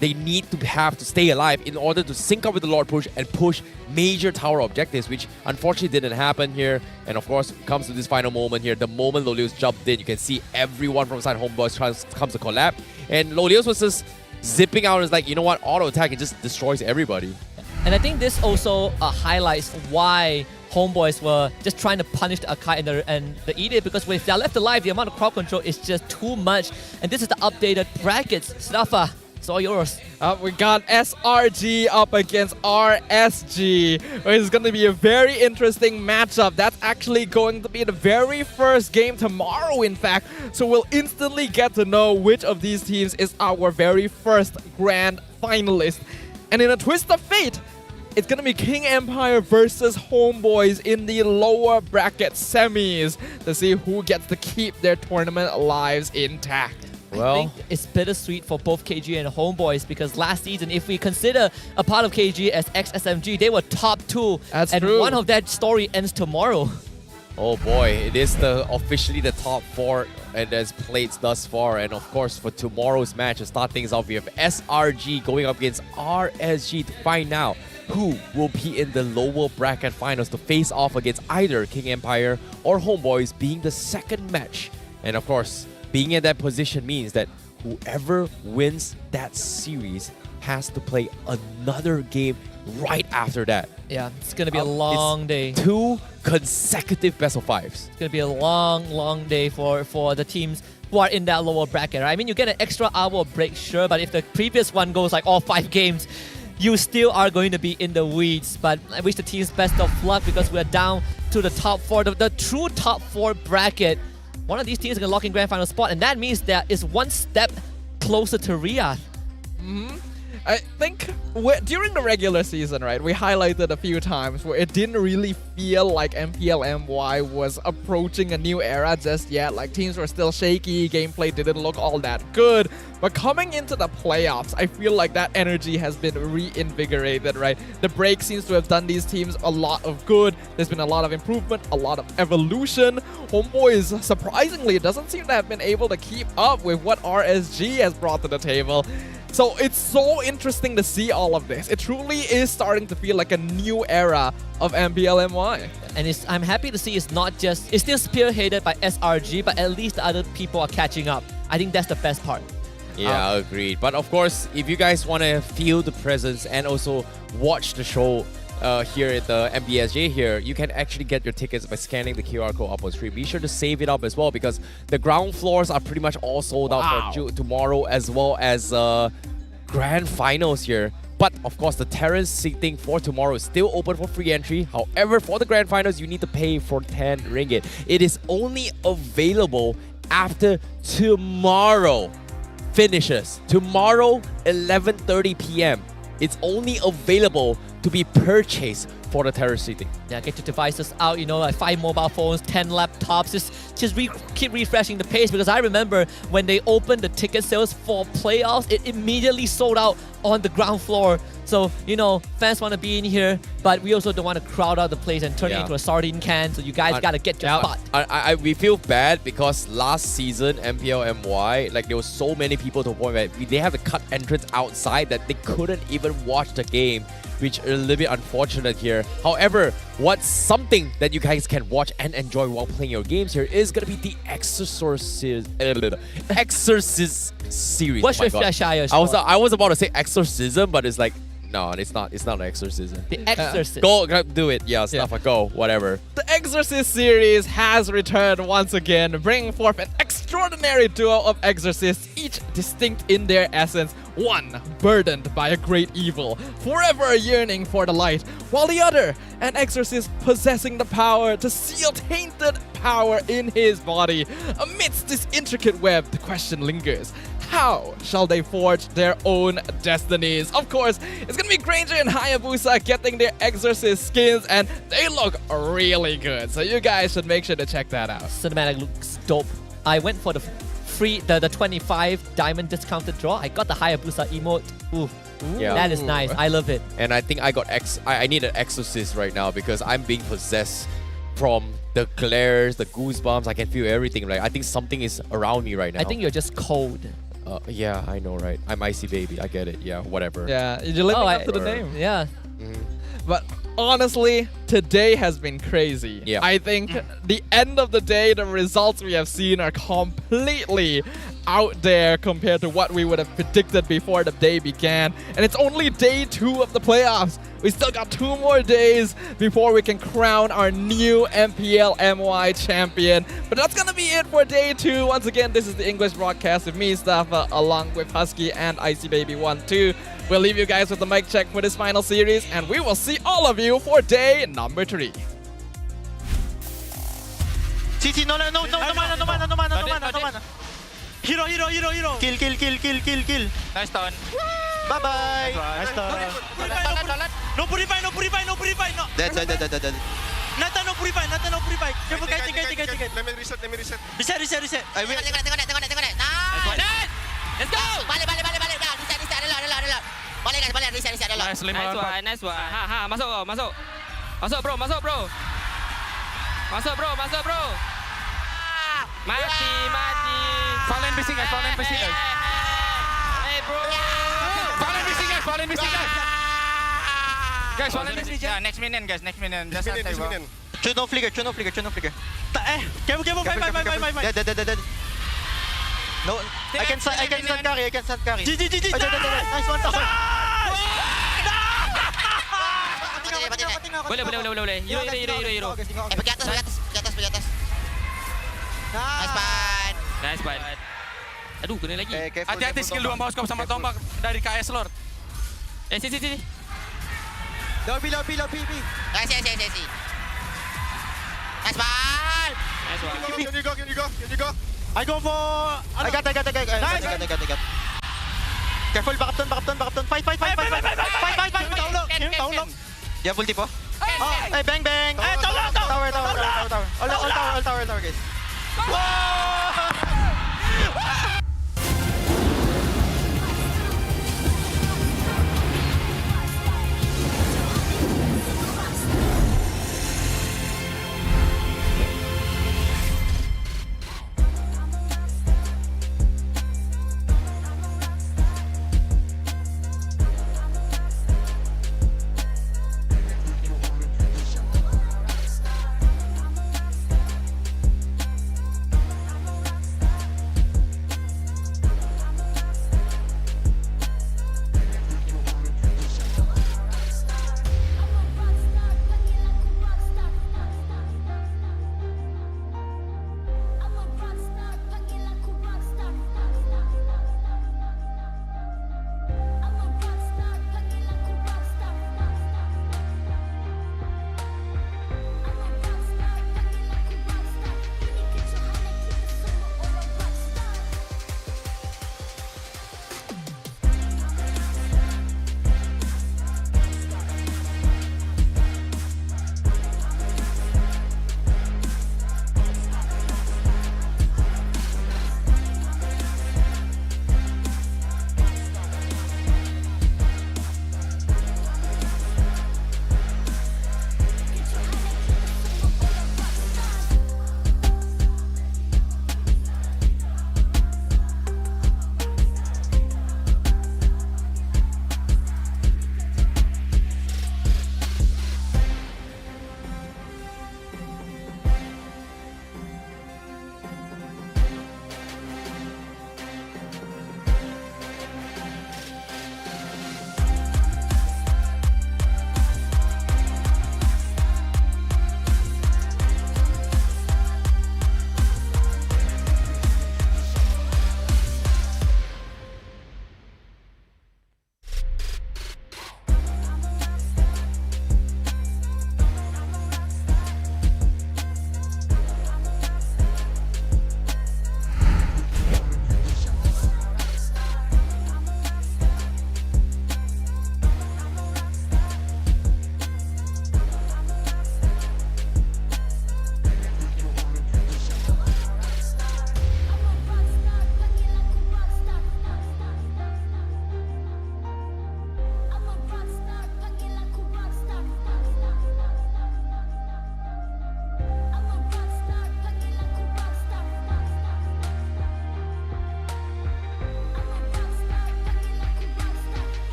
Speaker 5: they need to have to stay alive in order to sync up with the Lord push and push major tower objectives, which unfortunately didn't happen here. And of course, it comes to this final moment here. The moment Lolios jumped in, you can see everyone from side Homebois comes to collab. And Lolios was just zipping out and is like, you know what, auto attack, it just destroys everybody.
Speaker 12: And I think this also highlights why Homebois were just trying to punish the Akai and the Edith, because if they're left alive, the amount of crowd control is just too much. And this is the updated brackets. Staffa, it's all yours.
Speaker 4: We got SRG up against RSG. It's going to be a very interesting matchup. That's actually going to be the very first game tomorrow, in fact. So we'll instantly get to know which of these teams is our very first grand finalist. And in a twist of fate, it's going to be King Empire versus Homebois in the lower bracket semis to see who gets to keep their tournament lives intact.
Speaker 12: I think it's bittersweet for both KG and Homebois because last season, if we consider a part of KG as ex-SMG, they were top 2.
Speaker 4: That's
Speaker 12: and
Speaker 4: true.
Speaker 12: one of that story ends tomorrow.
Speaker 5: Oh boy, it is officially the top 4 and as played thus far. And of course, for tomorrow's match, to start things off, we have SRG going up against RSG to find out who will be in the lower bracket finals to face off against either King Empire or Homebois, being the second match. And of course, being in that position means that whoever wins that series has to play another game right after that.
Speaker 12: Yeah, it's going to be a long day.
Speaker 5: 2 consecutive best of 5s.
Speaker 12: It's going to be a long day for the teams who are in that lower bracket. Right? I mean, you get an extra hour break, sure, but if the previous one goes like all 5 games, you still are going to be in the weeds. But I wish the teams best of luck because we're down to the top 4, the true top 4 bracket. One of these teams is going to lock in grand final spot, and that means that is one step closer to Riyadh.
Speaker 4: I think during the regular season, right, we highlighted a few times where it didn't really feel like MPL MY was approaching a new era just yet. Like, teams were still shaky, gameplay didn't look all that good. But coming into the playoffs, I feel like that energy has been reinvigorated, right? The break seems to have done these teams a lot of good. There's been a lot of improvement, a lot of evolution. Homebois, surprisingly, doesn't seem to have been able to keep up with what RSG has brought to the table. So it's so interesting to see all of this. It truly is starting to feel like a new era of MPL MY.
Speaker 12: And I'm happy to see it's still spearheaded by SRG, but at least the other people are catching up. I think that's the best part.
Speaker 5: Yeah, agreed. But of course, if you guys want to feel the presence and also watch the show here at the MBSJ here, you can actually get your tickets by scanning the QR code up on screen. Be sure to save it up as well because the ground floors are pretty much all sold out for tomorrow, as well as grand finals here. But of course, the terrace seating for tomorrow is still open for free entry. However, for the grand finals, you need to pay for 10 ringgit. It is only available after tomorrow finishes. Tomorrow, 11:30 p.m. It's only available to be purchased for the terrace seating.
Speaker 12: Yeah, get your devices out, like 5 mobile phones, 10 laptops, just keep refreshing the pace because I remember when they opened the ticket sales for playoffs, it immediately sold out on the ground floor. So, fans want to be in here, but we also don't want to crowd out the place and turn it into a sardine can, so you guys got to get your spot.
Speaker 5: We feel bad because last season, MPL MY, like there was so many people to the point where they have to cut entrance outside that they couldn't even watch the game, which is a little bit unfortunate here. However, what's something that you guys can watch and enjoy while playing your games here is going to be the Exorcist series.
Speaker 12: What's your
Speaker 5: I was about to say exorcism, but it's like, no, it's not an exorcism.
Speaker 12: The Exorcist.
Speaker 5: Go do it. Yeah, stuff. Go, whatever.
Speaker 4: The Exorcist series has returned once again, bringing forth an extraordinary duo of exorcists, each distinct in their essence. One burdened by a great evil, forever yearning for the light, while the other, an exorcist possessing the power to seal tainted power in his body. Amidst this intricate web, the question lingers. How shall they forge their own destinies? Of course, it's gonna be Granger and Hayabusa getting their exorcist skins, and they look really good. So you guys should make sure to check that out.
Speaker 12: Cinematic looks dope. I went for the 25 diamond discounted draw. I got the Hayabusa emote. Ooh.
Speaker 5: Yeah.
Speaker 12: That is nice. I love it.
Speaker 5: And I think I need an exorcist right now because I'm being possessed from the glares, the goosebumps. I can feel everything. Right? I think something is around me right now.
Speaker 12: I think you're just cold.
Speaker 5: Yeah, I know, right? I'm icy baby. I get it. Yeah, whatever.
Speaker 4: Yeah, you're living up to the name.
Speaker 12: Yeah.
Speaker 4: But honestly, today has been crazy.
Speaker 5: Yeah.
Speaker 4: I think the end of the day, the results we have seen are completely out there compared to what we would have predicted before the day began. And it's only day 2 of the playoffs. We still got 2 more days before we can crown our new MPL MY champion. But that's gonna be it for day 2. Once again, this is the English broadcast with me, Staffa, along with Husky and Icy Baby 1-2. We'll leave you guys with the mic check for this final series, and we will see all of you for day number 3.
Speaker 8: CT, no mana. Hero. Kill. Nice turn. Bye-bye. Nice turn. No purify, no purify, no purify. No.
Speaker 9: Dead.
Speaker 8: Nata no purify, Nata no purify. Careful guys, ticket.
Speaker 14: Let me reset.
Speaker 8: Reset.
Speaker 9: I will.
Speaker 18: Tengok nak. Nice.
Speaker 2: Let's go.
Speaker 18: Balik. Dah, reset. Reload. Balik guys, reset. Reload.
Speaker 2: Nice one. Masuk. Masuk bro. Masuk bro. Mati.
Speaker 3: Fallen missing guys.
Speaker 2: Hey bro.
Speaker 3: Fallen missing guys. Guys, Fallen missing.
Speaker 16: Yeah, next minion guys, next minion. Just answer bro.
Speaker 9: Choose no flicker.
Speaker 8: Careful, fight.
Speaker 9: Dead. No, I can stun carry.
Speaker 8: GG.
Speaker 9: Nice one.
Speaker 2: Boleh. Hero.
Speaker 18: Pergi atas.
Speaker 2: Nice fight. Aduh, kena lagi.
Speaker 3: Hati-hati skill 2 mouse kau sama tombak dari KS Lord.
Speaker 2: Sini.
Speaker 9: Lobby.
Speaker 18: Nice. Nice ball.
Speaker 2: Nice one.
Speaker 14: Can you go?
Speaker 8: I go for...
Speaker 9: I got. Careful, back up turn. Fight. You have ulti po? Hey, bang. Tower. All tower, guys.